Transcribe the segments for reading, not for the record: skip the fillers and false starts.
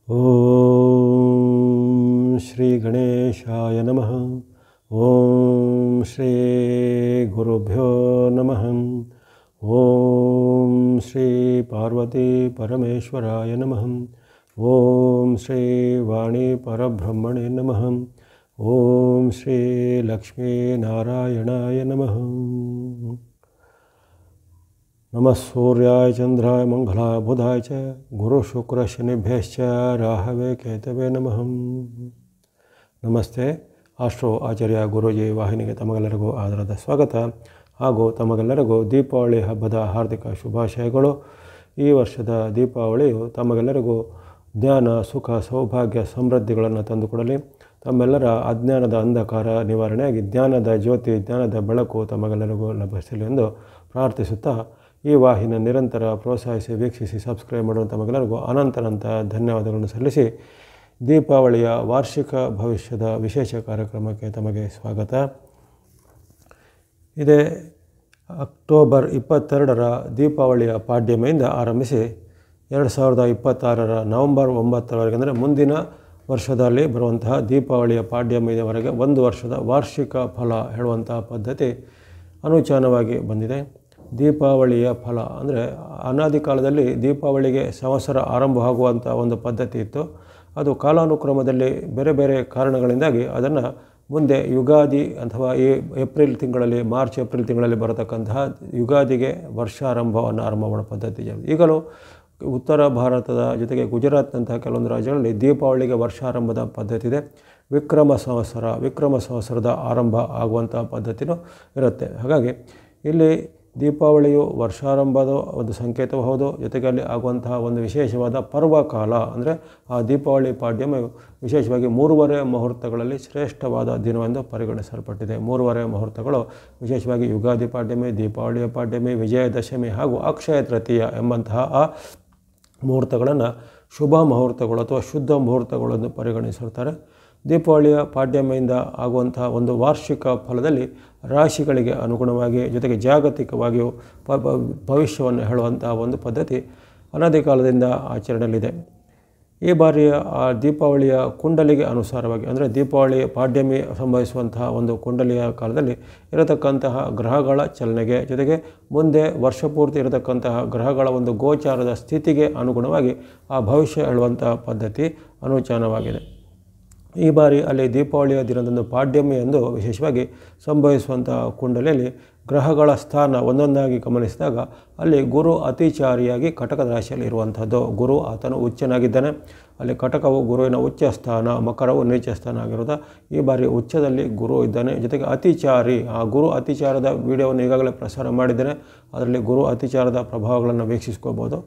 ಓಂ ಶ್ರೀ ಗಣೇಶಾಯ ನಮಃ. ಓಂ ಶ್ರೀ ಗುರುಭ್ಯೋ ನಮಃ. ಓಂ ಶ್ರೀ ಪಾರ್ವತಿ ಪರಮೇಶ್ವರಾಯ ನಮಃ. ಓಂ ಶ್ರೀ ವಾಣಿ ಪರಬ್ರಹ್ಮಣೇ ನಮಃ. ಓಂ ಶ್ರೀ ಲಕ್ಷ್ಮೀ ನಾರಾಯಣಾಯ ನಮಃ. ನಮಃ ಸೂರ್ಯಾಯ ಚಂದ್ರಾಯ ಮಂಗಲಾಯ ಬುಧಾಯ ಚ ಗುರು ಶುಕ್ರ ಶನಿಭ್ಯಶ್ಚ ರಾಹವೇ ಕೇತವೇ ನಮಃ. ನಮಸ್ತೆ. ಆಸ್ಟ್ರೋ ಆಚಾರ್ಯ ಗುರೂಜಿ ವಾಹಿನಿಗೆ ತಮಗೆಲ್ಲರಿಗೂ ಆದರದ ಸ್ವಾಗತ ಹಾಗೂ ತಮಗೆಲ್ಲರಿಗೂ ದೀಪಾವಳಿ ಹಬ್ಬದ ಹಾರ್ದಿಕ ಶುಭಾಶಯಗಳು. ಈ ವರ್ಷದ ದೀಪಾವಳಿಯು ತಮಗೆಲ್ಲರಿಗೂ ಜ್ಞಾನ, ಸುಖ, ಸೌಭಾಗ್ಯ, ಸಮೃದ್ಧಿಗಳನ್ನು ತಂದುಕೊಡಲಿ. ತಮ್ಮೆಲ್ಲರ ಅಜ್ಞಾನದ ಅಂಧಕಾರ ನಿವಾರಣೆಯಾಗಿ ಜ್ಞಾನದ ಜ್ಯೋತಿ, ಜ್ಞಾನದ ಬೆಳಕು ತಮಗೆಲ್ಲರಿಗೂ ಲಭಿಸಲಿ ಎಂದು ಪ್ರಾರ್ಥಿಸುತ್ತಾ, ಈ ವಾಹಿನಿಯ ನಿರಂತರ ಪ್ರೋತ್ಸಾಹಿಸಿ, ವೀಕ್ಷಿಸಿ, ಸಬ್ಸ್ಕ್ರೈಬ್ ಮಾಡುವ ತಮಗೆಲ್ಲರಿಗೂ ಅನಂತ ಧನ್ಯವಾದಗಳನ್ನು ಸಲ್ಲಿಸಿ, ದೀಪಾವಳಿಯ ವಾರ್ಷಿಕ ಭವಿಷ್ಯದ ವಿಶೇಷ ಕಾರ್ಯಕ್ರಮಕ್ಕೆ ತಮಗೆ ಸ್ವಾಗತ. ಇದೇ ಅಕ್ಟೋಬರ್ 22ರ ದೀಪಾವಳಿಯ ಪಾಡ್ಯಮೆಯಿಂದ ಆರಂಭಿಸಿ 2026ರ ನವಂಬರ್ 9ರವರೆಗೆ, ಅಂದರೆ ಮುಂದಿನ ವರ್ಷದಲ್ಲಿ ಬರುವಂತಹ ದೀಪಾವಳಿಯ ಪಾಡ್ಯಮೆಯವರೆಗೆ ಒಂದು ವರ್ಷದ ವಾರ್ಷಿಕ ಫಲ ಹೇಳುವಂತಹ ಪದ್ಧತಿ ಅನುಚಾನವಾಗಿ ಬಂದಿದೆ. ದೀಪಾವಳಿಯ ಫಲ ಅಂದರೆ ಅನಾದಿ ಕಾಲದಲ್ಲಿ ದೀಪಾವಳಿಗೆ ಸಂವತ್ಸರ ಆರಂಭವಾಗುವಂಥ ಒಂದು ಪದ್ಧತಿ ಇತ್ತು. ಅದು ಕಾಲಾನುಕ್ರಮದಲ್ಲಿ ಬೇರೆ ಬೇರೆ ಕಾರಣಗಳಿಂದಾಗಿ ಅದನ್ನು ಮುಂದೆ ಯುಗಾದಿ ಅಥವಾ ಈ ಮಾರ್ಚ್ ಏಪ್ರಿಲ್ ತಿಂಗಳಲ್ಲಿ ಬರತಕ್ಕಂತಹ ಯುಗಾದಿಗೆ ವರ್ಷಾರಂಭವನ್ನು ಆರಂಭ ಮಾಡೋ ಪದ್ಧತಿ. ಈಗಲೂ ಉತ್ತರ ಭಾರತದ ಜೊತೆಗೆ ಗುಜರಾತ್ನಂತಹ ಕೆಲವೊಂದು ರಾಜ್ಯಗಳಲ್ಲಿ ದೀಪಾವಳಿಗೆ ವರ್ಷಾರಂಭದ ಪದ್ಧತಿ ಇದೆ. ವಿಕ್ರಮ ಸಂವತ್ಸರದ ಆರಂಭ ಆಗುವಂಥ ಪದ್ಧತಿನೂ ಇರುತ್ತೆ. ಹಾಗಾಗಿ ಇಲ್ಲಿ ದೀಪಾವಳಿಯು ವರ್ಷಾರಂಭದ ಒಂದು ಸಂಕೇತವೂ ಹೌದು, ಜೊತೆಗೆ ಅಲ್ಲಿ ಆಗುವಂತಹ ಒಂದು ವಿಶೇಷವಾದ ಪರ್ವಕಾಲ. ಅಂದರೆ ಆ ದೀಪಾವಳಿ ಪಾಡ್ಯಮೆಯು ವಿಶೇಷವಾಗಿ 3 ಮುಹೂರ್ತಗಳಲ್ಲಿ ಶ್ರೇಷ್ಠವಾದ ದಿನವೆಂದು ಪರಿಗಣಿಸಲ್ಪಟ್ಟಿದೆ. 3 ಮುಹೂರ್ತಗಳು ವಿಶೇಷವಾಗಿ ಯುಗಾದಿ ಪಾಡ್ಯಮಿ, ದೀಪಾವಳಿಯ ಪಾಡ್ಯಮಿ, ವಿಜಯದಶಮಿ ಹಾಗೂ ಅಕ್ಷಯ ತೃತೀಯ ಎಂಬಂತಹ ಆ ಮುಹೂರ್ತಗಳನ್ನು ಶುಭ ಮುಹೂರ್ತಗಳು ಅಥವಾ ಶುದ್ಧ ಮುಹೂರ್ತಗಳು ಎಂದು ಪರಿಗಣಿಸಿರ್ತಾರೆ. ದೀಪಾವಳಿಯ ಪಾಡ್ಯಮೆಯಿಂದ ಆಗುವಂತಹ ಒಂದು ವಾರ್ಷಿಕ ಫಲದಲ್ಲಿ ರಾಶಿಗಳಿಗೆ ಅನುಗುಣವಾಗಿ, ಜೊತೆಗೆ ಜಾಗತಿಕವಾಗಿಯೂ ಭವಿಷ್ಯವನ್ನು ಹೇಳುವಂತಹ ಒಂದು ಪದ್ಧತಿ ಅನಾದಿ ಕಾಲದಿಂದ ಆಚರಣೆಯಲ್ಲಿದೆ. ಈ ಬಾರಿಯ ಆ ದೀಪಾವಳಿಯ ಕುಂಡಲಿಗೆ ಅನುಸಾರವಾಗಿ, ಅಂದರೆ ದೀಪಾವಳಿ ಪಾಡ್ಯಮಿ ಸಂಭವಿಸುವಂತಹ ಒಂದು ಕುಂಡಲಿಯ ಕಾಲದಲ್ಲಿ ಇರತಕ್ಕಂತಹ ಗ್ರಹಗಳ ಚಲನೆಗೆ, ಜೊತೆಗೆ ಮುಂದೆ ವರ್ಷಪೂರ್ತಿ ಇರತಕ್ಕಂತಹ ಗ್ರಹಗಳ ಒಂದು ಗೋಚಾರದ ಸ್ಥಿತಿಗೆ ಅನುಗುಣವಾಗಿ ಆ ಭವಿಷ್ಯ ಹೇಳುವಂತಹ ಪದ್ಧತಿ ಅನುಚಾನವಾಗಿದೆ. ಈ ಬಾರಿ ಅಲ್ಲಿ ದೀಪಾವಳಿಯ ದಿನದಂದು ಪಾಡ್ಯಮಿ ಎಂದು ವಿಶೇಷವಾಗಿ ಸಂಭವಿಸುವಂತಹ ಕುಂಡಲಿಯಲ್ಲಿ ಗ್ರಹಗಳ ಸ್ಥಾನ ಒಂದೊಂದಾಗಿ ಗಮನಿಸಿದಾಗ ಅಲ್ಲಿ ಗುರು ಅತಿಚಾರಿಯಾಗಿ ಕಟಕದ ರಾಶಿಯಲ್ಲಿ ಇರುವಂಥದ್ದು. ಗುರು ಆತನು ಉಚ್ಚನಾಗಿದ್ದಾನೆ. ಅಲ್ಲಿ ಕಟಕವು ಗುರುವಿನ ಉಚ್ಚ ಸ್ಥಾನ, ಮಕರವು ನೀಚ ಸ್ಥಾನ ಆಗಿರೋದು. ಈ ಬಾರಿ ಉಚ್ಚದಲ್ಲಿ ಗುರು ಇದ್ದಾನೆ. ಜೊತೆಗೆ ಅತಿಚಾರಿ, ಆ ಗುರು ಅತಿಚಾರದ ವಿಡಿಯೋವನ್ನು ಈಗಾಗಲೇ ಪ್ರಸಾರ ಮಾಡಿದ್ದೇನೆ. ಅದರಲ್ಲಿ ಗುರು ಅತಿಚಾರದ ಪ್ರಭಾವಗಳನ್ನು ವೀಕ್ಷಿಸ್ಕೋಬೋದು.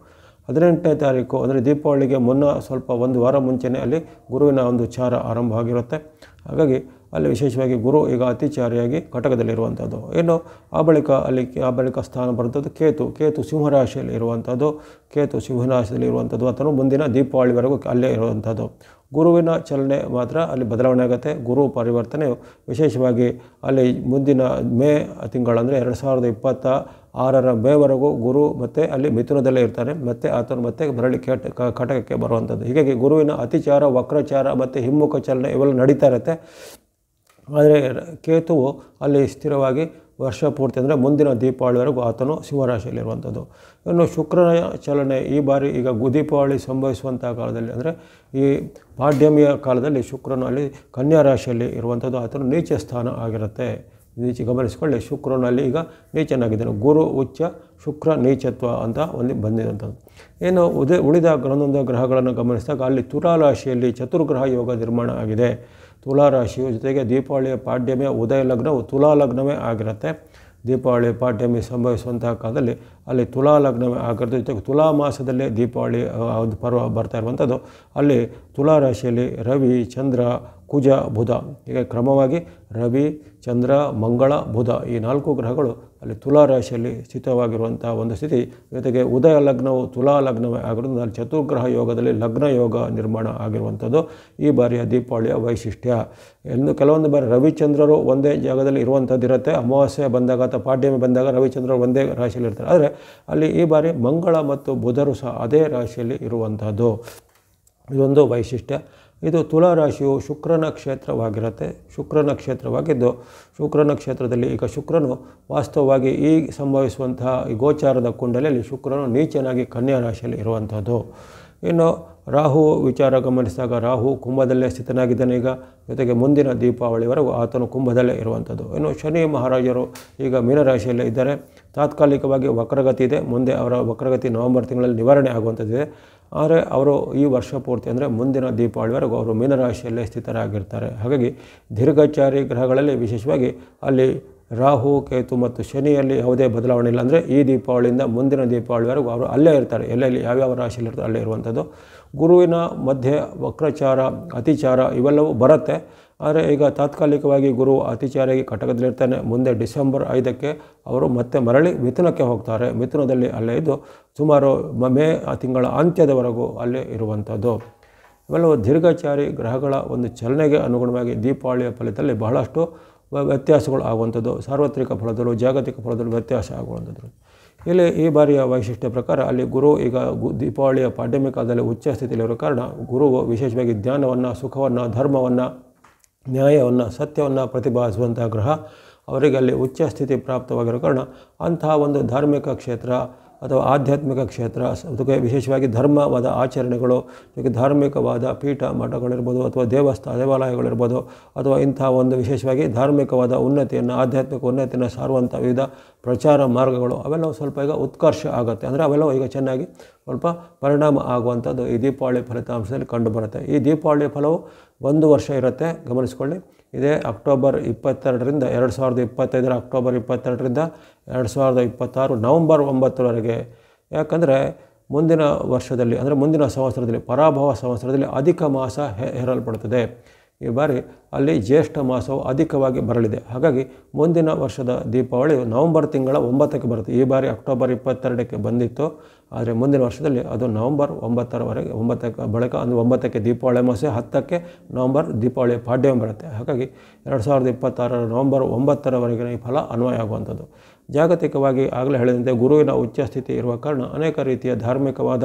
18ನೇ ತಾರೀಕು ಅಂದರೆ ದೀಪಾವಳಿಗೆ ಮುನ್ನ ಸ್ವಲ್ಪ ಒಂದು ವಾರ ಮುಂಚೆನೇ ಅಲ್ಲಿ ಗುರುವಿನ ಒಂದು ಚಾರ ಆರಂಭ ಆಗಿರುತ್ತೆ. ಹಾಗಾಗಿ ಅಲ್ಲಿ ವಿಶೇಷವಾಗಿ ಗುರು ಈಗ ಅತಿಚಾರಿಯಾಗಿ ಕಟಕದಲ್ಲಿರುವಂಥದ್ದು. ಇನ್ನು ಆ ಬಳಿಕ ಸ್ಥಾನ ಬರುವಂಥದ್ದು ಕೇತು ಸಿಂಹರಾಶಿಯಲ್ಲಿ ಇರುವಂಥದ್ದು. ಕೇತು ಸಿಂಹರಾಶಿಯಲ್ಲಿ ಇರುವಂಥದ್ದು ಆತನು ಮುಂದಿನ ದೀಪಾವಳಿವರೆಗೂ ಅಲ್ಲೇ ಇರುವಂಥದ್ದು. ಗುರುವಿನ ಚಲನೆ ಮಾತ್ರ ಅಲ್ಲಿ ಬದಲಾವಣೆ ಆಗುತ್ತೆ. ಗುರು ಪರಿವರ್ತನೆಯು ವಿಶೇಷವಾಗಿ ಅಲ್ಲಿ ಮುಂದಿನ ಮೇ ತಿಂಗಳು ಅಂದರೆ 2026ರ ಮೇವರೆಗೂ ಗುರು ಮತ್ತೆ ಅಲ್ಲಿ ಮಿಥುನದಲ್ಲೇ ಇರ್ತಾನೆ. ಮತ್ತು ಆತನು ಮತ್ತೆ ಮರಳಿ ಕಟಕಕ್ಕೆ ಬರುವಂಥದ್ದು. ಹೀಗಾಗಿ ಗುರುವಿನ ಅತಿಚಾರ, ವಕ್ರಚಾರ ಮತ್ತು ಹಿಮ್ಮುಖ ಚಲನೆ ಇವೆಲ್ಲ ನಡೀತಾ ಇರುತ್ತೆ. ಆದರೆ ಕೇತುವು ಅಲ್ಲಿ ಸ್ಥಿರವಾಗಿ ವರ್ಷ ಪೂರ್ತಿ ಅಂದರೆ ಮುಂದಿನ ದೀಪಾವಳಿವರೆಗೂ ಆತನು ಸಿಂಹರಾಶಿಯಲ್ಲಿರುವಂಥದ್ದು. ಇನ್ನು ಶುಕ್ರನ ಚಲನೆ ಈ ಬಾರಿ ಈಗ ದೀಪಾವಳಿ ಸಂಭವಿಸುವಂಥ ಕಾಲದಲ್ಲಿ ಅಂದರೆ ಈ ಪಾಡ್ಯಮಿಯ ಕಾಲದಲ್ಲಿ ಶುಕ್ರನು ಅಲ್ಲಿ ಕನ್ಯಾ ರಾಶಿಯಲ್ಲಿ ಇರುವಂಥದ್ದು. ಆತನು ನೀಚ ಸ್ಥಾನ ಆಗಿರುತ್ತೆ. ಗಮನಿಸಿಕೊಳ್ಳಿ, ಶುಕ್ರನಲ್ಲಿ ಈಗ ನೀಚನಾಗಿದ್ದಾನೆ. ಗುರು ಉಚ್ಚ, ಶುಕ್ರ ನೀಚತ್ವ ಅಂತ ಒಂದು ಬಂದಿದಂಥದ್ದು. ಏನು ಉಳಿದ ಗ್ರಹಗಳನ್ನು ಗಮನಿಸಿದಾಗ ಅಲ್ಲಿ ತುಲಾರಾಶಿಯಲ್ಲಿ ಚತುರ್ಗ್ರಹ ಯೋಗ ನಿರ್ಮಾಣ ಆಗಿದೆ. ತುಲಾರಾಶಿಯು ಜೊತೆಗೆ ದೀಪಾವಳಿಯ ಪಾಡ್ಯಮಿಯ ಉದಯ ಲಗ್ನವು ತುಲಾ ಲಗ್ನವೇ ಆಗಿರುತ್ತೆ. ದೀಪಾವಳಿ ಪಾಡ್ಯಮಿ ಸಂಭವಿಸುವಂತಹ ಕಾಲದಲ್ಲಿ ಅಲ್ಲಿ ತುಲಾ ಲಗ್ನವೇ ಆಗಿರೋದು. ಜೊತೆಗೆ ತುಲಾ ಮಾಸದಲ್ಲೇ ದೀಪಾವಳಿ ಒಂದು ಪರ್ವ ಬರ್ತಾ ಇರುವಂಥದ್ದು. ಅಲ್ಲಿ ತುಲಾರಾಶಿಯಲ್ಲಿ ರವಿ, ಚಂದ್ರ, ಕುಜ, ಬುಧ ಹೀಗೆ ಕ್ರಮವಾಗಿ ರವಿ, ಚಂದ್ರ, ಮಂಗಳ, ಬುಧ ಈ 4 ಗ್ರಹಗಳು ಅಲ್ಲಿ ತುಲಾರಾಶಿಯಲ್ಲಿ ಸ್ಥಿತವಾಗಿರುವಂಥ ಒಂದು ಸ್ಥಿತಿ. ಜೊತೆಗೆ ಉದಯ ಲಗ್ನವು ತುಲಾ ಲಗ್ನವೇ ಆಗಿರೋದು. ಅಲ್ಲಿ ಚತುರ್ಗ್ರಹ ಯೋಗದಲ್ಲಿ ಲಗ್ನ ಯೋಗ ನಿರ್ಮಾಣ ಆಗಿರುವಂಥದ್ದು ಈ ಬಾರಿಯ ದೀಪಾವಳಿಯ ವೈಶಿಷ್ಟ್ಯ. ಕೆಲವೊಂದು ಬಾರಿ ರವಿಚಂದ್ರರು ಒಂದೇ ಜಾಗದಲ್ಲಿ ಇರುವಂಥದ್ದು ಇರುತ್ತೆ. ಅಮಾವಾಸ್ಯೆ ಬಂದಾಗ ಅಥವಾ ಪಾಡ್ಯಮಿ ಬಂದಾಗ ರವಿಚಂದ್ರರು ಒಂದೇ ರಾಶಿಯಲ್ಲಿ ಇರ್ತಾರೆ. ಆದರೆ ಅಲ್ಲಿ ಈ ಬಾರಿ ಮಂಗಳ ಮತ್ತು ಬುಧರು ಸಹ ಅದೇ ರಾಶಿಯಲ್ಲಿ ಇರುವಂಥದ್ದು. ಇದೊಂದು ವೈಶಿಷ್ಟ್ಯ. ಇದು ತುಲಾ ರಾಶಿಯು ಶುಕ್ರನ ಕ್ಷೇತ್ರವಾಗಿರುತ್ತೆ. ಶುಕ್ರನ ಕ್ಷೇತ್ರವಾಗಿದ್ದು ಶುಕ್ರನ ಕ್ಷೇತ್ರದಲ್ಲಿ ಈಗ ಶುಕ್ರನು ವಾಸ್ತವವಾಗಿ ಈ ಸಂಭವಿಸುವಂತಹ ಈ ಗೋಚಾರದ ಕುಂಡಲಿಯಲ್ಲಿ ಶುಕ್ರನು ನೀಚನಾಗಿ ಕನ್ಯಾ ರಾಶಿಯಲ್ಲಿ ಇರುವಂಥದ್ದು. ಇನ್ನು ರಾಹು ವಿಚಾರ ಗಮನಿಸಿದಾಗ ರಾಹು ಕುಂಭದಲ್ಲೇ ಸ್ಥಿತನಾಗಿದ್ದಾನೆ ಈಗ, ಜೊತೆಗೆ ಮುಂದಿನ ದೀಪಾವಳಿವರೆಗೂ ಆತನು ಕುಂಭದಲ್ಲೇ ಇರುವಂಥದ್ದು. ಇನ್ನು ಶನಿ ಮಹಾರಾಜರು ಈಗ ಮೀನರಾಶಿಯಲ್ಲೇ ಇದ್ದಾರೆ. ತಾತ್ಕಾಲಿಕವಾಗಿ ವಕ್ರಗತಿ ಇದೆ, ಮುಂದೆ ಅವರ ವಕ್ರಗತಿ ನವೆಂಬರ್ ತಿಂಗಳಲ್ಲಿ ನಿವಾರಣೆ ಆಗುವಂಥದ್ದಿದೆ. ಆದರೆ ಅವರು ಈ ವರ್ಷ ಪೂರ್ತಿ ಅಂದರೆ ಮುಂದಿನ ದೀಪಾವಳಿವರೆಗೂ ಅವರು ಮೀನರಾಶಿಯಲ್ಲೇ ಸ್ಥಿತರಾಗಿರ್ತಾರೆ. ಹಾಗಾಗಿ ದೀರ್ಘಚಾರಿ ಗ್ರಹಗಳಲ್ಲಿ ವಿಶೇಷವಾಗಿ ಅಲ್ಲಿ ರಾಹು, ಕೇತು ಮತ್ತು ಶನಿಯಲ್ಲಿ ಯಾವುದೇ ಬದಲಾವಣೆ ಇಲ್ಲ. ಅಂದರೆ ಈ ದೀಪಾವಳಿಯಿಂದ ಮುಂದಿನ ದೀಪಾವಳಿವರೆಗೂ ಅವರು ಅಲ್ಲೇ ಇರ್ತಾರೆ. ಎಲ್ಲೆಲ್ಲಿ ಯಾವ್ಯಾವ ರಾಶಿಯಲ್ಲಿ ಇರ್ತಾರೆ ಅಲ್ಲೇ ಇರುವಂಥದ್ದು. ಗುರುವಿನ ಮಧ್ಯೆ ವಕ್ರಚಾರ, ಅತಿಚಾರ ಇವೆಲ್ಲವೂ ಬರುತ್ತೆ. ಆದರೆ ಈಗ ತಾತ್ಕಾಲಿಕವಾಗಿ ಗುರು ಅತಿಚಾರಿಯಾಗಿ ಕಟಕದಲ್ಲಿರ್ತಾನೆ. ಮುಂದೆ ಡಿಸೆಂಬರ್ 5ಕ್ಕೆ ಅವರು ಮತ್ತೆ ಮರಳಿ ಮಿಥುನಕ್ಕೆ ಹೋಗ್ತಾರೆ. ಮಿಥುನದಲ್ಲಿ ಅಲ್ಲೇ ಇದ್ದು ಸುಮಾರು ಮೇ ತಿಂಗಳ ಅಂತ್ಯದವರೆಗೂ ಅಲ್ಲೇ ಇರುವಂಥದ್ದು. ಇವೆಲ್ಲವೂ ದೀರ್ಘಚಾರಿ ಗ್ರಹಗಳ ಒಂದು ಚಲನೆಗೆ ಅನುಗುಣವಾಗಿ ದೀಪಾವಳಿಯ ಫಲಿತದಲ್ಲಿ ಬಹಳಷ್ಟು ವ್ಯತ್ಯಾಸಗಳು ಆಗುವಂಥದ್ದು. ಸಾರ್ವತ್ರಿಕ ಫಲದಲ್ಲೂ ಜಾಗತಿಕ ಫಲದಲ್ಲೂ ವ್ಯತ್ಯಾಸ ಆಗುವಂಥದ್ದು. ಇಲ್ಲಿ ಈ ಬಾರಿಯ ವೈಶಿಷ್ಟ್ಯ ಪ್ರಕಾರ ಅಲ್ಲಿ ಗುರು ಈಗ ದೀಪಾವಳಿಯ ಪಾಡ್ಯಮಿ ಕಾಲದಲ್ಲಿ ಉಚ್ಚ ಸ್ಥಿತಿಯಲ್ಲಿರೋ ಕಾರಣ ಗುರುವು ವಿಶೇಷವಾಗಿ ಜ್ಞಾನವನ್ನು, ಸುಖವನ್ನು, ಧರ್ಮವನ್ನು, ನ್ಯಾಯವನ್ನು, ಸತ್ಯವನ್ನು ಪ್ರತಿಪಾದಿಸುವಂಥ ಗ್ರಹ. ಅವರಿಗೆ ಅಲ್ಲಿ ಉಚ್ಚ ಸ್ಥಿತಿ ಪ್ರಾಪ್ತವಾಗಿರೋ ಕಾರಣ ಅಂತಹ ಒಂದು ಧಾರ್ಮಿಕ ಕ್ಷೇತ್ರ ಅಥವಾ ಆಧ್ಯಾತ್ಮಿಕ ಕ್ಷೇತ್ರ, ಅದಕ್ಕೆ ವಿಶೇಷವಾಗಿ ಧರ್ಮವಾದ ಆಚರಣೆಗಳು, ಜೊತೆಗೆ ಧಾರ್ಮಿಕವಾದ ಪೀಠ ಮಠಗಳಿರ್ಬೋದು ಅಥವಾ ದೇವಾಲಯಗಳಿರ್ಬೋದು, ಅಥವಾ ಇಂಥ ಒಂದು ವಿಶೇಷವಾಗಿ ಧಾರ್ಮಿಕವಾದ ಉನ್ನತಿಯನ್ನು, ಆಧ್ಯಾತ್ಮಿಕ ಉನ್ನತಿಯನ್ನು ಸಾರುವಂಥ ವಿವಿಧ ಪ್ರಚಾರ ಮಾರ್ಗಗಳು ಅವೆಲ್ಲವೂ ಸ್ವಲ್ಪ ಈಗ ಉತ್ಕರ್ಷ ಆಗುತ್ತೆ. ಅಂದರೆ ಅವೆಲ್ಲವೂ ಈಗ ಚೆನ್ನಾಗಿ ಸ್ವಲ್ಪ ಪರಿಣಾಮ ಆಗುವಂಥದ್ದು ಈ ದೀಪಾವಳಿ ಫಲಿತಾಂಶದಲ್ಲಿ ಕಂಡುಬರುತ್ತೆ. ಈ ದೀಪಾವಳಿ ಫಲವು 1 ವರ್ಷ ಇರುತ್ತೆ, ಗಮನಿಸ್ಕೊಳ್ಳಿ. ಇದೇ ಅಕ್ಟೋಬರ್ 22ರಿಂದ 2025 ಅಕ್ಟೋಬರ್ 22ರಿಂದ 2026 ನವೆಂಬರ್ 9ರವರೆಗೆ. ಯಾಕಂದರೆ ಮುಂದಿನ ವರ್ಷದಲ್ಲಿ ಅಂದರೆ ಮುಂದಿನ ಸಂವತ್ಸರದಲ್ಲಿ ಪರಾಭವ ಸಂವತ್ಸರದಲ್ಲಿ ಅಧಿಕ ಮಾಸ ಹೇರಲ್ಪಡುತ್ತದೆ. ಈ ಬಾರಿ ಅಲ್ಲಿ ಜ್ಯೇಷ್ಠ ಮಾಸವು ಅಧಿಕವಾಗಿ ಬರಲಿದೆ. ಹಾಗಾಗಿ ಮುಂದಿನ ವರ್ಷದ ದೀಪಾವಳಿಯು ನವೆಂಬರ್ ತಿಂಗಳ 9ಕ್ಕೆ ಬರುತ್ತೆ. ಈ ಬಾರಿ ಅಕ್ಟೋಬರ್ 22ಕ್ಕೆ ಬಂದಿತ್ತು, ಆದರೆ ಮುಂದಿನ ವರ್ಷದಲ್ಲಿ ಅದು ನವೆಂಬರ್ 9ರವರೆಗೆ, 9ಕ್ಕೆ ಬಳಿಕ ಅಂದರೆ 9ಕ್ಕೆ ದೀಪಾವಳಿ ಅಮಾವಾಸ್ಯೆ, 10ಕ್ಕೆ ನವೆಂಬರ್ ದೀಪಾವಳಿ ಪಾಡ್ಯಮಿ ಬರುತ್ತೆ. ಹಾಗಾಗಿ 2026 ನವೆಂಬರ್ 9ರವರೆಗಿನ ಈ ಫಲ ಅನ್ವಯ ಆಗುವಂಥದ್ದು. ಜಾಗತಿಕವಾಗಿ ಆಗಲೇ ಹೇಳಿದಂತೆ ಗುರುವಿನ ಉಚ್ಚ ಸ್ಥಿತಿ ಇರುವ ಕಾರಣ ಅನೇಕ ರೀತಿಯ ಧಾರ್ಮಿಕವಾದ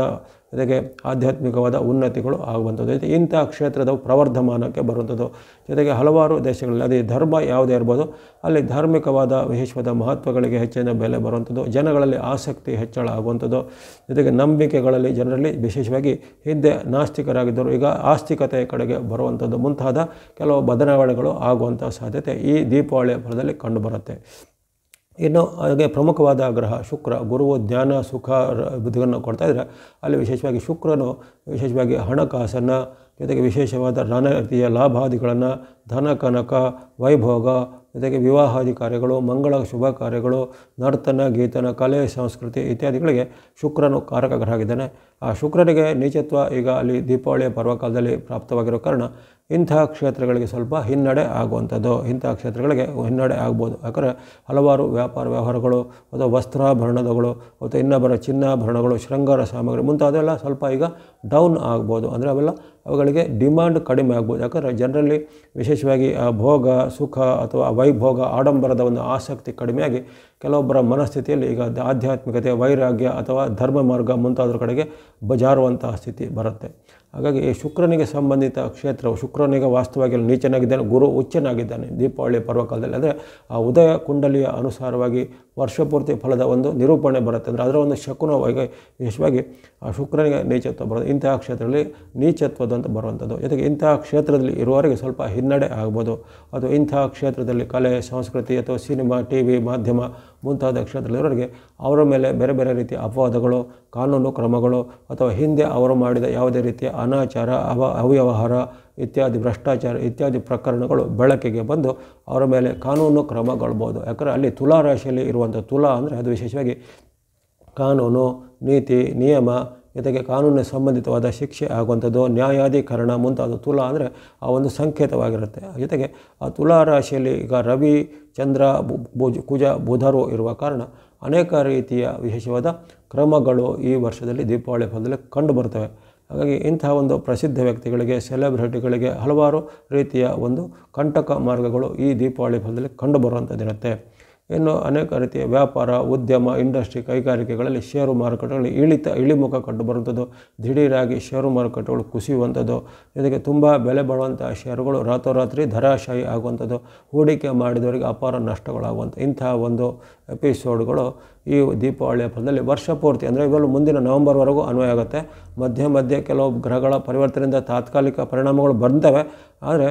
ಜೊತೆಗೆ ಆಧ್ಯಾತ್ಮಿಕವಾದ ಉನ್ನತಿಗಳು ಆಗುವಂಥದ್ದು. ಇಂಥ ಕ್ಷೇತ್ರದ ಪ್ರವರ್ಧಮಾನಕ್ಕೆ ಬರುವಂಥದ್ದು. ಜೊತೆಗೆ ಹಲವಾರು ದೇಶಗಳಲ್ಲಿ ಅದೇ ಧರ್ಮ ಯಾವುದೇ ಇರ್ಬೋದು ಅಲ್ಲಿ ಧಾರ್ಮಿಕವಾದ ವಿಶೇಷವಾದ ಮಹತ್ವಗಳಿಗೆ ಹೆಚ್ಚಿನ ಬೆಲೆ ಬರುವಂಥದ್ದು. ಜನಗಳಲ್ಲಿ ಆಸಕ್ತಿ ಹೆಚ್ಚಳ ಆಗುವಂಥದ್ದು. ಜೊತೆಗೆ ನಂಬಿಕೆಗಳಲ್ಲಿ ಜನರಲ್ಲಿ ವಿಶೇಷವಾಗಿ ಹಿಂದೆ ನಾಸ್ತಿಕರಾಗಿದ್ದರು ಈಗ ಆಸ್ತಿಕತೆಯ ಕಡೆಗೆ ಬರುವಂಥದ್ದು ಮುಂತಾದ ಕೆಲವು ಬದಲಾವಣೆಗಳು ಆಗುವಂಥ ಸಾಧ್ಯತೆ ಈ ದೀಪಾವಳಿಯ ಫಲದಲ್ಲಿ ಕಂಡುಬರುತ್ತೆ. ಇನ್ನು ಹಾಗೆ ಪ್ರಮುಖವಾದ ಗ್ರಹ ಶುಕ್ರ. ಗುರುವು ಜ್ಞಾನ, ಸುಖ, ಬುದ್ಧಿಯನ್ನು ಕೊಡ್ತಾ ಇದ್ದರೆ ಅಲ್ಲಿ ವಿಶೇಷವಾಗಿ ಶುಕ್ರನು ವಿಶೇಷವಾಗಿ ಹಣಕಾಸನ್ನು, ಜೊತೆಗೆ ವಿಶೇಷವಾದ ನಾನಾ ರೀತಿಯ ಲಾಭಾದಿಗಳನ್ನು, ಧನ ಕನಕ, ವೈಭೋಗ, ಜೊತೆಗೆ ವಿವಾಹಾದಿ ಕಾರ್ಯಗಳು, ಮಂಗಳ ಶುಭ ಕಾರ್ಯಗಳು, ನರ್ತನ, ಗೀತನ, ಕಲೆ, ಸಂಸ್ಕೃತಿ ಇತ್ಯಾದಿಗಳಿಗೆ ಶುಕ್ರನು ಕಾರಕ ಗ್ರಹ ಆಗಿದ್ದಾನೆ. ಆ ಶುಕ್ರನಿಗೆ ನೀಚತ್ವ ಈಗ ಅಲ್ಲಿ ದೀಪಾವಳಿಯ ಪರ್ವಕಾಲದಲ್ಲಿ ಪ್ರಾಪ್ತವಾಗಿರೋ ಕಾರಣ ಇಂಥ ಕ್ಷೇತ್ರಗಳಿಗೆ ಸ್ವಲ್ಪ ಹಿನ್ನಡೆ ಆಗುವಂಥದ್ದು. ಇಂಥ ಕ್ಷೇತ್ರಗಳಿಗೆ ಹಿನ್ನಡೆ ಆಗ್ಬೋದು. ಯಾಕಂದರೆ ಹಲವಾರು ವ್ಯಾಪಾರ ವ್ಯವಹಾರಗಳು ಅಥವಾ ವಸ್ತ್ರಾಭರಣಗಳು ಅಥವಾ ಇನ್ನೊಬ್ಬರ ಚಿನ್ನಾಭರಣಗಳು, ಶೃಂಗಾರ ಸಾಮಗ್ರಿ ಮುಂತಾದೆಲ್ಲ ಸ್ವಲ್ಪ ಈಗ ಡೌನ್ ಆಗ್ಬೋದು. ಅಂದರೆ ಅವುಗಳಿಗೆ ಡಿಮಾಂಡ್ ಕಡಿಮೆ ಆಗ್ಬೋದು. ಯಾಕಂದರೆ ಜನರಲ್ಲಿ ವಿಶೇಷವಾಗಿ ಆ ಭೋಗ, ಸುಖ ಅಥವಾ ವೈಭೋಗ, ಆಡಂಬರದ ಒಂದು ಆಸಕ್ತಿ ಕಡಿಮೆಯಾಗಿ ಕೆಲವೊಬ್ಬರ ಮನಸ್ಥಿತಿಯಲ್ಲಿ ಈಗ ಆಧ್ಯಾತ್ಮಿಕತೆ, ವೈರಾಗ್ಯ ಅಥವಾ ಧರ್ಮ ಮಾರ್ಗ ಮುಂತಾದ್ರ ಕಡೆಗೆ ಜಾರುವಂತಹ ಸ್ಥಿತಿ ಬರುತ್ತೆ. ಹಾಗಾಗಿ ಈ ಶುಕ್ರನಿಗೆ ಸಂಬಂಧಿತ ಕ್ಷೇತ್ರವು ಶುಕ್ರನಿಗೆ ವಾಸ್ತವವಾಗಿ ನೀಚನಾಗಿದ್ದಾನೆ, ಗುರು ಉಚ್ಚನಾಗಿದ್ದಾನೆ ದೀಪಾವಳಿ ಪರ್ವಕಾಲದಲ್ಲಿ. ಅಂದರೆ ಆ ಉದಯ ಕುಂಡಲಿಯ ಅನುಸಾರವಾಗಿ ವರ್ಷಪೂರ್ತಿ ಫಲದ ಒಂದು ನಿರೂಪಣೆ ಬರುತ್ತೆ. ಅಂದರೆ ಅದರ ಒಂದು ಶಕುನವಾಗಿ ವಿಶೇಷವಾಗಿ ಆ ಶುಕ್ರನಿಗೆ ನೀಚತ್ವ ಬರೋದು. ಇಂತಹ ಕ್ಷೇತ್ರದಲ್ಲಿ ನೀಚತ್ವದಂತ ಬರುವಂಥದ್ದು. ಜೊತೆಗೆ ಇಂತಹ ಕ್ಷೇತ್ರದಲ್ಲಿ ಇರುವವರಿಗೆ ಸ್ವಲ್ಪ ಹಿನ್ನಡೆ ಆಗ್ಬೋದು. ಅದು ಇಂತಹ ಕ್ಷೇತ್ರದಲ್ಲಿ ಕಲೆ, ಸಂಸ್ಕೃತಿ ಅಥವಾ ಸಿನಿಮಾ, ಟಿವಿ, ಮಾಧ್ಯಮ ಮುಂತಾದ ಕ್ಷೇತ್ರದಲ್ಲಿರೋರಿಗೆ ಅವರ ಮೇಲೆ ಬೇರೆ ಬೇರೆ ರೀತಿಯ ಅಪವಾದಗಳು, ಕಾನೂನು ಕ್ರಮಗಳು ಅಥವಾ ಹಿಂದೆ ಅವರು ಮಾಡಿದ ಯಾವುದೇ ರೀತಿಯ ಅನಾಚಾರ, ಅವ್ಯವಹಾರ ಇತ್ಯಾದಿ, ಭ್ರಷ್ಟಾಚಾರ ಇತ್ಯಾದಿ ಪ್ರಕರಣಗಳು ಬೆಳಕಿಗೆ ಬಂದು ಅವರ ಮೇಲೆ ಕಾನೂನು ಕ್ರಮಗೊಳ್ಬೋದು. ಯಾಕಂದರೆ ಅಲ್ಲಿ ತುಲಾ ರಾಶಿಯಲ್ಲಿ ಇರುವಂಥ ತುಲಾ ಅಂದರೆ ಅದು ವಿಶೇಷವಾಗಿ ಕಾನೂನು, ನೀತಿ, ನಿಯಮ, ಜೊತೆಗೆ ಕಾನೂನಿನ ಸಂಬಂಧಿತವಾದ ಶಿಕ್ಷೆ ಆಗುವಂಥದ್ದು, ನ್ಯಾಯಾಧೀಕರಣ ಮುಂತಾದ ತುಲಾ ಅಂದರೆ ಆ ಒಂದು ಸಂಕೇತವಾಗಿರುತ್ತೆ. ಜೊತೆಗೆ ಆ ತುಲಾ ರಾಶಿಯಲ್ಲಿ ಈಗ ರವಿ, ಚಂದ್ರ, ಕುಜ, ಬುಧರು ಇರುವ ಕಾರಣ ಅನೇಕ ರೀತಿಯ ವಿಶೇಷವಾದ ಕ್ರಮಗಳು ಈ ವರ್ಷದಲ್ಲಿ ದೀಪಾವಳಿ ಫಲದಲ್ಲಿ ಕಂಡುಬರ್ತವೆ. ಹಾಗಾಗಿ ಇಂಥ ಒಂದು ಪ್ರಸಿದ್ಧ ವ್ಯಕ್ತಿಗಳಿಗೆ, ಸೆಲೆಬ್ರಿಟಿಗಳಿಗೆ ಹಲವಾರು ರೀತಿಯ ಒಂದು ಕಂಟಕ ಮಾರ್ಗಗಳು ಈ ದೀಪಾವಳಿ ಫಲದಲ್ಲಿ ಕಂಡುಬರುವಂಥದ್ದಿರುತ್ತೆ. ಇನ್ನು ಅನೇಕ ರೀತಿಯ ವ್ಯಾಪಾರ, ಉದ್ಯಮ, ಇಂಡಸ್ಟ್ರಿ, ಕೈಗಾರಿಕೆಗಳಲ್ಲಿ ಷೇರು ಮಾರುಕಟ್ಟೆಗಳಲ್ಲಿ ಇಳಿಮುಖ ಕಂಡುಬರುವಂಥದ್ದು, ದಿಢೀರಾಗಿ ಷೇರು ಮಾರುಕಟ್ಟೆಗಳು ಕುಸಿಯುವಂಥದ್ದು, ಇದಕ್ಕೆ ತುಂಬ ಬೆಲೆ ಬಾಳುವಂಥ ಷೇರುಗಳು ರಾತ್ರೋರಾತ್ರಿ ಧರಾಶಾಹಿ ಆಗುವಂಥದ್ದು, ಹೂಡಿಕೆ ಮಾಡಿದವರಿಗೆ ಅಪಾರ ನಷ್ಟಗಳಾಗುವಂಥ ಇಂತಹ ಒಂದು ಎಪಿಸೋಡ್ಗಳು ಈ ದೀಪಾವಳಿಯ ಫಲದಲ್ಲಿ ವರ್ಷ ಪೂರ್ತಿ ಅಂದರೆ ಇವೆಲ್ಲ ಮುಂದಿನ ನವೆಂಬರ್ವರೆಗೂ ಅನ್ವಯ ಆಗುತ್ತೆ. ಮಧ್ಯೆ ಕೆಲವು ಗ್ರಹಗಳ ಪರಿವರ್ತನೆಯಿಂದ ತಾತ್ಕಾಲಿಕ ಪರಿಣಾಮಗಳು ಬರ್ತವೆ, ಆದರೆ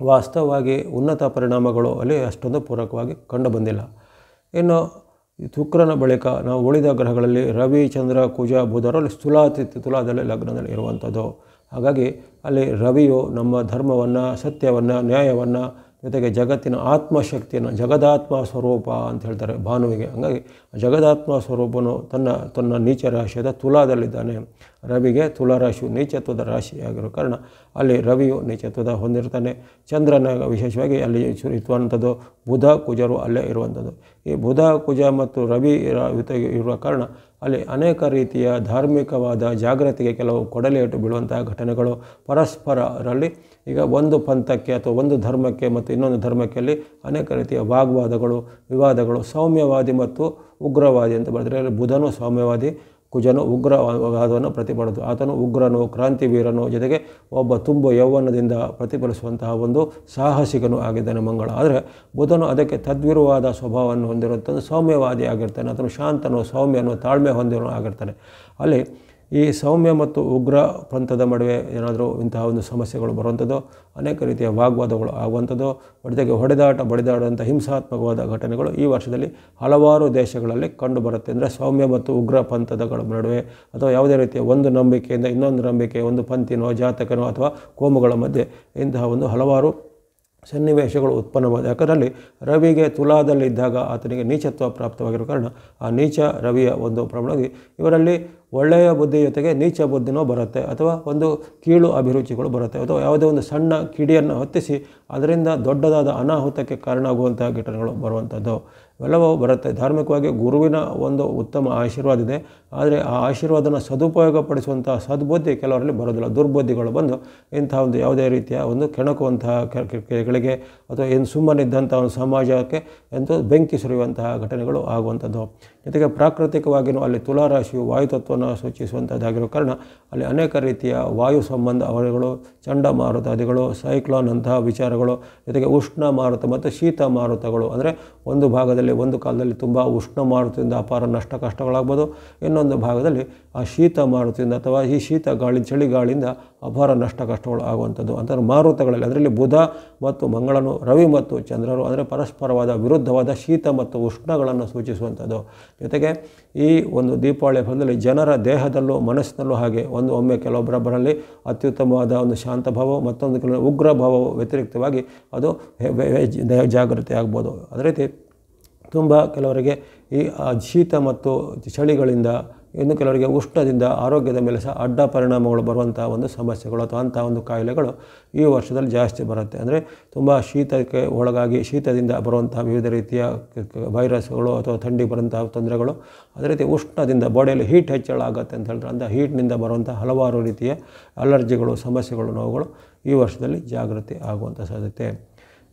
ವಾಸ್ತವವಾಗಿ ಉನ್ನತ ಪರಿಣಾಮಗಳು ಅಲ್ಲಿ ಅಷ್ಟೊಂದು ಪೂರಕವಾಗಿ ಕಂಡುಬಂದಿಲ್ಲ. ಇನ್ನು ಶುಕ್ರನ ಬಳಿಕ ನಾವು ಉಳಿದ ಗ್ರಹಗಳಲ್ಲಿ ರವಿ, ಚಂದ್ರ, ಕುಜ, ಬುಧರಲ್ಲಿ ತುಲಾದಲ್ಲಿ ಲಗ್ನದಲ್ಲಿ ಇರುವಂಥದ್ದು. ಹಾಗಾಗಿ ಅಲ್ಲಿ ರವಿಯು ನಮ್ಮ ಧರ್ಮವನ್ನು, ಸತ್ಯವನ್ನು, ನ್ಯಾಯವನ್ನು, ಜೊತೆಗೆ ಜಗತ್ತಿನ ಆತ್ಮಶಕ್ತಿಯನ್ನು, ಜಗದಾತ್ಮ ಸ್ವರೂಪ ಅಂತ ಹೇಳ್ತಾರೆ ಭಾನುವಿಗೆ. ಹಾಗಾಗಿ ಜಗದಾತ್ಮ ಸ್ವರೂಪನು ತನ್ನ ನೀಚ ರಾಶಿಯಾದ ತುಲಾದಲ್ಲಿದ್ದಾನೆ. ರವಿಗೆ ತುಲಾ ರಾಶಿಯು ನೀಚತ್ವದ ರಾಶಿಯಾಗಿರೋ ಕಾರಣ ಅಲ್ಲಿ ರವಿಯು ನೀಚತ್ವದ ಹೊಂದಿರ್ತಾನೆ. ಚಂದ್ರನ ವಿಶೇಷವಾಗಿ ಅಲ್ಲಿ ಇರುವಂಥದ್ದು ಬುಧ, ಕುಜರು ಅಲ್ಲೇ ಇರುವಂಥದ್ದು. ಈ ಬುಧ, ಕುಜ ಮತ್ತು ರವಿ ಇರುವ ಕಾರಣ ಅಲ್ಲಿ ಅನೇಕ ರೀತಿಯ ಧಾರ್ಮಿಕವಾದ ಜಾಗೃತಿಗೆ ಕೆಲವು ಕೊಡಲೇಟು ಬೀಳುವಂತಹ ಘಟನೆಗಳು ಪರಸ್ಪರರಲ್ಲಿ ಈಗ ಒಂದು ಪಂಥಕ್ಕೆ ಅಥವಾ ಒಂದು ಧರ್ಮಕ್ಕೆ ಮತ್ತು ಇನ್ನೊಂದು ಧರ್ಮಕ್ಕೆ ಅಲ್ಲಿ ಅನೇಕ ರೀತಿಯ ವಾಗ್ವಾದಗಳು, ವಿವಾದಗಳು, ಸೌಮ್ಯವಾದಿ ಮತ್ತು ಉಗ್ರವಾದಿ ಅಂತ ಬರೆದರೆ ಅಲ್ಲಿ ಬುಧನು ಸೌಮ್ಯವಾದಿ, ಕುಜನು ಉಗ್ರವಾದವನ್ನು ಪ್ರತಿಪಾದಿಸುವುದು. ಆತನು ಉಗ್ರನು, ಕ್ರಾಂತಿವೀರನು, ಜೊತೆಗೆ ಒಬ್ಬ ತುಂಬ ಯೌವನದಿಂದ ಪ್ರತಿಫಲಿಸುವಂತಹ ಒಂದು ಸಾಹಸಿಗನು ಆಗಿದ್ದಾನೆ ಮಂಗಳ. ಆದರೆ ಬುಧನು ಅದಕ್ಕೆ ತದ್ವಿರುವಾದ ಸ್ವಭಾವವನ್ನು ಹೊಂದಿರುವಂಥದ್ದು ಸೌಮ್ಯವಾದಿ ಆಗಿರ್ತಾನೆ. ಆತನು ಶಾಂತನು, ಸೌಮ್ಯನು, ತಾಳ್ಮೆ ಹೊಂದಿರೋನು ಆಗಿರ್ತಾನೆ. ಅಲ್ಲಿ ಈ ಸೌಮ್ಯ ಮತ್ತು ಉಗ್ರ ಪಂಥದ ನಡುವೆ ಏನಾದರೂ ಇಂತಹ ಒಂದು ಸಮಸ್ಯೆಗಳು ಬರುವಂಥದ್ದು, ಅನೇಕ ರೀತಿಯ ವಾಗ್ವಾದಗಳು ಆಗುವಂಥದ್ದು, ಜೊತೆಗೆ ಬಡಿದಾಡುವಂಥ ಹಿಂಸಾತ್ಮಕವಾದ ಘಟನೆಗಳು ಈ ವರ್ಷದಲ್ಲಿ ಹಲವಾರು ದೇಶಗಳಲ್ಲಿ ಕಂಡುಬರುತ್ತೆ. ಅಂದರೆ ಸೌಮ್ಯ ಮತ್ತು ಉಗ್ರ ಪಂಥದಗಳ ನಡುವೆ ಅಥವಾ ಯಾವುದೇ ರೀತಿಯ ಒಂದು ನಂಬಿಕೆಯಿಂದ ಇನ್ನೊಂದು ನಂಬಿಕೆ, ಒಂದು ಪಂಥಿನೋ, ಜಾತಕನೋ ಅಥವಾ ಕೋಮುಗಳ ಮಧ್ಯೆ ಇಂತಹ ಒಂದು ಹಲವಾರು ಸನ್ನಿವೇಶಗಳು ಉತ್ಪನ್ನವಾದ. ಯಾಕಂದರೆ ರವಿಗೆ ತುಲಾದಲ್ಲಿದ್ದಾಗ ಆತನಿಗೆ ನೀಚತ್ವ ಪ್ರಾಪ್ತವಾಗಿರೋ ಕಾರಣ ಆ ನೀಚ ರವಿಯ ಒಂದು ಪ್ರಮಾಣವಾಗಿ ಇವರಲ್ಲಿ ಒಳ್ಳೆಯ ಬುದ್ಧಿ ಜೊತೆಗೆ ನೀಚ ಬುದ್ಧಿನೋ ಬರುತ್ತೆ, ಅಥವಾ ಒಂದು ಕೀಳು ಅಭಿರುಚಿಗಳು ಬರುತ್ತೆ, ಅಥವಾ ಯಾವುದೇ ಒಂದು ಸಣ್ಣ ಕಿಡಿಯನ್ನು ಹೊತ್ತಿಸಿ ಅದರಿಂದ ದೊಡ್ಡದಾದ ಅನಾಹುತಕ್ಕೆ ಕಾರಣ ಆಗುವಂತಹ ಘಟನೆಗಳು ಬರುವಂಥದ್ದು ಇವೆಲ್ಲವೂ ಬರುತ್ತೆ. ಧಾರ್ಮಿಕವಾಗಿ ಗುರುವಿನ ಒಂದು ಉತ್ತಮ ಆಶೀರ್ವಾದ ಇದೆ, ಆದರೆ ಆ ಆಶೀರ್ವಾದನ ಸದುಪಯೋಗಪಡಿಸುವಂಥ ಸದ್ಬುದ್ಧಿ ಕೆಲವರಲ್ಲಿ ಬರೋದಿಲ್ಲ. ದುರ್ಬುದ್ಧಿಗಳು ಬಂದು ಇಂಥ ಒಂದು ಯಾವುದೇ ರೀತಿಯ ಒಂದು ಕೆಣಕುವಂತಹ ಕ್ರಿಯೆಗಳಿಗೆ ಅಥವಾ ಏನು ಸುಮ್ಮನಿದ್ದಂಥ ಒಂದು ಸಮಾಜಕ್ಕೆ ಎಂತೂ ಬೆಂಕಿ ಸುರಿಯುವಂತಹ ಘಟನೆಗಳು ಆಗುವಂಥದ್ದು. ಜೊತೆಗೆ ಪ್ರಾಕೃತಿಕವಾಗಿಯೂ ಅಲ್ಲಿ ತುಲಾರಾಶಿಯು ವಾಯುತತ್ವವನ್ನು ಸೂಚಿಸುವಂಥದ್ದಾಗಿರೋ ಕಾರಣ ಅಲ್ಲಿ ಅನೇಕ ರೀತಿಯ ವಾಯು ಸಂಬಂಧ ಅವಳಿಗಳು, ಚಂಡಮಾರುತಾದಿಗಳು, ಸೈಕ್ಲೋನ್ ಅಂತಹ ವಿಚಾರಗಳು, ಜೊತೆಗೆ ಉಷ್ಣ ಮಾರುತ ಮತ್ತು ಶೀತ ಮಾರುತಗಳು. ಅಂದರೆ ಒಂದು ಭಾಗದಲ್ಲಿ ಒಂದು ಕಾಲದಲ್ಲಿ ತುಂಬ ಉಷ್ಣ ಮಾರುತದಿಂದ ಅಪಾರ ನಷ್ಟ ಕಷ್ಟಗಳಾಗ್ಬೋದು, ಇನ್ನೊಂದು ಭಾಗದಲ್ಲಿ ಆ ಶೀತ ಮಾರುತದಿಂದ ಅಥವಾ ಈ ಶೀತ ಗಾಳಿ, ಚಳಿಗಾಳಿಯಿಂದ ಅಪಾರ ನಷ್ಟ ಕಷ್ಟಗಳು ಆಗುವಂಥದ್ದು. ಅಂದರೆ ಮಾರುತಗಳಲ್ಲಿ ಅದರಲ್ಲಿ ಬುಧ ಮತ್ತು ಮಂಗಳನು, ರವಿ ಮತ್ತು ಚಂದ್ರರು ಅಂದರೆ ಪರಸ್ಪರವಾದ ವಿರುದ್ಧವಾದ ಶೀತ ಮತ್ತು ಉಷ್ಣಗಳನ್ನು ಸೂಚಿಸುವಂಥದ್ದು. ಜೊತೆಗೆ ಈ ಒಂದು ದೀಪಾವಳಿಯ ಫಲದಲ್ಲಿ ಜನರ ದೇಹದಲ್ಲೂ ಮನಸ್ಸಿನಲ್ಲೂ ಹಾಗೆ ಒಮ್ಮೆ ಕೆಲವೊಬ್ಬರಲ್ಲಿ ಅತ್ಯುತ್ತಮವಾದ ಒಂದು ಶಾಂತ ಭಾವ, ಮತ್ತೊಂದು ಕೆಲವು ಉಗ್ರ ಭಾವವು ವ್ಯತಿರಿಕ್ತವಾಗಿ ಅದು ಜಾಗೃತಿ ಆಗ್ಬೋದು. ಅದೇ ರೀತಿ ತುಂಬ ಕೆಲವರಿಗೆ ಈ ಶೀತ ಮತ್ತು ಚಳಿಗಳಿಂದ, ಇನ್ನು ಕೆಲವರಿಗೆ ಉಷ್ಣದಿಂದ ಆರೋಗ್ಯದ ಮೇಲೆ ಸಹ ಅಡ್ಡ ಪರಿಣಾಮಗಳು ಬರುವಂಥ ಒಂದು ಸಮಸ್ಯೆಗಳು ಅಥವಾ ಅಂಥ ಒಂದು ಕಾಯಿಲೆಗಳು ಈ ವರ್ಷದಲ್ಲಿ ಜಾಸ್ತಿ ಬರುತ್ತೆ. ಅಂದರೆ ತುಂಬ ಶೀತಕ್ಕೆ ಒಳಗಾಗಿ ಶೀತದಿಂದ ಬರುವಂಥ ವಿವಿಧ ರೀತಿಯ ವೈರಸ್ಗಳು ಅಥವಾ ಥಂಡಿ ಬರುವಂಥ ತೊಂದರೆಗಳು, ಅದೇ ರೀತಿ ಉಷ್ಣದಿಂದ ಬಾಡಿಯಲ್ಲಿ ಹೀಟ್ ಹೆಚ್ಚಳ ಆಗುತ್ತೆ ಅಂತ ಹೇಳಿದ್ರೆ ಅಂಥ ಹೀಟ್ನಿಂದ ಬರುವಂಥ ಹಲವಾರು ರೀತಿಯ ಅಲರ್ಜಿಗಳು, ಸಮಸ್ಯೆಗಳು, ನೋವುಗಳು ಈ ವರ್ಷದಲ್ಲಿ ಜಾಗೃತಿ ಆಗುವಂಥ ಸಾಧ್ಯತೆ.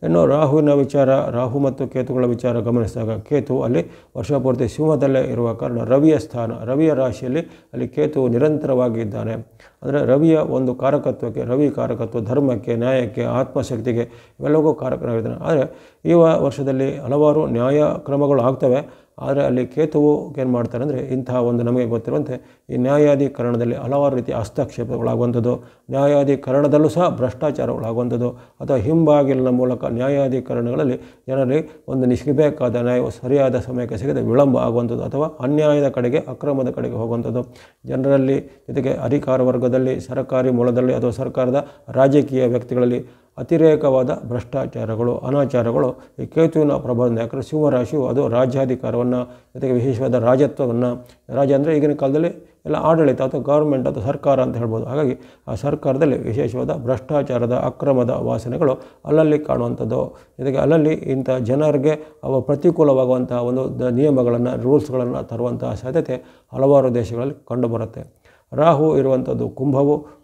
ಇನ್ನು ರಾಹುವಿನ ವಿಚಾರ, ರಾಹು ಮತ್ತು ಕೇತುಗಳ ವಿಚಾರ ಗಮನಿಸಿದಾಗ ಕೇತು ಅಲ್ಲಿ ವರ್ಷಪೂರ್ತಿ ಸಿಂಹದಲ್ಲೇ ಇರುವ ಕಾರಣ ರವಿಯ ಸ್ಥಾನ, ರವಿಯ ರಾಶಿಯಲ್ಲಿ ಅಲ್ಲಿ ಕೇತು ನಿರಂತರವಾಗಿ ಇದ್ದಾನೆ. ಅಂದರೆ ರವಿಯ ಒಂದು ಕಾರಕತ್ವಕ್ಕೆ, ರವಿ ಕಾರಕತ್ವ ಧರ್ಮಕ್ಕೆ, ನ್ಯಾಯಕ್ಕೆ, ಆತ್ಮಶಕ್ತಿಗೆ ಇವೆಲ್ಲವೂ ಕಾರಕನಾಗಿದ್ದಾನೆ. ಆದರೆ ಈ ವರ್ಷದಲ್ಲಿ ಹಲವಾರು ನ್ಯಾಯ ಕ್ರಮಗಳು ಆಗ್ತವೆ, ಆದರೆ ಅಲ್ಲಿ ಕೇತುವು ಏನು ಮಾಡ್ತಾರೆ ಅಂದರೆ ಇಂತಹ ಒಂದು ನಮಗೆ ಗೊತ್ತಿರುವಂತೆ ಈ ನ್ಯಾಯಾಧೀಕರಣದಲ್ಲಿ ಹಲವಾರು ರೀತಿಯ ಹಸ್ತಕ್ಷೇಪಗಳಾಗುವಂಥದ್ದು, ನ್ಯಾಯಾಧೀಕರಣದಲ್ಲೂ ಸಹ ಭ್ರಷ್ಟಾಚಾರಗಳಾಗುವಂಥದ್ದು, ಅಥವಾ ಹಿಂಬಾಗಿಲಿನ ಮೂಲಕ ನ್ಯಾಯಾಧೀಕರಣಗಳಲ್ಲಿ ಜನರಲ್ಲಿ ಒಂದು ಸಿಗಬೇಕಾದ ನ್ಯಾಯವು ಸರಿಯಾದ ಸಮಯಕ್ಕೆ ಸಿಗದೆ ವಿಳಂಬ ಆಗುವಂಥದ್ದು, ಅಥವಾ ಅನ್ಯಾಯದ ಕಡೆಗೆ, ಅಕ್ರಮದ ಕಡೆಗೆ ಹೋಗುವಂಥದ್ದು, ಜನರಲ್ಲಿ ಜೊತೆಗೆ ಅಧಿಕಾರ ವರ್ಗದಲ್ಲಿ, ಸರ್ಕಾರಿ ಮೂಲದಲ್ಲಿ ಅಥವಾ ಸರ್ಕಾರದ ರಾಜಕೀಯ ವ್ಯಕ್ತಿಗಳಲ್ಲಿ ಅತಿರೇಕವಾದ ಭ್ರಷ್ಟಾಚಾರಗಳು, ಅನಾಚಾರಗಳು ಈ ಕೇತುವಿನ ಪ್ರಬಂಧ. ಯಾಕಂದರೆ ಸಿಂಹರಾಶಿಯು ಅದು ರಾಜ್ಯಾಧಿಕಾರವನ್ನು, ಜೊತೆಗೆ ವಿಶೇಷವಾದ ರಾಜತ್ವವನ್ನು, ರಾಜ ಅಂದರೆ ಈಗಿನ ಕಾಲದಲ್ಲಿ ಎಲ್ಲ ಆಡಳಿತ ಅಥವಾ ಗೌರ್ಮೆಂಟ್ ಅಥವಾ ಸರ್ಕಾರ ಅಂತ ಹೇಳ್ಬೋದು. ಹಾಗಾಗಿ ಆ ಸರ್ಕಾರದಲ್ಲಿ ವಿಶೇಷವಾದ ಭ್ರಷ್ಟಾಚಾರದ, ಅಕ್ರಮದ ವಾಸನೆಗಳು ಅಲ್ಲಲ್ಲಿ ಕಾಣುವಂಥದ್ದು. ಜೊತೆಗೆ ಅಲ್ಲಲ್ಲಿ ಇಂಥ ಜನರಿಗೆ ಅವ ಪ್ರತಿಕೂಲವಾಗುವಂತಹ ಒಂದು ನಿಯಮಗಳನ್ನು, ರೂಲ್ಸ್ಗಳನ್ನು ತರುವಂತಹ ಸಾಧ್ಯತೆ ಹಲವಾರು ದೇಶಗಳಲ್ಲಿ ಕಂಡುಬರುತ್ತೆ. ರಾಹು ಇರುವಂಥದ್ದು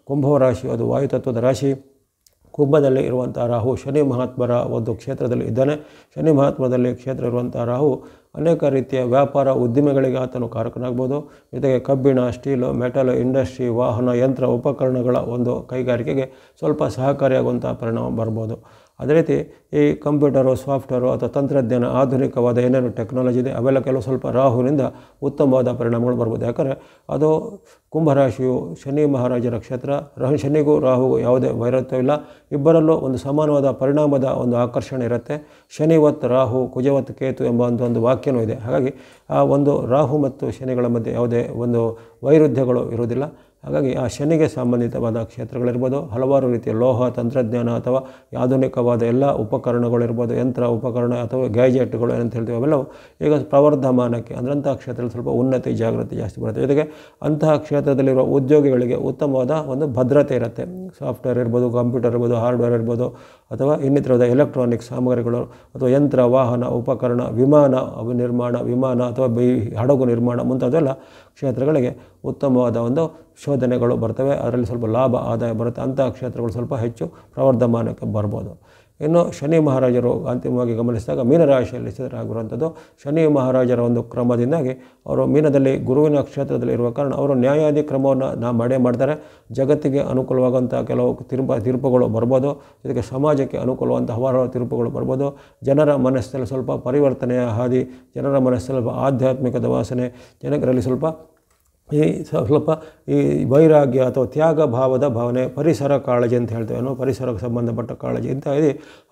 ಕುಂಭವು ರಾಶಿ, ಅದು ವಾಯುತತ್ವದ ರಾಶಿ. ಕುಂಭದಲ್ಲಿ ಇರುವಂಥ ರಾಹು ಶನಿ ಮಹಾತ್ಮರ ಒಂದು ಕ್ಷೇತ್ರದಲ್ಲಿ ಇದ್ದಾನೆ. ಶನಿ ಮಹಾತ್ಮದಲ್ಲಿ ಕ್ಷೇತ್ರ ಇರುವಂಥ ರಾಹು ಅನೇಕ ರೀತಿಯ ವ್ಯಾಪಾರ ಉದ್ದಿಮೆಗಳಿಗೆ ಆತನು ಕಾರಕನಾಗ್ಬೋದು. ಜೊತೆಗೆ ಕಬ್ಬಿಣ, ಸ್ಟೀಲು, ಮೆಟಲ್ ಇಂಡಸ್ಟ್ರಿ, ವಾಹನ, ಯಂತ್ರ ಉಪಕರಣಗಳ ಒಂದು ಕೈಗಾರಿಕೆಗೆ ಸ್ವಲ್ಪ ಸಹಕಾರಿಯಾಗುವಂಥ ಪರಿಣಾಮ ಬರ್ಬೋದು. ಅದೇ ರೀತಿ ಈ ಕಂಪ್ಯೂಟರು, ಸಾಫ್ಟ್ವೇರು ಅಥವಾ ತಂತ್ರಜ್ಞಾನ, ಆಧುನಿಕವಾದ ಏನೇನು ಟೆಕ್ನಾಲಜಿ ಇದೆ ಅವೆಲ್ಲ ಕೆಲವು ಸ್ವಲ್ಪ ರಾಹುವಿನಿಂದ ಉತ್ತಮವಾದ ಪರಿಣಾಮಗಳು ಬರ್ಬೋದು. ಯಾಕಂದರೆ ಅದು ಕುಂಭರಾಶಿಯು ಶನಿ ಮಹಾರಾಜರ ಕ್ಷೇತ್ರ. ಶನಿಗೂ ರಾಹುಗೂ ಯಾವುದೇ ವೈರತ್ವವಿಲ್ಲ. ಇಬ್ಬರಲ್ಲೂ ಒಂದು ಸಮಾನವಾದ ಪರಿಣಾಮದ ಒಂದು ಆಕರ್ಷಣೆ ಇರುತ್ತೆ. ಶನಿವತ್ ರಾಹು, ಕುಜವತ್ ಕೇತು ಎಂಬ ಒಂದು ವಾಕ್ಯನೂ ಇದೆ. ಹಾಗಾಗಿ ಆ ಒಂದು ರಾಹು ಮತ್ತು ಶನಿಗಳ ಮಧ್ಯೆ ಯಾವುದೇ ಒಂದು ವೈರುಧ್ಯಗಳು ಇರುವುದಿಲ್ಲ. ಹಾಗಾಗಿ ಆ ಶನಿಗೆ ಸಂಬಂಧಿತವಾದ ಕ್ಷೇತ್ರಗಳಿರ್ಬೋದು, ಹಲವಾರು ರೀತಿಯ ಲೋಹ, ತಂತ್ರಜ್ಞಾನ ಅಥವಾ ಆಧುನಿಕವಾದ ಎಲ್ಲ ಉಪಕರಣಗಳಿರ್ಬೋದು, ಯಂತ್ರ ಉಪಕರಣ ಅಥವಾ ಗ್ಯಾಜೆಟ್ಗಳು ಏನಂತ ಹೇಳ್ತೀವಿ ಅವೆಲ್ಲವು ಈಗ ಪ್ರವರ್ಧಮಾನಕ್ಕೆ ಅಂದರೆ ಅಂತಹ ಕ್ಷೇತ್ರದಲ್ಲಿ ಸ್ವಲ್ಪ ಉನ್ನತಿ ಜಾಗೃತಿ ಜಾಸ್ತಿ ಬರುತ್ತೆ. ಜೊತೆಗೆ ಅಂತಹ ಕ್ಷೇತ್ರದಲ್ಲಿರುವ ಉದ್ಯೋಗಿಗಳಿಗೆ ಉತ್ತಮವಾದ ಒಂದು ಭದ್ರತೆ ಇರುತ್ತೆ. ಸಾಫ್ಟ್ವೇರ್ ಇರ್ಬೋದು, ಕಂಪ್ಯೂಟರ್ ಇರ್ಬೋದು, ಹಾರ್ಡ್ವೇರ್ ಇರ್ಬೋದು ಅಥವಾ ಇನ್ನಿತರದ ಎಲೆಕ್ಟ್ರಾನಿಕ್ ಸಾಮಗ್ರಿಗಳು ಅಥವಾ ಯಂತ್ರ, ವಾಹನ, ಉಪಕರಣ, ವಿಮಾನ ನಿರ್ಮಾಣ ಅಥವಾ ಹಡಗು ನಿರ್ಮಾಣ ಮುಂತಾದೆಲ್ಲ ಕ್ಷೇತ್ರಗಳಿಗೆ ಉತ್ತಮವಾದ ಒಂದು ಶೋಧನೆಗಳು ಬರ್ತವೆ. ಅದರಲ್ಲಿ ಸ್ವಲ್ಪ ಲಾಭ, ಆದಾಯ ಬರುತ್ತೆ. ಅಂತಹ ಕ್ಷೇತ್ರಗಳು ಸ್ವಲ್ಪ ಹೆಚ್ಚು ಪ್ರವರ್ಧಮಾನಕ್ಕೆ ಬರ್ಬೋದು. ಇನ್ನು ಶನಿ ಮಹಾರಾಜರು ಅಂತಿಮವಾಗಿ ಗಮನಿಸಿದಾಗ ಮೀನರಾಶಿಯಲ್ಲಿ ಸ್ಥಿತರಾಗಿರುವಂಥದ್ದು. ಶನಿ ಮಹಾರಾಜರ ಒಂದು ಕ್ರಮದಿಂದಾಗಿ ಅವರು ಮೀನದಲ್ಲಿ ಗುರುವಿನ ಕ್ಷೇತ್ರದಲ್ಲಿ ಇರುವ ಕಾರಣ ಅವರು ನ್ಯಾಯಾಧಿ ಕ್ರಮವನ್ನು ಮಾಡೇ ಮಾಡ್ತಾರೆ. ಜಗತ್ತಿಗೆ ಅನುಕೂಲವಾಗುವಂಥ ಕೆಲವು ತೀರ್ಪುಗಳು ಬರ್ಬೋದು. ಜೊತೆಗೆ ಸಮಾಜಕ್ಕೆ ಅನುಕೂಲವಾದಂಥ ಹಲವಾರು ತೀರ್ಪುಗಳು ಬರ್ಬೋದು. ಜನರ ಮನಸ್ಸಲ್ಲಿ ಸ್ವಲ್ಪ ಪರಿವರ್ತನೆಯ ಹಾದಿ, ಜನರ ಮನಸ್ಸಲ್ಲಿ ಸ್ವಲ್ಪ ಆಧ್ಯಾತ್ಮಿಕದ ವಾಸನೆ, ಜನರಲ್ಲಿ ಸ್ವಲ್ಪ ಈ ವೈರಾಗ್ಯ ಅಥವಾ ತ್ಯಾಗ ಭಾವದ ಭಾವನೆ, ಪರಿಸರ ಕಾಳಜಿ ಅಂತ ಹೇಳ್ತೇವೆ, ಪರಿಸರಕ್ಕೆ ಸಂಬಂಧಪಟ್ಟ ಕಾಳಜಿ ಇಂಥ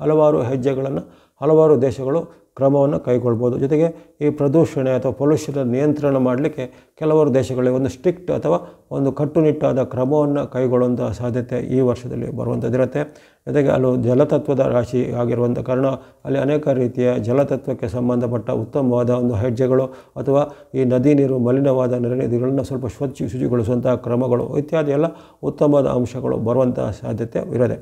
ಹಲವಾರು ಹೆಜ್ಜೆಗಳನ್ನು ಹಲವಾರು ದೇಶಗಳು ಕ್ರಮವನ್ನು ಕೈಗೊಳ್ಬೋದು. ಜೊತೆಗೆ ಈ ಪ್ರದೂಷಣೆ ಅಥವಾ ಪೊಲ್ಯೂಷನ್ ನಿಯಂತ್ರಣ ಮಾಡಲಿಕ್ಕೆ ಕೆಲವರು ದೇಶಗಳಿಗೆ ಒಂದು ಸ್ಟ್ರಿಕ್ಟ್ ಅಥವಾ ಒಂದು ಕಟ್ಟುನಿಟ್ಟಾದ ಕ್ರಮವನ್ನು ಕೈಗೊಳ್ಳುವಂಥ ಸಾಧ್ಯತೆ ಈ ವರ್ಷದಲ್ಲಿ ಬರುವಂಥದ್ದಿರುತ್ತೆ. ಜೊತೆಗೆ ಅಲ್ಲಿ ಜಲತತ್ವದ ರಾಶಿ ಆಗಿರುವಂಥ ಕಾರಣ ಅಲ್ಲಿ ಅನೇಕ ರೀತಿಯ ಜಲತತ್ವಕ್ಕೆ ಸಂಬಂಧಪಟ್ಟ ಉತ್ತಮವಾದ ಒಂದು ಹೆಜ್ಜೆಗಳು ಅಥವಾ ಈ ನದಿ ನೀರು ಮಲಿನವಾದ ನದಿಗಳನ್ನು ಸ್ವಲ್ಪ ಶುಚಿಗೊಳಿಸುವಂಥ ಕ್ರಮಗಳು ಇತ್ಯಾದಿ ಎಲ್ಲ ಉತ್ತಮವಾದ ಅಂಶಗಳು ಬರುವಂಥ ಸಾಧ್ಯತೆ ಇರೋದೆ.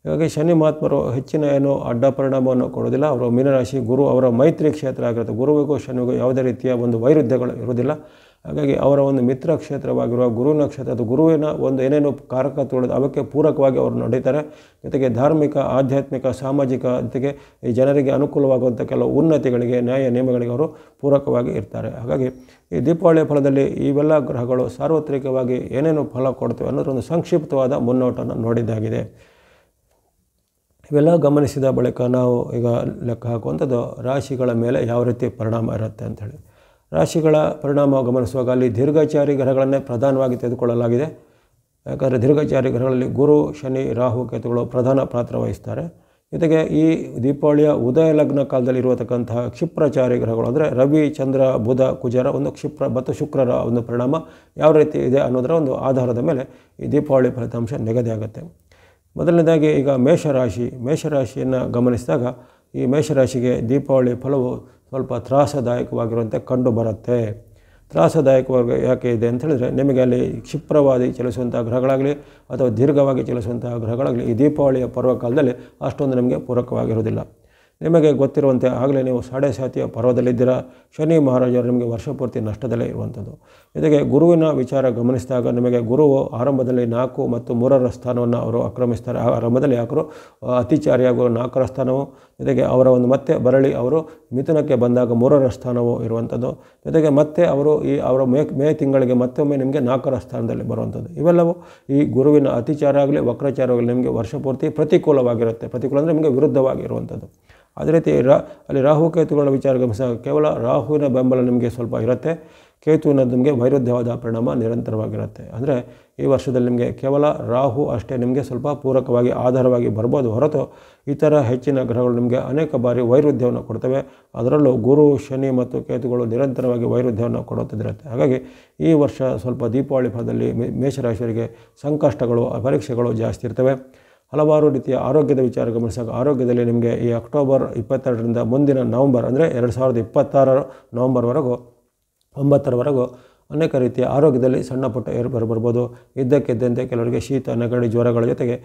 ಹೀಗಾಗಿ ಶನಿ ಮಹಾತ್ಮರು ಹೆಚ್ಚಿನ ಏನು ಅಡ್ಡ ಪರಿಣಾಮವನ್ನು ಕೊಡೋದಿಲ್ಲ. ಅವರು ಮೀನರಾಶಿ ಗುರು ಅವರ ಮೈತ್ರಿ ಕ್ಷೇತ್ರ ಆಗಿರುತ್ತೆ. ಗುರುವಿಗೂ ಶನಿಗೂ ಯಾವುದೇ ರೀತಿಯ ಒಂದು ವೈರುಧ್ಯಗಳು ಇರುವುದಿಲ್ಲ. ಹಾಗಾಗಿ ಅವರ ಒಂದು ಮಿತ್ರ ಕ್ಷೇತ್ರವಾಗಿರುವ ಗುರುವಿನ ಕ್ಷೇತ್ರ ಅದು ಗುರುವಿನ ಒಂದು ಏನೇನು ಕಾರಕತ್ವಗಳು ಅವಕ್ಕೆ ಪೂರಕವಾಗಿ ಅವರು ನಡೀತಾರೆ. ಜೊತೆಗೆ ಧಾರ್ಮಿಕ, ಆಧ್ಯಾತ್ಮಿಕ, ಸಾಮಾಜಿಕ ಜೊತೆಗೆ ಈ ಜನರಿಗೆ ಅನುಕೂಲವಾಗುವಂಥ ಕೆಲವು ಉನ್ನತಿಗಳಿಗೆ, ನ್ಯಾಯ ನಿಯಮಗಳಿಗೆ ಅವರು ಪೂರಕವಾಗಿ ಇರ್ತಾರೆ. ಹಾಗಾಗಿ ಈ ದೀಪಾವಳಿಯ ಫಲದಲ್ಲಿ ಇವೆಲ್ಲ ಗ್ರಹಗಳು ಸಾರ್ವತ್ರಿಕವಾಗಿ ಏನೇನು ಫಲ ಕೊಡ್ತವೆ ಅನ್ನೋದ್ರ ಒಂದು ಸಂಕ್ಷಿಪ್ತವಾದ ಮುನ್ನೋಟವನ್ನು ನೋಡಿದ್ದಾಗಿದೆ. ಇವೆಲ್ಲ ಗಮನಿಸಿದ ಬಳಿಕ ನಾವು ಈಗ ಲೆಕ್ಕ ಹಾಕುವಂಥದ್ದು ರಾಶಿಗಳ ಮೇಲೆ ಯಾವ ರೀತಿ ಪರಿಣಾಮ ಇರುತ್ತೆ ಅಂಥೇಳಿ. ರಾಶಿಗಳ ಪರಿಣಾಮ ಗಮನಿಸುವಾಗ ಅಲ್ಲಿ ದೀರ್ಘಚಾರಿ ಗ್ರಹಗಳನ್ನೇ ಪ್ರಧಾನವಾಗಿ ತೆಗೆದುಕೊಳ್ಳಲಾಗಿದೆ. ಯಾಕಂದರೆ ದೀರ್ಘಚಾರಿ ಗ್ರಹಗಳಲ್ಲಿ ಗುರು, ಶನಿ, ರಾಹು, ಕೇತುಗಳು ಪ್ರಧಾನ ಪಾತ್ರ ವಹಿಸ್ತಾರೆ. ಜೊತೆಗೆ ಈ ದೀಪಾವಳಿಯ ಉದಯ ಲಗ್ನ ಕಾಲದಲ್ಲಿ ಇರುವತಕ್ಕಂತಹ ಕ್ಷಿಪ್ರಚಾರಿ ಗ್ರಹಗಳು ಅಂದರೆ ರವಿ, ಚಂದ್ರ, ಬುಧ, ಕುಜರ ಒಂದು ಕ್ಷಿಪ್ರ ಮತ್ತು ಶುಕ್ರರ ಒಂದು ಪರಿಣಾಮ ಯಾವ ರೀತಿ ಇದೆ ಅನ್ನೋದರ ಒಂದು ಆಧಾರದ ಮೇಲೆ ಈ ದೀಪಾವಳಿ ಫಲಿತಾಂಶ ನಿಗದಿಯಾಗುತ್ತೆ. ಮೊದಲನೇದಾಗಿ ಈಗ ಮೇಷರಾಶಿಯನ್ನು ಗಮನಿಸಿದಾಗ ಈ ಮೇಷರಾಶಿಗೆ ದೀಪಾವಳಿ ಫಲವು ಸ್ವಲ್ಪ ತ್ರಾಸದಾಯಕವಾಗಿರುವಂತೆ ಕಂಡು ಬರುತ್ತೆ. ತ್ರಾಸದಾಯಕವಾಗಿ ಯಾಕೆ ಇದೆ ಅಂತ ಹೇಳಿದ್ರೆ, ನಿಮಗೆ ಅಲ್ಲಿ ಕ್ಷಿಪ್ರವಾಗಿ ಚಲಿಸುವಂಥ ಗ್ರಹಗಳಾಗಲಿ ಅಥವಾ ದೀರ್ಘವಾಗಿ ಚಲಿಸುವಂಥ ಗ್ರಹಗಳಾಗಲಿ ಈ ದೀಪಾವಳಿಯ ಪರ್ವಕಾಲದಲ್ಲಿ ಅಷ್ಟೊಂದು ನಿಮಗೆ ಪೂರಕವಾಗಿರುವುದಿಲ್ಲ. ನಿಮಗೆ ಗೊತ್ತಿರುವಂತೆ ಆಗಲೇ ನೀವು ಸಾಡೆಸಾತಿಯ ಪರ್ವದಲ್ಲಿದ್ದೀರಾ. ಶನಿ ಮಹಾರಾಜರು ನಿಮಗೆ ವರ್ಷಪೂರ್ತಿ ನಷ್ಟದಲ್ಲೇ ಇರುವಂಥದ್ದು. ಜೊತೆಗೆ ಗುರುವಿನ ವಿಚಾರ ಗಮನಿಸಿದಾಗ ನಿಮಗೆ ಗುರುವು ಆರಂಭದಲ್ಲಿ 4 ಮತ್ತು 3ರ ಸ್ಥಾನವನ್ನು ಅವರು ಆಕ್ರಮಿಸ್ತಾರೆ. ಆರಂಭದಲ್ಲಿ ಯಾಕರು ಅತಿಚಾರಿಯಾಗುವ 4ರ ಸ್ಥಾನವು, ಜೊತೆಗೆ ಅವರ ಒಂದು ಮತ್ತೆ ಬರಳಿ ಅವರು ಮಿಥುನಕ್ಕೆ ಬಂದಾಗ 3ರ ಸ್ಥಾನವು ಇರುವಂಥದ್ದು. ಜೊತೆಗೆ ಮತ್ತೆ ಅವರು ಅವರ ಮೇ ತಿಂಗಳಿಗೆ ಮತ್ತೊಮ್ಮೆ ನಿಮಗೆ 4ರ ಸ್ಥಾನದಲ್ಲಿ ಬರುವಂಥದ್ದು. ಇವೆಲ್ಲವೂ ಈ ಗುರುವಿನ ಅತಿಚಾರ ಆಗಲಿ ವಕ್ರಚಾರ ಆಗಲಿ ನಿಮಗೆ ವರ್ಷಪೂರ್ತಿ ಪ್ರತಿಕೂಲವಾಗಿರುತ್ತೆ. ಪ್ರತಿಕೂಲ ಅಂದರೆ ನಿಮಗೆ ವಿರುದ್ಧವಾಗಿರುವಂಥದ್ದು. ಅದೇ ರೀತಿ ಅಲ್ಲಿ ರಾಹುಕೇತುಗಳ ವಿಚಾರ ಗಮನಿಸಿದಾಗ ಕೇವಲ ರಾಹುವಿನ ಬೆಂಬಲ ನಿಮಗೆ ಸ್ವಲ್ಪ ಇರುತ್ತೆ. ಕೇತುವಿನದ್ದು ನಿಮಗೆ ವೈರುಧ್ಯವಾದ ಪರಿಣಾಮ ನಿರಂತರವಾಗಿರುತ್ತೆ. ಅಂದರೆ ಈ ವರ್ಷದಲ್ಲಿ ನಿಮಗೆ ಕೇವಲ ರಾಹು ಅಷ್ಟೇ ನಿಮಗೆ ಸ್ವಲ್ಪ ಪೂರಕವಾಗಿ ಆಧಾರವಾಗಿ ಬರ್ಬೋದು ಹೊರತು ಇತರ ಹೆಚ್ಚಿನ ಗ್ರಹಗಳು ನಿಮಗೆ ಅನೇಕ ಬಾರಿ ವೈರುಧ್ಯವನ್ನು ಕೊಡ್ತವೆ. ಅದರಲ್ಲೂ ಗುರು, ಶನಿ ಮತ್ತು ಕೇತುಗಳು ನಿರಂತರವಾಗಿ ವೈರುಧ್ಯವನ್ನು ಕೊಡುತ್ತಿರುತ್ತೆ. ಹಾಗಾಗಿ ಈ ವರ್ಷ ಸ್ವಲ್ಪ ದೀಪಾವಳಿ ಫಲದಲ್ಲಿ ಮೇಷರಾಶಿಯವರಿಗೆ ಸಂಕಷ್ಟಗಳು, ಪರೀಕ್ಷೆಗಳು ಜಾಸ್ತಿ ಇರ್ತವೆ. ಹಲವಾರು ರೀತಿಯ ಆರೋಗ್ಯದ ವಿಚಾರ ಗಮನಿಸಿದಾಗ ಆರೋಗ್ಯದಲ್ಲಿ ನಿಮಗೆ ಈ ಅಕ್ಟೋಬರ್ 22ರಿಂದ ಮುಂದಿನ ನವಂಬರ್ ಅಂದರೆ 2026 ನವಂಬರ್ವರೆಗೂ 9ರವರೆಗೂ ಅನೇಕ ರೀತಿಯ ಆರೋಗ್ಯದಲ್ಲಿ ಸಣ್ಣ ಪುಟ್ಟ ಏರುಪೇರು ಬರ್ಬೋದು. ಇದ್ದಕ್ಕಿದ್ದಂತೆ ಕೆಲವರಿಗೆ ಶೀತ, ನೆಗಡಿ, ಜ್ವರಗಳ ಜೊತೆಗೆ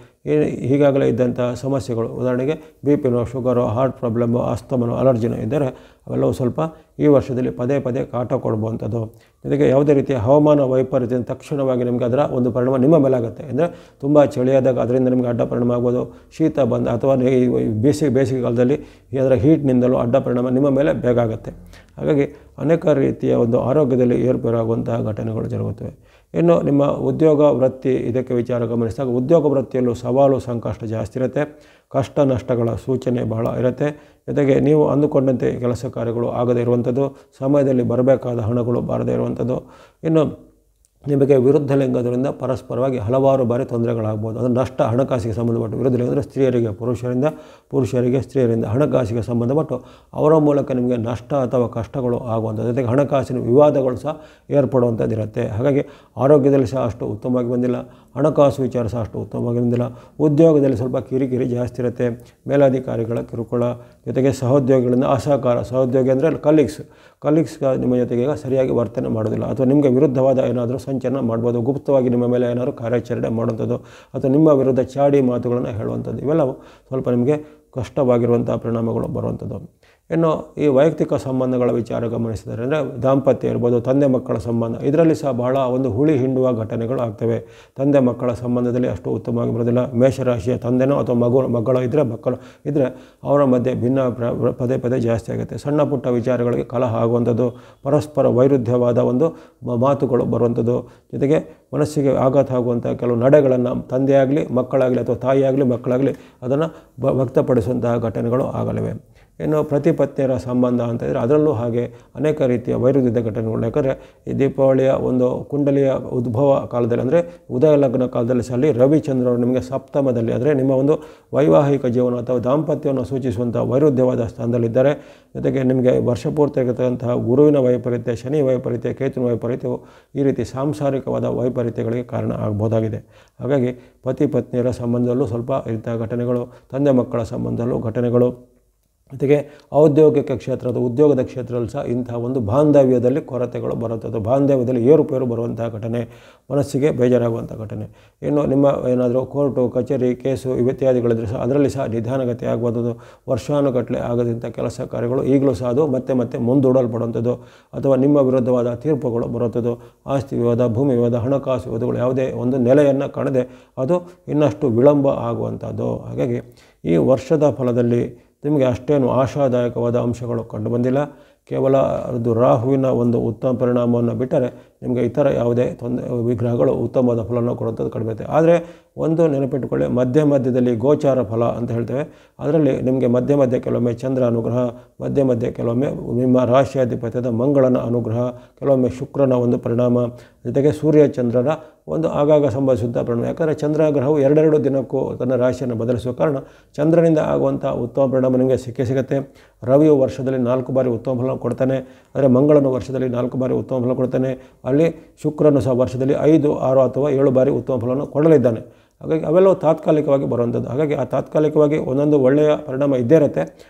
ಈಗಾಗಲೇ ಇದ್ದಂಥ ಸಮಸ್ಯೆಗಳು, ಉದಾಹರಣೆಗೆ BP, ಶುಗರು, ಹಾರ್ಟ್ ಪ್ರಾಬ್ಲಮ್ಮು, ಆಸ್ತಮನು, ಅಲರ್ಜಿನೋ ಇದ್ದರೆ ಅವೆಲ್ಲವೂ ಸ್ವಲ್ಪ ಈ ವರ್ಷದಲ್ಲಿ ಪದೇ ಪದೇ ಕಾಟ ಕೊಡುವಂಥದ್ದು. ಜೊತೆಗೆ ಯಾವುದೇ ರೀತಿಯ ಹವಾಮಾನ ವೈಪರೀತ್ಯ ತಕ್ಷಣವಾಗಿ ನಿಮಗೆ ಅದರ ಒಂದು ಪರಿಣಾಮ ನಿಮ್ಮ ಮೇಲೆ ಆಗುತ್ತೆ. ಅಂದರೆ ತುಂಬ ಚಳಿಯಾದಾಗ ಅದರಿಂದ ನಿಮಗೆ ಅಡ್ಡ ಪರಿಣಾಮ ಆಗ್ಬೋದು. ಶೀತ ಬಂದ ಅಥವಾ ಬೇಸಿಗೆ ಕಾಲದಲ್ಲಿ ಅದರ ಹೀಟ್ನಿಂದಲೂ ಅಡ್ಡ ಪರಿಣಾಮ ನಿಮ್ಮ ಮೇಲೆ ಬೇಗ ಆಗುತ್ತೆ. ಹಾಗಾಗಿ ಅನೇಕ ರೀತಿಯ ಒಂದು ಆರೋಗ್ಯದಲ್ಲಿ ಏರ್ಪೇರಾಗುವಂತಹ ಘಟನೆಗಳು ಜರುಗುತ್ತವೆ. ಇನ್ನು ನಿಮ್ಮ ಉದ್ಯೋಗ ವೃತ್ತಿ ಇದಕ್ಕೆ ವಿಚಾರ ಗಮನಿಸಿದಾಗ ಉದ್ಯೋಗ ವೃತ್ತಿಯಲ್ಲೂ ಸವಾಲು ಸಂಕಷ್ಟ ಜಾಸ್ತಿ ಇರುತ್ತೆ. ಕಷ್ಟ ನಷ್ಟಗಳ ಸೂಚನೆ ಬಹಳ ಇರುತ್ತೆ. ಜೊತೆಗೆ ನೀವು ಅಂದುಕೊಂಡಂತೆ ಕೆಲಸ ಕಾರ್ಯಗಳು ಆಗದೇ ಇರುವಂಥದ್ದು, ಸಮಯದಲ್ಲಿ ಬರಬೇಕಾದ ಹಣಗಳು ಬಾರದೇ ಇರುವಂಥದ್ದು, ಇನ್ನು ನಿಮಗೆ ವಿರುದ್ಧ ಲಿಂಗದವರಿಂದ ಪರಸ್ಪರವಾಗಿ ಹಲವಾರು ಬಾರಿ ತೊಂದರೆಗಳಾಗ್ಬೋದು. ಅದು ನಷ್ಟ ಹಣಕಾಸಿಗೆ ಸಂಬಂಧಪಟ್ಟು ವಿರುದ್ಧ ಲಿಂಗ ಅಂದರೆ ಸ್ತ್ರೀಯರಿಗೆ ಪುರುಷರಿಗೆ ಸ್ತ್ರೀಯರಿಂದ ಹಣಕಾಸಿಗೆ ಸಂಬಂಧಪಟ್ಟು ಅವರ ಮೂಲಕ ನಿಮಗೆ ನಷ್ಟ ಅಥವಾ ಕಷ್ಟಗಳು ಆಗುವಂಥದ್ದು. ಜೊತೆಗೆ ಹಣಕಾಸಿನ ವಿವಾದಗಳು ಸಹ ಏರ್ಪಡುವಂಥದ್ದು ಇರುತ್ತೆ. ಹಾಗಾಗಿ ಆರೋಗ್ಯದಲ್ಲಿ ಸಹ ಅಷ್ಟು ಉತ್ತಮವಾಗಿ ಬಂದಿಲ್ಲ, ಹಣಕಾಸು ವಿಚಾರ ಸಹ ಅಷ್ಟು ಉತ್ತಮವಾಗಿ ಬಂದಿಲ್ಲ. ಉದ್ಯೋಗದಲ್ಲಿ ಸ್ವಲ್ಪ ಕಿರಿಕಿರಿ ಜಾಸ್ತಿ ಇರುತ್ತೆ. ಮೇಲಧಿಕಾರಿಗಳ ಕಿರುಕುಳ, ಜೊತೆಗೆ ಸಹೋದ್ಯೋಗಿಗಳಿಂದ ಅಸಹಕಾರ. ಸಹೋದ್ಯೋಗಿ ಅಂದರೆ ಕಲೀಗ್ಸ್ ನಿಮ್ಮ ಜೊತೆಗೆ ಈಗ ಸರಿಯಾಗಿ ವರ್ತನೆ ಮಾಡೋದಿಲ್ಲ, ಅಥವಾ ನಿಮಗೆ ವಿರುದ್ಧವಾದ ಏನಾದರೂ ಸಂಚಲನ ಮಾಡ್ಬೋದು. ಗುಪ್ತವಾಗಿ ನಿಮ್ಮ ಮೇಲೆ ಏನಾದರೂ ಕಾರ್ಯಾಚರಣೆ ಮಾಡುವಂಥದ್ದು ಅಥವಾ ನಿಮ್ಮ ವಿರುದ್ಧ ಚಾಡಿ ಮಾತುಗಳನ್ನು ಹೇಳುವಂಥದ್ದು, ಇವೆಲ್ಲವೂ ಸ್ವಲ್ಪ ನಿಮಗೆ ಕಷ್ಟವಾಗಿರುವಂಥ ಪರಿಣಾಮಗಳು ಬರುವಂಥದ್ದು. ಇನ್ನು ಈ ವೈಯಕ್ತಿಕ ಸಂಬಂಧಗಳ ವಿಚಾರ ಗಮನಿಸಿದರೆ ಅಂದರೆ ದಾಂಪತ್ಯ ಇರ್ಬೋದು, ತಂದೆ ಮಕ್ಕಳ ಸಂಬಂಧ, ಇದರಲ್ಲಿ ಸಹ ಬಹಳ ಒಂದು ಹುಳಿ ಹಿಂಡುವ ಘಟನೆಗಳು ಆಗ್ತವೆ. ತಂದೆ ಮಕ್ಕಳ ಸಂಬಂಧದಲ್ಲಿ ಅಷ್ಟು ಉತ್ತಮವಾಗಿ ಬರೋದಿಲ್ಲ. ಮೇಷರಾಶಿಯ ತಂದೆನೋ ಅಥವಾ ಮಕ್ಕಳು ಇದ್ದರೆ ಅವರ ಮಧ್ಯೆ ಭಿನ್ನಾಭಿಪ್ರಾಯ ಪದೇ ಪದೇ ಜಾಸ್ತಿ ಆಗುತ್ತೆ. ಸಣ್ಣ ಪುಟ್ಟ ವಿಚಾರಗಳಿಗೆ ಕಲಹ ಆಗುವಂಥದ್ದು, ಪರಸ್ಪರ ವೈರುಧ್ಯವಾದ ಒಂದು ಮಾತುಗಳು ಬರುವಂಥದ್ದು, ಜೊತೆಗೆ ಮನಸ್ಸಿಗೆ ಆಘಾತ ಆಗುವಂಥ ಕೆಲವು ನಡೆಗಳನ್ನು ತಂದೆಯಾಗಲಿ ಮಕ್ಕಳಾಗಲಿ ಅಥವಾ ತಾಯಿಯಾಗಲಿ ಮಕ್ಕಳಾಗಲಿ ಅದನ್ನು ವ್ಯಕ್ತಪಡಿಸುವಂತಹ ಘಟನೆಗಳು ಆಗಲಿವೆ. ಇನ್ನು ಪ್ರತಿಪತ್ನಿಯರ ಸಂಬಂಧ ಅಂತಂದರೆ ಅದರಲ್ಲೂ ಹಾಗೆ ಅನೇಕ ರೀತಿಯ ವೈರುಧ್ಯದ ಘಟನೆಗಳು. ಯಾಕಂದರೆ ಈ ದೀಪಾವಳಿಯ ಒಂದು ಕುಂಡಲಿಯ ಉದ್ಭವ ಕಾಲದಲ್ಲಿ ಅಂದರೆ ಉದಯ ಲಗ್ನ ಕಾಲದಲ್ಲಿ ಸಹ ರವಿಚಂದ್ರರು ನಿಮಗೆ ಸಪ್ತಮದಲ್ಲಿ ಅಂದರೆ ನಿಮ್ಮ ಒಂದು ವೈವಾಹಿಕ ಜೀವನ ಅಥವಾ ದಾಂಪತ್ಯವನ್ನು ಸೂಚಿಸುವಂಥ ವೈರುಧ್ಯವಾದ ಸ್ಥಾನದಲ್ಲಿದ್ದಾರೆ. ಜೊತೆಗೆ ನಿಮಗೆ ವರ್ಷಪೂರ್ತಿ ಆಗಿರ್ತಕ್ಕಂತಹ ಗುರುವಿನ ವೈಪರೀತ್ಯ, ಶನಿ ವೈಪರೀತ್ಯ, ಕೇತುವಿನ ವೈಪರೀತ್ಯವು ಈ ರೀತಿ ಸಾಂಸಾರಿಕವಾದ ವೈಪರೀತ್ಯಗಳಿಗೆ ಕಾರಣ ಆಗಬಹುದಾಗಿದೆ. ಹಾಗಾಗಿ ಪತಿ ಪತ್ನಿಯರ ಸಂಬಂಧದಲ್ಲೂ ಸ್ವಲ್ಪ ಇಂಥ ಘಟನೆಗಳು, ತಂದೆ ಮಕ್ಕಳ ಸಂಬಂಧದಲ್ಲೂ ಘಟನೆಗಳು, ಜೊತೆಗೆ ಔದ್ಯೋಗಿಕ ಕ್ಷೇತ್ರದ ಉದ್ಯೋಗದ ಕ್ಷೇತ್ರದಲ್ಲಿ ಸಹ ಇಂತಹ ಒಂದು ಬಾಂಧವ್ಯದಲ್ಲಿ ಕೊರತೆಗಳು ಬರುವಂಥದ್ದು, ಬಾಂಧವ್ಯದಲ್ಲಿ ಏರುಪೇರು ಬರುವಂತಹ ಘಟನೆ, ಮನಸ್ಸಿಗೆ ಬೇಜಾರಾಗುವಂಥ ಘಟನೆ. ಇನ್ನು ನಿಮ್ಮ ಏನಾದರೂ ಕೋರ್ಟು ಕಚೇರಿ ಕೇಸು ಇತ್ಯಾದಿಗಳಿದ್ರೆ ಸಹ ಅದರಲ್ಲಿ ಸಹ ನಿಧಾನಗತಿ ಆಗುವಂಥದ್ದು, ವರ್ಷಾನುಗಟ್ಟಲೆ ಆಗದಂಥ ಕೆಲಸ ಕಾರ್ಯಗಳು ಈಗಲೂ ಸಹ ಅದು ಮತ್ತೆ ಮುಂದೂಡಲ್ಪಡುವಂಥದ್ದು, ಅಥವಾ ನಿಮ್ಮ ವಿರುದ್ಧವಾದ ತೀರ್ಪುಗಳು ಬರುವಂಥದ್ದು, ಆಸ್ತಿ ವಿವಾದ, ಭೂಮಿ ವಿವಾದ, ಹಣಕಾಸು ವಿವಾದಗಳು ಯಾವುದೇ ಒಂದು ನೆಲೆಯನ್ನು ಕಾಣದೆ ಅದು ಇನ್ನಷ್ಟು ವಿಳಂಬ ಆಗುವಂಥದ್ದು. ಹಾಗಾಗಿ ಈ ವರ್ಷದ ಫಲದಲ್ಲಿ ನಿಮಗೆ ಅಷ್ಟೇನು ಆಶಾದಾಯಕವಾದ ಅಂಶಗಳು ಕಂಡುಬಂದಿಲ್ಲ. ಕೇವಲ ಅದು ರಾಹುವಿನ ಒಂದು ಉತ್ತಮ ಪರಿಣಾಮವನ್ನು ಬಿಟ್ಟರೆ ನಿಮಗೆ ಇತರ ಯಾವುದೇ ವಿಗ್ರಹಗಳು ಉತ್ತಮವಾದ ಫಲವನ್ನು ಕೊಡುವಂಥದ್ದು ಕಡಿಮೆ ಇರುತ್ತೆ. ಆದರೆ ಒಂದು ನೆನಪಿಟ್ಟುಕೊಳ್ಳಿ, ಮಧ್ಯದಲ್ಲಿ ಗೋಚಾರ ಫಲ ಅಂತ ಹೇಳ್ತೇವೆ. ಅದರಲ್ಲಿ ನಿಮಗೆ ಮಧ್ಯೆ ಕೆಲವೊಮ್ಮೆ ಚಂದ್ರ ಅನುಗ್ರಹ, ಮಧ್ಯೆ ಕೆಲವೊಮ್ಮೆ ನಿಮ್ಮ ರಾಶಿಯಾಧಿಪತ್ಯದ ಮಂಗಳನ ಅನುಗ್ರಹ, ಕೆಲವೊಮ್ಮೆ ಶುಕ್ರನ ಒಂದು ಪರಿಣಾಮ, ಜೊತೆಗೆ ಸೂರ್ಯ ಚಂದ್ರರ ಒಂದು ಆಗಾಗ ಸಂಭವಿಸುವಂಥ ಪರಿಣಾಮ. ಯಾಕಂದರೆ ಚಂದ್ರಗ್ರಹವು ಎರಡೆರಡು ದಿನಕ್ಕೂ ತನ್ನ ರಾಶಿಯನ್ನು ಬದಲಿಸುವ ಕಾರಣ ಚಂದ್ರನಿಂದ ಆಗುವಂಥ ಉತ್ತಮ ಪರಿಣಾಮ ನಿಮಗೆ ಸಿಗುತ್ತೆ. ರವಿಯು ವರ್ಷದಲ್ಲಿ 4 ಬಾರಿ ಉತ್ತಮ ಫಲ ಕೊಡ್ತಾನೆ, ಆದರೆ ಮಂಗಳನು ವರ್ಷದಲ್ಲಿ 4 ಬಾರಿ ಉತ್ತಮ ಫಲ ಕೊಡ್ತಾನೆ. ಅಲ್ಲಿ ಶುಕ್ರನು ಸಹ ವರ್ಷದಲ್ಲಿ 5, 6 ಅಥವಾ 7 ಬಾರಿ ಉತ್ತಮ ಫಲವನ್ನು ಕೊಡಲಿದ್ದಾನೆ. ಹಾಗಾಗಿ ಅವೆಲ್ಲವೂ ತಾತ್ಕಾಲಿಕವಾಗಿ ಬರುವಂಥದ್ದು. ಹಾಗಾಗಿ ಆ ತಾತ್ಕಾಲಿಕವಾಗಿ ಒಂದೊಂದು ಒಳ್ಳೆಯ ಪರಿಣಾಮ ಇದ್ದೇ ಇರುತ್ತೆ.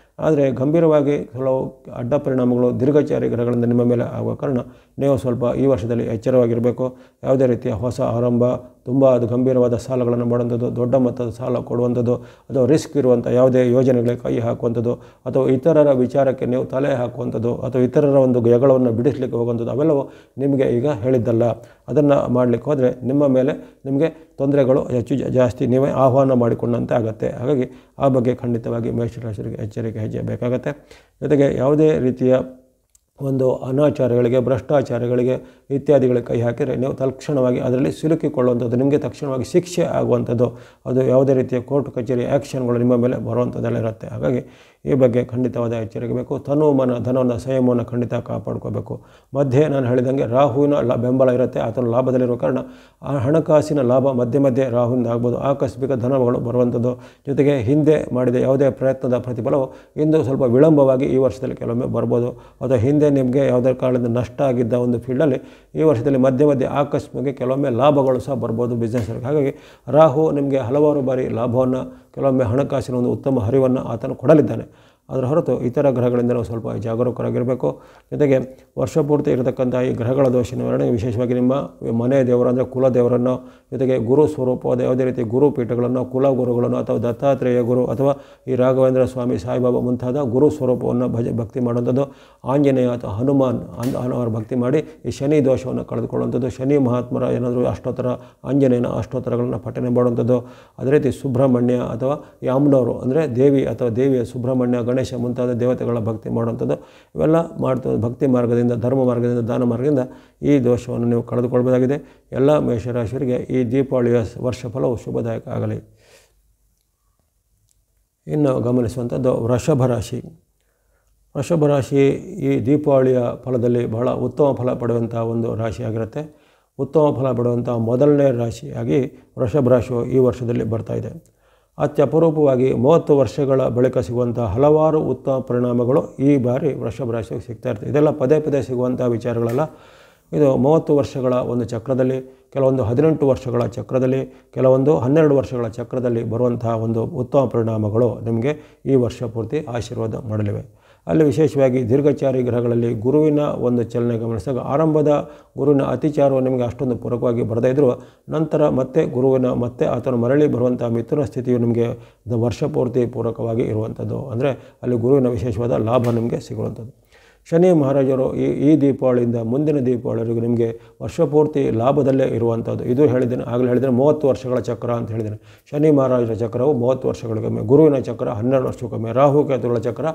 ಆದರೆ ಗಂಭೀರವಾಗಿ ಕೆಲವು ಅಡ್ಡ ಪರಿಣಾಮಗಳು ದೀರ್ಘಚಾರಿ ಗ್ರಹಗಳಿಂದ ನಿಮ್ಮ ಮೇಲೆ ಆಗುವ ಕಾರಣ ನೀವು ಸ್ವಲ್ಪ ಈ ವರ್ಷದಲ್ಲಿ ಎಚ್ಚರವಾಗಿರಬೇಕು. ಯಾವುದೇ ರೀತಿಯ ಹೊಸ ಆರಂಭ, ತುಂಬ ಅದು ಗಂಭೀರವಾದ ಸಾಲಗಳನ್ನು ಮಾಡುವಂಥದ್ದು, ದೊಡ್ಡ ಮೊತ್ತದ ಸಾಲ ಕೊಡುವಂಥದ್ದು, ಅಥವಾ ರಿಸ್ಕ್ ಇರುವಂಥ ಯಾವುದೇ ಯೋಜನೆಗಳಿಗೆ ಕೈ ಹಾಕುವಂಥದ್ದು, ಅಥವಾ ಇತರರ ವಿಚಾರಕ್ಕೆ ನೀವು ತಲೆ ಹಾಕುವಂಥದ್ದು, ಅಥವಾ ಇತರರ ಒಂದು ಜಗಳವನ್ನು ಬಿಡಿಸಲಿಕ್ಕೆ ಹೋಗುವಂಥದ್ದು, ಅವೆಲ್ಲವೂ ನಿಮಗೆ ಈಗ ಹೇಳಿದ್ದಲ್ಲ. ಅದನ್ನು ಮಾಡಲಿಕ್ಕೆ ಹೋದರೆ ನಿಮ್ಮ ಮೇಲೆ ನಿಮಗೆ ತೊಂದರೆಗಳು ಜಾಸ್ತಿ ನೀವೇ ಆಹ್ವಾನ ಮಾಡಿಕೊಂಡಂತೆ ಆಗುತ್ತೆ. ಹಾಗಾಗಿ ಆ ಬಗ್ಗೆ ಖಂಡಿತವಾಗಿ ಮೇಷರಾಶಿಯವರಿಗೆ ಎಚ್ಚರಿಕೆ ಹೆಜ್ಜೆ ಬೇಕಾಗುತ್ತೆ. ಜೊತೆಗೆ ಯಾವುದೇ ರೀತಿಯ ಒಂದು ಅನಾಚಾರಗಳಿಗೆ, ಭ್ರಷ್ಟಾಚಾರಗಳಿಗೆ ಇತ್ಯಾದಿಗಳಿಗೆ ಕೈ ಹಾಕಿದರೆ ನೀವು ತಕ್ಷಣವಾಗಿ ಅದರಲ್ಲಿ ಸಿಲುಕಿಕೊಳ್ಳುವಂಥದ್ದು, ನಿಮಗೆ ತಕ್ಷಣವಾಗಿ ಶಿಕ್ಷೆ ಆಗುವಂಥದ್ದು, ಅದು ಯಾವುದೇ ರೀತಿಯ ಕೋರ್ಟ್ ಕಚೇರಿ ಆ್ಯಕ್ಷನ್ಗಳು ನಿಮ್ಮ ಮೇಲೆ ಬರುವಂಥದ್ದೆಲ್ಲ ಇರುತ್ತೆ. ಹಾಗಾಗಿ ಈ ಬಗ್ಗೆ ಖಂಡಿತವಾದ ಎಚ್ಚರಿಕೆ ಬೇಕು. ತನು ಮನ ಧನವನ್ನು ಸಂಯಮವನ್ನು ಖಂಡಿತ ಕಾಪಾಡ್ಕೋಬೇಕು. ಮಧ್ಯೆ ನಾನು ಹೇಳಿದಂಗೆ ರಾಹುವಿನ ಬೆಂಬಲ ಇರುತ್ತೆ, ಆತನ ಲಾಭದಲ್ಲಿರುವ ಕಾರಣ ಆ ಹಣಕಾಸಿನ ಲಾಭ ಮಧ್ಯೆ ರಾಹುವಿಂದ ಆಗ್ಬೋದು. ಆಕಸ್ಮಿಕ ಧನಗಳು ಬರುವಂಥದ್ದು, ಜೊತೆಗೆ ಹಿಂದೆ ಮಾಡಿದ ಯಾವುದೇ ಪ್ರಯತ್ನದ ಪ್ರತಿಫಲವು ಇಂದು ಸ್ವಲ್ಪ ವಿಳಂಬವಾಗಿ ಈ ವರ್ಷದಲ್ಲಿ ಕೆಲವೊಮ್ಮೆ ಬರ್ಬೋದು. ಅಥವಾ ಹಿಂದೆ ನಿಮಗೆ ಯಾವುದೇ ಕಾರಣದಿಂದ ನಷ್ಟ ಆಗಿದ್ದ ಒಂದು ಫೀಲ್ಡಲ್ಲಿ ಈ ವರ್ಷದಲ್ಲಿ ಮಧ್ಯೆ ಆಕಸ್ಮಿಕ ಕೆಲವೊಮ್ಮೆ ಲಾಭಗಳು ಸಹ ಬರ್ಬೋದು ಬಿಸ್ನೆಸ್ಗಳಿಗೆ. ಹಾಗಾಗಿ ರಾಹು ನಿಮಗೆ ಹಲವಾರು ಬಾರಿ ಲಾಭವನ್ನು, ಕೆಲವೊಮ್ಮೆ ಹಣಕಾಸಿನ ಒಂದು ಉತ್ತಮ ಹರಿವನ್ನು ಆತನು ಕೊಡಲಿದ್ದಾನೆ. ಅದರ ಹೊರತು ಇತರ ಗ್ರಹಗಳಿಂದ ನಾವು ಸ್ವಲ್ಪ ಜಾಗರೂಕರಾಗಿರಬೇಕು. ಜೊತೆಗೆ ವರ್ಷ ಪೂರ್ತಿ ಇರತಕ್ಕಂಥ ಈ ಗ್ರಹಗಳ ದೋಷ ನಿವಾರಣೆ ವಿಶೇಷವಾಗಿ ನಿಮ್ಮ ಮನೆಯ ದೇವರು ಅಂದರೆ ಕುಲ ದೇವರನ್ನು, ಜೊತೆಗೆ ಗುರು ಸ್ವರೂಪವಾದ ಯಾವುದೇ ರೀತಿ ಗುರು ಪೀಠಗಳನ್ನು, ಕುಲ ಗುರುಗಳನ್ನು ಅಥವಾ ದತ್ತಾತ್ರೇಯ ಗುರು ಅಥವಾ ಈ ರಾಘವೇಂದ್ರ ಸ್ವಾಮಿ, ಸಾಯಿಬಾಬಾ ಮುಂತಾದ ಗುರು ಸ್ವರೂಪವನ್ನು ಭಕ್ತಿ ಮಾಡುವಂಥದ್ದು, ಆಂಜನೇಯ ಅಥವಾ ಹನುಮಾನ್ ಅವರ ಭಕ್ತಿ ಮಾಡಿ ಈ ಶನಿ ದೋಷವನ್ನು ಕಳೆದುಕೊಳ್ಳುವಂಥದ್ದು, ಶನಿ ಮಹಾತ್ಮರ ಏನಾದರೂ ಅಷ್ಟೋತ್ತರ, ಆಂಜನೇಯನ ಅಷ್ಟೋತ್ತರಗಳನ್ನು ಪಠನೆ ಮಾಡುವಂಥದ್ದು, ಅದೇ ರೀತಿ ಸುಬ್ರಹ್ಮಣ್ಯ ಅಥವಾ ಯಾಮ್ನವರು ಅಂದರೆ ದೇವಿ ಅಥವಾ ದೇವಿಯ ಸುಬ್ರಹ್ಮಣ್ಯ, ಗಣೇಶ ಮುಂತಾದ ದೇವತೆಗಳ ಭಕ್ತಿ ಮಾಡುವಂಥದ್ದು, ಇವೆಲ್ಲ ಮಾಡ್ತಾ ಭಕ್ತಿ ಮಾರ್ಗದಿಂದ, ಧರ್ಮ ಮಾರ್ಗದಿಂದ, ದಾನ ಮಾರ್ಗದಿಂದ ಈ ದೋಷವನ್ನು ನೀವು ಕಳೆದುಕೊಳ್ಬೋದಾಗಿದೆ. ಎಲ್ಲ ಮೇಷರಾಶಿಯವರಿಗೆ ಈ ದೀಪಾವಳಿಯ ವರ್ಷ ಫಲವು ಶುಭದಾಯಕ ಆಗಲಿ. ಇನ್ನು ಗಮನಿಸುವಂಥದ್ದು ವೃಷಭ ರಾಶಿ. ವೃಷಭ ರಾಶಿ ಈ ದೀಪಾವಳಿಯ ಫಲದಲ್ಲಿ ಬಹಳ ಉತ್ತಮ ಫಲ ಪಡೆಯುವಂಥ ಒಂದು ರಾಶಿಯಾಗಿರುತ್ತೆ. ಉತ್ತಮ ಫಲ ಪಡೆಯುವಂಥ ಮೊದಲನೇ ರಾಶಿಯಾಗಿ ವೃಷಭ ರಾಶಿಯು ಈ ವರ್ಷದಲ್ಲಿ ಬರ್ತಾಯಿದೆ. ಅತ್ಯಪರೂಪವಾಗಿ 30 ವರ್ಷಗಳ ಬಳಿಕ ಸಿಗುವಂಥ ಹಲವಾರು ಉತ್ತಮ ಪರಿಣಾಮಗಳು ಈ ಬಾರಿ ವೃಷಭ ರಾಶಿಗೆ ಸಿಗ್ತಾ ಇರ್ತದೆ. ಇದೆಲ್ಲ ಪದೇ ಪದೇ ಸಿಗುವಂಥ ವಿಚಾರಗಳಲ್ಲ. ಇದು 30 ವರ್ಷಗಳ ಒಂದು ಚಕ್ರದಲ್ಲಿ, ಕೆಲವೊಂದು 18 ವರ್ಷಗಳ ಚಕ್ರದಲ್ಲಿ, ಕೆಲವೊಂದು 12 ವರ್ಷಗಳ ಚಕ್ರದಲ್ಲಿ ಬರುವಂತಹ ಒಂದು ಉತ್ತಮ ಪರಿಣಾಮಗಳು ನಿಮಗೆ ಈ ವರ್ಷ ಪೂರ್ತಿ ಆಶೀರ್ವಾದ ಮಾಡಲಿವೆ. ಅಲ್ಲಿ ವಿಶೇಷವಾಗಿ ದೀರ್ಘಚಾರಿ ಗ್ರಹಗಳಲ್ಲಿ ಗುರುವಿನ ಒಂದು ಚಲನೆ ಗಮನಿಸಿದಾಗ ಆರಂಭದ ಗುರುವಿನ ಅತಿಚಾರವು ನಿಮಗೆ ಅಷ್ಟೊಂದು ಪೂರಕವಾಗಿ ಬರದೇ ಇದ್ದರೂ ನಂತರ ಮತ್ತೆ ಗುರುವಿನ ಮತ್ತೆ ಆತನು ಮರಳಿ ಬರುವಂಥ ಮಿಥುನ ಸ್ಥಿತಿಯು ನಿಮಗೆ ವರ್ಷ ಪೂರ್ತಿ ಪೂರಕವಾಗಿ ಇರುವಂಥದ್ದು. ಅಂದರೆ ಅಲ್ಲಿ ಗುರುವಿನ ವಿಶೇಷವಾದ ಲಾಭ ನಿಮಗೆ ಸಿಗುವಂಥದ್ದು. ಶನಿ ಮಹಾರಾಜರು ಈ ದೀಪಾವಳಿಯಿಂದ ಮುಂದಿನ ದೀಪಾವಳಿವರೆಗೂ ನಿಮಗೆ ವರ್ಷಪೂರ್ತಿ ಲಾಭದಲ್ಲೇ ಇರುವಂಥದ್ದು. ಇದು ಹೇಳಿದ್ದೇನೆ, ಆಗಲೇ ಹೇಳಿದ್ದೇನೆ 30 ವರ್ಷಗಳ ಚಕ್ರ ಅಂತ ಹೇಳಿದ್ದೇನೆ. ಶನಿ ಮಹಾರಾಜರ ಚಕ್ರವು 30 ವರ್ಷಗಳಿಗೊಮ್ಮೆ, ಗುರುವಿನ ಚಕ್ರ 12 ವರ್ಷಕ್ಕೊಮ್ಮೆ, ರಾಹು ಕೇತುಗಳ ಚಕ್ರ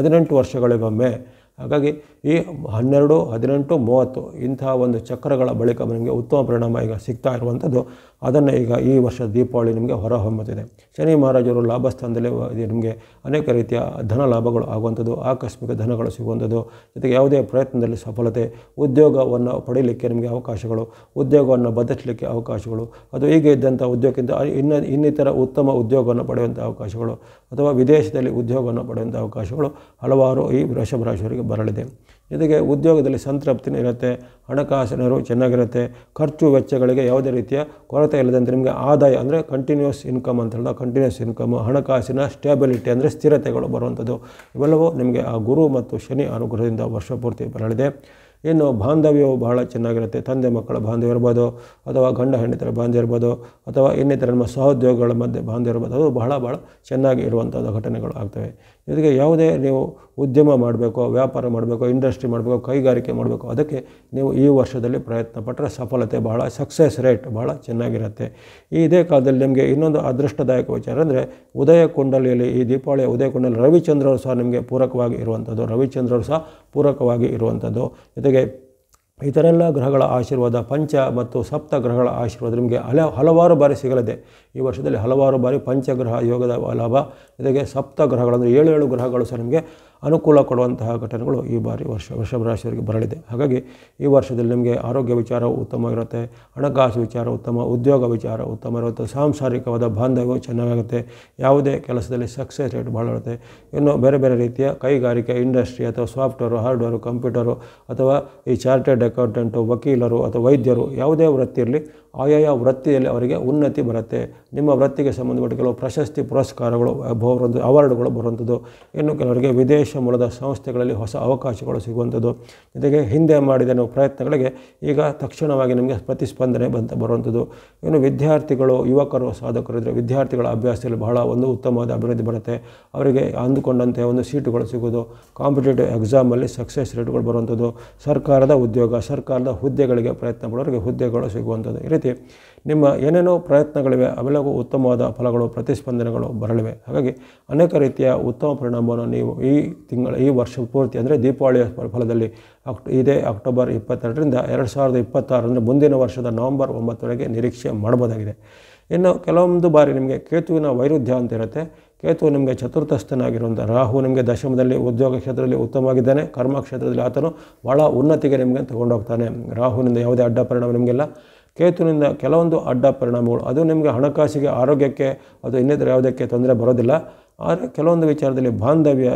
18 ವರ್ಷಗಳಿಗೊಮ್ಮೆ. ಹಾಗಾಗಿ ಈ 12, 18, 30 ಇಂತಹ ಒಂದು ಚಕ್ರಗಳ ಬಳಿಕ ನಿಮಗೆ ಉತ್ತಮ ಪರಿಣಾಮ ಈಗ ಸಿಗ್ತಾ ಇರುವಂಥದ್ದು. ಅದನ್ನು ಈಗ ಈ ವರ್ಷದ ದೀಪಾವಳಿ ನಿಮಗೆ ಹೊರಹೊಮ್ಮುತ್ತಿದೆ. ಶನಿ ಮಹಾರಾಜರು ಲಾಭಸ್ಥಾನದಲ್ಲಿ ನಿಮಗೆ ಅನೇಕ ರೀತಿಯ ಧನ ಲಾಭಗಳು ಆಗುವಂಥದ್ದು, ಆಕಸ್ಮಿಕ ಧನಗಳು ಸಿಗುವಂಥದ್ದು, ಜೊತೆಗೆ ಯಾವುದೇ ಪ್ರಯತ್ನದಲ್ಲಿ ಸಫಲತೆ, ಉದ್ಯೋಗವನ್ನು ಪಡೀಲಿಕ್ಕೆ ನಿಮಗೆ ಅವಕಾಶಗಳು, ಉದ್ಯೋಗವನ್ನು ಬದಲಿಸಲಿಕ್ಕೆ ಅವಕಾಶಗಳು, ಅದು ಈಗ ಇದ್ದಂಥ ಉದ್ಯೋಗಕ್ಕಿಂತ ಇನ್ನಿತರ ಉತ್ತಮ ಉದ್ಯೋಗವನ್ನು ಪಡೆಯುವಂಥ ಅವಕಾಶಗಳು ಅಥವಾ ವಿದೇಶದಲ್ಲಿ ಉದ್ಯೋಗವನ್ನು ಪಡೆಯುವಂಥ ಅವಕಾಶಗಳು ಹಲವಾರು ಈ ವೃಷಭ ರಾಶಿಯವರಿಗೆ ಬರಲಿದೆ. ಜೊತೆಗೆ ಉದ್ಯೋಗದಲ್ಲಿ ಸಂತೃಪ್ತಿನೂ ಇರುತ್ತೆ, ಹಣಕಾಸಿನ ಚೆನ್ನಾಗಿರುತ್ತೆ, ಖರ್ಚು ವೆಚ್ಚಗಳಿಗೆ ಯಾವುದೇ ರೀತಿಯ ಕೊರತೆ ಇಲ್ಲದಂತೆ ನಿಮಗೆ ಆದಾಯ ಅಂದರೆ ಕಂಟಿನ್ಯೂಸ್ ಇನ್ಕಮ್ ಅಂತ ಹೇಳಿದ ಕಂಟಿನ್ಯೂಸ್ ಇನ್ಕಮ್, ಹಣಕಾಸಿನ ಸ್ಟೇಬಿಲಿಟಿ ಅಂದರೆ ಸ್ಥಿರತೆಗಳು ಬರುವಂಥದ್ದು, ಇವೆಲ್ಲವೂ ನಿಮಗೆ ಆ ಗುರು ಮತ್ತು ಶನಿ ಅನುಗ್ರಹದಿಂದ ವರ್ಷ ಪೂರ್ತಿ ಬರಲಿದೆ. ಇನ್ನು ಬಾಂಧವ್ಯವು ಬಹಳ ಚೆನ್ನಾಗಿರುತ್ತೆ. ತಂದೆ ಮಕ್ಕಳ ಬಾಂಧವ್ಯ ಇರ್ಬೋದು, ಅಥವಾ ಗಂಡ ಹೆಂಡತಿಯರ ಬಾಂಧವ್ಯ ಇರ್ಬೋದು, ಅಥವಾ ಇನ್ನಿತರ ನಮ್ಮ ಸಹೋದ್ಯೋಗಿಗಳ ಮಧ್ಯೆ ಬಾಂಧವ್ಯ ಇರ್ಬೋದು, ಅದು ಬಹಳ ಚೆನ್ನಾಗಿ ಇರುವಂಥದ್ದು ಘಟನೆಗಳು ಆಗ್ತವೆ. ಜೊತೆಗೆ ಯಾವುದೇ ನೀವು ಉದ್ಯಮ ಮಾಡಬೇಕು, ವ್ಯಾಪಾರ ಮಾಡಬೇಕು, ಇಂಡಸ್ಟ್ರಿ ಮಾಡಬೇಕು, ಕೈಗಾರಿಕೆ ಮಾಡಬೇಕು, ಅದಕ್ಕೆ ನೀವು ಈ ವರ್ಷದಲ್ಲಿ ಪ್ರಯತ್ನ ಪಟ್ಟರೆ ಸಫಲತೆ ಬಹಳ, ಸಕ್ಸಸ್ ರೇಟ್ ಬಹಳ ಚೆನ್ನಾಗಿರುತ್ತೆ. ಇದೇ ಕಾಲದಲ್ಲಿ ನಿಮಗೆ ಇನ್ನೊಂದು ಅದೃಷ್ಟದಾಯಕ ವಿಚಾರ ಅಂದರೆ ಉದಯ ಕುಂಡಲಿಯಲ್ಲಿ, ಈ ದೀಪಾವಳಿಯ ಉದಯ ಕುಂಡಲಿ ರವಿಚಂದ್ರರು ಸಹ ನಿಮಗೆ ಪೂರಕವಾಗಿ ಇರುವಂಥದ್ದು, ರವಿಚಂದ್ರರು ಸಹ ಪೂರಕವಾಗಿ ಇರುವಂಥದ್ದು. ಜೊತೆಗೆ ಇತರೆಲ್ಲ ಗ್ರಹಗಳ ಆಶೀರ್ವಾದ, ಪಂಚ ಮತ್ತು ಸಪ್ತ ಗ್ರಹಗಳ ಆಶೀರ್ವಾದ ನಿಮಗೆ ಹಲವಾರು ಬಾರಿ ಸಿಗಲಿದೆ. ಈ ವರ್ಷದಲ್ಲಿ ಹಲವಾರು ಬಾರಿ ಪಂಚಗ್ರಹ ಯೋಗದ ಲಾಭ, ಜೊತೆಗೆ ಸಪ್ತ ಗ್ರಹಗಳಂದರೆ 7 ಗ್ರಹಗಳು ಸಹ ನಿಮಗೆ ಅನುಕೂಲ ಕೊಡುವಂತಹ ಘಟನೆಗಳು ಈ ಬಾರಿ ವೃಷಭ ರಾಶಿಯವರಿಗೆ ಬರಲಿದೆ. ಹಾಗಾಗಿ ಈ ವರ್ಷದಲ್ಲಿ ನಿಮಗೆ ಆರೋಗ್ಯ ವಿಚಾರವು ಉತ್ತಮವಾಗಿರುತ್ತೆ, ಹಣಕಾಸು ವಿಚಾರ ಉತ್ತಮ, ಉದ್ಯೋಗ ವಿಚಾರ ಉತ್ತಮ ಇರುತ್ತೆ, ಸಾಂಸಾರಿಕವಾದ ಬಾಂಧವ್ಯವು ಚೆನ್ನಾಗುತ್ತೆ, ಯಾವುದೇ ಕೆಲಸದಲ್ಲಿ ಸಕ್ಸಸ್ ರೇಟ್ ಭಾಳ ಇರುತ್ತೆ. ಇನ್ನು ಬೇರೆ ಬೇರೆ ರೀತಿಯ ಕೈಗಾರಿಕೆ, ಇಂಡಸ್ಟ್ರಿ ಅಥವಾ ಸಾಫ್ಟ್ವೇರು, ಹಾರ್ಡ್ವೇರು, ಕಂಪ್ಯೂಟರು ಅಥವಾ ಈ ಚಾರ್ಟೆಡ್ ಅಕೌಂಟೆಂಟು, ವಕೀಲರು ಅಥವಾ ವೈದ್ಯರು, ಯಾವುದೇ ವೃತ್ತಿ ಇರಲಿ ಆಯಾಯ ವೃತ್ತಿಯಲ್ಲಿ ಅವರಿಗೆ ಉನ್ನತಿ ಬರುತ್ತೆ. ನಿಮ್ಮ ವೃತ್ತಿಗೆ ಸಂಬಂಧಪಟ್ಟ ಕೆಲವು ಪ್ರಶಸ್ತಿ ಪುರಸ್ಕಾರಗಳು ಬರುವಂಥದ್ದು, ಅವಾರ್ಡ್ಗಳು ಬರುವಂಥದ್ದು. ಇನ್ನು ಕೆಲವರಿಗೆ ವಿದೇಶ ಮೂಲದ ಸಂಸ್ಥೆಗಳಲ್ಲಿ ಹೊಸ ಅವಕಾಶಗಳು ಸಿಗುವಂಥದ್ದು. ಜೊತೆಗೆ ಹಿಂದೆ ಮಾಡಿದ ನೀವು ಪ್ರಯತ್ನಗಳಿಗೆ ಈಗ ತಕ್ಷಣವಾಗಿ ನಿಮಗೆ ಪ್ರತಿಸ್ಪಂದನೆ ಬರುವಂಥದ್ದು. ಇನ್ನು ವಿದ್ಯಾರ್ಥಿಗಳು, ಯುವಕರು, ಸಾಧಕರು ಇದ್ದರೆ ವಿದ್ಯಾರ್ಥಿಗಳ ಅಭ್ಯಾಸದಲ್ಲಿ ಬಹಳ ಒಂದು ಉತ್ತಮವಾದ ಅಭಿವೃದ್ಧಿ ಬರುತ್ತೆ. ಅವರಿಗೆ ಅಂದುಕೊಂಡಂತೆ ಒಂದು ಸೀಟುಗಳು ಸಿಗೋದು, ಕಾಂಪಿಟೇಟಿವ್ ಎಕ್ಸಾಮಲ್ಲಿ ಸಕ್ಸಸ್ ರೇಟ್ಗಳು ಬರುವಂಥದ್ದು, ಸರ್ಕಾರದ ಉದ್ಯೋಗ, ಸರ್ಕಾರದ ಹುದ್ದೆಗಳಿಗೆ ಪ್ರಯತ್ನ ಪಡೋರಿಗೆ ಹುದ್ದೆಗಳು ಸಿಗುವಂಥದ್ದು. ಈ ರೀತಿ ನಿಮ್ಮ ಏನೇನೋ ಪ್ರಯತ್ನಗಳಿವೆ, ಅವೆಲ್ಲವೂ ಉತ್ತಮವಾದ ಫಲಗಳು, ಪ್ರತಿಸ್ಪಂದನೆಗಳು ಬರಲಿವೆ. ಹಾಗಾಗಿ ಅನೇಕ ರೀತಿಯ ಉತ್ತಮ ಪರಿಣಾಮವನ್ನು ನೀವು ಈ ವರ್ಷ ಪೂರ್ತಿ ಅಂದರೆ ದೀಪಾವಳಿಯ ಫಲದಲ್ಲಿ ಇದೇ ಅಕ್ಟೋಬರ್ 22ರಿಂದ 2026 ಅಂದರೆ ಮುಂದಿನ ವರ್ಷದ ನವೆಂಬರ್ 9ವರೆಗೆ ನಿರೀಕ್ಷೆ ಮಾಡಬಹುದಾಗಿದೆ. ಇನ್ನು ಕೆಲವೊಂದು ಬಾರಿ ನಿಮಗೆ ಕೇತುವಿನ ವೈರುಧ್ಯ ಅಂತ ಇರುತ್ತೆ. ಕೇತು ನಿಮಗೆ ಚತುರ್ಥಸ್ಥನಾಗಿರುವಂಥ, ರಾಹು ನಿಮಗೆ ದಶಮದಲ್ಲಿ ಉದ್ಯೋಗ ಕ್ಷೇತ್ರದಲ್ಲಿ ಉತ್ತಮವಾಗಿದ್ದಾನೆ, ಕರ್ಮ ಕ್ಷೇತ್ರದಲ್ಲಿ ಆತನು ಭಾಳ ಉನ್ನತಿಗೆ ನಿಮಗೆ ತಗೊಂಡೋಗ್ತಾನೆ. ರಾಹುವಿನಿಂದ ಯಾವುದೇ ಅಡ್ಡ ಪರಿಣಾಮ ನಿಮಗೆಲ್ಲ, ಕೇತುವಿನಿಂದ ಕೆಲವೊಂದು ಅಡ್ಡ ಪರಿಣಾಮಗಳು, ಅದು ನಿಮಗೆ ಹಣಕಾಸಿಗೆ, ಆರೋಗ್ಯಕ್ಕೆ, ಅದು ಇನ್ನಿತರ ಯಾವುದಕ್ಕೆ ತೊಂದರೆ ಬರೋದಿಲ್ಲ. ಆದರೆ ಕೆಲವೊಂದು ವಿಚಾರದಲ್ಲಿ ಬಾಂಧವ್ಯ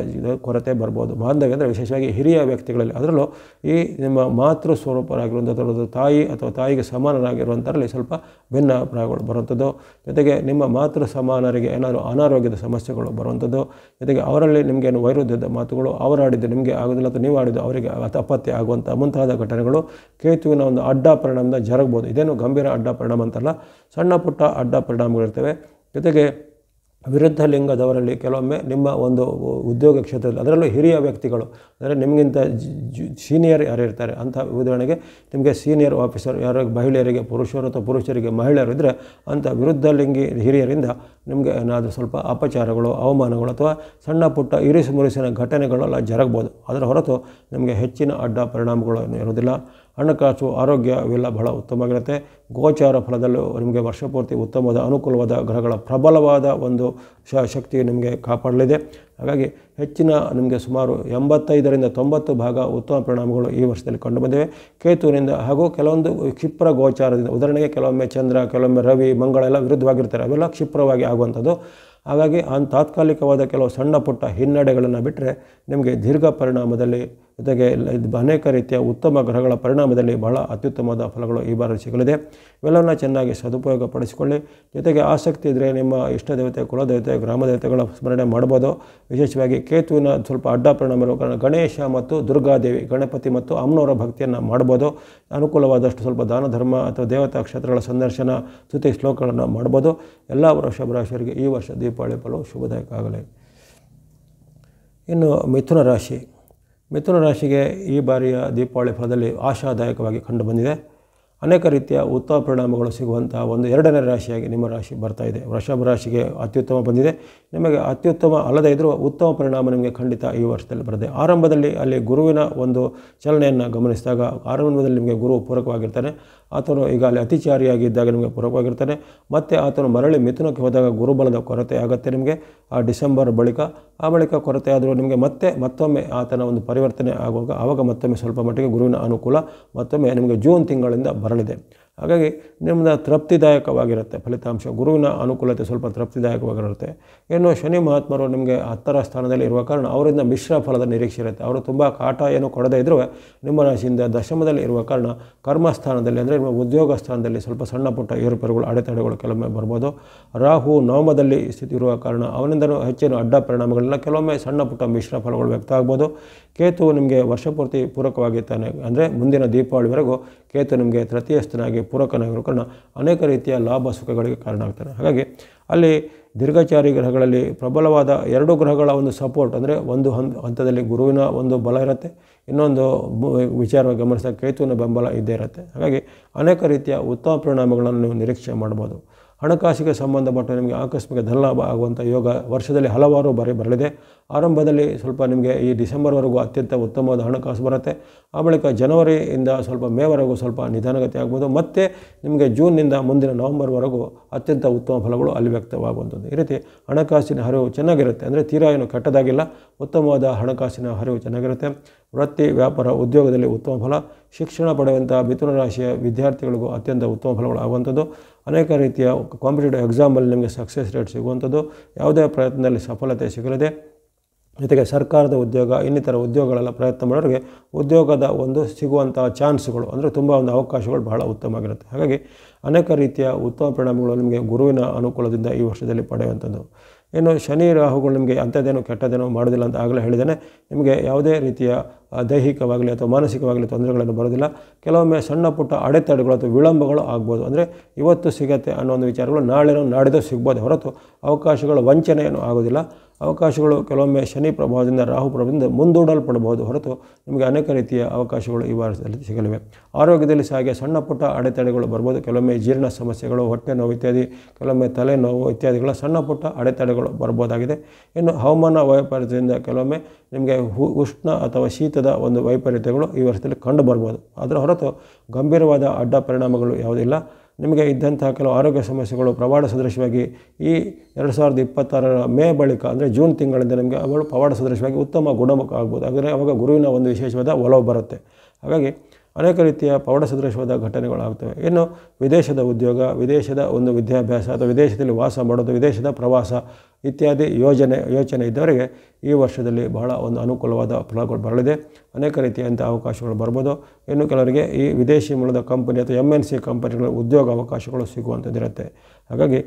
ಕೊರತೆ ಬರ್ಬೋದು. ಬಾಂಧವ್ಯ ಅಂದರೆ ವಿಶೇಷವಾಗಿ ಹಿರಿಯ ವ್ಯಕ್ತಿಗಳಲ್ಲಿ, ಅದರಲ್ಲೂ ಈ ನಿಮ್ಮ ಮಾತೃ ಸ್ವರೂಪರಾಗಿರುವಂಥದ್ದು, ತಾಯಿ ಅಥವಾ ತಾಯಿಗೆ ಸಮಾನರಾಗಿರುವಂಥರಲ್ಲಿ ಸ್ವಲ್ಪ ಭಿನ್ನಾಭಿಪ್ರಾಯಗಳು ಬರುವಂಥದ್ದು. ಜೊತೆಗೆ ನಿಮ್ಮ ಮಾತೃ ಸಮಾನರಿಗೆ ಏನಾದರೂ ಅನಾರೋಗ್ಯದ ಸಮಸ್ಯೆಗಳು ಬರುವಂಥದ್ದು. ಜೊತೆಗೆ ಅವರಲ್ಲಿ ನಿಮಗೇನು ವೈರುಧ್ಯದ ಮಾತುಗಳು, ಅವರಾಡಿದ್ದು ನಿಮಗೆ ಆಗೋದಿಲ್ಲ ಅಥವಾ ನೀವು ಆಡಿದ್ದು ಅವರಿಗೆ ಅಪತ್ಯ ಆಗುವಂಥ ಮುಂತಾದ ಘಟನೆಗಳು ಕೇತುವಿನ ಒಂದು ಅಡ್ಡ ಪರಿಣಾಮದಿಂದ ಜರುಗಬಹುದು. ಇದೇನು ಗಂಭೀರ ಅಡ್ಡ ಪರಿಣಾಮ ಅಂತಲ್ಲ, ಸಣ್ಣ ಪುಟ್ಟ ಅಡ್ಡ ಪರಿಣಾಮಗಳಿರ್ತವೆ. ಜೊತೆಗೆ ವಿರುದ್ಧ ಲಿಂಗದವರಲ್ಲಿ ಕೆಲವೊಮ್ಮೆ ನಿಮ್ಮ ಒಂದು ಉದ್ಯೋಗ ಕ್ಷೇತ್ರದಲ್ಲಿ, ಅದರಲ್ಲೂ ಹಿರಿಯ ವ್ಯಕ್ತಿಗಳು ಅಂದರೆ ನಿಮಗಿಂತ ಸೀನಿಯರ್ ಯಾರು ಇರ್ತಾರೆ ಅಂಥ, ಉದಾಹರಣೆಗೆ ನಿಮಗೆ ಸೀನಿಯರ್ ಆಫೀಸರ್ ಯಾರು ಮಹಿಳೆಯರಿಗೆ ಪುರುಷರು ಅಥವಾ ಪುರುಷರಿಗೆ ಮಹಿಳೆಯರು ಇದ್ದರೆ ಅಂಥ ವಿರುದ್ಧ ಲಿಂಗಿ ಹಿರಿಯರಿಂದ ನಿಮಗೆ ಏನಾದರೂ ಸ್ವಲ್ಪ ಅಪಚಾರಗಳು, ಅವಮಾನಗಳು ಅಥವಾ ಸಣ್ಣ ಪುಟ್ಟ ಇರಿಸು ಮುರಿಸಿನ ಘಟನೆಗಳೆಲ್ಲ ಜರಗಬಹುದು. ಅದರ ಹೊರತು ನಿಮಗೆ ಹೆಚ್ಚಿನ ಅಡ್ಡ ಪರಿಣಾಮಗಳು ಇರೋದಿಲ್ಲ. ಹಣಕಾಸು, ಆರೋಗ್ಯ ಇವೆಲ್ಲ ಬಹಳ ಉತ್ತಮವಾಗಿರುತ್ತೆ. ಗೋಚಾರ ಫಲದಲ್ಲೂ ನಿಮಗೆ ವರ್ಷಪೂರ್ತಿ ಉತ್ತಮವಾದ ಅನುಕೂಲವಾದ ಗ್ರಹಗಳ ಪ್ರಬಲವಾದ ಒಂದು ಶಕ್ತಿ ನಿಮಗೆ ಕಾಪಾಡಲಿದೆ. ಹಾಗಾಗಿ ಹೆಚ್ಚಿನ ನಿಮಗೆ ಸುಮಾರು 85ರಿಂದ 90 ಭಾಗ ಉತ್ತಮ ಪರಿಣಾಮಗಳು ಈ ವರ್ಷದಲ್ಲಿ ಕಂಡುಬಂದಿವೆ ಕೇತುವಿನಿಂದ. ಹಾಗೂ ಕೆಲವೊಂದು ಕ್ಷಿಪ್ರ ಗೋಚಾರದಿಂದ, ಉದಾಹರಣೆಗೆ ಕೆಲವೊಮ್ಮೆ ಚಂದ್ರ, ಕೆಲವೊಮ್ಮೆ ರವಿ, ಮಂಗಳ ಎಲ್ಲ ವಿರುದ್ಧವಾಗಿರ್ತಾರೆ, ಅವೆಲ್ಲ ಕ್ಷಿಪ್ರವಾಗಿ ಆಗುವಂಥದ್ದು. ಹಾಗಾಗಿ ತಾತ್ಕಾಲಿಕವಾದ ಕೆಲವು ಸಣ್ಣ ಪುಟ್ಟ ಹಿನ್ನಡೆಗಳನ್ನು ಬಿಟ್ಟರೆ ನಿಮಗೆ ದೀರ್ಘ ಪರಿಣಾಮದಲ್ಲಿ, ಜೊತೆಗೆ ಅನೇಕ ರೀತಿಯ ಉತ್ತಮ ಗ್ರಹಗಳ ಪರಿಣಾಮದಲ್ಲಿ ಬಹಳ ಅತ್ಯುತ್ತಮವಾದ ಫಲಗಳು ಈ ಬಾರಿ ಸಿಗಲಿದೆ. ಇವೆಲ್ಲವನ್ನ ಚೆನ್ನಾಗಿ ಸದುಪಯೋಗ ಪಡಿಸಿಕೊಳ್ಳಿ. ಜೊತೆಗೆ ಆಸಕ್ತಿ ಇದ್ದರೆ ನಿಮ್ಮ ಇಷ್ಟ ದೇವತೆ, ಕುಲದೇವತೆ, ಗ್ರಾಮ ದೇವತೆಗಳ ಸ್ಮರಣೆ ಮಾಡ್ಬೋದು. ವಿಶೇಷವಾಗಿ ಕೇತುವಿನ ಸ್ವಲ್ಪ ಅಡ್ಡ ಪರಿಣಾಮ ಇರುವ ಕಾರಣ ಗಣೇಶ ಮತ್ತು ದುರ್ಗಾದೇವಿ, ಗಣಪತಿ ಮತ್ತು ಅಮ್ಮನವರ ಭಕ್ತಿಯನ್ನು ಮಾಡ್ಬೋದು. ಅನುಕೂಲವಾದಷ್ಟು ಸ್ವಲ್ಪ ದಾನ ಧರ್ಮ ಅಥವಾ ದೇವತಾ ಕ್ಷೇತ್ರಗಳ ಸಂದರ್ಶನ, ಸ್ತುತಿ ಶ್ಲೋಕಗಳನ್ನು ಮಾಡ್ಬೋದು. ಎಲ್ಲ ವೃಷಭ ರಾಶಿಯವರಿಗೆ ಈ ವರ್ಷ ದೀಪಾವಳಿ ಫಲವು ಶುಭದಾಯಕ ಆಗಲಿ. ಇನ್ನು ಮಿಥುನ ರಾಶಿಗೆ ಈ ಬಾರಿಯ ದೀಪಾವಳಿ ಫಲದಲ್ಲಿ ಆಶಾದಾಯಕವಾಗಿ ಕಂಡುಬಂದಿದೆ. ಅನೇಕ ರೀತಿಯ ಉತ್ತಮ ಪರಿಣಾಮಗಳು ಸಿಗುವಂಥ ಒಂದು 2ನೇ ರಾಶಿಯಾಗಿ ನಿಮ್ಮ ರಾಶಿ ಬರ್ತಾ ಇದೆ. ವೃಷಭ ರಾಶಿಗೆ ಅತ್ಯುತ್ತಮ ಬಂದಿದೆ. ನಿಮಗೆ ಅತ್ಯುತ್ತಮ ಅಲ್ಲದೇ ಇದ್ದರೂ ಉತ್ತಮ ಪರಿಣಾಮ ನಿಮಗೆ ಖಂಡಿತ ಈ ವರ್ಷದಲ್ಲಿ ಬರುತ್ತೆ. ಆರಂಭದಲ್ಲಿ ಅಲ್ಲಿ ಗುರುವಿನ ಒಂದು ಚಲನೆಯನ್ನು ಗಮನಿಸಿದಾಗ ಆರಂಭದಲ್ಲಿ ನಿಮಗೆ ಗುರು ಪೂರಕವಾಗಿರ್ತಾನೆ. ಆತನು ಈಗ ಅಲ್ಲಿ ಅತಿಚಾರಿಯಾಗಿದ್ದಾಗ ನಿಮಗೆ ಪೂರಕವಾಗಿರ್ತಾನೆ. ಮತ್ತು ಆತನು ಮರಳಿ ಮಿಥುನಕ್ಕೆ ಹೋದಾಗ ಗುರುಬಲದ ಕೊರತೆ ಆಗುತ್ತೆ ನಿಮಗೆ ಆ ಡಿಸೆಂಬರ್ ಬಳಿಕ. ಆ ಬಳಿಕ ಕೊರತೆ ಆದರೂ ನಿಮಗೆ ಮತ್ತೊಮ್ಮೆ ಆತನ ಒಂದು ಪರಿವರ್ತನೆ ಆವಾಗ ಮತ್ತೊಮ್ಮೆ ಸ್ವಲ್ಪ ಮಟ್ಟಿಗೆ ಗುರುವಿನ ಅನುಕೂಲ ಮತ್ತೊಮ್ಮೆ ನಿಮಗೆ ಜೂನ್ ತಿಂಗಳಿಂದ ಬರಲಿದೆ. ಹಾಗಾಗಿ ನಿಮ್ಮದು ತೃಪ್ತಿದಾಯಕವಾಗಿರುತ್ತೆ ಫಲಿತಾಂಶ. ಗುರುವಿನ ಅನುಕೂಲತೆ ಸ್ವಲ್ಪ ತೃಪ್ತಿದಾಯಕವಾಗಿರುತ್ತೆ. ಇನ್ನು ಶನಿ ಮಹಾತ್ಮರು ನಿಮಗೆ 10ರ ಸ್ಥಾನದಲ್ಲಿ ಇರುವ ಕಾರಣ ಅವರಿಂದ ಮಿಶ್ರ ಫಲದ ನಿರೀಕ್ಷೆ ಇರುತ್ತೆ. ಅವರು ತುಂಬ ಕಾಟ ಏನು ಕೊಡದೇ ಇದ್ದರೂ ನಿಮ್ಮ ರಾಶಿಯಿಂದ ದಶಮದಲ್ಲಿ ಇರುವ ಕಾರಣ ಕರ್ಮಸ್ಥಾನದಲ್ಲಿ ಅಂದರೆ ನಿಮ್ಮ ಉದ್ಯೋಗ ಸ್ಥಾನದಲ್ಲಿ ಸ್ವಲ್ಪ ಸಣ್ಣ ಪುಟ್ಟ ಏರುಪೇರುಗಳು, ಅಡೆತಡೆಗಳು ಕೆಲವೊಮ್ಮೆ ಬರ್ಬೋದು. ರಾಹು ನವಮದಲ್ಲಿ ಸ್ಥಿತಿ ಇರುವ ಕಾರಣ ಅವನಿಂದಲೂ ಹೆಚ್ಚಿನ ಅಡ್ಡ ಪರಿಣಾಮಗಳಿಲ್ಲ. ಕೆಲವೊಮ್ಮೆ ಸಣ್ಣ ಪುಟ್ಟ ಮಿಶ್ರ ಫಲಗಳು ವ್ಯಕ್ತ ಆಗ್ಬೋದು. ಕೇತು ನಿಮಗೆ ವರ್ಷಪೂರ್ತಿ ಪೂರಕವಾಗಿರ್ತಾನೆ. ಅಂದರೆ ಮುಂದಿನ ದೀಪಾವಳಿವರೆಗೂ ಕೇತು ನಿಮಗೆ ತೃತೀಯಸ್ಥನಾಗಿ ಪೂರಕನಾಗಿರೋ ಕಾರಣ ಅನೇಕ ರೀತಿಯ ಲಾಭ ಸುಖಗಳಿಗೆ ಕಾರಣ ಆಗ್ತಾನೆ. ಹಾಗಾಗಿ ಅಲ್ಲಿ ದೀರ್ಘಚಾರಿ ಗ್ರಹಗಳಲ್ಲಿ ಪ್ರಬಲವಾದ 2 ಗ್ರಹಗಳ ಒಂದು ಸಪೋರ್ಟ್, ಅಂದರೆ ಒಂದು ಹಂತದಲ್ಲಿ ಗುರುವಿನ ಒಂದು ಬಲ ಇರುತ್ತೆ, ಇನ್ನೊಂದು ವಿಚಾರವಾಗಿ ಗಮನಿಸಿದಾಗ ಕೇತುವಿನ ಬೆಂಬಲ ಇದ್ದೇ ಇರುತ್ತೆ. ಹಾಗಾಗಿ ಅನೇಕ ರೀತಿಯ ಉತ್ತಮ ಪರಿಣಾಮಗಳನ್ನು ನೀವು ನಿರೀಕ್ಷೆ ಮಾಡ್ಬೋದು. ಹಣಕಾಸಿಗೆ ಸಂಬಂಧಪಟ್ಟ ನಿಮಗೆ ಆಕಸ್ಮಿಕ ಧನಲಾಭ ಆಗುವಂಥ ಯೋಗ ವರ್ಷದಲ್ಲಿ ಹಲವಾರು ಬಾರಿ ಬರಲಿದೆ. ಆರಂಭದಲ್ಲಿ ಸ್ವಲ್ಪ ನಿಮಗೆ ಈ ಡಿಸೆಂಬರ್ವರೆಗೂ ಅತ್ಯಂತ ಉತ್ತಮವಾದ ಹಣಕಾಸು ಬರುತ್ತೆ. ಆ ಬಳಿಕ ಜನವರಿಯಿಂದ ಸ್ವಲ್ಪ ಮೇವರೆಗೂ ಸ್ವಲ್ಪ ನಿಧಾನಗತಿ ಆಗ್ಬೋದು. ಮತ್ತು ನಿಮಗೆ ಜೂನ್ನಿಂದ ಮುಂದಿನ ನವಂಬರ್ವರೆಗೂ ಅತ್ಯಂತ ಉತ್ತಮ ಫಲಗಳು ಅಲ್ಲಿ ವ್ಯಕ್ತವಾಗುವಂಥದ್ದು. ಈ ರೀತಿ ಹಣಕಾಸಿನ ಹರಿವು ಚೆನ್ನಾಗಿರುತ್ತೆ. ಅಂದರೆ ತೀರಾ ಏನು ಕೆಟ್ಟದಾಗಿಲ್ಲ, ಉತ್ತಮವಾದ ಹಣಕಾಸಿನ ಹರಿವು ಚೆನ್ನಾಗಿರುತ್ತೆ. ವೃತ್ತಿ, ವ್ಯಾಪಾರ, ಉದ್ಯೋಗದಲ್ಲಿ ಉತ್ತಮ ಫಲ. ಶಿಕ್ಷಣ ಪಡೆಯುವಂಥ ಮಿಥುನ ರಾಶಿಯ ವಿದ್ಯಾರ್ಥಿಗಳಿಗೂ ಅತ್ಯಂತ ಉತ್ತಮ ಫಲಗಳು ಆಗುವಂಥದ್ದು. ಅನೇಕ ರೀತಿಯ ಕಾಂಪಿಟೇಟಿವ್ ಎಕ್ಸಾಮಲ್ಲಿ ನಿಮಗೆ ಸಕ್ಸಸ್ ರೇಟ್ ಸಿಗುವಂಥದ್ದು. ಯಾವುದೇ ಪ್ರಯತ್ನದಲ್ಲಿ ಸಫಲತೆ ಸಿಗಲಿದೆ. ಜೊತೆಗೆ ಸರ್ಕಾರದ ಉದ್ಯೋಗ, ಇನ್ನಿತರ ಉದ್ಯೋಗಗಳೆಲ್ಲ ಪ್ರಯತ್ನ ಮಾಡೋರಿಗೆ ಉದ್ಯೋಗದ ಒಂದು ಸಿಗುವಂಥ ಚಾನ್ಸ್ಗಳು, ಅಂದರೆ ತುಂಬ ಒಂದು ಅವಕಾಶಗಳು ಬಹಳ ಉತ್ತಮವಾಗಿರುತ್ತೆ. ಹಾಗಾಗಿ ಅನೇಕ ರೀತಿಯ ಉತ್ತಮ ಪರಿಣಾಮಗಳು ನಿಮಗೆ ಗುರುವಿನ ಅನುಕೂಲದಿಂದ ಈ ವರ್ಷದಲ್ಲಿ ಪಡೆಯುವಂಥದ್ದು. ಇನ್ನು ಶನಿ ರಾಹುಗಳು ನಿಮಗೆ ಅಂಥದ್ದೇನೋ ಕೆಟ್ಟದೇನೋ ಮಾಡೋದಿಲ್ಲ ಅಂತ ಆಗಲೇ ಹೇಳಿದ್ದೇನೆ. ನಿಮಗೆ ಯಾವುದೇ ರೀತಿಯ ದೈಹಿಕವಾಗಲಿ ಅಥವಾ ಮಾನಸಿಕವಾಗಲಿ ತೊಂದರೆಗಳನ್ನು ಬರೋದಿಲ್ಲ. ಕೆಲವೊಮ್ಮೆ ಸಣ್ಣ ಪುಟ್ಟ ಅಡೆತಡೆಗಳು ಅಥವಾ ವಿಳಂಬಗಳು ಆಗ್ಬೋದು. ಅಂದರೆ ಇವತ್ತು ಸಿಗತ್ತೆ ಅನ್ನೋ ಒಂದು ವಿಚಾರಗಳು ನಾಳೆನೋ ನಾಡಿದ್ದು ಸಿಗ್ಬೋದು ಹೊರತು ಅವಕಾಶಗಳು ವಂಚನೆಯೂ ಆಗೋದಿಲ್ಲ. ಅವಕಾಶಗಳು ಕೆಲವೊಮ್ಮೆ ಶನಿ ಪ್ರಭಾವದಿಂದ, ರಾಹು ಪ್ರಭಾವದಿಂದ ಮುಂದೂಡಲ್ಪಡಬಹುದು ಹೊರತು ನಿಮಗೆ ಅನೇಕ ರೀತಿಯ ಅವಕಾಶಗಳು ಈ ವಾರದಲ್ಲಿ ಸಿಗಲಿವೆ. ಆರೋಗ್ಯದಲ್ಲಿ ಸಹ ಹಾಗೆ ಸಣ್ಣ ಪುಟ್ಟ ಅಡೆತಡೆಗಳು ಬರ್ಬೋದು. ಕೆಲವೊಮ್ಮೆ ಜೀರ್ಣ ಸಮಸ್ಯೆಗಳು, ಹೊಟ್ಟೆ ನೋವು ಇತ್ಯಾದಿ, ಕೆಲವೊಮ್ಮೆ ತಲೆನೋವು ಇತ್ಯಾದಿಗಳ ಸಣ್ಣ ಪುಟ್ಟ ಅಡೆತಡೆಗಳು ಬರ್ಬೋದಾಗಿದೆ. ಇನ್ನು ಹವಾಮಾನ ವೈಪರೀತ್ಯದಿಂದ ಕೆಲವೊಮ್ಮೆ ನಿಮಗೆ ಉಷ್ಣ ಅಥವಾ ಶೀತದ ಒಂದು ವೈಪರೀತ್ಯಗಳು ಈ ವರ್ಷದಲ್ಲಿ ಕಂಡು ಬರ್ಬೋದು. ಅದರ ಹೊರತು ಗಂಭೀರವಾದ ಅಡ್ಡ ಪರಿಣಾಮಗಳು ಯಾವುದಿಲ್ಲ. ನಿಮಗೆ ಇದ್ದಂತಹ ಕೆಲವು ಆರೋಗ್ಯ ಸಮಸ್ಯೆಗಳು ಪವಾಡ ಸದೃಶವಾಗಿ ಈ 2026ರ ಮೇ ಬಳಿಕ, ಅಂದರೆ ಜೂನ್ ತಿಂಗಳಿಂದ ನಿಮಗೆ ಅವಳು ಪವಾಡ ಸದೃಶವಾಗಿ ಉತ್ತಮ ಗುಣಮುಖ ಆಗ್ಬೋದು. ಹಾಗಾದರೆ ಅವಾಗ ಗುರುವಿನ ಒಂದು ವಿಶೇಷವಾದ ಒಲವು ಬರುತ್ತೆ. ಹಾಗಾಗಿ ಅನೇಕ ರೀತಿಯ ಪವಾಡ ಸದೃಶವಾದ ಘಟನೆಗಳಾಗ್ತವೆ. ಇನ್ನು ವಿದೇಶದ ಉದ್ಯೋಗ, ವಿದೇಶದ ಒಂದು ವಿದ್ಯಾಭ್ಯಾಸ ಅಥವಾ ವಿದೇಶದಲ್ಲಿ ವಾಸ ಮಾಡೋದು, ವಿದೇಶದ ಪ್ರವಾಸ ಇತ್ಯಾದಿ ಯೋಚನೆ ಇದ್ದವರಿಗೆ ಈ ವರ್ಷದಲ್ಲಿ ಬಹಳ ಒಂದು ಅನುಕೂಲವಾದ ಫಲಗಳು ಬರಲಿದೆ. ಅನೇಕ ರೀತಿಯಂಥ ಅವಕಾಶಗಳು ಬರ್ಬೋದು. ಇನ್ನು ಕೆಲವರಿಗೆ ಈ ವಿದೇಶಿ ಮೂಲದ ಕಂಪನಿ ಅಥವಾ MNC ಕಂಪನಿಗಳ ಉದ್ಯೋಗ ಅವಕಾಶಗಳು ಸಿಗುವಂಥದ್ದಿರುತ್ತೆ. ಹಾಗಾಗಿ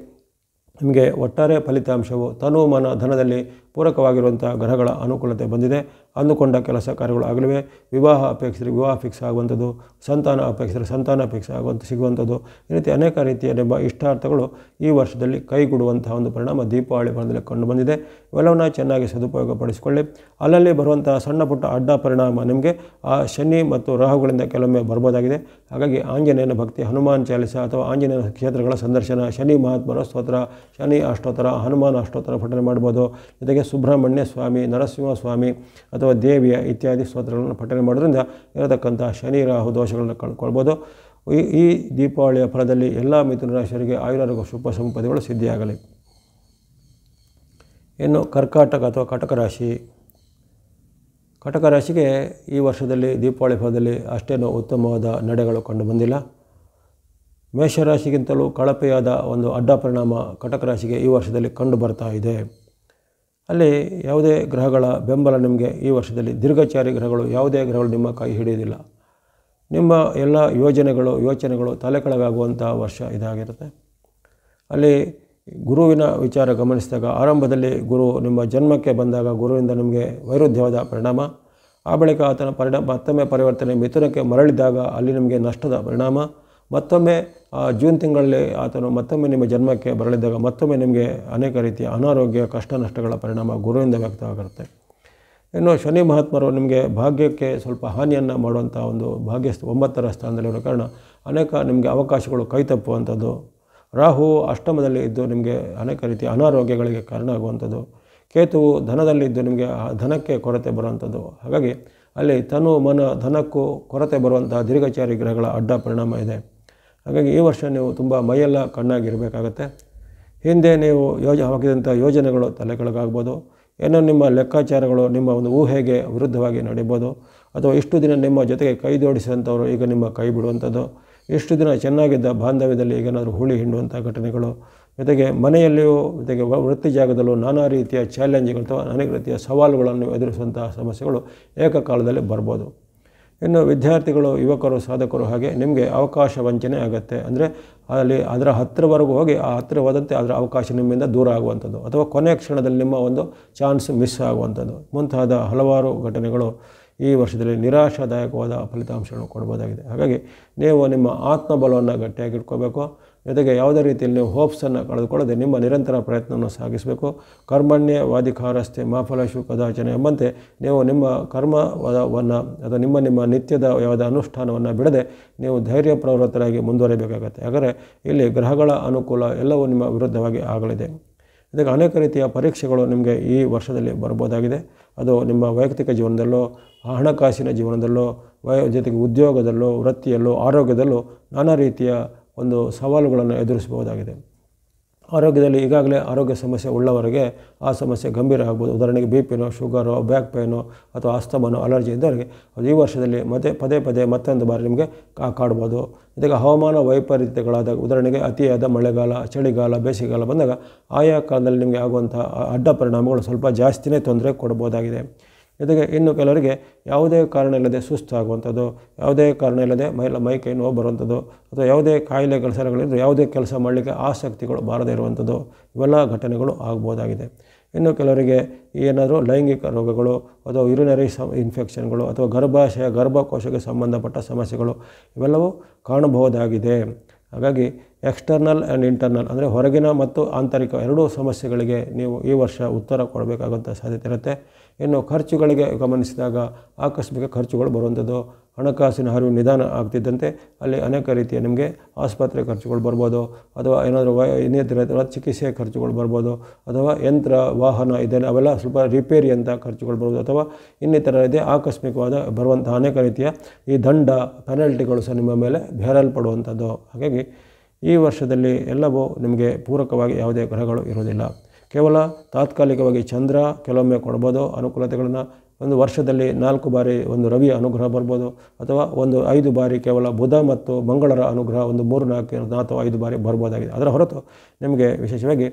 ನಿಮಗೆ ಒಟ್ಟಾರೆ ಫಲಿತಾಂಶವು ತನು ಮನ ಧನದಲ್ಲಿ ಪೂರಕವಾಗಿರುವಂಥ ಗ್ರಹಗಳ ಅನುಕೂಲತೆ ಬಂದಿದೆ. ಅಂದುಕೊಂಡ ಕೆಲಸ ಕಾರ್ಯಗಳು ಆಗಲಿವೆ. ವಿವಾಹ ಅಪೇಕ್ಷಿಸಿದರೆ ವಿವಾಹ ಫಿಕ್ಸ್ ಆಗುವಂಥದ್ದು, ಸಂತಾನ ಅಪೇಕ್ಷಿಸಿದರೆ ಸಂತಾನ ಫಿಕ್ಸ್ ಸಿಗುವಂಥದ್ದು, ಈ ರೀತಿ ಅನೇಕ ರೀತಿಯ ನಿಮ್ಮ ಇಷ್ಟಾರ್ಥಗಳು ಈ ವರ್ಷದಲ್ಲಿ ಕೈಗೂಡುವಂತಹ ಒಂದು ಪರಿಣಾಮ ದೀಪಾವಳಿ ಹಬ್ಬದಲ್ಲಿ ಕಂಡು ಬಂದಿದೆ. ಇವೆಲ್ಲವನ್ನ ಚೆನ್ನಾಗಿ ಸದುಪಯೋಗಪಡಿಸಿಕೊಳ್ಳಿ. ಅಲ್ಲಲ್ಲಿ ಬರುವಂತಹ ಸಣ್ಣ ಪುಟ್ಟ ಅಡ್ಡ ಪರಿಣಾಮ ನಿಮಗೆ ಆ ಶನಿ ಮತ್ತು ರಾಹುಗಳಿಂದ ಕೆಲವೊಮ್ಮೆ ಬರ್ಬೋದಾಗಿದೆ. ಹಾಗಾಗಿ ಆಂಜನೇಯನ ಭಕ್ತಿ, ಹನುಮಾನ್ ಚಾಲಿಸ ಅಥವಾ ಆಂಜನೇಯನ ಕ್ಷೇತ್ರಗಳ ಸಂದರ್ಶನ, ಶನಿ ಮಹಾತ್ಮರ ಸ್ತೋತ್ರ, ಶನಿ ಅಷ್ಟೋತ್ತರ, ಹನುಮಾನ್ ಅಷ್ಟೋತ್ತರ ಪಠನೆ ಮಾಡ್ಬೋದು. ಜೊತೆಗೆ ಸುಬ್ರಹ್ಮಣ್ಯ ಸ್ವಾಮಿ, ನರಸಿಂಹ ಸ್ವಾಮಿ ಅಥವಾ ದೇವಿಯ ಇತ್ಯಾದಿ ಸ್ತೋತ್ರಗಳನ್ನು ಪಠನೆ ಮಾಡೋದ್ರಿಂದ ಇರತಕ್ಕಂಥ ಶನಿ ರಾಹು ದೋಷಗಳನ್ನು ಕಳ್ಕೊಳ್ಬೋದು. ಈ ದೀಪಾವಳಿಯ ಫಲದಲ್ಲಿ ಎಲ್ಲ ಮಿಥುನ ರಾಶಿಯವರಿಗೆ ಆಯುರಾರೋಗ್ಯ ಶುಭ ಸಂಪದಗಳು ಸಿದ್ಧಿಯಾಗಲಿ. ಇನ್ನು ಕರ್ಕಾಟಕ ಅಥವಾ ಕಟಕ ರಾಶಿ. ಕಟಕ ರಾಶಿಗೆ ಈ ವರ್ಷದಲ್ಲಿ ದೀಪಾವಳಿ ಫಲದಲ್ಲಿ ಅಷ್ಟೇನೂ ಉತ್ತಮವಾದ ನಡೆಗಳು ಕಂಡು ಬಂದಿಲ್ಲ. ಮೇಷರಾಶಿಗಿಂತಲೂ ಕಳಪೆಯಾದ ಒಂದು ಅಡ್ಡ ಪರಿಣಾಮ ಕಟಕ ರಾಶಿಗೆ ಈ ವರ್ಷದಲ್ಲಿ ಕಂಡು ಬರ್ತಾ ಇದೆ. ಅಲ್ಲಿ ಯಾವುದೇ ಗ್ರಹಗಳ ಬೆಂಬಲ ನಿಮಗೆ ಈ ವರ್ಷದಲ್ಲಿ ದೀರ್ಘಚಾರಿ ಗ್ರಹಗಳು ಯಾವುದೇ ಗ್ರಹಗಳು ನಿಮ್ಮ ಕೈ ಹಿಡಿಯೋದಿಲ್ಲ. ನಿಮ್ಮ ಎಲ್ಲ ಯೋಚನೆಗಳು ತಲೆಕೆಳಗಾಗುವಂಥ ವರ್ಷ ಇದಾಗಿರುತ್ತೆ. ಅಲ್ಲಿ ಗುರುವಿನ ವಿಚಾರ ಗಮನಿಸಿದಾಗ ಆರಂಭದಲ್ಲಿ ಗುರು ನಿಮ್ಮ ಜನ್ಮಕ್ಕೆ ಬಂದಾಗ ಗುರುವಿಂದ ನಿಮಗೆ ವೈರುಧ್ಯವಾದ ಪರಿಣಾಮ, ಆ ಬಳಿಕ ಆತನ ಮತ್ತೊಮ್ಮೆ ಪರಿವರ್ತನೆ ಮಿಥುನಕ್ಕೆ ಮರಳಿದಾಗ ಅಲ್ಲಿ ನಿಮಗೆ ನಷ್ಟದ ಪರಿಣಾಮ, ಮತ್ತೊಮ್ಮೆ ಜೂನ್ ತಿಂಗಳಲ್ಲಿ ಆತನು ಮತ್ತೊಮ್ಮೆ ನಿಮ್ಮ ಜನ್ಮಕ್ಕೆ ಬರಲಿದ್ದಾಗ ಮತ್ತೊಮ್ಮೆ ನಿಮಗೆ ಅನೇಕ ರೀತಿಯ ಅನಾರೋಗ್ಯ ಕಷ್ಟ ನಷ್ಟಗಳ ಪರಿಣಾಮ ಗುರುವಿಂದ ವ್ಯಕ್ತವಾಗಿರುತ್ತೆ. ಇನ್ನು ಶನಿ ಮಹಾತ್ಮರು ನಿಮಗೆ ಭಾಗ್ಯಕ್ಕೆ ಸ್ವಲ್ಪ ಹಾನಿಯನ್ನು ಮಾಡುವಂಥ ಒಂದು ಭಾಗ್ಯ 9ರ ಸ್ಥಾನದಲ್ಲಿರೋ ಕಾರಣ ಅನೇಕ ನಿಮಗೆ ಅವಕಾಶಗಳು ಕೈ ತಪ್ಪುವಂಥದ್ದು. ರಾಹು ಅಷ್ಟಮದಲ್ಲಿ ಇದ್ದು ನಿಮಗೆ ಅನೇಕ ರೀತಿಯ ಅನಾರೋಗ್ಯಗಳಿಗೆ ಕಾರಣ ಆಗುವಂಥದ್ದು. ಕೇತುವು ಧನದಲ್ಲಿದ್ದು ನಿಮಗೆ ಧನಕ್ಕೆ ಕೊರತೆ ಬರುವಂಥದ್ದು. ಹಾಗಾಗಿ ಅಲ್ಲಿ ತನು ಮನ ಧನಕ್ಕೂ ಕೊರತೆ ಬರುವಂತಹ ದೀರ್ಘಚಾರಿ ಗ್ರಹಗಳ ಅಡ್ಡ ಪರಿಣಾಮ ಇದೆ. ಹಾಗಾಗಿ ಈ ವರ್ಷ ನೀವು ತುಂಬ ಮೈಯೆಲ್ಲ ಕಣ್ಣಾಗಿರಬೇಕಾಗತ್ತೆ. ಹಿಂದೆ ನೀವು ಹಾಕಿದಂಥ ಯೋಜನೆಗಳು ತಲೆಕೆಳಗಾಗ್ಬೋದು. ಏನೋ ನಿಮ್ಮ ಲೆಕ್ಕಾಚಾರಗಳು ನಿಮ್ಮ ಒಂದು ಊಹೆಗೆ ವಿರುದ್ಧವಾಗಿ ನಡೀಬೋದು. ಅಥವಾ ಇಷ್ಟು ದಿನ ನಿಮ್ಮ ಜೊತೆಗೆ ಕೈ ಜೋಡಿಸಿದಂಥವರು ಈಗ ನಿಮ್ಮ ಕೈ ಬಿಡುವಂಥದ್ದು. ಇಷ್ಟು ದಿನ ಚೆನ್ನಾಗಿದ್ದ ಬಾಂಧವ್ಯದಲ್ಲಿ ಈಗೇನಾದರೂ ಹುಳಿ ಹಿಂಡುವಂಥ ಘಟನೆಗಳು, ಜೊತೆಗೆ ಮನೆಯಲ್ಲಿಯೂ ಜೊತೆಗೆ ವೃತ್ತಿ ಜಾಗದಲ್ಲೂ ನಾನಾ ರೀತಿಯ ಚಾಲೆಂಜ್ಗಳು ಅಥವಾ ಅನೇಕ ರೀತಿಯ ಸವಾಲುಗಳನ್ನು ಎದುರಿಸುವಂಥ ಸಮಸ್ಯೆಗಳು ಏಕಕಾಲದಲ್ಲಿ ಬರ್ಬೋದು. ಇನ್ನು ವಿದ್ಯಾರ್ಥಿಗಳು, ಯುವಕರು, ಸಾಧಕರು ಹಾಗೆ ನಿಮಗೆ ಅವಕಾಶ ವಂಚನೆ ಆಗುತ್ತೆ. ಅಂದರೆ ಅಲ್ಲಿ ಅದರ ಹತ್ತಿರವರೆಗೂ ಹೋಗಿ ಆ ಹತ್ತಿರವಾದಂತೆ ಅದರ ಅವಕಾಶ ನಿಮ್ಮಿಂದ ದೂರ ಆಗುವಂಥದ್ದು ಅಥವಾ ಕೊನೆಯ ಕ್ಷಣದಲ್ಲಿ ನಿಮ್ಮ ಒಂದು ಚಾನ್ಸ್ ಮಿಸ್ ಆಗುವಂಥದ್ದು ಮುಂತಾದ ಹಲವಾರು ಘಟನೆಗಳು ಈ ವರ್ಷದಲ್ಲಿ ನಿರಾಶಾದಾಯಕವಾದ ಫಲಿತಾಂಶಗಳನ್ನು ಕೊಡ್ಬೋದಾಗಿದೆ. ಹಾಗಾಗಿ ನೀವು ನಿಮ್ಮ ಆತ್ಮಬಲವನ್ನು ಗಟ್ಟಿಯಾಗಿಟ್ಕೋಬೇಕು. ಜೊತೆಗೆ ಯಾವುದೇ ರೀತಿಯಲ್ಲಿ ನೀವು ಹೋಪ್ಸನ್ನು ಕಳೆದುಕೊಳ್ಳದೆ ನಿಮ್ಮ ನಿರಂತರ ಪ್ರಯತ್ನವನ್ನು ಸಾಗಿಸಬೇಕು. ಕರ್ಮಣ್ಯವಾಧಿಕಾರಸ್ಥೆ ಮಾಫಲೇಷು ಕದಾಚನೆ ಎಂಬಂತೆ ನೀವು ನಿಮ್ಮ ಕರ್ಮವನ್ನು ಅಥವಾ ನಿಮ್ಮ ನಿತ್ಯದ ಯಾವುದೇ ಅನುಷ್ಠಾನವನ್ನು ಬಿಡದೆ ನೀವು ಧೈರ್ಯ ಪ್ರವೃತ್ತರಾಗಿ ಮುಂದುವರಿಬೇಕಾಗತ್ತೆ. ಹಾಗಾದರೆ ಇಲ್ಲಿ ಗ್ರಹಗಳ ಅನುಕೂಲ ಎಲ್ಲವೂ ನಿಮ್ಮ ವಿರುದ್ಧವಾಗಿ ಆಗಲಿದೆ. ಇದಕ್ಕೆ ಅನೇಕ ರೀತಿಯ ಪರೀಕ್ಷೆಗಳು ನಿಮಗೆ ಈ ವರ್ಷದಲ್ಲಿ ಬರ್ಬೋದಾಗಿದೆ. ಅದು ನಿಮ್ಮ ವೈಯಕ್ತಿಕ ಜೀವನದಲ್ಲೋ, ಹಣಕಾಸಿನ ಜೀವನದಲ್ಲೋ, ಜೊತೆಗೆ ಉದ್ಯೋಗದಲ್ಲೋ, ವೃತ್ತಿಯಲ್ಲೋ, ಆರೋಗ್ಯದಲ್ಲೋ ನಾನಾ ರೀತಿಯ ಒಂದು ಸವಾಲುಗಳನ್ನು ಎದುರಿಸಬಹುದಾಗಿದೆ. ಆರೋಗ್ಯದಲ್ಲಿ ಈಗಾಗಲೇ ಆರೋಗ್ಯ ಸಮಸ್ಯೆ ಉಳ್ಳವರಿಗೆ ಆ ಸಮಸ್ಯೆ ಗಂಭೀರ ಆಗ್ಬೋದು. ಉದಾಹರಣೆಗೆ BP-ನೋ, ಶುಗರೋ, ಬ್ಯಾಕ್ ಪೇನೋ ಅಥವಾ ಆಸ್ತಮನೋ, ಅಲರ್ಜಿ ಇದ್ದವರಿಗೆ ಅದು ಈ ವರ್ಷದಲ್ಲಿ ಪದೇ ಮತ್ತೊಂದು ಬಾರಿ ನಿಮಗೆ ಕಾಡ್ಬೋದು. ಇದಕ್ಕೆ ಹವಾಮಾನ ವೈಪರೀತ್ಯಗಳಾದಾಗ, ಉದಾಹರಣೆಗೆ ಅತಿಯಾದ ಮಳೆಗಾಲ, ಚಳಿಗಾಲ, ಬೇಸಿಗೆಗಾಲ ಬಂದಾಗ ಆಯಾ ಕಾಲದಲ್ಲಿ ನಿಮಗೆ ಆಗುವಂಥ ಅಡ್ಡ ಪರಿಣಾಮಗಳು ಸ್ವಲ್ಪ ಜಾಸ್ತಿನೇ ತೊಂದರೆ ಕೊಡ್ಬೋದಾಗಿದೆ. ಜೊತೆಗೆ ಇನ್ನು ಕೆಲವರಿಗೆ ಯಾವುದೇ ಕಾರಣ ಇಲ್ಲದೆ ಸುಸ್ತಾಗುವಂಥದ್ದು, ಯಾವುದೇ ಕಾರಣ ಇಲ್ಲದೆ ಮೈಕೈ ನೋವು ಬರುವಂಥದ್ದು ಅಥವಾ ಯಾವುದೇ ಕಾಯಿಲೆ ಕೆಲಸಗಳಿದ್ದರೆ ಯಾವುದೇ ಕೆಲಸ ಮಾಡಲಿಕ್ಕೆ ಆಸಕ್ತಿಗಳು ಬಾರದೇ ಇರುವಂಥದ್ದು, ಇವೆಲ್ಲ ಘಟನೆಗಳು ಆಗ್ಬೋದಾಗಿದೆ. ಇನ್ನು ಕೆಲವರಿಗೆ ಏನಾದರೂ ಲೈಂಗಿಕ ರೋಗಗಳು ಅಥವಾ ಯುರಿನರಿ ಇನ್ಫೆಕ್ಷನ್ಗಳು ಅಥವಾ ಗರ್ಭಕೋಶಕ್ಕೆ ಸಂಬಂಧಪಟ್ಟ ಸಮಸ್ಯೆಗಳು ಇವೆಲ್ಲವೂ ಕಾಣಬಹುದಾಗಿದೆ. ಹಾಗಾಗಿ ಎಕ್ಸ್ಟರ್ನಲ್ ಆ್ಯಂಡ್ ಇಂಟರ್ನಲ್ ಅಂದರೆ ಹೊರಗಿನ ಮತ್ತು ಆಂತರಿಕ ಎರಡೂ ಸಮಸ್ಯೆಗಳಿಗೆ ನೀವು ಈ ವರ್ಷ ಉತ್ತರ ಕೊಡಬೇಕಾಗುವಂಥ ಸಾಧ್ಯತೆ ಇರುತ್ತೆ. ಇನ್ನು ಖರ್ಚುಗಳಿಗೆ ಗಮನಿಸಿದಾಗ ಆಕಸ್ಮಿಕ ಖರ್ಚುಗಳು ಬರುವಂಥದ್ದು, ಹಣಕಾಸಿನ ಹರಿವು ನಿಧಾನ ಆಗ್ತಿದ್ದಂತೆ ಅಲ್ಲಿ ಅನೇಕ ರೀತಿಯ ನಿಮಗೆ ಆಸ್ಪತ್ರೆ ಖರ್ಚುಗಳು ಬರ್ಬೋದು ಅಥವಾ ಏನಾದರೂ ಇನ್ನಿತರ ಚಿಕಿತ್ಸೆ ಖರ್ಚುಗಳು ಬರ್ಬೋದು ಅಥವಾ ಯಂತ್ರ ವಾಹನ ಇದೆಲ್ಲ ಅವೆಲ್ಲ ಸ್ವಲ್ಪ ರಿಪೇರಿ ಅಂತ ಖರ್ಚುಗಳು ಬರ್ಬೋದು ಅಥವಾ ಇನ್ನಿತರ ಇದೆ ಆಕಸ್ಮಿಕವಾದ ಬರುವಂಥ ಅನೇಕ ರೀತಿಯ ಈ ದಂಡ ಪೆನಾಲ್ಟಿಗಳು ಸಹ ನಿಮ್ಮ ಮೇಲೆ ಹೇರಲ್ಪಡುವಂಥದ್ದು. ಹಾಗಾಗಿ ಈ ವರ್ಷದಲ್ಲಿ ಎಲ್ಲವೂ ನಿಮಗೆ ಪೂರಕವಾಗಿ ಯಾವುದೇ ಗ್ರಹಗಳು ಇರೋದಿಲ್ಲ. ಕೇವಲ ತಾತ್ಕಾಲಿಕವಾಗಿ ಚಂದ್ರ ಕೆಲವೊಮ್ಮೆ ಕೊಡ್ಬೋದು ಅನುಕೂಲತೆಗಳನ್ನು. ಒಂದು ವರ್ಷದಲ್ಲಿ 4 ಬಾರಿ ಒಂದು ರವಿಯ ಅನುಗ್ರಹ ಬರ್ಬೋದು ಅಥವಾ 5 ಬಾರಿ ಕೇವಲ ಬುಧ ಮತ್ತು ಮಂಗಳರ ಅನುಗ್ರಹ 3, 4 ಅಥವಾ 5 ಬಾರಿ ಬರ್ಬೋದಾಗಿದೆ. ಅದರ ಹೊರತು ನಿಮಗೆ ವಿಶೇಷವಾಗಿ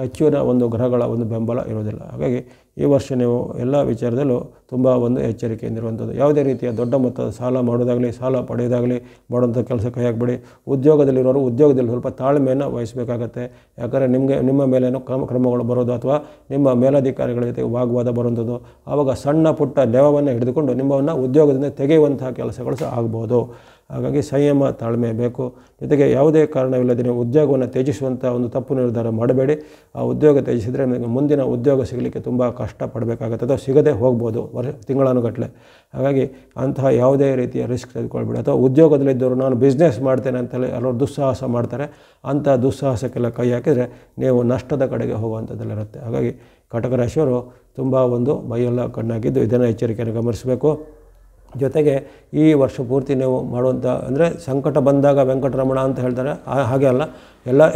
ಹೆಚ್ಚಿನ ಒಂದು ಗ್ರಹಗಳ ಒಂದು ಬೆಂಬಲ ಇರೋದಿಲ್ಲ. ಹಾಗಾಗಿ ಈ ವರ್ಷ ನೀವು ಎಲ್ಲ ವಿಚಾರದಲ್ಲೂ ತುಂಬ ಒಂದು ಎಚ್ಚರಿಕೆಯಿಂದಿರುವಂಥದ್ದು. ಯಾವುದೇ ರೀತಿಯ ದೊಡ್ಡ ಮೊತ್ತದ ಸಾಲ ಮಾಡೋದಾಗಲಿ, ಸಾಲ ಪಡೆಯೋದಾಗಲಿ ಮಾಡುವಂಥ ಕೆಲಸ ಕೈ ಹಾಕಬೇಡಿ. ಉದ್ಯೋಗದಲ್ಲಿರೋರು ಉದ್ಯೋಗದಲ್ಲಿ ಸ್ವಲ್ಪ ತಾಳ್ಮೆಯನ್ನು ವಹಿಸಬೇಕಾಗತ್ತೆ. ಯಾಕಂದರೆ ನಿಮ್ಮ ಮೇಲೇನೋ ಕ್ರಮಗಳು ಬರೋದು ಅಥವಾ ನಿಮ್ಮ ಮೇಲಧಿಕಾರಿಗಳ ಜೊತೆ ವಾಗ್ವಾದ ಬರುವಂಥದ್ದು, ಆವಾಗ ಸಣ್ಣ ಪುಟ್ಟ ನೆವವನ್ನು ಹಿಡಿದುಕೊಂಡು ನಿಮ್ಮನ್ನು ಉದ್ಯೋಗದಿಂದ ತೆಗೆಯುವಂತಹ ಕೆಲಸಗಳು ಸಹ ಆಗ್ಬೋದು. ಹಾಗಾಗಿ ಸಂಯಮ, ತಾಳ್ಮೆ ಬೇಕು. ಜೊತೆಗೆ ಯಾವುದೇ ಕಾರಣವಿಲ್ಲದೆ ನೀವು ಉದ್ಯೋಗವನ್ನು ತ್ಯಜಿಸುವಂಥ ಒಂದು ತಪ್ಪು ನಿರ್ಧಾರ ಮಾಡಬೇಡಿ. ಆ ಉದ್ಯೋಗ ತ್ಯಜಿಸಿದರೆ ನಿಮಗೆ ಮುಂದಿನ ಉದ್ಯೋಗ ಸಿಗಲಿಕ್ಕೆ ತುಂಬ ಕಷ್ಟಪಡಬೇಕಾಗತ್ತೆ ಅಥವಾ ಸಿಗದೆ ಹೋಗ್ಬೋದು ತಿಂಗಳಾನುಗಟ್ಟಲೆ. ಹಾಗಾಗಿ ಅಂತಹ ಯಾವುದೇ ರೀತಿಯ ರಿಸ್ಕ್ ತೆಗೆದುಕೊಳ್ಬೇಡಿ. ಅಥವಾ ಉದ್ಯೋಗದಲ್ಲಿದ್ದವರು ನಾನು ಬಿಸ್ನೆಸ್ ಮಾಡ್ತೇನೆ ಅಂತೇಳಿ ಎಲ್ಲರೂ ದುಸ್ಸಾಹಸ ಮಾಡ್ತಾರೆ. ಅಂಥ ದುಸ್ಸಾಹಸಕ್ಕೆಲ್ಲ ಕೈ ಹಾಕಿದರೆ ನೀವು ನಷ್ಟದ ಕಡೆಗೆ ಹೋಗುವಂಥದ್ದಲ್ಲಿರುತ್ತೆ. ಹಾಗಾಗಿ ಕಟಕ ರಾಶಿಯವರು ತುಂಬ ಒಂದು ಮೈಯೆಲ್ಲ ಕಣ್ಣಾಗಿದ್ದು ಇದನ್ನು ಎಚ್ಚರಿಕೆಯನ್ನು ಗಮನಿಸಬೇಕು. ಜೊತೆಗೆ ಈ ವರ್ಷ ಪೂರ್ತಿ ನೀವು ಮಾಡುವಂಥ ಅಂದರೆ ಸಂಕಟ ಬಂದಾಗ ವೆಂಕಟರಮಣ ಅಂತ ಹೇಳ್ತಾರೆ, ಹಾಗೆ ಅಲ್ಲ,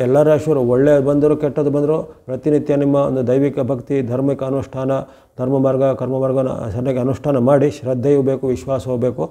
ಎಲ್ಲ ರಾಶಿಯವರು ಒಳ್ಳೆಯ ಬಂದರೂ ಕೆಟ್ಟದ್ದು ಬಂದರೂ ಪ್ರತಿನಿತ್ಯ ನಿಮ್ಮ ಒಂದು ದೈವಿಕ ಭಕ್ತಿ, ಧಾರ್ಮಿಕ ಅನುಷ್ಠಾನ, ಧರ್ಮ ಮಾರ್ಗ ಕರ್ಮ ಮಾರ್ಗನ ಸರಿಯಾಗಿ ಅನುಷ್ಠಾನ ಮಾಡಿ ಶ್ರದ್ಧೆಯೂ ಬೇಕು, ವಿಶ್ವಾಸವೂ ಬೇಕು.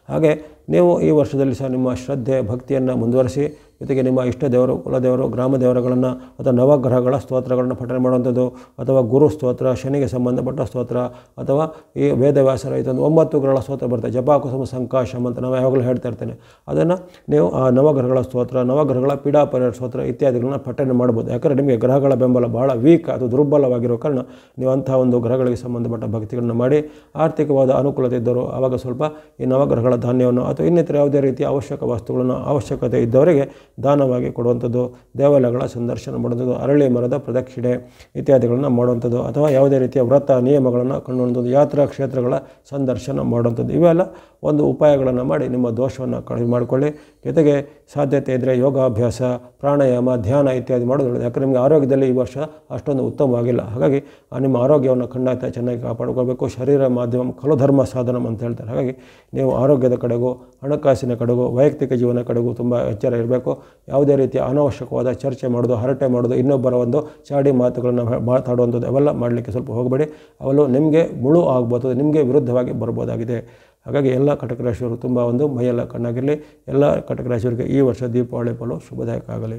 ಹಾಗೆ ನೀವು ಈ ವರ್ಷದಲ್ಲಿ ಸಹ ನಿಮ್ಮ ಶ್ರದ್ಧೆ ಭಕ್ತಿಯನ್ನು ಮುಂದುವರಿಸಿ. ಜೊತೆಗೆ ನಿಮ್ಮ ಇಷ್ಟ ದೇವರು, ಕುಲದೇವರು, ಗ್ರಾಮ ದೇವರುಗಳನ್ನು ಅಥವಾ ನವಗ್ರಹಗಳ ಸ್ತೋತ್ರಗಳನ್ನು ಪಠನೆ ಮಾಡುವಂಥದ್ದು, ಅಥವಾ ಗುರು ಸ್ತೋತ್ರ, ಶನಿಗೆ ಸಂಬಂಧಪಟ್ಟ ಸ್ತೋತ್ರ, ಅಥವಾ ಈ ವೇದವ್ಯಾಸರ ಇದೊಂದು 9 ಗ್ರಹಗಳ ಸ್ತೋತ್ರ ಬರ್ತದೆ, ಜಪಾಕುಸುಮ ಸಂಕಾಶಂ ಅಂತ ನಾವು ಯಾವಾಗಲೂ ಹೇಳ್ತಾ ಇರ್ತೇನೆ. ಅದನ್ನು ನೀವು ಆ ನವಗ್ರಹಗಳ ಸ್ತೋತ್ರ, ನವಗ್ರಹಗಳ ಪೀಡಾಪರಿಹಾರ ಸ್ತೋತ್ರ ಇತ್ಯಾದಿಗಳನ್ನ ಪಠನೆ ಮಾಡ್ಬೋದು. ಯಾಕಂದರೆ ನಿಮಗೆ ಗ್ರಹಗಳ ಬೆಂಬಲ ಬಹಳ ವೀಕ್, ಅದು ದುರ್ಬಲವಾಗಿರೋ ಕಾರಣ ನೀವು ಅಂಥ ಒಂದು ಗ್ರಹಗಳಿಗೆ ಸಂಬಂಧಪಟ್ಟ ಭಕ್ತಿಗಳನ್ನು ಮಾಡಿ. ಆರ್ಥಿಕವಾದ ಅನುಕೂಲತೆ ಇದ್ದರು ಆವಾಗ ಸ್ವಲ್ಪ ಈ ನವಗ್ರಹಗಳ ಧಾನ್ಯವನ್ನು ಅಥವಾ ಇನ್ನಿತರ ಯಾವುದೇ ರೀತಿಯ ಅವಶ್ಯಕ ವಸ್ತುಗಳನ್ನು ಅವಶ್ಯಕತೆ ಇದ್ದವರಿಗೆ ದಾನವಾಗಿ ಕೊಡುವಂಥದ್ದು, ದೇವಾಲಯಗಳ ಸಂದರ್ಶನ ಮಾಡುವಂಥದ್ದು, ಅರಳಿ ಮರದ ಪ್ರದಕ್ಷಿಣೆ ಇತ್ಯಾದಿಗಳನ್ನು ಮಾಡುವಂಥದ್ದು, ಅಥವಾ ಯಾವುದೇ ರೀತಿಯ ವ್ರತ ನಿಯಮಗಳನ್ನು ಕಂಡುವಂಥದ್ದು, ಯಾತ್ರಾ ಕ್ಷೇತ್ರಗಳ ಸಂದರ್ಶನ ಮಾಡುವಂಥದ್ದು, ಇವೆಲ್ಲ ಒಂದು ಉಪಾಯಗಳನ್ನು ಮಾಡಿ ನಿಮ್ಮ ದೋಷವನ್ನು ಕಡಿಮೆ ಮಾಡಿಕೊಳ್ಳಿ. ಜೊತೆಗೆ ಸಾಧ್ಯತೆ ಇದ್ದರೆ ಯೋಗಾಭ್ಯಾಸ, ಪ್ರಾಣಾಯಾಮ, ಧ್ಯಾನ ಇತ್ಯಾದಿ ಮಾಡೋದು. ಯಾಕಂದರೆ ನಿಮಗೆ ಆರೋಗ್ಯದಲ್ಲಿ ಈ ವರ್ಷ ಅಷ್ಟೊಂದು ಉತ್ತಮವಾಗಿಲ್ಲ. ಹಾಗಾಗಿ ನಿಮ್ಮ ಆರೋಗ್ಯವನ್ನು ಖಂಡಿತ ಚೆನ್ನಾಗಿ ಕಾಪಾಡ್ಕೋಬೇಕು. ಶರೀರ ಮಾಧ್ಯಮ ಖಲು ಧರ್ಮ ಸಾಧನಂ ಅಂತ ಹೇಳ್ತಾರೆ. ಹಾಗಾಗಿ ನೀವು ಆರೋಗ್ಯದ ಕಡೆಗೂ, ಹಣಕಾಸಿನ ಕಡೆಗೂ, ವೈಯಕ್ತಿಕ ಜೀವನ ಕಡೆಗೂ ತುಂಬ ಎಚ್ಚರ ಇರಬೇಕು. ಯಾವುದೇ ರೀತಿಯ ಅನಾವಶ್ಯಕವಾದ ಚರ್ಚೆ ಮಾಡೋದು, ಹರಟೆ ಮಾಡೋದು, ಇನ್ನೊಬ್ಬರ ಒಂದು ಚಾಡಿ ಮಾತುಗಳನ್ನು ಮಾತಾಡುವಂಥದ್ದು ಅವೆಲ್ಲ ಮಾಡಲಿಕ್ಕೆ ಸ್ವಲ್ಪ ಹೋಗಬೇಡಿ. ಅವೆಲ್ಲೂ ನಿಮಗೆ ಮುಳು ಆಗ್ಬೋದು, ನಿಮಗೆ ವಿರುದ್ಧವಾಗಿ ಬರ್ಬೋದಾಗಿದೆ. ಹಾಗಾಗಿ ಎಲ್ಲ ಕಟಕ ರಾಶಿಯವರು ತುಂಬ ಒಂದು ಮೈಯೆಲ್ಲ ಕಣ್ಣಾಗಿರಲಿ. ಎಲ್ಲ ಕಟಕ ರಾಶಿಯವರಿಗೆ ಈ ವರ್ಷ ದೀಪಾವಳಿ ಫಲವು ಶುಭದಾಯಕ ಆಗಲಿ.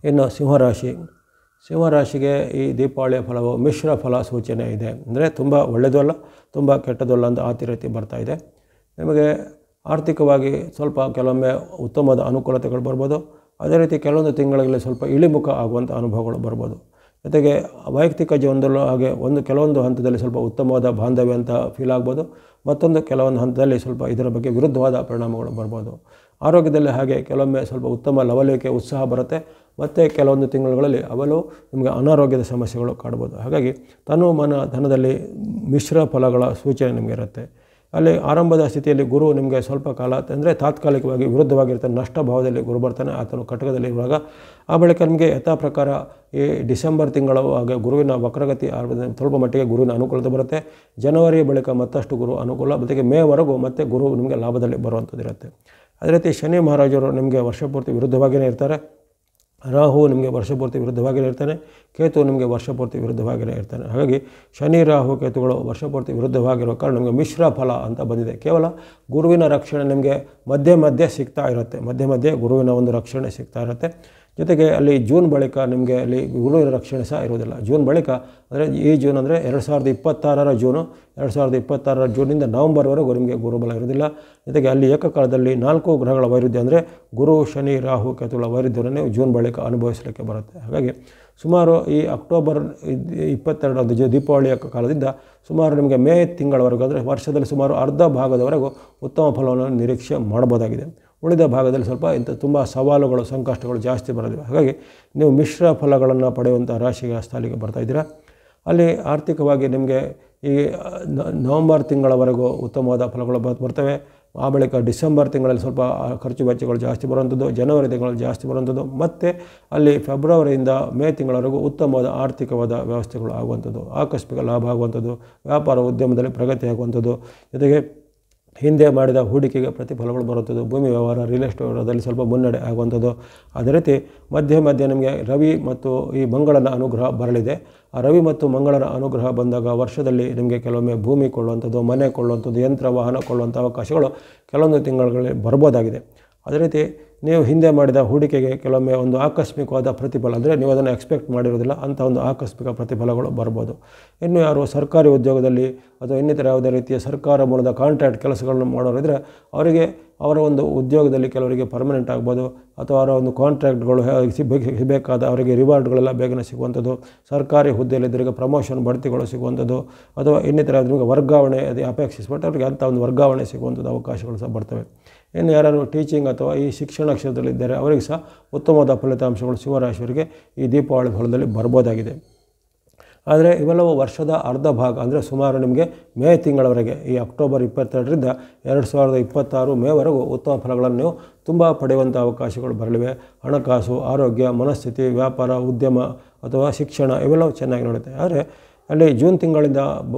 ಇನ್ನು ಸಿಂಹರಾಶಿಗೆ ಈ ದೀಪಾವಳಿಯ ಫಲವು ಮಿಶ್ರ ಫಲ ಸೂಚನೆ ಇದೆ. ಅಂದರೆ ತುಂಬ ಒಳ್ಳೆಯದು ಅಲ್ಲ, ತುಂಬ ಕೆಟ್ಟದ್ದು ಅಲ್ಲ ಅಂತ ಆ ರೀತಿ ಬರ್ತಾ ಇದೆ. ನಿಮಗೆ ಆರ್ಥಿಕವಾಗಿ ಸ್ವಲ್ಪ ಕೆಲವೊಮ್ಮೆ ಉತ್ತಮವಾದ ಅನುಕೂಲತೆಗಳು ಬರ್ಬೋದು. ಅದೇ ರೀತಿ ಕೆಲವೊಂದು ತಿಂಗಳಲ್ಲಿ ಸ್ವಲ್ಪ ಇಳಿಮುಖ ಆಗುವಂಥ ಅನುಭವಗಳು ಬರ್ಬೋದು. ಜೊತೆಗೆ ವೈಯಕ್ತಿಕ ಜೀವನದಲ್ಲೂ ಹಾಗೆ ಕೆಲವೊಂದು ಹಂತದಲ್ಲಿ ಸ್ವಲ್ಪ ಉತ್ತಮವಾದ ಬಾಂಧವ್ಯ ಅಂತ ಫೀಲ್ ಆಗ್ಬೋದು. ಮತ್ತೊಂದು ಕೆಲವೊಂದು ಹಂತದಲ್ಲಿ ಸ್ವಲ್ಪ ಇದರ ಬಗ್ಗೆ ವಿರುದ್ಧವಾದ ಪರಿಣಾಮಗಳು ಬರ್ಬೋದು. ಆರೋಗ್ಯದಲ್ಲಿ ಹಾಗೆ ಕೆಲವೊಮ್ಮೆ ಸ್ವಲ್ಪ ಉತ್ತಮ ಲವಲವಿಕೆ, ಉತ್ಸಾಹ ಬರುತ್ತೆ. ಮತ್ತು ಕೆಲವೊಂದು ತಿಂಗಳುಗಳಲ್ಲಿ ಅವಳು ನಿಮಗೆ ಅನಾರೋಗ್ಯದ ಸಮಸ್ಯೆಗಳು ಕಾಡ್ಬೋದು. ಹಾಗಾಗಿ ತನು ಮನ ಧನದಲ್ಲಿ ಮಿಶ್ರ ಫಲಗಳ ಸೂಚನೆ ನಿಮಗೆ ಇರುತ್ತೆ. ಅಲ್ಲಿ ಆರಂಭದ ಸ್ಥಿತಿಯಲ್ಲಿ ಗುರು ನಿಮಗೆ ಸ್ವಲ್ಪ ಕಾಲ ಅಂದರೆ ತಾತ್ಕಾಲಿಕವಾಗಿ ವಿರುದ್ಧವಾಗಿರ್ತಾನೆ, ನಷ್ಟ ಭಾವದಲ್ಲಿ ಗುರು ಬರ್ತಾನೆ ಆತನು ಕಟಕದಲ್ಲಿ ಇರುವಾಗ. ಆ ಬಳಿಕ ನಿಮಗೆ ಯಥಾ ಪ್ರಕಾರ ಈ ಡಿಸೆಂಬರ್ ತಿಂಗಳು ಹಾಗೆ ಗುರುವಿನ ವಕ್ರಗತಿ ಸ್ವಲ್ಪ ಮಟ್ಟಿಗೆ ಗುರುವಿನ ಅನುಕೂಲತೆ ಬರುತ್ತೆ. ಜನವರಿ ಬಳಿಕ ಮತ್ತಷ್ಟು ಗುರು ಅನುಕೂಲ, ಜೊತೆಗೆ ಮೇವರೆಗೂ ಮತ್ತೆ ಗುರು ನಿಮಗೆ ಲಾಭದಲ್ಲಿ ಬರುವಂಥದ್ದು ಇರುತ್ತೆ. ಅದೇ ರೀತಿ ಶನಿ ಮಹಾರಾಜರು ನಿಮಗೆ ವರ್ಷಪೂರ್ತಿ ವಿರುದ್ಧವಾಗಿಯೇ ಇರ್ತಾರೆ. ರಾಹು ನಿಮಗೆ ವರ್ಷಪೂರ್ತಿ ವಿರುದ್ಧವಾಗಿಯೇ ಇರ್ತಾನೆ. ಕೇತು ನಿಮಗೆ ವರ್ಷಪೂರ್ತಿ ವಿರುದ್ಧವಾಗಿಯೇ ಇರ್ತಾನೆ. ಹಾಗಾಗಿ ಶನಿ, ರಾಹು, ಕೇತುಗಳು ವರ್ಷಪೂರ್ತಿ ವಿರುದ್ಧವಾಗಿರೋ ಕಾರಣ ನಿಮಗೆ ಮಿಶ್ರ ಫಲ ಅಂತ ಬಂದಿದೆ. ಕೇವಲ ಗುರುವಿನ ರಕ್ಷಣೆ ನಿಮಗೆ ಮಧ್ಯೆ ಸಿಗ್ತಾ ಇರುತ್ತೆ, ಮಧ್ಯೆ ಗುರುವಿನ ಒಂದು ರಕ್ಷಣೆ ಸಿಗ್ತಾ ಇರುತ್ತೆ. ಜೊತೆಗೆ ಅಲ್ಲಿ ಜೂನ್ ಬಳಿಕ ನಿಮಗೆ ಅಲ್ಲಿ ಗುರುವಿನ ರಕ್ಷಣೆ ಸಹ ಇರೋದಿಲ್ಲ. ಜೂನ್ ಬಳಿಕ ಅಂದರೆ ಈ ಜೂನ್ ಅಂದರೆ 2026 ಜೂನು, 2026 ಜೂನಿಂದ ನವಂಬರ್ವರೆಗೂ ನಿಮಗೆ ಗುರುಬಲ ಇರೋದಿಲ್ಲ. ಜೊತೆಗೆ ಅಲ್ಲಿ ಏಕಕಾಲದಲ್ಲಿ 4 ಗ್ರಹಗಳ ವೈರುಧ್ಯ ಅಂದರೆ ಗುರು, ಶನಿ, ರಾಹು, ಕೇತುಗಳ ವೈರುಧ್ಯವನ್ನು ನೀವು ಜೂನ್ ಬಳಿಕ ಅನುಭವಿಸಲಿಕ್ಕೆ ಬರುತ್ತೆ. ಹಾಗಾಗಿ ಸುಮಾರು ಈ ಅಕ್ಟೋಬರ್ 22 ದೀಪಾವಳಿಯ ಕಾಲದಿಂದ ಸುಮಾರು ನಿಮಗೆ ಮೇ ತಿಂಗಳವರೆಗೂ ಅಂದರೆ ವರ್ಷದಲ್ಲಿ ಸುಮಾರು ಅರ್ಧ ಭಾಗದವರೆಗೂ ಉತ್ತಮ ಫಲವನ್ನು ನಿರೀಕ್ಷೆ ಮಾಡಬಹುದಾಗಿದೆ. ಉಳಿದ ಭಾಗದಲ್ಲಿ ಸ್ವಲ್ಪ ತುಂಬ ಸವಾಲುಗಳು, ಸಂಕಷ್ಟಗಳು ಜಾಸ್ತಿ ಬರೋದಿಲ್ಲ. ಹಾಗಾಗಿ ನೀವು ಮಿಶ್ರ ಫಲಗಳನ್ನು ಪಡೆಯುವಂಥ ರಾಶಿಗೆ ಸ್ಥಾಲಿಗೆ ಬರ್ತಾಯಿದ್ದೀರಾ. ಅಲ್ಲಿ ಆರ್ಥಿಕವಾಗಿ ನಿಮಗೆ ಈ ನವಂಬರ್ ತಿಂಗಳವರೆಗೂ ಉತ್ತಮವಾದ ಫಲಗಳು ಬರ್ತವೆ. ಆ ಬಳಿಕ ಡಿಸೆಂಬರ್ ತಿಂಗಳಲ್ಲಿ ಸ್ವಲ್ಪ ಖರ್ಚು ವೆಚ್ಚಗಳು ಜಾಸ್ತಿ ಬರುವಂಥದ್ದು, ಜನವರಿ ತಿಂಗಳಲ್ಲಿ ಜಾಸ್ತಿ ಬರುವಂಥದ್ದು, ಮತ್ತು ಅಲ್ಲಿ ಫೆಬ್ರವರಿಯಿಂದ ಮೇ ತಿಂಗಳವರೆಗೂ ಉತ್ತಮವಾದ ಆರ್ಥಿಕವಾದ ವ್ಯವಸ್ಥೆಗಳು ಆಗುವಂಥದ್ದು, ಆಕಸ್ಮಿಕ ಲಾಭ ಆಗುವಂಥದ್ದು, ವ್ಯಾಪಾರ ಉದ್ಯಮದಲ್ಲಿ ಪ್ರಗತಿ ಆಗುವಂಥದ್ದು, ಜೊತೆಗೆ ಹಿಂದೆ ಮಾಡಿದ ಹೂಡಿಕೆಗೆ ಪ್ರತಿಫಲಗಳು ಬರುವಂಥದ್ದು, ಭೂಮಿ ವ್ಯವಹಾರ, ರಿಯಲ್ ಎಸ್ಟೇಟ್ ವ್ಯವಹಾರದಲ್ಲಿ ಸ್ವಲ್ಪ ಮುನ್ನಡೆ ಆಗುವಂಥದ್ದು. ಅದೇ ರೀತಿ ಮಧ್ಯೆ ನಿಮಗೆ ರವಿ ಮತ್ತು ಈ ಮಂಗಳನ ಅನುಗ್ರಹ ಬರಲಿದೆ. ಆ ರವಿ ಮತ್ತು ಮಂಗಳನ ಅನುಗ್ರಹ ಬಂದಾಗ ವರ್ಷದಲ್ಲಿ ನಿಮಗೆ ಕೆಲವೊಮ್ಮೆ ಭೂಮಿ ಕೊಳ್ಳುವಂಥದ್ದು, ಮನೆ ಕೊಳ್ಳುವಂಥದ್ದು, ಯಂತ್ರ ವಾಹನ ಕೊಳ್ಳುವಂಥ ಅವಕಾಶಗಳು ಕೆಲವೊಂದು ತಿಂಗಳಲ್ಲಿ ಬರ್ಬೋದಾಗಿದೆ. ಅದೇ ರೀತಿ ನೀವು ಹಿಂದೆ ಮಾಡಿದ ಹೂಡಿಕೆಗೆ ಕೆಲವೊಮ್ಮೆ ಒಂದು ಆಕಸ್ಮಿಕವಾದ ಪ್ರತಿಫಲ, ಅಂದರೆ ನೀವು ಅದನ್ನು ಎಕ್ಸ್ಪೆಕ್ಟ್ ಮಾಡಿರೋದಿಲ್ಲ ಅಂಥ ಒಂದು ಆಕಸ್ಮಿಕ ಪ್ರತಿಫಲಗಳು ಬರ್ಬೋದು. ಇನ್ನು ಯಾರು ಸರ್ಕಾರಿ ಉದ್ಯೋಗದಲ್ಲಿ ಅಥವಾ ಇನ್ನಿತರ ಯಾವುದೇ ರೀತಿಯ ಸರ್ಕಾರ ಮೂಲದ ಕಾಂಟ್ರಾಕ್ಟ್ ಕೆಲಸಗಳನ್ನು ಮಾಡೋರಿದ್ದರೆ ಅವರಿಗೆ ಅವರ ಒಂದು ಉದ್ಯೋಗದಲ್ಲಿ ಕೆಲವರಿಗೆ ಪರ್ಮನೆಂಟ್ ಆಗ್ಬೋದು, ಅಥವಾ ಅವರ ಒಂದು ಕಾಂಟ್ರಾಕ್ಟ್ಗಳು ಸಿಗಬೇಕಾದ ಅವರಿಗೆ ರಿವಾರ್ಡ್ಗಳೆಲ್ಲ ಬೇಗನೆ ಸಿಗುವಂಥದ್ದು, ಸರ್ಕಾರಿ ಹುದ್ದೆಯಲ್ಲಿದ್ದರಿಗೆ ಪ್ರಮೋಷನ್ ಬಡ್ತಿಗಳು ಸಿಗುವಂಥದ್ದು, ಅಥವಾ ಇನ್ನಿತರ ನಿಮಗೆ ವರ್ಗಾವಣೆ ಅದು ಅಪೇಕ್ಷಿಸ್ಬಿಟ್ಟು ಅವರಿಗೆ ಅಂಥ ಒಂದು ವರ್ಗಾವಣೆ ಸಿಗುವಂಥದ್ದು ಅವಕಾಶಗಳು ಸಹ ಬರ್ತವೆ. ಇನ್ನು ಯಾರು ಟೀಚಿಂಗ್ ಅಥವಾ ಈ ಶಿಕ್ಷಣ ಕ್ಷೇತ್ರದಲ್ಲಿದ್ದಾರೆ ಅವರಿಗೆ ಸಹ ಉತ್ತಮವಾದ ಫಲಿತಾಂಶಗಳು ಸಿಂಹರಾಶಿಯವರಿಗೆ ಈ ದೀಪಾವಳಿ ಫಲದಲ್ಲಿ ಬರ್ಬೋದಾಗಿದೆ. ಆದರೆ ಇವೆಲ್ಲವೂ ವರ್ಷದ ಅರ್ಧ ಭಾಗ, ಅಂದರೆ ಸುಮಾರು ನಿಮಗೆ ಮೇ ತಿಂಗಳವರೆಗೆ, ಈ ಅಕ್ಟೋಬರ್ 22ರಿಂದ 2026 ಮೇವರೆಗೂ ಉತ್ತಮ ಫಲಗಳನ್ನು ನೀವು ತುಂಬ ಪಡೆಯುವಂಥ ಅವಕಾಶಗಳು ಬರಲಿವೆ. ಹಣಕಾಸು, ಆರೋಗ್ಯ, ಮನಸ್ಥಿತಿ, ವ್ಯಾಪಾರ, ಉದ್ಯಮ ಅಥವಾ ಶಿಕ್ಷಣ ಇವೆಲ್ಲವೂ ಚೆನ್ನಾಗಿ ನೋಡುತ್ತೆ. ಆದರೆ ಅಲ್ಲಿ ಜೂನ್ ತಿಂಗಳಿಂದ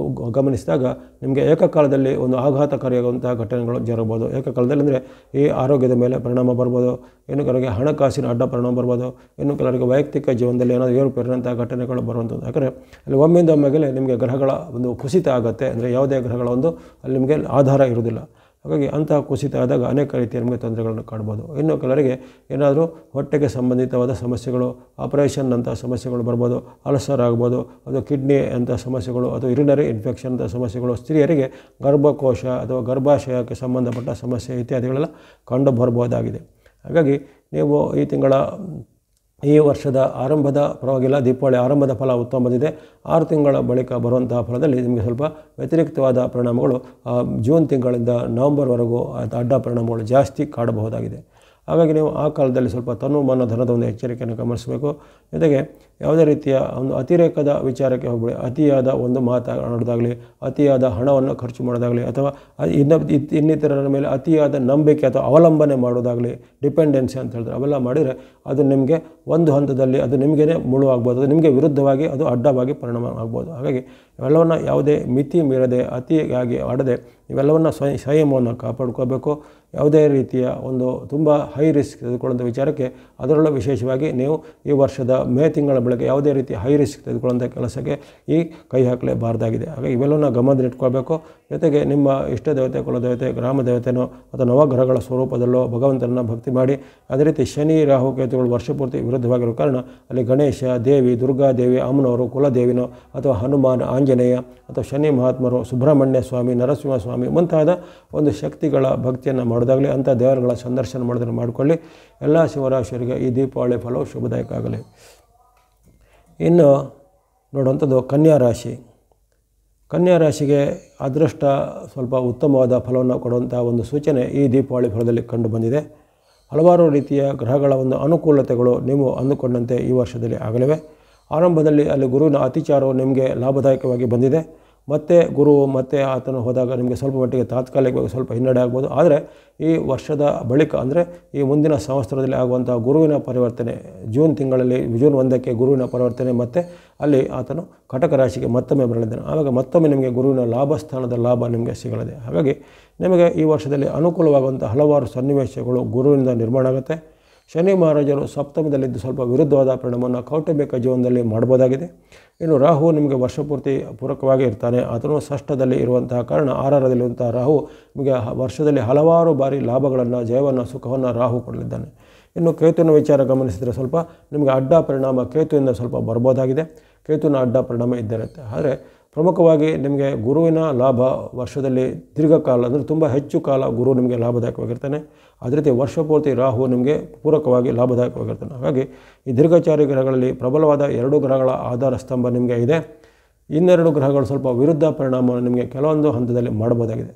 ಗಮನಿಸಿದಾಗ ನಿಮಗೆ ಏಕಕಾಲದಲ್ಲಿ ಒಂದು ಆಘಾತಕಾರಿಯಾಗುವಂಥ ಘಟನೆಗಳು ಜರಗಬಹುದು. ಏಕಕಾಲದಲ್ಲಿ ಅಂದರೆ ಈ ಆರೋಗ್ಯದ ಮೇಲೆ ಪರಿಣಾಮ ಬರ್ಬೋದು, ಇನ್ನು ಕೆಲವರಿಗೆ ಹಣಕಾಸಿನ ಅಡ್ಡ ಪರಿಣಾಮ ಬರ್ಬೋದು, ಇನ್ನು ಕೆಲವರಿಗೆ ವೈಯಕ್ತಿಕ ಜೀವನದಲ್ಲಿ ಏನಾದರೂ ಏರುಪೇರಿನಂಥ ಘಟನೆಗಳು ಬರುವಂಥದ್ದು. ಯಾಕಂದರೆ ಅಲ್ಲಿ ಒಮ್ಮೆಗೆ ನಿಮಗೆ ಗ್ರಹಗಳ ಒಂದು ಕುಸಿತ ಆಗುತ್ತೆ, ಅಂದರೆ ಯಾವುದೇ ಗ್ರಹಗಳ ಒಂದು ಅಲ್ಲಿ ನಿಮಗೆ ಆಧಾರ ಇರುವುದಿಲ್ಲ. ಹಾಗಾಗಿ ಅಂತಹ ಕುಸಿತ ಆದಾಗ ಅನೇಕ ರೀತಿಯ ನಿಮಗೆ ತೊಂದರೆಗಳನ್ನು ಕಾಣ್ಬೋದು. ಇನ್ನು ಕೆಲವರಿಗೆ ಏನಾದರೂ ಹೊಟ್ಟೆಗೆ ಸಂಬಂಧಿತವಾದ ಸಮಸ್ಯೆಗಳು, ಆಪರೇಷನ್ ಅಂಥ ಸಮಸ್ಯೆಗಳು ಬರ್ಬೋದು, ಅಲ್ಸರ್ ಆಗ್ಬೋದು, ಅದು ಕಿಡ್ನಿ ಅಂಥ ಸಮಸ್ಯೆಗಳು, ಅಥವಾ ಯುರಿನರಿ ಇನ್ಫೆಕ್ಷನ್ ಅಂಥ ಸಮಸ್ಯೆಗಳು, ಸ್ತ್ರೀಯರಿಗೆ ಗರ್ಭಕೋಶ ಅಥವಾ ಗರ್ಭಾಶಯಕ್ಕೆ ಸಂಬಂಧಪಟ್ಟ ಸಮಸ್ಯೆ ಇತ್ಯಾದಿಗಳೆಲ್ಲ ಕಂಡು ಬರ್ಬೋದಾಗಿದೆ. ಹಾಗಾಗಿ ನೀವು ಈ ವರ್ಷದ ಆರಂಭದ ಪರವಾಗಿಲ್ಲ, ದೀಪಾವಳಿ ಆರಂಭದ ಫಲ ಉತ್ತಮ ಬಂದಿದೆ. 6 ತಿಂಗಳ ಬಳಿಕ ಬರುವಂತಹ ಫಲದಲ್ಲಿ ನಿಮಗೆ ಸ್ವಲ್ಪ ವ್ಯತಿರಿಕ್ತವಾದ ಪರಿಣಾಮಗಳು ಜೂನ್ ತಿಂಗಳಿಂದ ನವಂಬರ್ವರೆಗೂ ಅಡ್ಡ ಪರಿಣಾಮಗಳು ಜಾಸ್ತಿ ಕಾಡಬಹುದಾಗಿದೆ. ಹಾಗಾಗಿ ನೀವು ಆ ಕಾಲದಲ್ಲಿ ಸ್ವಲ್ಪ ತನು-ಮನ ಧನದ ಒಂದು ಎಚ್ಚರಿಕೆಯನ್ನು ಗಮನಿಸಬೇಕು. ಜೊತೆಗೆ ಯಾವುದೇ ರೀತಿಯ ಒಂದು ಅತಿರೇಕದ ವಿಚಾರಕ್ಕೆ ಹೋಗಬೇಡಿ. ಅತಿಯಾದ ಒಂದು ಮಾತನಾಡೋದಾಗಲಿ, ಅತಿಯಾದ ಹಣವನ್ನು ಖರ್ಚು ಮಾಡೋದಾಗಲಿ, ಅಥವಾ ಇನ್ನಿತರರ ಮೇಲೆ ಅತಿಯಾದ ನಂಬಿಕೆ ಅಥವಾ ಅವಲಂಬನೆ ಮಾಡೋದಾಗಲಿ, ಡಿಪೆಂಡೆನ್ಸಿ ಅಂತ ಹೇಳಿದ್ರೆ ಅವೆಲ್ಲ ಮಾಡಿದರೆ ಅದು ನಿಮಗೆ ಒಂದು ಹಂತದಲ್ಲಿ ಅದು ನಿಮಗೇ ಮುಳುವಾಗ್ಬೋದು, ಅದು ನಿಮಗೆ ವಿರುದ್ಧವಾಗಿ ಅದು ಅಡ್ಡವಾಗಿ ಪರಿಣಾಮ ಆಗ್ಬೋದು. ಹಾಗಾಗಿ ಇವೆಲ್ಲವನ್ನು ಯಾವುದೇ ಮಿತಿ ಮೀರದೆ ಅತಿಯಾಗಿ ಆಡದೆ ಇವೆಲ್ಲವನ್ನು ಸಂಯಮವನ್ನು ಕಾಪಾಡ್ಕೋಬೇಕು. ಯಾವುದೇ ರೀತಿಯ ಒಂದು ತುಂಬ ಹೈ ರಿಸ್ಕ್ ತೆಗೆದುಕೊಳ್ಳುವಂಥ ವಿಚಾರಕ್ಕೆ, ಅದರಲ್ಲೂ ವಿಶೇಷವಾಗಿ ನೀವು ಈ ವರ್ಷದ ಮೇ ತಿಂಗಳ ಬಳಿಕ ಯಾವುದೇ ರೀತಿಯ ಹೈ ರಿಸ್ಕ್ ತೆಗೆದುಕೊಳ್ಳುವಂಥ ಕೆಲಸಕ್ಕೆ ಕೈ ಹಾಕಲೇಬಾರ್ದಾಗಿದೆ. ಹಾಗಾಗಿ ಇವೆಲ್ಲವನ್ನು ಗಮನದಲ್ಲಿಟ್ಕೋಬೇಕು. ಜೊತೆಗೆ ನಿಮ್ಮ ಇಷ್ಟ ದೇವತೆ, ಕುಲದೇವತೆ, ಗ್ರಾಮ ದೇವತೆನೋ ಅಥವಾ ನವಗ್ರಹಗಳ ಸ್ವರೂಪದಲ್ಲೋ ಭಗವಂತನನ್ನು ಭಕ್ತಿ ಮಾಡಿ. ಅದೇ ರೀತಿ ಶನಿ, ರಾಹು, ಕೇತುಗಳು ವರ್ಷಪೂರ್ತಿ ವಿರುದ್ಧವಾಗಿರೋ ಕಾರಣ ಅಲ್ಲಿ ಗಣೇಶ, ದೇವಿ, ದುರ್ಗಾದೇವಿ, ಅಮ್ಮನವರು, ಕುಲದೇವಿನೋ ಅಥವಾ ಹನುಮಾನ್, ಆಂಜನೇಯ ಅಥವಾ ಶನಿ ಮಹಾತ್ಮರು, ಸುಬ್ರಹ್ಮಣ್ಯ ಸ್ವಾಮಿ, ನರಸಿಂಹ ಸ್ವಾಮಿ ಮುಂತಾದ ಒಂದು ಶಕ್ತಿಗಳ ಭಕ್ತಿಯನ್ನು ಮಾಡೋದಾಗಲಿ, ಅಂಥ ದೇವರುಗಳ ಸಂದರ್ಶನ ಮಾಡೋದನ್ನು ಮಾಡಿಕೊಳ್ಳಿ. ಎಲ್ಲ ಶಿವರಾಶಿಯವರಿಗೆ ಈ ದೀಪಾವಳಿ ಫಲವು ಶುಭದಾಯಕ ಆಗಲಿ. ಇನ್ನು ನೋಡುವಂಥದ್ದು ಕನ್ಯಾ ರಾಶಿ. ಕನ್ಯಾ ರಾಶಿಗೆ ಅದೃಷ್ಟ ಸ್ವಲ್ಪ ಉತ್ತಮವಾದ ಫಲವನ್ನು ಕೊಡುವಂಥ ಒಂದು ಸೂಚನೆ ಈ ದೀಪಾವಳಿ ಫಲದಲ್ಲಿ ಕಂಡು ಬಂದಿದೆ. ಹಲವಾರು ರೀತಿಯ ಗ್ರಹಗಳ ಒಂದು ಅನುಕೂಲತೆಗಳು ನೀವು ಅಂದುಕೊಂಡಂತೆ ಈ ವರ್ಷದಲ್ಲಿ ಆಗಲಿವೆ. ಆರಂಭದಲ್ಲಿ ಅಲ್ಲಿ ಗುರುವಿನ ಅತಿಚಾರವು ನಿಮಗೆ ಲಾಭದಾಯಕವಾಗಿ ಬಂದಿದೆ. ಮತ್ತು ಗುರು ಮತ್ತು ಆತನು ಹೋದಾಗ ನಿಮಗೆ ಸ್ವಲ್ಪ ಮಟ್ಟಿಗೆ ತಾತ್ಕಾಲಿಕವಾಗಿ ಸ್ವಲ್ಪ ಹಿನ್ನಡೆ ಆಗ್ಬೋದು. ಆದರೆ ಈ ವರ್ಷದ ಬಳಿಕ, ಅಂದರೆ ಈ ಮುಂದಿನ ಸಂವತ್ಸರದಲ್ಲಿ ಆಗುವಂಥ ಗುರುವಿನ ಪರಿವರ್ತನೆ, ಜೂನ್ ತಿಂಗಳಲ್ಲಿ ಜೂನ್ 1ಕ್ಕೆ ಗುರುವಿನ ಪರಿವರ್ತನೆ, ಮತ್ತು ಅಲ್ಲಿ ಆತನು ಕಟಕ ರಾಶಿಗೆ ಮತ್ತೊಮ್ಮೆ ಬರಲಿದ್ದಾನೆ. ಆವಾಗ ಮತ್ತೊಮ್ಮೆ ನಿಮಗೆ ಗುರುವಿನ ಲಾಭಸ್ಥಾನದ ಲಾಭ ನಿಮಗೆ ಸಿಗಲಿದೆ. ಹಾಗಾಗಿ ನಿಮಗೆ ಈ ವರ್ಷದಲ್ಲಿ ಅನುಕೂಲವಾಗುವಂಥ ಹಲವಾರು ಸನ್ನಿವೇಶಗಳು ಗುರುವಿನಿಂದ ನಿರ್ಮಾಣ ಆಗುತ್ತೆ. ಶನಿ ಮಹಾರಾಜರು ಸಪ್ತಮದಲ್ಲಿದ್ದು ಸ್ವಲ್ಪ ವಿರುದ್ಧವಾದ ಪರಿಣಾಮವನ್ನು ಕೌಟುಂಬಿಕ ಜೀವನದಲ್ಲಿ ಮಾಡ್ಬೋದಾಗಿದೆ. ಇನ್ನು ರಾಹು ನಿಮಗೆ ವರ್ಷಪೂರ್ತಿ ಪೂರಕವಾಗಿ ಇರ್ತಾನೆ. ಆತನು ಷಷ್ಠದಲ್ಲಿ ಇರುವಂತಹ ಕಾರಣ 6ರಲ್ಲಿರುವಂತಹ ರಾಹು ನಿಮಗೆ ವರ್ಷದಲ್ಲಿ ಹಲವಾರು ಬಾರಿ ಲಾಭಗಳನ್ನು, ಜಯವನ್ನು, ಸುಖವನ್ನು ರಾಹು ಕೊಡಲಿದ್ದಾನೆ. ಇನ್ನು ಕೇತುವಿನ ವಿಚಾರ ಗಮನಿಸಿದರೆ ಸ್ವಲ್ಪ ನಿಮಗೆ ಅಡ್ಡ ಪರಿಣಾಮ ಕೇತುವಿಂದ ಸ್ವಲ್ಪ ಬರ್ಬೋದಾಗಿದೆ. ಕೇತುವಿನ ಅಡ್ಡ ಪರಿಣಾಮ ಇದ್ದಿರುತ್ತೆ. ಆದರೆ ಪ್ರಮುಖವಾಗಿ ನಿಮಗೆ ಗುರುವಿನ ಲಾಭ ವರ್ಷದಲ್ಲಿ ದೀರ್ಘಕಾಲ, ಅಂದರೆ ತುಂಬ ಹೆಚ್ಚು ಕಾಲ ಗುರು ನಿಮಗೆ ಲಾಭದಾಯಕವಾಗಿರ್ತಾನೆ. ಅದೇ ರೀತಿ ವರ್ಷಪೂರ್ತಿ ರಾಹು ನಿಮಗೆ ಪೂರಕವಾಗಿ ಲಾಭದಾಯಕವಾಗಿರ್ತಾನೆ. ಹಾಗಾಗಿ ಈ ದೀರ್ಘಚಾರಿ ಗ್ರಹಗಳಲ್ಲಿ ಪ್ರಬಲವಾದ 2 ಗ್ರಹಗಳ ಆಧಾರ ಸ್ತಂಭ ನಿಮಗೆ ಇದೆ. ಇನ್ನೆರಡು ಗ್ರಹಗಳು ಸ್ವಲ್ಪ ವಿರುದ್ಧ ಪರಿಣಾಮವನ್ನು ನಿಮಗೆ ಕೆಲವೊಂದು ಹಂತದಲ್ಲಿ ಮಾಡಬಹುದಾಗಿದೆ.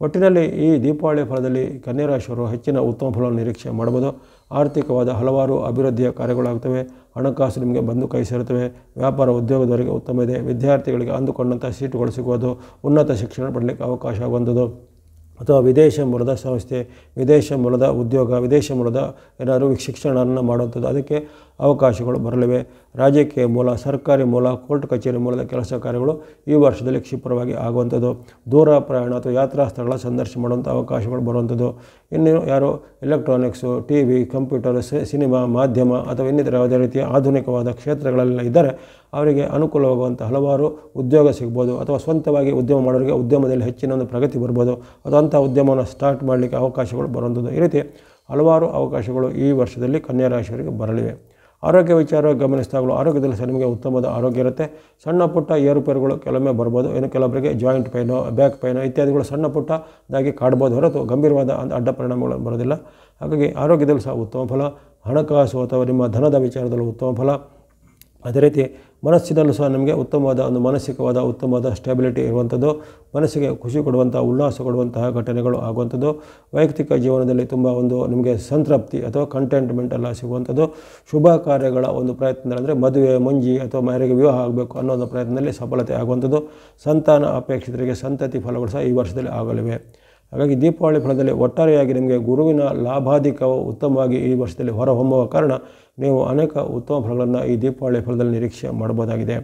ಒಟ್ಟಿನಲ್ಲಿ ಈ ದೀಪಾವಳಿ ಫಲದಲ್ಲಿ ಕನ್ಯಾ ರಾಶಿಯವರು ಹೆಚ್ಚಿನ ಉತ್ತಮ ಫಲವನ್ನು ನಿರೀಕ್ಷೆ ಮಾಡ್ಬೋದು. ಆರ್ಥಿಕವಾದ ಹಲವಾರು ಅಭಿವೃದ್ಧಿಯ ಕಾರ್ಯಗಳಾಗ್ತವೆ. ಹಣಕಾಸು ನಿಮಗೆ ಬಂದು ಕೈ ಸೇರುತ್ತವೆ. ವ್ಯಾಪಾರ, ಉದ್ಯೋಗದವರಿಗೆ ಉತ್ತಮ ಇದೆ. ವಿದ್ಯಾರ್ಥಿಗಳಿಗೆ ಅಂದುಕೊಂಡಂಥ ಸೀಟುಗಳು ಸಿಗುವುದು, ಉನ್ನತ ಶಿಕ್ಷಣ ಪಡಲಿಕ್ಕೆ ಅವಕಾಶ ಆಗುವಂಥದ್ದು, ಅಥವಾ ವಿದೇಶ ಮೂಲದ ಸಂಸ್ಥೆ, ವಿದೇಶ ಮೂಲದ ಉದ್ಯೋಗ, ವಿದೇಶ ಮೂಲದ ಏನಾದರೂ ಶಿಕ್ಷಣವನ್ನು ಮಾಡುವಂಥದ್ದು, ಅದಕ್ಕೆ ಅವಕಾಶಗಳು ಬರಲಿವೆ. ರಾಜಕೀಯ ಮೂಲ, ಸರ್ಕಾರಿ ಮೂಲ, ಕೋರ್ಟ್ ಕಚೇರಿ ಮೂಲದ ಕೆಲಸ ಕಾರ್ಯಗಳು ಈ ವರ್ಷದಲ್ಲಿ ಕ್ಷಿಪ್ರವಾಗಿ ಆಗುವಂಥದ್ದು. ದೂರ ಪ್ರಯಾಣ ಅಥವಾ ಯಾತ್ರಾ ಸ್ಥಳಗಳ ಸಂದರ್ಶನ ಮಾಡುವಂಥ ಅವಕಾಶಗಳು ಬರುವಂಥದ್ದು. ಇನ್ನು ಯಾರು ಎಲೆಕ್ಟ್ರಾನಿಕ್ಸು, TV, ಕಂಪ್ಯೂಟರ್, ಸಿನಿಮಾ, ಮಾಧ್ಯಮ ಅಥವಾ ಇನ್ನಿತರ ಯಾವುದೇ ರೀತಿಯ ಆಧುನಿಕವಾದ ಕ್ಷೇತ್ರಗಳೆಲ್ಲ ಇದ್ದರೆ ಅವರಿಗೆ ಅನುಕೂಲವಾಗುವಂಥ ಹಲವಾರು ಉದ್ಯೋಗ ಸಿಗ್ಬೋದು. ಅಥವಾ ಸ್ವಂತವಾಗಿ ಉದ್ಯಮ ಮಾಡೋರಿಗೆ ಉದ್ಯಮದಲ್ಲಿ ಹೆಚ್ಚಿನ ಒಂದು ಪ್ರಗತಿ ಬರ್ಬೋದು. ಅದು ಅಂಥ ಉದ್ಯಮವನ್ನು ಸ್ಟಾರ್ಟ್ ಮಾಡಲಿಕ್ಕೆ ಅವಕಾಶಗಳು ಬರುವಂಥದ್ದು. ಈ ರೀತಿ ಹಲವಾರು ಅವಕಾಶಗಳು ಈ ವರ್ಷದಲ್ಲಿ ಕನ್ಯಾ ರಾಶಿಯವರಿಗೆ ಬರಲಿವೆ. ಆರೋಗ್ಯ ವಿಚಾರ ಗಮನಿಸಿದಾಗಲೂ ಆರೋಗ್ಯದಲ್ಲಿ ಸಹ ನಿಮಗೆ ಉತ್ತಮವಾದ ಆರೋಗ್ಯ ಇರುತ್ತೆ. ಸಣ್ಣ ಪುಟ್ಟ ಏರುಪೇರುಗಳು ಕೆಲವೊಮ್ಮೆ ಬರ್ಬೋದು. ಇನ್ನು ಕೆಲವೊಬ್ಬರಿಗೆ ಜಾಯಿಂಟ್ ಪೈನು, ಬ್ಯಾಕ್ ಪೈನು ಇತ್ಯಾದಿಗಳು ಸಣ್ಣ ಪುಟ್ಟದಾಗಿ ಕಾಡ್ಬೋದು ಹೊರತು ಗಂಭೀರವಾದ ಅಡ್ಡ ಪರಿಣಾಮಗಳು ಬರೋದಿಲ್ಲ. ಹಾಗಾಗಿ ಆರೋಗ್ಯದಲ್ಲೂ ಸಹ ಉತ್ತಮ ಫಲ, ಹಣಕಾಸು ಅಥವಾ ನಿಮ್ಮ ಧನದ ವಿಚಾರದಲ್ಲೂ ಉತ್ತಮ ಫಲ. ಅದೇ ರೀತಿ ಮನಸ್ಸಿನಲ್ಲೂ ಸಹ ನಿಮಗೆ ಉತ್ತಮವಾದ ಒಂದು ಮಾನಸಿಕವಾದ ಉತ್ತಮವಾದ ಸ್ಟೆಬಿಲಿಟಿ ಇರುವಂಥದ್ದು, ಮನಸ್ಸಿಗೆ ಖುಷಿ ಕೊಡುವಂಥ, ಉಲ್ಲಾಸ ಕೊಡುವಂತಹ ಘಟನೆಗಳು ಆಗುವಂಥದ್ದು, ವೈಯಕ್ತಿಕ ಜೀವನದಲ್ಲಿ ತುಂಬ ಒಂದು ನಿಮಗೆ ಸಂತೃಪ್ತಿ ಅಥವಾ ಕಂಟೆಂಟ್ಮೆಂಟ್ ಎಲ್ಲ ಸಿಗುವಂಥದ್ದು, ಶುಭ ಕಾರ್ಯಗಳ ಒಂದು ಪ್ರಯತ್ನ ಅಂದರೆ ಮದುವೆ, ಮುಂಜಿ ಅಥವಾ ಯಾರಿಗೆ ವಿವಾಹ ಆಗಬೇಕು ಅನ್ನೋ ಒಂದು ಪ್ರಯತ್ನದಲ್ಲಿ ಸಫಲತೆ ಆಗುವಂಥದ್ದು, ಸಂತಾನ ಅಪೇಕ್ಷಿತರಿಗೆ ಸಂತತಿ ಫಲಗಳು ಸಹ ಈ ವರ್ಷದಲ್ಲಿ ಆಗಲಿವೆ. ಹಾಗಾಗಿ ದೀಪಾವಳಿ ಫಲದಲ್ಲಿ ಒಟ್ಟಾರೆಯಾಗಿ ನಿಮಗೆ ಗುರುವಿನ ಲಾಭಾಧಿಕವು ಉತ್ತಮವಾಗಿ ಈ ವರ್ಷದಲ್ಲಿ ಹೊರಹೊಮ್ಮುವ ಕಾರಣ ನೀವು ಅನೇಕ ಉತ್ತಮ ಫಲಗಳನ್ನು ಈ ದೀಪಾವಳಿ ಫಲದಲ್ಲಿ ನಿರೀಕ್ಷೆ ಮಾಡಬಹುದಾಗಿದೆ.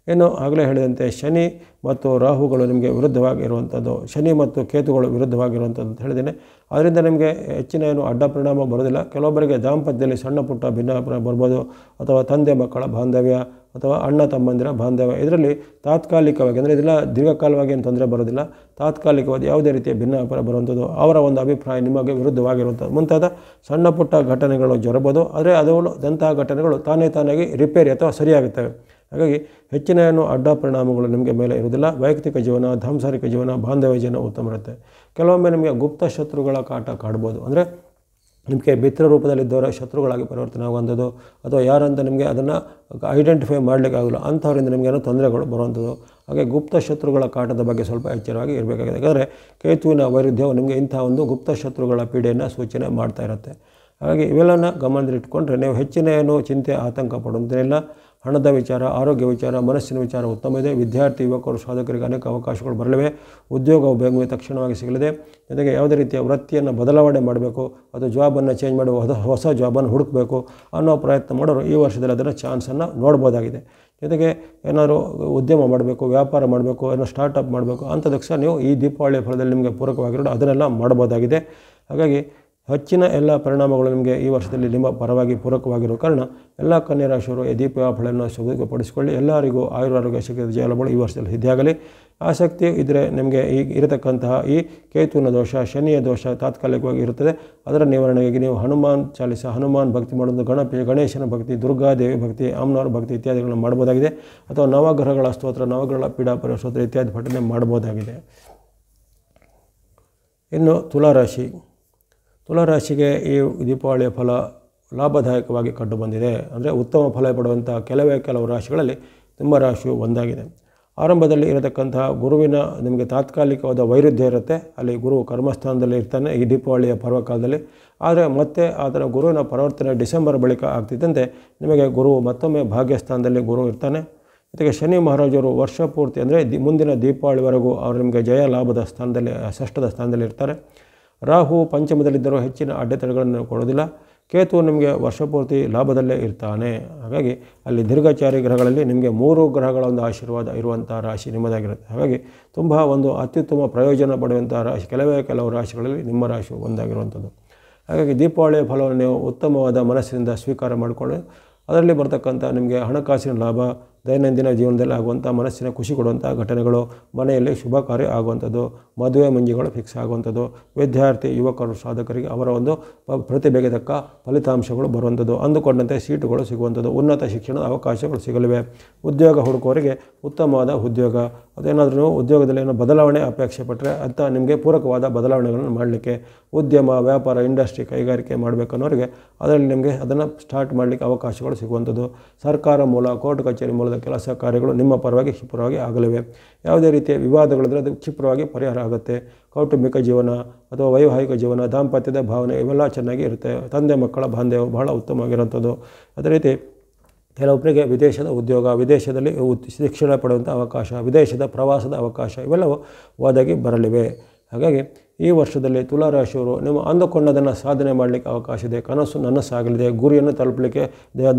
ಇನ್ನು ಆಗಲೇ ಹೇಳಿದಂತೆ ಶನಿ ಮತ್ತು ರಾಹುಗಳು ನಿಮಗೆ ವಿರುದ್ಧವಾಗಿರುವಂಥದ್ದು, ಶನಿ ಮತ್ತು ಕೇತುಗಳು ವಿರುದ್ಧವಾಗಿರುವಂಥದ್ದು ಅಂತ ಹೇಳಿದ್ದೇನೆ. ಅದರಿಂದ ನಿಮಗೆ ಹೆಚ್ಚಿನ ಏನು ಅಡ್ಡ ಪರಿಣಾಮ ಬರೋದಿಲ್ಲ. ಕೆಲವೊಬ್ಬರಿಗೆ ದಾಂಪತ್ಯದಲ್ಲಿ ಸಣ್ಣ ಪುಟ್ಟ ಭಿನ್ನಾಭಿಪ್ರಾಯ ಬರ್ಬೋದು, ಅಥವಾ ತಂದೆ ಮಕ್ಕಳ ಬಾಂಧವ್ಯ ಅಥವಾ ಅಣ್ಣ ತಮ್ಮಂದಿರ ಬಾಂಧವ್ಯ, ಇದರಲ್ಲಿ ತಾತ್ಕಾಲಿಕವಾಗಿ ಅಂದರೆ ಇದೆಲ್ಲ ದೀರ್ಘಕಾಲವಾಗಿ ಏನು ತೊಂದರೆ ಬರೋದಿಲ್ಲ. ತಾತ್ಕಾಲಿಕವಾಗಿ ಯಾವುದೇ ರೀತಿಯ ಭಿನ್ನಾಭಿಪ್ರಾಯ ಬರುವಂಥದ್ದು, ಅವರ ಒಂದು ಅಭಿಪ್ರಾಯ ನಿಮಗೆ ವಿರುದ್ಧವಾಗಿರುವಂಥದ್ದು ಮುಂತಾದ ಸಣ್ಣ ಪುಟ್ಟ ಘಟನೆಗಳು ಜರಬಹುದು. ಆದರೆ ಅದಂತಹ ಘಟನೆಗಳು ತಾನಾಗಿ ರಿಪೇರಿ ಅಥವಾ ಸರಿಯಾಗುತ್ತವೆ. ಹಾಗಾಗಿ ಹೆಚ್ಚಿನ ಏನು ಅಡ್ಡ ಪರಿಣಾಮಗಳು ನಿಮಗೆ ಮೇಲೆ ಇರುವುದಿಲ್ಲ. ವೈಯಕ್ತಿಕ ಜೀವನ, ಸಾಂಸಾರಿಕ ಜೀವನ, ಬಾಂಧವ್ಯ ಜೀವನ ಉತ್ತಮ ಇರುತ್ತೆ. ಕೆಲವೊಮ್ಮೆ ನಿಮಗೆ ಗುಪ್ತ ಶತ್ರುಗಳ ಕಾಟ ಕಾಡ್ಬೋದು. ಅಂದರೆ ನಿಮಗೆ ಮಿತ್ರ ರೂಪದಲ್ಲಿದ್ದವರ ಶತ್ರುಗಳಾಗಿ ಪರಿವರ್ತನೆ ಆಗುವಂಥದ್ದು, ಅಥವಾ ಯಾರಂತ ನಿಮಗೆ ಅದನ್ನು ಐಡೆಂಟಿಫೈ ಮಾಡಲಿಕ್ಕಾಗಲ್ಲ ಅಂಥವರಿಂದ ನಿಮಗೇನೋ ತೊಂದರೆಗಳು ಬರುವಂಥದ್ದು. ಹಾಗೆ ಗುಪ್ತ ಶತ್ರುಗಳ ಕಾಟದ ಬಗ್ಗೆ ಸ್ವಲ್ಪ ಎಚ್ಚರವಾಗಿ ಇರಬೇಕಾಗಿದೆ. ಯಾಕಂದರೆ ಕೇತುವಿನ ವೈರುಧ್ಯವು ನಿಮಗೆ ಇಂಥ ಒಂದು ಗುಪ್ತ ಶತ್ರುಗಳ ಪೀಡೆಯನ್ನು ಸೂಚನೆ ಮಾಡ್ತಾ ಇರುತ್ತೆ. ಹಾಗಾಗಿ ಇವೆಲ್ಲನ ಗಮನದಲ್ಲಿಟ್ಕೊಂಡ್ರೆ ನೀವು ಹೆಚ್ಚಿನ ಏನು ಚಿಂತೆ ಆತಂಕ ಪಡುವಂತಿಲ್ಲ. ಹಣದ ವಿಚಾರ, ಆರೋಗ್ಯ ವಿಚಾರ, ಮನಸ್ಸಿನ ವಿಚಾರ ಉತ್ತಮ ಇದೆ. ವಿದ್ಯಾರ್ಥಿ ಯುವಕರು ಸಾಧಕರಿಗೆ ಅನೇಕ ಅವಕಾಶಗಳು ಬರಲಿವೆ. ಉದ್ಯೋಗವು ಬೇಗನೆ ತಕ್ಷಣವಾಗಿ ಸಿಗಲಿದೆ. ಜೊತೆಗೆ ಯಾವುದೇ ರೀತಿಯ ವೃತ್ತಿಯನ್ನು ಬದಲಾವಣೆ ಮಾಡಬೇಕು, ಅದು ಜಾಬನ್ನು ಚೇಂಜ್ ಮಾಡಿ ಹೊಸ ಜಾಬನ್ನು ಹುಡುಕಬೇಕು ಅನ್ನೋ ಪ್ರಯತ್ನ ಮಾಡೋರು ಈ ವರ್ಷದಲ್ಲಿ ಅದನ್ನು ಚಾನ್ಸನ್ನು ನೋಡ್ಬೋದಾಗಿದೆ. ಜೊತೆಗೆ ಏನಾದರೂ ಉದ್ಯಮ ಮಾಡಬೇಕು, ವ್ಯಾಪಾರ ಮಾಡಬೇಕು, ಏನೋ ಸ್ಟಾರ್ಟಪ್ ಮಾಡಬೇಕು ಅಂಥದಕ್ಕೆ ಸಹ ನೀವು ಈ ದೀಪಾವಳಿ ಫಲದಲ್ಲಿ ನಿಮಗೆ ಪೂರಕವಾಗಿರೋದು ಅದನ್ನೆಲ್ಲ ಮಾಡ್ಬೋದಾಗಿದೆ. ಹಾಗಾಗಿ ಹೆಚ್ಚಿನ ಎಲ್ಲ ಪರಿಣಾಮಗಳು ನಿಮಗೆ ಈ ವರ್ಷದಲ್ಲಿ ನಿಮ್ಮ ಪರವಾಗಿ ಪೂರಕವಾಗಿರೋ ಕಾರಣ ಎಲ್ಲ ಕನ್ಯಾ ರಾಶಿಯವರು ಈ ದೀಪಾವಳಿ ಫಲವನ್ನು ಸದುಪಡಿಸಿಕೊಳ್ಳಿ. ಎಲ್ಲರಿಗೂ ಆಯುರಾರೋಗ್ಯ ಶಕ್ತಿ ಜಯಲಭಗಳು ಈ ವರ್ಷದಲ್ಲಿ ಸಿದ್ಧಿಯಾಗಲಿ. ಆಸಕ್ತಿ ಇದ್ದರೆ ನಿಮಗೆ ಈಗ ಇರತಕ್ಕಂತಹ ಈ ಕೇತುವಿನ ದೋಷ, ಶನಿಯ ದೋಷ ತಾತ್ಕಾಲಿಕವಾಗಿ ಇರುತ್ತದೆ. ಅದರ ನಿವಾರಣೆಗಾಗಿ ನೀವು ಹನುಮಾನ್ ಚಾಲಿಸ, ಹನುಮಾನ್ ಭಕ್ತಿ ಮಾಡೋದು, ಗಣೇಶನ ಭಕ್ತಿ, ದುರ್ಗಾದೇವಿ ಭಕ್ತಿ, ಅಮ್ಮನವರ ಭಕ್ತಿ ಇತ್ಯಾದಿಗಳನ್ನು ಮಾಡ್ಬೋದಾಗಿದೆ. ಅಥವಾ ನವಗ್ರಹಗಳ ಸ್ತೋತ್ರ, ನವಗ್ರಹಗಳ ಪೀಡಾಪರ ಸ್ತೋತ್ರ ಇತ್ಯಾದಿ ಪಠನೆ ಮಾಡ್ಬೋದಾಗಿದೆ. ಇನ್ನು ತುಲಾರಾಶಿಗೆ ಈ ದೀಪಾವಳಿಯ ಫಲ ಲಾಭದಾಯಕವಾಗಿ ಕಂಡುಬಂದಿದೆ. ಅಂದರೆ ಉತ್ತಮ ಫಲ ಪಡುವಂಥ ಕೆಲವು ರಾಶಿಗಳಲ್ಲಿ ತುಂಬ ರಾಶಿಯು ಒಂದಾಗಿದೆ. ಆರಂಭದಲ್ಲಿ ಇರತಕ್ಕಂತಹ ಗುರುವಿನ ನಿಮಗೆ ತಾತ್ಕಾಲಿಕವಾದ ವೈರುಧ್ಯ ಇರುತ್ತೆ. ಅಲ್ಲಿ ಗುರು ಕರ್ಮಸ್ಥಾನದಲ್ಲಿ ಇರ್ತಾನೆ ಈ ದೀಪಾವಳಿಯ ಪರ್ವಕಾಲದಲ್ಲಿ. ಆದರೆ ಮತ್ತೆ ಅದರ ಗುರುವಿನ ಪರಿವರ್ತನೆ ಡಿಸೆಂಬರ್ ಬಳಿಕ ಆಗ್ತಿದ್ದಂತೆ ನಿಮಗೆ ಗುರು ಮತ್ತೊಮ್ಮೆ ಭಾಗ್ಯಸ್ಥಾನದಲ್ಲಿ ಗುರು ಇರ್ತಾನೆ. ಜೊತೆಗೆ ಶನಿ ಮಹಾರಾಜರು ವರ್ಷ ಪೂರ್ತಿ ಅಂದರೆ ಮುಂದಿನ ದೀಪಾವಳಿವರೆಗೂ ಅವರು ನಿಮಗೆ ಜಯ ಲಾಭದ ಸ್ಥಾನದಲ್ಲಿ, ಷಷ್ಠದ ಸ್ಥಾನದಲ್ಲಿ ಇರ್ತಾರೆ. ರಾಹು ಪಂಚಮದಲ್ಲಿದ್ದರೂ ಹೆಚ್ಚಿನ ಅಡ್ಡತಡೆಗಳನ್ನು ಕೊಡೋದಿಲ್ಲ. ಕೇತು ನಿಮಗೆ ವರ್ಷಪೂರ್ತಿ ಲಾಭದಲ್ಲೇ ಇರ್ತಾನೆ. ಹಾಗಾಗಿ ಅಲ್ಲಿ ದೀರ್ಘಚಾರಿ ಗ್ರಹಗಳಲ್ಲಿ ನಿಮಗೆ 3 ಗ್ರಹಗಳ ಒಂದು ಆಶೀರ್ವಾದ ಇರುವಂಥ ರಾಶಿ ನಿಮ್ಮದಾಗಿರುತ್ತೆ. ಹಾಗಾಗಿ ತುಂಬ ಒಂದು ಅತ್ಯುತ್ತಮ ಪ್ರಯೋಜನ ಪಡೆಯುವಂಥ ರಾಶಿ ಕೆಲವು ರಾಶಿಗಳಲ್ಲಿ ನಿಮ್ಮ ರಾಶಿ ಒಂದಾಗಿರುವಂಥದ್ದು. ಹಾಗಾಗಿ ದೀಪಾವಳಿಯ ಫಲವನ್ನು ನೀವು ಉತ್ತಮವಾದ ಮನಸ್ಸಿನಿಂದ ಸ್ವೀಕಾರ ಮಾಡಿಕೊಳ್ಳಿ. ಅದರಲ್ಲಿ ಬರ್ತಕ್ಕಂಥ ನಿಮಗೆ ಹಣಕಾಸಿನ ಲಾಭ, ದೈನಂದಿನ ಜೀವನದಲ್ಲಿ ಆಗುವಂಥ ಮನಸ್ಸಿನ ಖುಷಿ ಕೊಡುವಂಥ ಘಟನೆಗಳು, ಮನೆಯಲ್ಲಿ ಶುಭ ಕಾರ್ಯ ಆಗುವಂಥದ್ದು, ಮದುವೆ ಮುಂಜಿಗಳು ಫಿಕ್ಸ್ ಆಗುವಂಥದ್ದು, ವಿದ್ಯಾರ್ಥಿ ಯುವಕರು ಸಾಧಕರಿಗೆ ಅವರ ಒಂದು ಪ್ರತಿಭೆಗೆ ತಕ್ಕ ಫಲಿತಾಂಶಗಳು ಬರುವಂಥದ್ದು, ಅಂದುಕೊಂಡಂತೆ ಸೀಟುಗಳು ಸಿಗುವಂಥದ್ದು, ಉನ್ನತ ಶಿಕ್ಷಣದ ಅವಕಾಶಗಳು ಸಿಗಲಿವೆ. ಉದ್ಯೋಗ ಹುಡುಕೋರಿಗೆ ಉತ್ತಮವಾದ ಉದ್ಯೋಗ, ಅದೇನಾದರೂ ಉದ್ಯೋಗದಲ್ಲಿ ಏನೋ ಬದಲಾವಣೆ ಅಪೇಕ್ಷೆ ಪಟ್ಟರೆ ಅಂತ ನಿಮಗೆ ಪೂರಕವಾದ ಬದಲಾವಣೆಗಳನ್ನು ಮಾಡಲಿಕ್ಕೆ, ಉದ್ಯಮ, ವ್ಯಾಪಾರ, ಇಂಡಸ್ಟ್ರಿ, ಕೈಗಾರಿಕೆ ಮಾಡಬೇಕನ್ನೋರಿಗೆ ಅದರಲ್ಲಿ ನಿಮಗೆ ಅದನ್ನು ಸ್ಟಾರ್ಟ್ ಮಾಡಲಿಕ್ಕೆ ಅವಕಾಶಗಳು ಸಿಗುವಂಥದ್ದು, ಸರ್ಕಾರ ಮೂಲ, ಕೋರ್ಟ್ ಕಚೇರಿ ಮೂಲದ ಕೆಲಸ ಕಾರ್ಯಗಳು ನಿಮ್ಮ ಪರವಾಗಿ ಕ್ಷಿಪ್ರವಾಗಿ ಆಗಲಿವೆ. ಯಾವುದೇ ರೀತಿಯ ವಿವಾದಗಳಿದ್ರೆ ಅದು ಕ್ಷಿಪ್ರವಾಗಿ ಪರಿಹಾರ ಆಗುತ್ತೆ. ಕೌಟುಂಬಿಕ ಜೀವನ ಅಥವಾ ವೈವಾಹಿಕ ಜೀವನ, ದಾಂಪತ್ಯದ ಭಾವನೆ ಇವೆಲ್ಲ ಚೆನ್ನಾಗಿ ಇರುತ್ತೆ. ತಂದೆ ಮಕ್ಕಳ ಬಾಂಧವ್ಯ ಬಹಳ ಉತ್ತಮವಾಗಿರುವಂಥದ್ದು. ಅದೇ ರೀತಿ ಕೆಲವೊಬ್ಬರಿಗೆ ವಿದೇಶದ ಉದ್ಯೋಗ, ವಿದೇಶದಲ್ಲಿ ಶಿಕ್ಷಣ ಪಡೆಯುವಂಥ ಅವಕಾಶ, ವಿದೇಶದ ಪ್ರವಾಸದ ಅವಕಾಶ ಇವೆಲ್ಲವೂ ಒದಗಿ ಬರಲಿವೆ. ಹಾಗಾಗಿ ಈ ವರ್ಷದಲ್ಲಿ ತುಲಾರಾಶಿಯವರು ನೀವು ಅಂದುಕೊಂಡದನ್ನು ಸಾಧನೆ ಮಾಡಲಿಕ್ಕೆ ಅವಕಾಶ ಇದೆ. ಕನಸು ನನಸಾಗಲಿದೆ. ಗುರಿಯನ್ನು ತಲುಪಲಿಕ್ಕೆ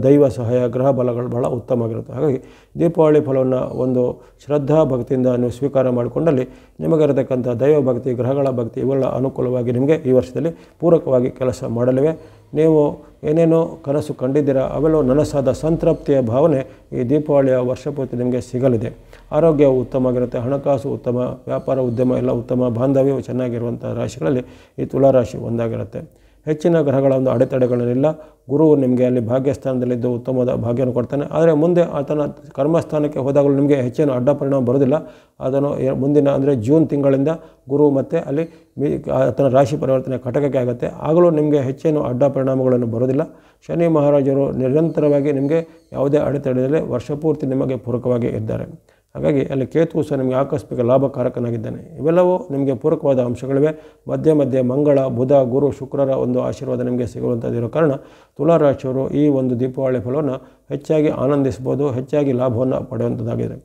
ದೈವ ಸಹಾಯ, ಗ್ರಹ ಬಲಗಳು ಬಹಳ ಉತ್ತಮವಾಗಿರುತ್ತೆ. ಹಾಗಾಗಿ ದೀಪಾವಳಿ ಫಲವನ್ನು ಒಂದು ಶ್ರದ್ಧಾ ಭಕ್ತಿಯಿಂದ ನೀವು ಸ್ವೀಕಾರ ಮಾಡಿಕೊಂಡಲ್ಲಿ ನಿಮಗಿರತಕ್ಕಂಥ ದೈವ ಭಕ್ತಿ, ಗ್ರಹಗಳ ಭಕ್ತಿ ಇವೆಲ್ಲ ಅನುಕೂಲವಾಗಿ ನಿಮಗೆ ಈ ವರ್ಷದಲ್ಲಿ ಪೂರಕವಾಗಿ ಕೆಲಸ ಮಾಡಲಿವೆ. ನೀವು ಏನೇನೋ ಕನಸು ಕಂಡಿದ್ದೀರಾ ಅವೆಲ್ಲವೂ ನನಸಾದ ಸಂತೃಪ್ತಿಯ ಭಾವನೆ ಈ ದೀಪಾವಳಿಯ ವರ್ಷಪೂರ್ತಿ ನಿಮಗೆ ಸಿಗಲಿದೆ. ಆರೋಗ್ಯ ಉತ್ತಮವಾಗಿರುತ್ತೆ, ಹಣಕಾಸು ಉತ್ತಮ, ವ್ಯಾಪಾರ ಉದ್ಯಮ ಎಲ್ಲ ಉತ್ತಮ, ಬಾಂಧವ್ಯವು ಚೆನ್ನಾಗಿರುವಂಥ ರಾಶಿಗಳಲ್ಲಿ ಈ ತುಲಾರಾಶಿ ಒಂದಾಗಿರುತ್ತೆ. ಹೆಚ್ಚಿನ ಗ್ರಹಗಳ ಒಂದು ಅಡೆತಡೆಗಳೇನಿಲ್ಲ. ಗುರು ನಿಮಗೆ ಅಲ್ಲಿ ಭಾಗ್ಯಸ್ಥಾನದಲ್ಲಿದ್ದು ಉತ್ತಮವಾದ ಭಾಗ್ಯವನ್ನು ಕೊಡ್ತಾನೆ. ಆದರೆ ಮುಂದೆ ಆತನ ಕರ್ಮಸ್ಥಾನಕ್ಕೆ ಹೋದಾಗಲೂ ನಿಮಗೆ ಹೆಚ್ಚಿನ ಅಡ್ಡ ಪರಿಣಾಮ ಬರೋದಿಲ್ಲ. ಅದನ್ನು ಮುಂದಿನ ಅಂದರೆ ಜೂನ್ ತಿಂಗಳಿಂದ ಗುರು ಮತ್ತು ಅಲ್ಲಿ ಆತನ ರಾಶಿ ಪರಿವರ್ತನೆ ಕಟಕಕ್ಕೆ ಆಗುತ್ತೆ. ಆಗಲೂ ನಿಮಗೆ ಹೆಚ್ಚೇನು ಅಡ್ಡ ಪರಿಣಾಮಗಳನ್ನು ಬರೋದಿಲ್ಲ. ಶನಿ ಮಹಾರಾಜರು ನಿರಂತರವಾಗಿ ನಿಮಗೆ ಯಾವುದೇ ಅಡೆತಡೆಯಲ್ಲಿ ವರ್ಷಪೂರ್ತಿ ನಿಮಗೆ ಪೂರಕವಾಗಿ ಇದ್ದಾರೆ. ಹಾಗಾಗಿ ಅಲ್ಲಿ ಕೇತು ಸಹ ನಿಮಗೆ ಆಕಸ್ಮಿಕ ಲಾಭಕಾರಕನಾಗಿದ್ದಾನೆ. ಇವೆಲ್ಲವೂ ನಿಮಗೆ ಪೂರಕವಾದ ಅಂಶಗಳಿವೆ. ಮಧ್ಯೆ ಮಧ್ಯೆ ಮಂಗಳ, ಬುಧ, ಗುರು, ಶುಕ್ರರ ಒಂದು ಆಶೀರ್ವಾದ ನಿಮಗೆ ಸಿಗುವಂಥದ್ದಿರೋ ಕಾರಣ ತುಲಾರಾಶಿಯವರು ಈ ಒಂದು ದೀಪಾವಳಿ ಫಲವನ್ನು ಹೆಚ್ಚಾಗಿ ಆನಂದಿಸ್ಬೋದು, ಹೆಚ್ಚಾಗಿ ಲಾಭವನ್ನು ಪಡೆಯುವಂಥದ್ದಾಗಿದೆ.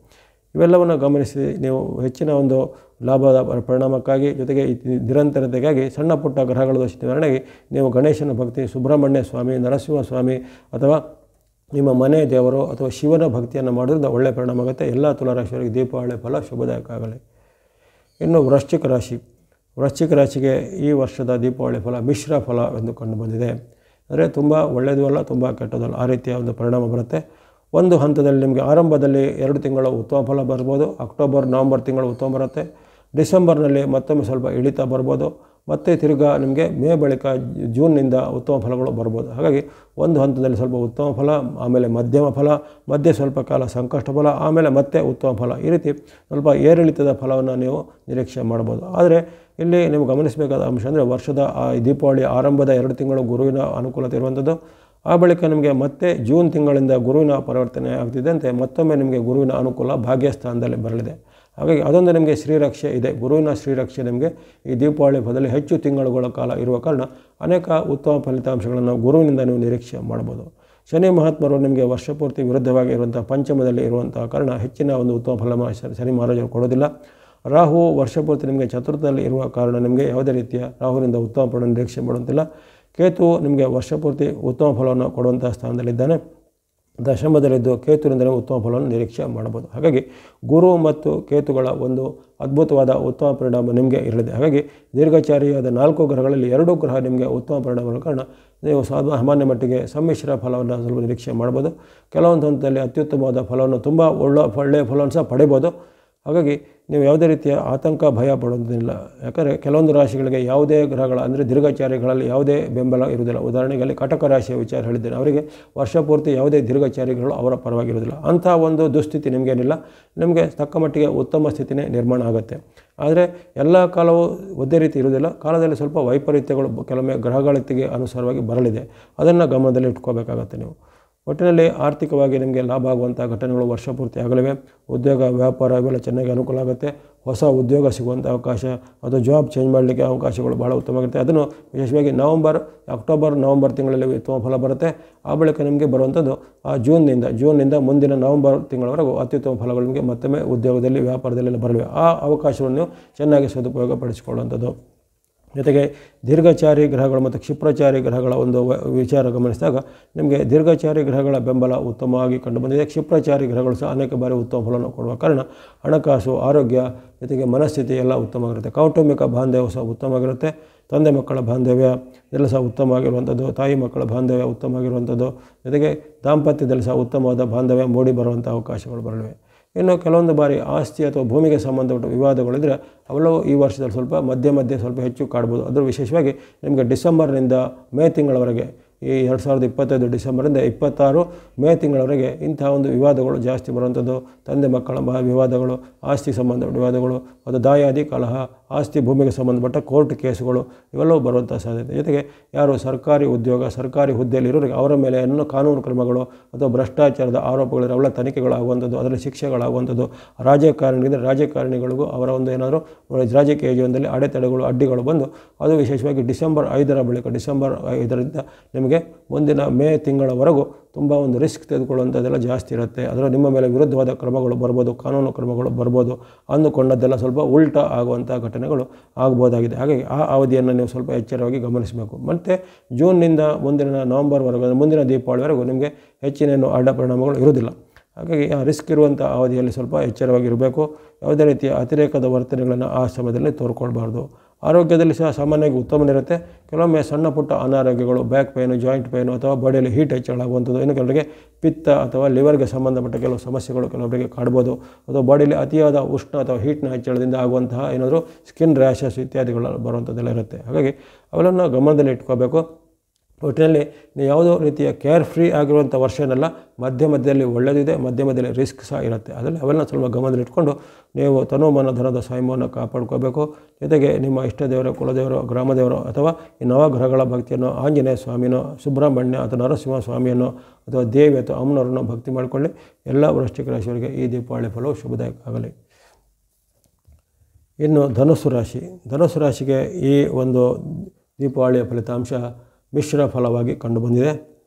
ಇವೆಲ್ಲವನ್ನು ಗಮನಿಸಿ ನೀವು ಹೆಚ್ಚಿನ ಒಂದು ಲಾಭದ ಪರಿಣಾಮಕ್ಕಾಗಿ ಜೊತೆಗೆ ನಿರಂತರತೆಗಾಗಿ ಸಣ್ಣ ಪುಟ್ಟ ಗ್ರಹಗಳ ದೋಷ ನಿವಾರಣೆಗೆ ನೀವು ಗಣೇಶನ ಭಕ್ತಿ, ಸುಬ್ರಹ್ಮಣ್ಯ ಸ್ವಾಮಿ, ನರಸಿಂಹ ಸ್ವಾಮಿ ಅಥವಾ ನಿಮ್ಮ ಮನೆ ದೇವರು ಅಥವಾ ಶಿವನ ಭಕ್ತಿಯನ್ನು ಮಾಡೋದ್ರಿಂದ ಒಳ್ಳೆಯ ಪರಿಣಾಮ ಆಗುತ್ತೆ. ಎಲ್ಲ ತುಲಾರಾಶಿಯವರಿಗೆ ದೀಪಾವಳಿ ಫಲ ಶುಭದಾಯಕ ಆಗಲಿ. ಇನ್ನು ವೃಶ್ಚಿಕ ರಾಶಿಗೆ ಈ ವರ್ಷದ ದೀಪಾವಳಿ ಫಲ ಮಿಶ್ರ ಫಲ ಎಂದು ಕಂಡು ಬಂದಿದೆ. ಅಂದರೆ ತುಂಬ ಒಳ್ಳೆಯದು ಅಲ್ಲ, ತುಂಬ ಕೆಟ್ಟದಲ್ಲ, ಆ ರೀತಿಯ ಒಂದು ಪರಿಣಾಮ ಬರುತ್ತೆ. ಒಂದು ಹಂತದಲ್ಲಿ ನಿಮಗೆ ಆರಂಭದಲ್ಲಿ 2 ತಿಂಗಳು ಉತ್ತಮ ಫಲ ಬರ್ಬೋದು. ಅಕ್ಟೋಬರ್, ನವಂಬರ್ ತಿಂಗಳು ಉತ್ತಮ ಬರುತ್ತೆ. ಡಿಸೆಂಬರ್ನಲ್ಲಿ ಮತ್ತೊಮ್ಮೆ ಸ್ವಲ್ಪ ಇಳಿತ ಬರ್ಬೋದು. ಮತ್ತು ತಿರ್ಗಾ ನಿಮಗೆ ಮೇ ಬಳಿಕ ಜೂನ್ನಿಂದ ಉತ್ತಮ ಫಲಗಳು ಬರ್ಬೋದು. ಹಾಗಾಗಿ ಒಂದು ಹಂತದಲ್ಲಿ ಸ್ವಲ್ಪ ಉತ್ತಮ ಫಲ, ಆಮೇಲೆ ಮಧ್ಯಮ ಫಲ, ಮಧ್ಯೆ ಸ್ವಲ್ಪ ಕಾಲ ಸಂಕಷ್ಟ ಫಲ, ಆಮೇಲೆ ಮತ್ತೆ ಉತ್ತಮ ಫಲ. ಈ ರೀತಿ ಸ್ವಲ್ಪ ಏರಿಳಿತದ ಫಲವನ್ನು ನೀವು ನಿರೀಕ್ಷೆ ಮಾಡ್ಬೋದು. ಆದರೆ ಇಲ್ಲಿ ನೀವು ಗಮನಿಸಬೇಕಾದ ಅಂಶ ಅಂದರೆ ವರ್ಷದ ದೀಪಾವಳಿ ಆರಂಭದ 2 ತಿಂಗಳು ಗುರುವಿನ ಅನುಕೂಲತೆ ಇರುವಂಥದ್ದು. ಆ ಬಳಿಕ ನಿಮಗೆ ಮತ್ತೆ ಜೂನ್ ತಿಂಗಳಿಂದ ಗುರುವಿನ ಪರಿವರ್ತನೆ ಆಗ್ತಿದ್ದಂತೆ ಮತ್ತೊಮ್ಮೆ ನಿಮಗೆ ಗುರುವಿನ ಅನುಕೂಲ ಭಾಗ್ಯಸ್ಥಾನದಲ್ಲಿ ಬರಲಿದೆ. ಹಾಗಾಗಿ ಅದೊಂದು ನಿಮಗೆ ಶ್ರೀರಕ್ಷೆ ಇದೆ. ಗುರುವಿನ ಶ್ರೀರಕ್ಷೆ ನಿಮಗೆ ಈ ದೀಪಾವಳಿ ಫಲದಲ್ಲಿ ಹೆಚ್ಚು ತಿಂಗಳುಗಳ ಕಾಲ ಇರುವ ಕಾರಣ ಅನೇಕ ಉತ್ತಮ ಫಲಿತಾಂಶಗಳನ್ನು ಗುರುವಿನಿಂದ ನೀವು ನಿರೀಕ್ಷೆ ಮಾಡ್ಬೋದು. ಶನಿ ಮಹಾತ್ಮರು ನಿಮಗೆ ವರ್ಷಪೂರ್ತಿ ವಿರುದ್ಧವಾಗಿ ಇರುವಂಥ ಪಂಚಮದಲ್ಲಿ ಇರುವಂಥ ಕಾರಣ ಹೆಚ್ಚಿನ ಒಂದು ಉತ್ತಮ ಫಲ ಶನಿ ಮಹಾರಾಜರು ಕೊಡೋದಿಲ್ಲ. ರಾಹು ವರ್ಷಪೂರ್ತಿ ನಿಮಗೆ ಚತುರ್ಥದಲ್ಲಿ ಇರುವ ಕಾರಣ ನಿಮಗೆ ಯಾವುದೇ ರೀತಿಯ ರಾಹುವಿನಿಂದ ಉತ್ತಮ ಫಲ ನಿರೀಕ್ಷೆ ಮಾಡುವಂತಿಲ್ಲ. ಕೇತು ನಿಮಗೆ ವರ್ಷಪೂರ್ತಿ ಉತ್ತಮ ಫಲವನ್ನು ಕೊಡುವಂಥ ಸ್ಥಾನದಲ್ಲಿದ್ದಾನೆ. ದಶಮದಲ್ಲಿದ್ದು ಕೇತುವಿನಿಂದ ಉತ್ತಮ ಫಲವನ್ನು ನಿರೀಕ್ಷೆ ಮಾಡಬಹುದು. ಹಾಗಾಗಿ ಗುರು ಮತ್ತು ಕೇತುಗಳ ಒಂದು ಅದ್ಭುತವಾದ ಉತ್ತಮ ಪರಿಣಾಮ ನಿಮಗೆ ಇರಲಿದೆ. ಹಾಗಾಗಿ ದೀರ್ಘಚಾರಿಯಾದ 4 ಗ್ರಹಗಳಲ್ಲಿ 2 ಗ್ರಹ ನಿಮಗೆ ಉತ್ತಮ ಪರಿಣಾಮಗಳ ಕಾರಣ ನೀವು ಸಾಮಾನ್ಯ ಮಟ್ಟಿಗೆ ಸಮ್ಮಿಶ್ರ ಫಲವನ್ನು ಸ್ವಲ್ಪ ನಿರೀಕ್ಷೆ ಮಾಡ್ಬೋದು. ಕೆಲವೊಂದು ಹಂತದಲ್ಲಿ ಅತ್ಯುತ್ತಮವಾದ ಫಲವನ್ನು ತುಂಬ ಒಳ್ಳೆಯ ಫಲವನ್ನು ಸಹ ಪಡಿಬೋದು. ಹಾಗಾಗಿ ನೀವು ಯಾವುದೇ ರೀತಿಯ ಆತಂಕ ಭಯ ಪಡೋದಿಲ್ಲ. ಯಾಕಂದರೆ ಕೆಲವೊಂದು ರಾಶಿಗಳಿಗೆ ಯಾವುದೇ ಗ್ರಹಗಳ ಅಂದರೆ ದೀರ್ಘಚಾರಿಗಳಲ್ಲಿ ಯಾವುದೇ ಬೆಂಬಲ ಇರುವುದಿಲ್ಲ. ಉದಾಹರಣೆಗೆ ಅಲ್ಲಿ ಕಟಕ ರಾಶಿಯ ವಿಚಾರ ಹೇಳಿದ್ದೇನೆ, ಅವರಿಗೆ ವರ್ಷಪೂರ್ತಿ ಯಾವುದೇ ದೀರ್ಘಚಾರಿಗಳು ಅವರ ಪರವಾಗಿರುವುದಿಲ್ಲ. ಅಂಥ ಒಂದು ದುಸ್ಥಿತಿ ನಿಮಗೇನಿಲ್ಲ. ನಿಮಗೆ ತಕ್ಕ ಮಟ್ಟಿಗೆ ಉತ್ತಮ ಸ್ಥಿತಿನೇ ನಿರ್ಮಾಣ ಆಗುತ್ತೆ. ಆದರೆ ಎಲ್ಲ ಕಾಲವೂ ಒಂದೇ ರೀತಿ ಇರುವುದಿಲ್ಲ. ಕಾಲದಲ್ಲಿ ಸ್ವಲ್ಪ ವೈಪರೀತ್ಯಗಳು ಕೆಲವೊಮ್ಮೆ ಗ್ರಹಗಳತ್ತಿಗೆ ಅನುಸಾರವಾಗಿ ಬರಲಿದೆ. ಅದನ್ನು ಗಮನದಲ್ಲಿ ಇಟ್ಕೋಬೇಕಾಗತ್ತೆ ನೀವು. ಒಟ್ಟಿನಲ್ಲಿ ಆರ್ಥಿಕವಾಗಿ ನಿಮಗೆ ಲಾಭ ಆಗುವಂಥ ಘಟನೆಗಳು ವರ್ಷಪೂರ್ತಿ ಆಗಲಿವೆ. ಉದ್ಯೋಗ, ವ್ಯಾಪಾರ ಇವೆಲ್ಲ ಚೆನ್ನಾಗಿ ಅನುಕೂಲ ಆಗುತ್ತೆ. ಹೊಸ ಉದ್ಯೋಗ ಸಿಗುವಂಥ ಅವಕಾಶ ಅಥವಾ ಜಾಬ್ ಚೇಂಜ್ ಮಾಡಲಿಕ್ಕೆ ಅವಕಾಶಗಳು ಭಾಳ ಉತ್ತಮವಾಗಿರುತ್ತೆ. ಅದನ್ನು ವಿಶೇಷವಾಗಿ ಅಕ್ಟೋಬರ್ ನವಂಬರ್ ತಿಂಗಳಲ್ಲಿ ಉತ್ತಮ ಫಲ ಬರುತ್ತೆ. ಆ ಬಳಿಕ ನಿಮಗೆ ಬರುವಂಥದ್ದು ಜೂನ್ನಿಂದ ಮುಂದಿನ ನವಂಬರ್ ತಿಂಗಳವರೆಗೂ ಅತ್ಯುತ್ತಮ ಫಲಗಳು ನಿಮಗೆ ಮತ್ತೊಮ್ಮೆ ಉದ್ಯೋಗದಲ್ಲಿ, ವ್ಯಾಪಾರದಲ್ಲೆಲ್ಲ ಬರಲಿವೆ. ಆ ಅವಕಾಶವನ್ನು ಚೆನ್ನಾಗಿ ಸದುಪಯೋಗ ಪಡಿಸಿಕೊಳ್ಳುವಂಥದ್ದು. ಜೊತೆಗೆ ದೀರ್ಘಚಾರಿ ಗ್ರಹಗಳು ಮತ್ತು ಕ್ಷಿಪ್ರಚಾರಿ ಗ್ರಹಗಳ ಒಂದು ವಿಚಾರ ಗಮನಿಸಿದಾಗ ನಿಮಗೆ ದೀರ್ಘಚಾರಿ ಗ್ರಹಗಳ ಬೆಂಬಲ ಉತ್ತಮವಾಗಿ ಕಂಡುಬಂದಿದೆ. ಕ್ಷಿಪ್ರಚಾರಿ ಗ್ರಹಗಳು ಸಹ ಅನೇಕ ಬಾರಿ ಉತ್ತಮ ಫಲವನ್ನು ಕೊಡುವ ಕಾರಣ ಹಣಕಾಸು, ಆರೋಗ್ಯ ಜೊತೆಗೆ ಮನಸ್ಥಿತಿ ಎಲ್ಲ ಉತ್ತಮವಾಗಿರುತ್ತೆ. ಕೌಟುಂಬಿಕ ಬಾಂಧವ್ಯ ಸಹ ಉತ್ತಮವಾಗಿರುತ್ತೆ. ತಂದೆ ಮಕ್ಕಳ ಬಾಂಧವ್ಯ ಇದೆಲ್ಲ ಸಹ ಉತ್ತಮವಾಗಿರುವಂಥದ್ದು. ತಾಯಿ ಮಕ್ಕಳ ಬಾಂಧವ್ಯ ಉತ್ತಮವಾಗಿರುವಂಥದ್ದು. ಜೊತೆಗೆ ದಾಂಪತ್ಯದಲ್ಲಿ ಸಹ ಉತ್ತಮವಾದ ಬಾಂಧವ್ಯ ಮೂಡಿ ಬರುವಂಥ ಅವಕಾಶಗಳು ಬರಲಿವೆ. ಇನ್ನು ಕೆಲವೊಂದು ಬಾರಿ ಆಸ್ತಿ ಅಥವಾ ಭೂಮಿಗೆ ಸಂಬಂಧಪಟ್ಟ ವಿವಾದಗಳಿದ್ದರೆ ಅವೆಲ್ಲವೂ ಈ ವರ್ಷದಲ್ಲಿ ಸ್ವಲ್ಪ ಮಧ್ಯೆ ಸ್ವಲ್ಪ ಹೆಚ್ಚು ಕಾಡ್ಬೋದು. ಅದರ ವಿಶೇಷವಾಗಿ ನಿಮಗೆ ಡಿಸೆಂಬರ್ನಿಂದ ಮೇ ತಿಂಗಳವರೆಗೆ, ಈ 2025 ಡಿಸೆಂಬರಿಂದ 26 ಮೇ ತಿಂಗಳವರೆಗೆ ಇಂತಹ ಒಂದು ವಿವಾದಗಳು ಜಾಸ್ತಿ ಬರುವಂಥದ್ದು. ತಂದೆ ಮಕ್ಕಳ ವಿವಾದಗಳು, ಆಸ್ತಿ ಸಂಬಂಧಪಟ್ಟ ವಿವಾದಗಳು, ಅದು ದಾಯಾದಿ ಕಲಹ, ಆಸ್ತಿ ಭೂಮಿಗೆ ಸಂಬಂಧಪಟ್ಟ ಕೋರ್ಟ್ ಕೇಸುಗಳು ಇವೆಲ್ಲವೂ ಬರುವಂಥ ಸಾಧ್ಯತೆ. ಜೊತೆಗೆ ಯಾರು ಸರ್ಕಾರಿ ಉದ್ಯೋಗ, ಸರ್ಕಾರಿ ಹುದ್ದೆಯಲ್ಲಿ ಇರೋರಿಗೆ ಅವರ ಮೇಲೆ ಏನೋ ಕಾನೂನು ಕ್ರಮಗಳು ಅಥವಾ ಭ್ರಷ್ಟಾಚಾರದ ಆರೋಪಗಳು ಅವೆಲ್ಲ ತನಿಖೆಗಳಾಗುವಂಥದ್ದು, ಅದರಲ್ಲಿ ಶಿಕ್ಷೆಗಳಾಗುವಂಥದ್ದು. ರಾಜಕಾರಣಿಗಳಿಗೂ ಅವರ ಒಂದು ಏನಾದರೂ ರಾಜಕೀಯ ಜೀವನದಲ್ಲಿ ಅಡೆತಡೆಗಳು, ಅಡ್ಡಿಗಳು ಬಂದು ಅದು ವಿಶೇಷವಾಗಿ ಡಿಸೆಂಬರ್ 5ರ ಬಳಿಕ, ಡಿಸೆಂಬರ್ 5ರಿಂದ ನಿಮಗೆ ಮುಂದಿನ ಮೇ ತಿಂಗಳವರೆಗೂ ತುಂಬ ಒಂದು ರಿಸ್ಕ್ ತೆಗೆದುಕೊಳ್ಳುವಂಥದ್ದೆಲ್ಲ ಜಾಸ್ತಿ ಇರುತ್ತೆ. ಅದರ ನಿಮ್ಮ ಮೇಲೆ ವಿರುದ್ಧವಾದ ಕ್ರಮಗಳು ಬರ್ಬೋದು, ಕಾನೂನು ಕ್ರಮಗಳು ಬರ್ಬೋದು. ಅಂದುಕೊಂಡದ್ದೆಲ್ಲ ಸ್ವಲ್ಪ ಉಲ್ಟಾ ಆಗುವಂಥ ಘಟನೆಗಳು ಆಗ್ಬೋದಾಗಿದೆ. ಹಾಗಾಗಿ ಆ ಅವಧಿಯನ್ನು ನೀವು ಸ್ವಲ್ಪ ಎಚ್ಚರವಾಗಿ ಗಮನಿಸಬೇಕು. ಮತ್ತು ಜೂನ್ನಿಂದ ಮುಂದಿನ ನವಂಬರ್ವರೆಗೂ, ಮುಂದಿನ ದೀಪಾವಳಿವರೆಗೂ ನಿಮಗೆ ಹೆಚ್ಚಿನೇನು ಅಡ್ಡ ಪರಿಣಾಮಗಳು ಇರುವುದಿಲ್ಲ. ಹಾಗಾಗಿ ಆ ರಿಸ್ಕ್ ಇರುವಂಥ ಅವಧಿಯಲ್ಲಿ ಸ್ವಲ್ಪ ಎಚ್ಚರವಾಗಿರಬೇಕು. ಯಾವುದೇ ರೀತಿಯ ಅತಿರೇಕದ ವರ್ತನೆಗಳನ್ನು ಆ ಸಮಯದಲ್ಲಿ ತೋರ್ಕೊಳ್ಬಾರ್ದು. ಆರೋಗ್ಯದಲ್ಲಿ ಸಹ ಸಾಮಾನ್ಯವಾಗಿ ಉತ್ತಮನಿರುತ್ತೆ. ಕೆಲವೊಮ್ಮೆ ಸಣ್ಣ ಪುಟ್ಟ ಅನಾರೋಗ್ಯಗಳು, ಬ್ಯಾಕ್ ಪೇನು, ಜಾಯಿಂಟ್ ಪೇನು ಅಥವಾ ಬಾಡಿಯಲ್ಲಿ ಹೀಟ್ ಹೆಚ್ಚಳಾಗುವಂಥದ್ದು, ಇನ್ನು ಕೆಲವರಿಗೆ ಪಿತ್ತ ಅಥವಾ ಲಿವರ್ಗೆ ಸಂಬಂಧಪಟ್ಟ ಕೆಲವು ಸಮಸ್ಯೆಗಳು ಕೆಲವರಿಗೆ ಕಾಡ್ಬೋದು. ಅಥವಾ ಬಾಡಿಯಲ್ಲಿ ಅತಿಯಾದ ಉಷ್ಣ ಅಥವಾ ಹೀಟ್ನ ಹೆಚ್ಚಳದಿಂದ ಆಗುವಂತಹ ಏನಾದರೂ ಸ್ಕಿನ್ ರ್ಯಾಷಸ್ ಇತ್ಯಾದಿಗಳು ಬರುವಂಥದ್ದೆಲ್ಲ ಇರುತ್ತೆ. ಹಾಗಾಗಿ ಅವೆಲ್ಲನ್ನು ಗಮನದಲ್ಲಿ ಇಟ್ಕೋಬೇಕು. ಒಟ್ಟಿನಲ್ಲಿ ಯಾವುದೋ ರೀತಿಯ ಕೇರ್ ಫ್ರೀ ಆಗಿರುವಂಥ ವರ್ಷ ಏನಲ್ಲ, ಮಧ್ಯದಲ್ಲಿ ಒಳ್ಳೆಯದಿದೆ, ಮಧ್ಯದಲ್ಲಿ ರಿಸ್ಕ್ ಸಹ ಇರುತ್ತೆ. ಅದರಲ್ಲಿ ಅವೆಲ್ಲ ಸ್ವಲ್ಪ ಗಮನದಲ್ಲಿ ಇಟ್ಕೊಂಡು ನೀವು ತನುಮನ ಧನದ ಸಂಯಮವನ್ನು ಕಾಪಾಡ್ಕೋಬೇಕು. ಜೊತೆಗೆ ನಿಮ್ಮ ಇಷ್ಟ ದೇವರು, ಕುಲದೇವರು, ಗ್ರಾಮದೇವರು ಅಥವಾ ಈ ನವಗ್ರಹಗಳ ಭಕ್ತಿಯನ್ನು ಆಂಜನೇಯ ಸ್ವಾಮಿನೋ, ಸುಬ್ರಹ್ಮಣ್ಯ ಅಥವಾ ನರಸಿಂಹ ಸ್ವಾಮಿಯನ್ನು ಅಥವಾ ದೇವಿ ಅಥವಾ ಅಮ್ಮನವರನ್ನು ಭಕ್ತಿ ಮಾಡಿಕೊಳ್ಳಿ. ಎಲ್ಲ ವೃಶ್ಚಿಕ ರಾಶಿಯವರಿಗೆ ಈ ದೀಪಾವಳಿ ಫಲವು ಶುಭದಾಯಕ ಆಗಲಿ. ಇನ್ನು ಧನುಸ್ಸು ರಾಶಿಗೆ ಈ ಒಂದು ದೀಪಾವಳಿಯ ಫಲಿತಾಂಶ ಮಿಶ್ರ ಫಲವಾಗಿ ಕಂಡುಬಂದಿದೆ.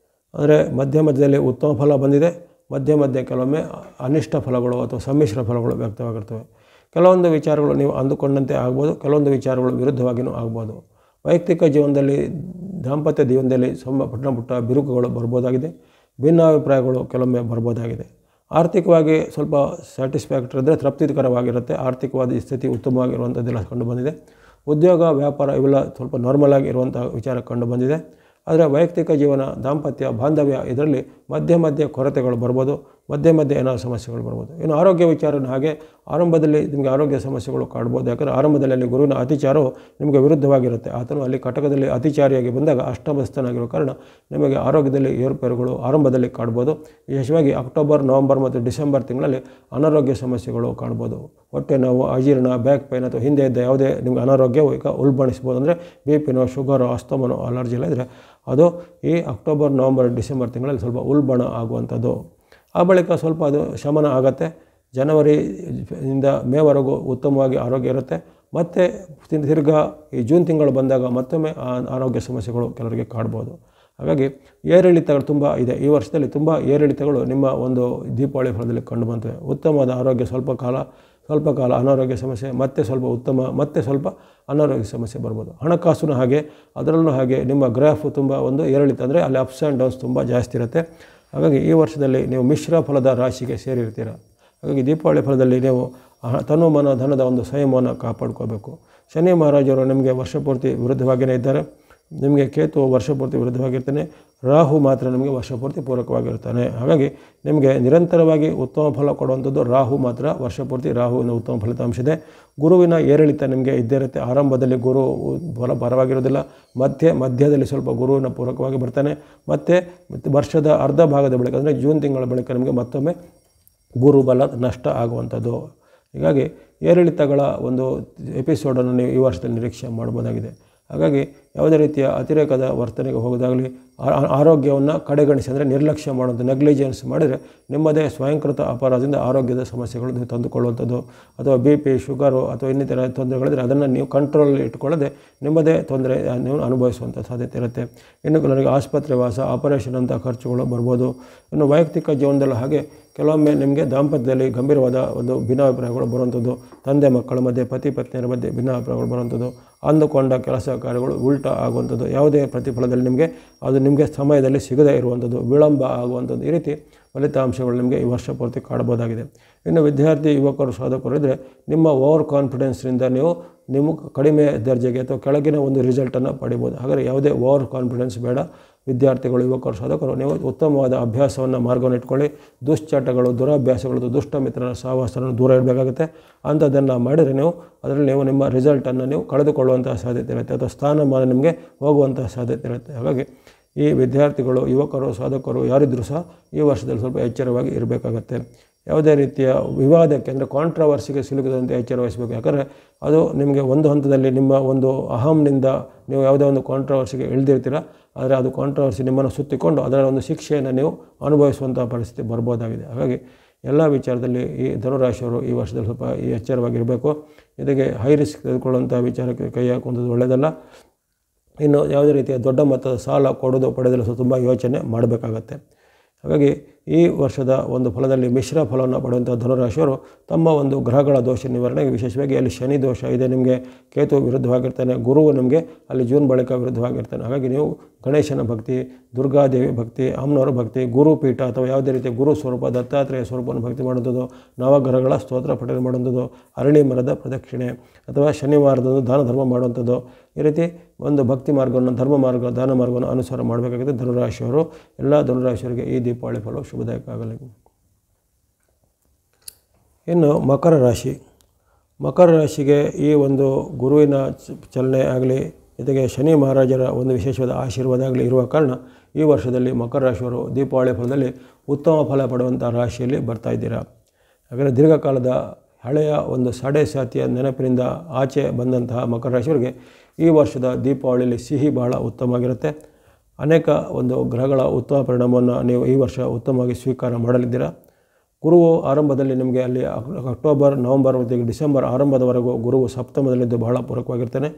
ಅಂದರೆ ಮಧ್ಯದಲ್ಲಿ ಉತ್ತಮ ಫಲ ಬಂದಿದೆ, ಮಧ್ಯೆ ಕೆಲವೊಮ್ಮೆ ಅನಿಷ್ಟ ಫಲಗಳು ಅಥವಾ ಸಮ್ಮಿಶ್ರ ಫಲಗಳು ವ್ಯಕ್ತವಾಗಿರ್ತವೆ. ಕೆಲವೊಂದು ವಿಚಾರಗಳು ನೀವು ಅಂದುಕೊಂಡಂತೆ ಆಗ್ಬೋದು, ಕೆಲವೊಂದು ವಿಚಾರಗಳು ವಿರುದ್ಧವಾಗಿಯೂ ಆಗ್ಬೋದು. ವೈಯಕ್ತಿಕ ಜೀವನದಲ್ಲಿ, ದಾಂಪತ್ಯ ಜೀವನದಲ್ಲಿ ಪುಟ್ಟ ಬಿರುಕುಗಳು ಬರ್ಬೋದಾಗಿದೆ, ಭಿನ್ನಾಭಿಪ್ರಾಯಗಳು ಕೆಲವೊಮ್ಮೆ ಬರ್ಬೋದಾಗಿದೆ. ಆರ್ಥಿಕವಾಗಿ ಸ್ವಲ್ಪ ಸ್ಯಾಟಿಸ್ಫ್ಯಾಕ್ಟರಿ ಅಂದರೆ ತೃಪ್ತಿಕರವಾಗಿರುತ್ತೆ, ಆರ್ಥಿಕವಾದ ಸ್ಥಿತಿ ಉತ್ತಮವಾಗಿರುವಂಥದ್ದೆಲ್ಲ ಕಂಡುಬಂದಿದೆ. ಉದ್ಯೋಗ, ವ್ಯಾಪಾರ ಇವೆಲ್ಲ ಸ್ವಲ್ಪ ನಾರ್ಮಲ್ ಆಗಿ ಇರುವಂಥ ವಿಚಾರ ಕಂಡುಬಂದಿದೆ. ಆದರೆ ವೈಯಕ್ತಿಕ ಜೀವನ, ದಾಂಪತ್ಯ, ಬಾಂಧವ್ಯ ಇದರಲ್ಲಿ ಮಧ್ಯೆ ಕೊರತೆಗಳು ಬರ್ಬೋದು, ಮಧ್ಯೆ ಏನಾದರೂ ಸಮಸ್ಯೆಗಳು ಬರ್ಬೋದು. ಇನ್ನು ಆರೋಗ್ಯ ವಿಚಾರನ ಹಾಗೆ ಆರಂಭದಲ್ಲಿ ನಿಮಗೆ ಆರೋಗ್ಯ ಸಮಸ್ಯೆಗಳು ಕಾಡ್ಬೋದು. ಯಾಕಂದರೆ ಆರಂಭದಲ್ಲಿ ಅಲ್ಲಿ ಗುರುವಿನ ಅತಿಚಾರವು ನಿಮಗೆ ವಿರುದ್ಧವಾಗಿರುತ್ತೆ. ಆತನು ಅಲ್ಲಿ ಕಟಕದಲ್ಲಿ ಅತಿಚಾರಿಯಾಗಿ ಬಂದಾಗ ಅಷ್ಟಮಸ್ಥನಾಗಿರೋ ಕಾರಣ ನಿಮಗೆ ಆರೋಗ್ಯದಲ್ಲಿ ಏರುಪೇರುಗಳು ಆರಂಭದಲ್ಲಿ ಕಾಡ್ಬೋದು. ವಿಶೇಷವಾಗಿ ಅಕ್ಟೋಬರ್, ನವಂಬರ್ ಮತ್ತು ಡಿಸೆಂಬರ್ ತಿಂಗಳಲ್ಲಿ ಅನಾರೋಗ್ಯ ಸಮಸ್ಯೆಗಳು ಕಾಣ್ಬೋದು. ಹೊಟ್ಟೆ ನೋವು, ಅಜೀರ್ಣ, ಬ್ಯಾಕ್ ಪೈನ್ ಅಥವಾ ಹಿಂದೆ ಇದ್ದ ಯಾವುದೇ ನಿಮಗೆ ಅನಾರೋಗ್ಯವು ಈಗ ಉಲ್ಬಣಿಸ್ಬೋದು. ಅಂದರೆ BP-ನೋ, ಶುಗರೋ, ಅಸ್ತಮನೋ, ಅಲರ್ಜಿ ಎಲ್ಲ ಇದ್ದರೆ ಅದು ಈ ಅಕ್ಟೋಬರ್, ನವಂಬರ್, ಡಿಸೆಂಬರ್ ತಿಂಗಳಲ್ಲಿ ಸ್ವಲ್ಪ ಉಲ್ಬಣ ಆಗುವಂಥದ್ದು. ಆ ಬಳಿಕ ಸ್ವಲ್ಪ ಅದು ಶಮನ ಆಗುತ್ತೆ. ಜನವರಿಯಿಂದ ಮೇವರೆಗೂ ಉತ್ತಮವಾಗಿ ಆರೋಗ್ಯ ಇರುತ್ತೆ. ಮತ್ತು ತಿರ್ಗಾ ಈ ಜೂನ್ ತಿಂಗಳು ಬಂದಾಗ ಮತ್ತೊಮ್ಮೆ ಆರೋಗ್ಯ ಸಮಸ್ಯೆಗಳು ಕೆಲವರಿಗೆ ಕಾಡ್ಬೋದು. ಹಾಗಾಗಿ ಏರಿಳಿತಗಳು ತುಂಬ ಇದೆ. ಈ ವರ್ಷದಲ್ಲಿ ತುಂಬ ಏರಿಳಿತಗಳು ನಿಮ್ಮ ಒಂದು ದೀಪಾವಳಿ ಫಲದಲ್ಲಿ ಕಂಡುಬಂತವೆ. ಉತ್ತಮವಾದ ಆರೋಗ್ಯ, ಸ್ವಲ್ಪ ಕಾಲ ಅನಾರೋಗ್ಯ ಸಮಸ್ಯೆ, ಮತ್ತೆ ಸ್ವಲ್ಪ ಉತ್ತಮ, ಮತ್ತೆ ಸ್ವಲ್ಪ ಅನಾರೋಗ್ಯ ಸಮಸ್ಯೆ ಬರ್ಬೋದು. ಹಣಕಾಸು ಹಾಗೆ, ಅದರಲ್ಲೂ ಹಾಗೆ ನಿಮ್ಮ ಗ್ರಾಫ್ ತುಂಬ ಒಂದು ಏರಿಳಿತ, ಅಂದರೆ ಅಲ್ಲಿ ಅಪ್ಸ್ ಆ್ಯಂಡ್ ಡೌನ್ಸ್ ತುಂಬ ಜಾಸ್ತಿ ಇರುತ್ತೆ. ಹಾಗಾಗಿ ಈ ವರ್ಷದಲ್ಲಿ ನೀವು ಮಿಶ್ರ ಫಲದ ರಾಶಿಗೆ ಸೇರಿರ್ತೀರ. ಹಾಗಾಗಿ ದೀಪಾವಳಿ ಫಲದಲ್ಲಿ ನೀವು ತನುಮನ ಧನದ ಒಂದು ಸಂಯಮವನ್ನು ಕಾಪಾಡ್ಕೋಬೇಕು. ಶನಿ ಮಹಾರಾಜರು ನಿಮಗೆ ವರ್ಷಪೂರ್ತಿ ವಿರುದ್ಧವಾಗಿಯೇ ಇದ್ದಾರೆ. ನಿಮಗೆ ಕೇತು ವರ್ಷಪೂರ್ತಿ ವಿರುದ್ಧವಾಗಿರ್ತಾನೆ, ರಾಹು ಮಾತ್ರ ನಿಮಗೆ ವರ್ಷಪೂರ್ತಿ ಪೂರಕವಾಗಿರ್ತಾನೆ. ಹಾಗಾಗಿ ನಿಮಗೆ ನಿರಂತರವಾಗಿ ಉತ್ತಮ ಫಲ ಕೊಡುವಂಥದ್ದು ರಾಹು ಮಾತ್ರ. ವರ್ಷಪೂರ್ತಿ ರಾಹುವಿನ ಉತ್ತಮ ಫಲಿತಾಂಶ ಇದೆ. ಗುರುವಿನ ಏರಿಳಿತ ನಿಮಗೆ ಇದ್ದೇ ಇರುತ್ತೆ. ಆರಂಭದಲ್ಲಿ ಗುರು ಫಲ ಪರವಾಗಿರೋದಿಲ್ಲ, ಮಧ್ಯದಲ್ಲಿ ಸ್ವಲ್ಪ ಗುರುವಿನ ಪೂರಕವಾಗಿ ಬರ್ತಾನೆ. ಮತ್ತು ವರ್ಷದ ಅರ್ಧ ಭಾಗದ ಬಳಿಕ ಅಂದರೆ ಜೂನ್ ತಿಂಗಳ ಬಳಿಕ ನಿಮಗೆ ಮತ್ತೊಮ್ಮೆ ಗುರು ಬಲ ನಷ್ಟ ಆಗುವಂಥದ್ದು. ಹೀಗಾಗಿ ಏರಿಳಿತಗಳ ಒಂದು ಎಪಿಸೋಡನ್ನು ನೀವು ಈ ವರ್ಷದಲ್ಲಿ ನಿರೀಕ್ಷೆ ಮಾಡ್ಬೋದಾಗಿದೆ. ಹಾಗಾಗಿ ಯಾವುದೇ ರೀತಿಯ ಅತಿರೇಕದ ವರ್ತನೆಗೆ ಹೋಗೋದಾಗಲಿ, ಆರೋಗ್ಯವನ್ನು ಕಡೆಗಣಿಸಿ ಅಂದರೆ ನಿರ್ಲಕ್ಷ್ಯ ಮಾಡೋದು, ನೆಗ್ಲಿಜೆನ್ಸ್ ಮಾಡಿದರೆ ನಿಮ್ಮದೇ ಸ್ವಯಂಕೃತ ಅಪರಾಧದಿಂದ ಆರೋಗ್ಯದ ಸಮಸ್ಯೆಗಳು ನೀವು ತಂದುಕೊಳ್ಳುವಂಥದ್ದು. ಅಥವಾ BP, ಶುಗರು ಅಥವಾ ಇನ್ನಿತರ ತೊಂದರೆಗಳಿದ್ದರೆ ಅದನ್ನು ನೀವು ಕಂಟ್ರೋಲಲ್ಲಿ ಇಟ್ಕೊಳ್ಳದೆ ನಿಮ್ಮದೇ ತೊಂದರೆ ನೀವು ಅನುಭವಿಸುವಂಥ ಸಾಧ್ಯತೆ ಇರುತ್ತೆ. ಇನ್ನು ಕೆಲವರಿಗೆ ಆಸ್ಪತ್ರೆ ವಾಸ, ಆಪರೇಷನ್ ಅಂತ ಖರ್ಚುಗಳು ಬರ್ಬೋದು. ಇನ್ನು ವೈಯಕ್ತಿಕ ಜೀವನದಲ್ಲೂ ಹಾಗೆ ಕೆಲವೊಮ್ಮೆ ನಿಮಗೆ ದಾಂಪತ್ಯದಲ್ಲಿ ಗಂಭೀರವಾದ ಒಂದು ಭಿನ್ನಾಭಿಪ್ರಾಯಗಳು ಬರುವಂಥದ್ದು, ತಂದೆ ಮಕ್ಕಳ ಮಧ್ಯೆ, ಪತಿ ಪತ್ನಿಯರ ಮಧ್ಯೆ ಭಿನ್ನಾಭಿಪ್ರಾಯಗಳು ಬರುವಂಥದ್ದು, ಅಂದುಕೊಂಡ ಕೆಲಸ ಕಾರ್ಯಗಳು ಉಲ್ಟಾ ಆಗುವಂಥದ್ದು, ಯಾವುದೇ ಪ್ರತಿಫಲದಲ್ಲಿ ನಿಮಗೆ ಸಮಯದಲ್ಲಿ ಸಿಗದೇ ಇರುವಂಥದ್ದು, ವಿಳಂಬ ಆಗುವಂಥದ್ದು, ಈ ರೀತಿ ಫಲಿತಾಂಶಗಳು ನಿಮಗೆ ಈ ವರ್ಷ ಪೂರ್ತಿ ಕಾಡಬಹುದಾಗಿದೆ. ಇನ್ನು ವಿದ್ಯಾರ್ಥಿ, ಯುವಕರು, ಸಾಧಕರು ಇದ್ದರೆ ನಿಮ್ಮ ಓವರ್ ಕಾನ್ಫಿಡೆನ್ಸ್ನಿಂದ ನೀವು ಕಡಿಮೆ ದರ್ಜೆಗೆ ಅಥವಾ ಕೆಳಗಿನ ಒಂದು ರಿಸಲ್ಟನ್ನು ಪಡಿಬೋದು. ಹಾಗಾಗಿ ಯಾವುದೇ ಓವರ್ ಕಾನ್ಫಿಡೆನ್ಸ್ ಬೇಡ. ವಿದ್ಯಾರ್ಥಿಗಳು, ಯುವಕರು, ಸಾಧಕರು ನೀವು ಉತ್ತಮವಾದ ಅಭ್ಯಾಸವನ್ನು ಮಾರ್ಗವನ್ನು ಇಟ್ಕೊಳ್ಳಿ. ದುಶ್ಚಟಗಳು, ದುರಾಭ್ಯಾಸಗಳು, ದುಷ್ಟ ಮಿತ್ರರ ಸಹವಾಸವನ್ನು ದೂರ ಇಡಬೇಕಾಗುತ್ತೆ. ಅಂಥದ್ದನ್ನು ಮಾಡಿದರೆ ಅದರಲ್ಲಿ ನಿಮ್ಮ ರಿಸಲ್ಟನ್ನು ನೀವು ಕಳೆದುಕೊಳ್ಳುವಂಥ ಸಾಧ್ಯತೆ ಇರುತ್ತೆ, ಅಥವಾ ಸ್ಥಾನಮಾನ ನಿಮಗೆ ಹೋಗುವಂಥ ಸಾಧ್ಯತೆ ಇರುತ್ತೆ. ಹಾಗಾಗಿ ಈ ವಿದ್ಯಾರ್ಥಿಗಳು, ಯುವಕರು, ಸಾಧಕರು ಯಾರಿದ್ದರೂ ಸಹ ಈ ವರ್ಷದಲ್ಲಿ ಸ್ವಲ್ಪ ಎಚ್ಚರವಾಗಿ ಇರಬೇಕಾಗತ್ತೆ. ಯಾವುದೇ ರೀತಿಯ ವಿವಾದಕ್ಕೆ ಅಂದರೆ ಕಾಂಟ್ರವರ್ಸಿಗೆ ಸಿಲುಕದಂತೆ ಎಚ್ಚರ ವಹಿಸಬೇಕು. ಯಾಕಂದರೆ ಅದು ನಿಮಗೆ ಒಂದು ಹಂತದಲ್ಲಿ ನಿಮ್ಮ ಒಂದು ಅಹಂನಿಂದ ನೀವು ಯಾವುದೇ ಒಂದು ಕಾಂಟ್ರವರ್ಸಿಗೆ ಇಳಿದಿರ್ತೀರ, ಆದರೆ ಅದು ಕಾಂಟ್ರವರ್ಸಿ ನಿಮ್ಮನ್ನು ಸುತ್ತಿಕೊಂಡು ಅದರ ಒಂದು ಶಿಕ್ಷೆಯನ್ನು ನೀವು ಅನುಭವಿಸುವಂಥ ಪರಿಸ್ಥಿತಿ ಬರ್ಬೋದಾಗಿದೆ. ಹಾಗಾಗಿ ಎಲ್ಲ ವಿಚಾರದಲ್ಲಿ ಈ ಧನುರಾಶಿಯವರು ಈ ವರ್ಷದಲ್ಲಿ ಸ್ವಲ್ಪ ಎಚ್ಚರವಾಗಿರಬೇಕು. ಜೊತೆಗೆ ಹೈ ರಿಸ್ಕ್ ತೆಗೆದುಕೊಳ್ಳುವಂಥ ವಿಚಾರಕ್ಕೆ ಕೈ ಹಾಕುವಂಥದ್ದು ಒಳ್ಳೆಯದಲ್ಲ. ಇನ್ನು ಯಾವುದೇ ರೀತಿಯ ದೊಡ್ಡ ಮೊತ್ತದ ಸಾಲ ಕೊಡೋದು ಪಡೆದಲು ತುಂಬ ಯೋಚನೆ ಮಾಡಬೇಕಾಗತ್ತೆ. ಹಾಗಾಗಿ ಈ ವರ್ಷದ ಒಂದು ಫಲದಲ್ಲಿ ಮಿಶ್ರ ಫಲವನ್ನು ಪಡೆಯುವಂಥ ಧನುರಾಶಿಯವರು ತಮ್ಮ ಒಂದು ಗ್ರಹಗಳ ದೋಷ ನಿವಾರಣೆಗೆ ವಿಶೇಷವಾಗಿ ಅಲ್ಲಿ ಶನಿ ದೋಷ ಇದೆ, ನಿಮಗೆ ಕೇತು ವಿರುದ್ಧವಾಗಿರ್ತಾನೆ, ಗುರುವು ನಿಮಗೆ ಅಲ್ಲಿ ಜೂನ್ ಬಳಿಕ ವಿರುದ್ಧವಾಗಿರ್ತಾನೆ. ಹಾಗಾಗಿ ನೀವು ಗಣೇಶನ ಭಕ್ತಿ, ದುರ್ಗಾದೇವಿ ಭಕ್ತಿ, ಅಮ್ಮನವರ ಭಕ್ತಿ, ಗುರುಪೀಠ ಅಥವಾ ಯಾವುದೇ ರೀತಿಯ ಗುರು ಸ್ವರೂಪ, ದತ್ತಾತ್ರೇಯ ಸ್ವರೂಪವನ್ನು ಭಕ್ತಿ ಮಾಡುವಂಥದ್ದು, ನವಗ್ರಹಗಳ ಸ್ತೋತ್ರ ಪಠನೆ ಮಾಡುವಂಥದ್ದು, ಅರಳಿ ಮರದ ಪ್ರದಕ್ಷಿಣೆ ಅಥವಾ ಶನಿವಾರದಂದು ದಾನ ಧರ್ಮ ಮಾಡುವಂಥದ್ದು, ಈ ರೀತಿ ಒಂದು ಭಕ್ತಿ ಮಾರ್ಗವನ್ನು, ಧರ್ಮ ಮಾರ್ಗ, ದಾನ ಮಾರ್ಗವನ್ನು ಅನುಸಾರ ಮಾಡಬೇಕಾಗಿದೆ ಧನುರಾಶಿಯವರು. ಎಲ್ಲ ಧನುರಾಶಿಯವರಿಗೆ ಈ ದೀಪಾವಳಿ ಫಲವು ಶುಭದಾಯಕ ಆಗಲಿ. ಇನ್ನು ಮಕರ ರಾಶಿ. ಮಕರ ರಾಶಿಗೆ ಈ ಒಂದು ಗುರುವಿನ ಚಲನೆ ಆಗಲಿ, ಜೊತೆಗೆ ಶನಿ ಮಹಾರಾಜರ ಒಂದು ವಿಶೇಷವಾದ ಆಶೀರ್ವಾದ ಆಗಲಿ ಇರುವ ಕಾರಣ ಈ ವರ್ಷದಲ್ಲಿ ಮಕರ ರಾಶಿಯವರು ದೀಪಾವಳಿ ಫಲದಲ್ಲಿ ಉತ್ತಮ ಫಲ ಪಡುವಂಥ ರಾಶಿಯಲ್ಲಿ ಬರ್ತಾ ಇದ್ದೀರಾ. ಹಾಗಾದರೆ ದೀರ್ಘಕಾಲದ ಹಳೆಯ ಒಂದು ಸಾಡೆಸಾತಿಯ ನೆನಪಿನಿಂದ ಆಚೆ ಬಂದಂತಹ ಮಕರ ರಾಶಿಯವರಿಗೆ ಈ ವರ್ಷದ ದೀಪಾವಳಿಯಲ್ಲಿ ಸಿಹಿ ಬಹಳ ಉತ್ತಮವಾಗಿರುತ್ತೆ. ಅನೇಕ ಒಂದು ಗ್ರಹಗಳ ಉತ್ತಮ ಪರಿಣಾಮವನ್ನು ನೀವು ಈ ವರ್ಷ ಉತ್ತಮವಾಗಿ ಸ್ವೀಕಾರ ಮಾಡಲಿದ್ದೀರಾ. ಗುರುವು ಆರಂಭದಲ್ಲಿ ನಿಮಗೆ ಅಲ್ಲಿ ಅಕ್ಟೋಬರ್, ನವಂಬರ್ ಮತ್ತು ಡಿಸೆಂಬರ್ ಆರಂಭದವರೆಗೂ ಗುರುವು ಸಪ್ತಮದಲ್ಲಿದ್ದು ಬಹಳ ಪೂರಕವಾಗಿರ್ತಾನೆ.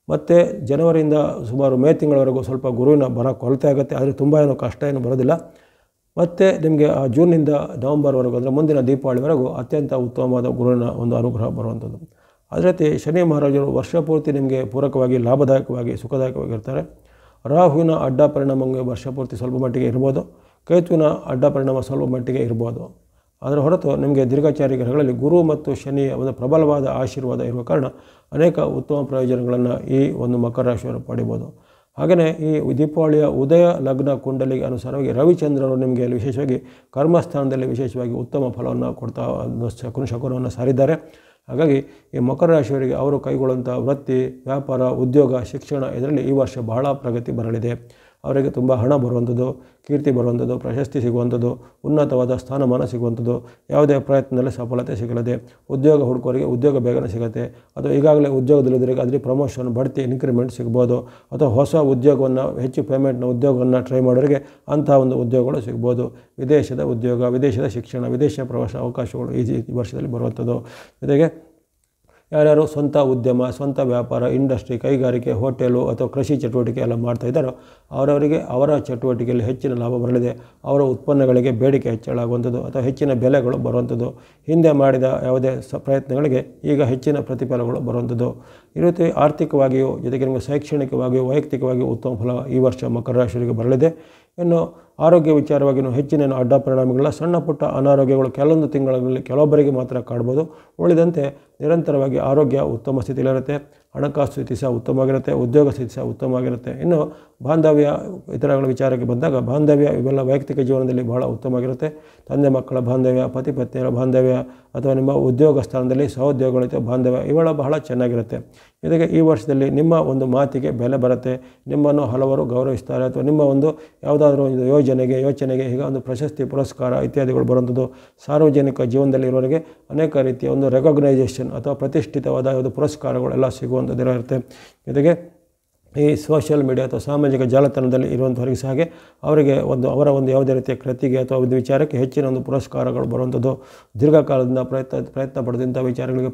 ಮತ್ತು ಜನವರಿಯಿಂದ ಸುಮಾರು ಮೇ ತಿಂಗಳವರೆಗೂ ಸ್ವಲ್ಪ ಗುರುವಿನ ಬರ ಕೊರತೆ ಆಗುತ್ತೆ, ಆದರೆ ತುಂಬ ಏನೂ ಕಷ್ಟ ಏನು ಬರೋದಿಲ್ಲ. ಮತ್ತು ನಿಮಗೆ ಆ ಜೂನ್ನಿಂದ ನವಂಬರ್ವರೆಗೂ ಅಂದರೆ ಮುಂದಿನ ದೀಪಾವಳಿವರೆಗೂ ಅತ್ಯಂತ ಉತ್ತಮವಾದ ಗುರುವಿನ ಒಂದು ಅನುಗ್ರಹ ಬರುವಂಥದ್ದು. ಅದೇ ರೀತಿ ಶನಿ ಮಹಾರಾಜರು ವರ್ಷ ಪೂರ್ತಿ ನಿಮಗೆ ಪೂರಕವಾಗಿ ಲಾಭದಾಯಕವಾಗಿ ಸುಖದಾಯಕವಾಗಿರ್ತಾರೆ. ರಾಹುವಿನ ಅಡ್ಡ ಪರಿಣಾಮ ವರ್ಷ ಪೂರ್ತಿ ಸ್ವಲ್ಪ ಮಟ್ಟಿಗೆ ಇರ್ಬೋದು, ಕೇತುವಿನ ಅಡ್ಡ ಪರಿಣಾಮ ಸ್ವಲ್ಪ ಮಟ್ಟಿಗೆ ಇರ್ಬೋದು. ಅದರ ಹೊರತು ನಿಮಗೆ ದೀರ್ಘಚಾರಿ ಗ್ರಹಗಳಲ್ಲಿ ಗುರು ಮತ್ತು ಶನಿಯ ಒಂದು ಪ್ರಬಲವಾದ ಆಶೀರ್ವಾದ ಇರುವ ಕಾರಣ ಅನೇಕ ಉತ್ತಮ ಪ್ರಯೋಜನಗಳನ್ನು ಈ ಒಂದು ಮಕರ ರಾಶಿಯವರು ಪಡಿಬೋದು. ಹಾಗೆಯೇ ಈ ದೀಪಾವಳಿಯ ಉದಯ ಲಗ್ನ ಕುಂಡಲಿಗೆ ಅನುಸಾರವಾಗಿ ರವಿಚಂದ್ರರು ನಿಮಗೆ ವಿಶೇಷವಾಗಿ ಕರ್ಮಸ್ಥಾನದಲ್ಲಿ ವಿಶೇಷವಾಗಿ ಉತ್ತಮ ಫಲವನ್ನು ಕೊಡ್ತಾ ಶಕುನವನ್ನು ಸಾರಿದ್ದಾರೆ. ಹಾಗಾಗಿ ಈ ಮಕರ ರಾಶಿಯವರಿಗೆ ಅವರು ಕೈಗೊಳ್ಳುವಂಥ ವೃತ್ತಿ, ವ್ಯಾಪಾರ, ಉದ್ಯೋಗ, ಶಿಕ್ಷಣ ಇದರಲ್ಲಿ ಈ ವರ್ಷ ಬಹಳ ಪ್ರಗತಿ ಬರಲಿದೆ. ಅವರಿಗೆ ತುಂಬ ಹಣ ಬರುವಂಥದ್ದು, ಕೀರ್ತಿ ಬರುವಂಥದ್ದು, ಪ್ರಶಸ್ತಿ ಸಿಗುವಂಥದ್ದು, ಉನ್ನತವಾದ ಸ್ಥಾನಮಾನ ಸಿಗುವಂಥದ್ದು, ಯಾವುದೇ ಪ್ರಯತ್ನದಲ್ಲಿ ಸಫಲತೆ ಸಿಗಲಿದೆ. ಉದ್ಯೋಗ ಹುಡುಕೋರಿಗೆ ಉದ್ಯೋಗ ಬೇಗನೆ ಸಿಗುತ್ತೆ, ಅಥವಾ ಈಗಾಗಲೇ ಉದ್ಯೋಗದಲ್ಲಿದ್ದವರಿಗೆ ಅದರಲ್ಲಿ ಪ್ರಮೋಷನ್, ಬಡ್ತಿ, ಇನ್ಕ್ರಿಮೆಂಟ್ ಸಿಗ್ಬೋದು, ಅಥವಾ ಹೊಸ ಉದ್ಯೋಗವನ್ನು, ಹೆಚ್ಚು ಪೇಮೆಂಟ್ನ ಉದ್ಯೋಗವನ್ನು ಟ್ರೈ ಮಾಡೋರಿಗೆ ಅಂತಹ ಒಂದು ಉದ್ಯೋಗಗಳು ಸಿಗ್ಬೋದು. ವಿದೇಶದ ಉದ್ಯೋಗ, ವಿದೇಶದ ಶಿಕ್ಷಣ, ವಿದೇಶ ಪ್ರವಾಸ ಅವಕಾಶಗಳು ಈ ವರ್ಷದಲ್ಲಿ ಬರುವಂಥದ್ದು. ಜೊತೆಗೆ ಯಾರ್ಯಾರು ಸ್ವಂತ ಉದ್ಯಮ, ಸ್ವಂತ ವ್ಯಾಪಾರ, ಇಂಡಸ್ಟ್ರಿ, ಕೈಗಾರಿಕೆ, ಹೋಟೆಲು ಅಥವಾ ಕೃಷಿ ಚಟುವಟಿಕೆ ಎಲ್ಲ ಮಾಡ್ತಾಯಿದ್ದಾರೋ ಅವರವರಿಗೆ ಅವರ ಚಟುವಟಿಕೆಯಲ್ಲಿ ಹೆಚ್ಚಿನ ಲಾಭ ಬರಲಿದೆ. ಅವರ ಉತ್ಪನ್ನಗಳಿಗೆ ಬೇಡಿಕೆ ಹೆಚ್ಚಳ ಆಗುವಂಥದ್ದು ಅಥವಾ ಹೆಚ್ಚಿನ ಬೆಲೆಗಳು ಬರುವಂಥದ್ದು. ಹಿಂದೆ ಮಾಡಿದ ಯಾವುದೇ ಪ್ರಯತ್ನಗಳಿಗೆ ಈಗ ಹೆಚ್ಚಿನ ಪ್ರತಿಫಲಗಳು ಬರುವಂಥದ್ದು. ಈ ರೀತಿ ಆರ್ಥಿಕವಾಗಿಯೂ ಜೊತೆಗೆ ನಿಮಗೆ ಶೈಕ್ಷಣಿಕವಾಗಿಯೂ ವೈಯಕ್ತಿಕವಾಗಿಯೂ ಉತ್ತಮ ಫಲ ಈ ವರ್ಷ ಮಕರ ರಾಶಿಯವರಿಗೆ ಬರಲಿದೆ. ಇನ್ನು ಆರೋಗ್ಯ ವಿಚಾರವಾಗಿಯೂ ಹೆಚ್ಚಿನ ಅಡ್ಡ ಪರಿಣಾಮಗಳ ಸಣ್ಣ ಪುಟ್ಟ ಅನಾರೋಗ್ಯಗಳು ಕೆಲವೊಂದು ತಿಂಗಳಲ್ಲಿ ಕೆಲವೊಬ್ಬರಿಗೆ ಮಾತ್ರ ಕಾಡ್ಬೋದು. ಉಳಿದಂತೆ ನಿರಂತರವಾಗಿ ಆರೋಗ್ಯ ಉತ್ತಮ ಸ್ಥಿತಿಯಲ್ಲಿರುತ್ತೆ, ಹಣಕಾಸು ಸ್ಥಿತಿ ಸಹ ಉತ್ತಮವಾಗಿರುತ್ತೆ, ಉದ್ಯೋಗ ಸ್ಥಿತಿ ಸಹ ಉತ್ತಮವಾಗಿರುತ್ತೆ. ಇನ್ನು ಬಾಂಧವ್ಯ ಇತರಗಳ ವಿಚಾರಕ್ಕೆ ಬಂದಾಗ ಬಾಂಧವ್ಯ ಇವೆಲ್ಲ ವೈಯಕ್ತಿಕ ಜೀವನದಲ್ಲಿ ಬಹಳ ಉತ್ತಮವಾಗಿರುತ್ತೆ. ತಂದೆ ಮಕ್ಕಳ ಬಾಂಧವ್ಯ, ಪತಿ ಪತ್ನಿಯರ ಬಾಂಧವ್ಯ ಅಥವಾ ನಿಮ್ಮ ಉದ್ಯೋಗ ಸ್ಥಾನದಲ್ಲಿ ಸಹೋದ್ಯೋಗಗಳ ಬಾಂಧವ್ಯ ಇವೆಲ್ಲ ಬಹಳ ಚೆನ್ನಾಗಿರುತ್ತೆ. ಜೊತೆಗೆ ಈ ವರ್ಷದಲ್ಲಿ ನಿಮ್ಮ ಒಂದು ಮಾತಿಗೆ ಬೆಲೆ ಬರುತ್ತೆ, ನಿಮ್ಮನ್ನು ಹಲವರು ಗೌರವಿಸ್ತಾರೆ, ಅಥವಾ ನಿಮ್ಮ ಒಂದು ಯಾವುದಾದ್ರೂ ಒಂದು ಯೋಚನೆಗೆ ಈಗ ಒಂದು ಪ್ರಶಸ್ತಿ, ಪುರಸ್ಕಾರ ಇತ್ಯಾದಿಗಳು ಬರುವಂಥದ್ದು. ಸಾರ್ವಜನಿಕ ಜೀವನದಲ್ಲಿ ಇರೋರಿಗೆ ಅನೇಕ ರೀತಿಯ ಒಂದು ರೆಕಗ್ನೈಸೇಷನ್ ಅಥವಾ ಪ್ರತಿಷ್ಠಿತವಾದ ಒಂದು ಪುರಸ್ಕಾರಗಳೆಲ್ಲ ಸಿಗುವಂಥದ್ದಿರುತ್ತೆ. ಜೊತೆಗೆ ಈ ಸೋಷಿಯಲ್ ಮೀಡಿಯಾ ಅಥವಾ ಸಾಮಾಜಿಕ ಜಾಲತಾಣದಲ್ಲಿ ಇರುವಂಥವರಿಗೆ ಸಹ ಅವರಿಗೆ ಅವರ ಒಂದು ಯಾವುದೇ ರೀತಿಯ ಕೃತಿಗೆ ಅಥವಾ ಒಂದು ವಿಚಾರಕ್ಕೆ ಹೆಚ್ಚಿನ ಒಂದು ಪುರಸ್ಕಾರಗಳು ಬರುವಂಥದ್ದು. ದೀರ್ಘಕಾಲದಿಂದ ಪ್ರಯತ್ನ ಪಡೆದಂಥ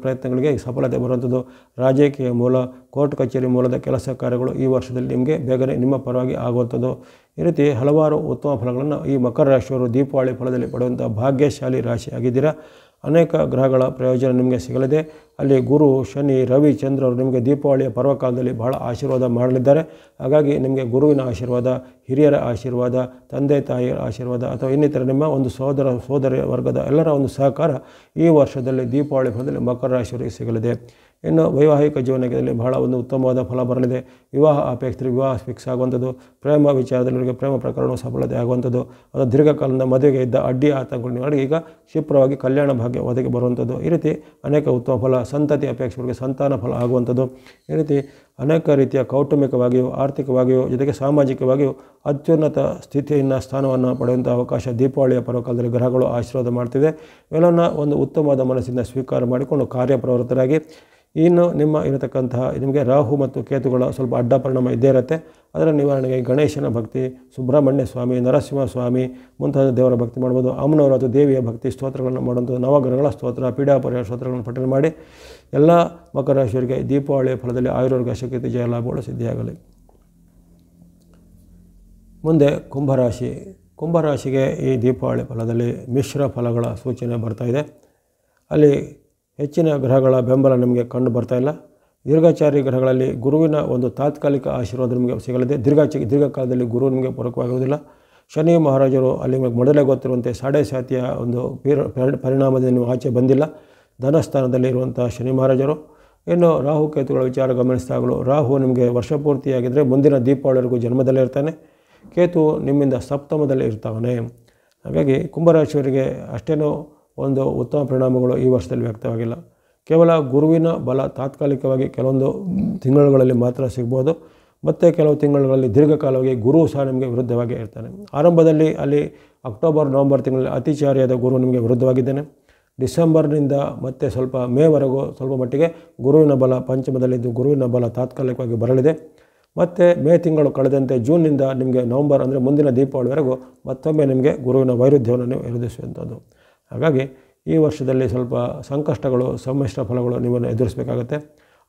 ಪ್ರಯತ್ನಗಳಿಗೆ ಸಫಲತೆ ಬರುವಂಥದ್ದು. ರಾಜಕೀಯ ಮೂಲ, ಕೋರ್ಟ್ ಕಚೇರಿ ಮೂಲದ ಕೆಲಸ ಕಾರ್ಯಗಳು ಈ ವರ್ಷದಲ್ಲಿ ನಿಮಗೆ ಬೇಗನೆ ನಿಮ್ಮ ಪರವಾಗಿ ಆಗುವಂಥದ್ದು. ಈ ರೀತಿ ಹಲವಾರು ಉತ್ತಮ ಫಲಗಳನ್ನು ಈ ಮಕರ ರಾಶಿಯವರು ದೀಪಾವಳಿ ಫಲದಲ್ಲಿ ಪಡೆಯುವಂಥ ಭಾಗ್ಯಶಾಲಿ ರಾಶಿ ಆಗಿದ್ದೀರಾ. ಅನೇಕ ಗ್ರಹಗಳ ಪ್ರಯೋಜನ ನಿಮಗೆ ಸಿಗಲಿದೆ. ಅಲ್ಲಿ ಗುರು, ಶನಿ, ರವಿ, ಚಂದ್ರರು ನಿಮಗೆ ದೀಪಾವಳಿಯ ಪರ್ವಕಾಲದಲ್ಲಿ ಬಹಳ ಆಶೀರ್ವಾದ ಮಾಡಲಿದ್ದಾರೆ. ಹಾಗಾಗಿ ನಿಮಗೆ ಗುರುವಿನ ಆಶೀರ್ವಾದ, ಹಿರಿಯರ ಆಶೀರ್ವಾದ, ತಂದೆ ತಾಯಿಯರ ಆಶೀರ್ವಾದ ಅಥವಾ ಇನ್ನಿತರ ನಿಮ್ಮ ಒಂದು ಸೋದರ ವರ್ಗದ ಎಲ್ಲರ ಒಂದು ಸಹಕಾರ ಈ ವರ್ಷದಲ್ಲಿ ದೀಪಾವಳಿ ಫಲದಲ್ಲಿ ಮಕರ ರಾಶಿಯವರಿಗೆ ಸಿಗಲಿದೆ. ಇನ್ನು ವೈವಾಹಿಕ ಜೀವನದಲ್ಲಿ ಬಹಳ ಒಂದು ಉತ್ತಮವಾದ ಫಲ ಬರಲಿದೆ. ವಿವಾಹ ಅಪೇಕ್ಷೆ ವಿವಾಹ ಫಿಕ್ಸ್ ಆಗುವಂಥದ್ದು, ಪ್ರೇಮ ವಿಚಾರದಲ್ಲಿ ಪ್ರೇಮ ಪ್ರಕರಣವು ಸಫಲತೆ ಆಗುವಂಥದ್ದು, ಅದು ದೀರ್ಘಕಾಲದ ಮದುವೆಗೆ ಇದ್ದ ಅಡ್ಡಿ ಆತಂಕಗಳು ಈಗ ಕ್ಷಿಪ್ರವಾಗಿ ಕಲ್ಯಾಣ ಭಾಗ್ಯ ಒದಗಿ ಬರುವಂಥದ್ದು. ಈ ರೀತಿ ಅನೇಕ ಉತ್ತಮ ಫಲ, ಸಂತತಿ ಅಪೇಕ್ಷೆಗಳಿಗೆ ಸಂತಾನ ಫಲ ಆಗುವಂಥದ್ದು. ಈ ರೀತಿ ಅನೇಕ ರೀತಿಯ ಕೌಟುಂಬಿಕವಾಗಿಯೂ ಆರ್ಥಿಕವಾಗಿಯೂ ಜೊತೆಗೆ ಸಾಮಾಜಿಕವಾಗಿಯೂ ಅತ್ಯುನ್ನತ ಸ್ಥಿತಿಯನ್ನು ಸ್ಥಾನವನ್ನು ಪಡೆಯುವಂಥ ಅವಕಾಶ ದೀಪಾವಳಿಯ ಪರ್ವಕಾಲದಲ್ಲಿ ಗ್ರಹಗಳು ಆಶೀರ್ವಾದ ಮಾಡ್ತಿದೆ. ಇವೆಲ್ಲವನ್ನು ಒಂದು ಉತ್ತಮವಾದ ಮನಸ್ಸಿಂದ ಸ್ವೀಕಾರ ಮಾಡಿಕೊಂಡು ಕಾರ್ಯಪ್ರವೃತ್ತರಾಗಿ ಇನ್ನು ನಿಮ್ಮ ಇರತಕ್ಕಂತಹ ನಿಮಗೆ ರಾಹು ಮತ್ತು ಕೇತುಗಳ ಸ್ವಲ್ಪ ಅಡ್ಡ ಪರಿಣಾಮ ಇದ್ದೇ ಇರುತ್ತೆ. ಅದರ ನಿವಾರಣೆಗೆ ಗಣೇಶನ ಭಕ್ತಿ, ಸುಬ್ರಹ್ಮಣ್ಯ ಸ್ವಾಮಿ, ನರಸಿಂಹ ಸ್ವಾಮಿ ಮುಂತಾದ ದೇವರ ಭಕ್ತಿ ಮಾಡ್ಬೋದು. ಅಮ್ಮನವರು ಅಥವಾ ದೇವಿಯ ಭಕ್ತಿ ಸ್ತೋತ್ರಗಳನ್ನು ಮಾಡುವಂಥದ್ದು, ನವಗ್ರಹಗಳ ಸ್ತೋತ್ರ, ಪೀಡಾಪರಿಹಾರ ಸ್ತೋತ್ರಗಳನ್ನು ಪಠನೆ ಮಾಡಿ ಎಲ್ಲ ಮಕರ ರಾಶಿಯವರಿಗೆ ದೀಪಾವಳಿಯ ಫಲದಲ್ಲಿ ಆಯುರ್ವೇದ ಶಕ್ತಿ ಜಯ ಲಾಭಗಳು ಸಿದ್ಧಿಯಾಗಲಿ. ಮುಂದೆ ಕುಂಭರಾಶಿ. ಕುಂಭರಾಶಿಗೆ ಈ ದೀಪಾವಳಿ ಫಲದಲ್ಲಿ ಮಿಶ್ರ ಫಲಗಳ ಸೂಚನೆ ಬರ್ತಾಯಿದೆ. ಅಲ್ಲಿ ಹೆಚ್ಚಿನ ಗ್ರಹಗಳ ಬೆಂಬಲ ನಿಮಗೆ ಕಂಡು ಬರ್ತಾಯಿಲ್ಲ. ದೀರ್ಘಚಾರಿ ಗ್ರಹಗಳಲ್ಲಿ ಗುರುವಿನ ಒಂದು ತಾತ್ಕಾಲಿಕ ಆಶೀರ್ವಾದ ನಿಮಗೆ ಸಿಗಲಿದೆ. ದೀರ್ಘಕಾಲದಲ್ಲಿ ಗುರು ನಿಮಗೆ ಪೂರಕವಾಗುವುದಿಲ್ಲ. ಶನಿ ಮಹಾರಾಜರು ಅಲ್ಲಿ ನಿಮಗೆ ಮೊದಲೇ ಗೊತ್ತಿರುವಂತೆ ಸಾಡೆ ಸಾತಿಯ ಒಂದು ಪರಿಣಾಮದಿಂದ ನೀವು ಆಚೆ ಬಂದಿಲ್ಲ. ಧನಸ್ಥಾನದಲ್ಲಿ ಇರುವಂಥ ಶನಿ ಮಹಾರಾಜರು. ಇನ್ನು ರಾಹುಕೇತುಗಳ ವಿಚಾರ ಗಮನಿಸಿದಾಗಲೂ ರಾಹು ನಿಮಗೆ ವರ್ಷಪೂರ್ತಿಯಾಗಿದ್ದರೆ ಮುಂದಿನ ದೀಪಾವಳಿವರೆಗೂ ಜನ್ಮದಲ್ಲೇ ಇರ್ತಾನೆ. ಕೇತು ನಿಮ್ಮಿಂದ ಸಪ್ತಮದಲ್ಲಿ ಇರ್ತಾವನೆ. ಹಾಗಾಗಿ ಕುಂಭರಾಶಿಯವರಿಗೆ ಅಷ್ಟೇನೂ ಒಂದು ಉತ್ತಮ ಪರಿಣಾಮಗಳು ಈ ವರ್ಷದಲ್ಲಿ ವ್ಯಕ್ತವಾಗಿಲ್ಲ. ಕೇವಲ ಗುರುವಿನ ಬಲ ತಾತ್ಕಾಲಿಕವಾಗಿ ಕೆಲವೊಂದು ತಿಂಗಳುಗಳಲ್ಲಿ ಮಾತ್ರ ಸಿಗ್ಬೋದು. ಮತ್ತು ಕೆಲವು ತಿಂಗಳುಗಳಲ್ಲಿ ದೀರ್ಘಕಾಲವಾಗಿ ಗುರು ಸಹ ನಿಮಗೆ ವಿರುದ್ಧವಾಗಿ ಇರ್ತಾನೆ. ಆರಂಭದಲ್ಲಿ ಅಲ್ಲಿ ಅಕ್ಟೋಬರ್ ನವಂಬರ್ ತಿಂಗಳಲ್ಲಿ ಅತಿಚಾರಿಯಾದ ಗುರು ನಿಮಗೆ ವಿರುದ್ಧವಾಗಿದ್ದಾನೆ. ಡಿಸೆಂಬರ್ನಿಂದ ಮತ್ತೆ ಸ್ವಲ್ಪ ಮೇವರೆಗೂ ಸ್ವಲ್ಪ ಮಟ್ಟಿಗೆ ಗುರುವಿನ ಬಲ ಪಂಚಮದಲ್ಲಿದ್ದು ಗುರುವಿನ ಬಲ ತಾತ್ಕಾಲಿಕವಾಗಿ ಬರಲಿದೆ. ಮತ್ತು ಮೇ ತಿಂಗಳು ಕಳೆದಂತೆ ಜೂನ್ನಿಂದ ನಿಮಗೆ ನವಂಬರ್ ಅಂದರೆ ಮುಂದಿನ ದೀಪಾವಳಿವರೆಗೂ ಮತ್ತೊಮ್ಮೆ ನಿಮಗೆ ಗುರುವಿನ ವೈರುಧ್ಯವನ್ನು ನೀವು ಎದುರಿಸುವಂಥದ್ದು. ಹಾಗಾಗಿ ಈ ವರ್ಷದಲ್ಲಿ ಸ್ವಲ್ಪ ಸಂಕಷ್ಟಗಳು ಸಮ್ಮಿಶ್ರ ಫಲಗಳು ನೀವನ್ನು ಎದುರಿಸಬೇಕಾಗತ್ತೆ.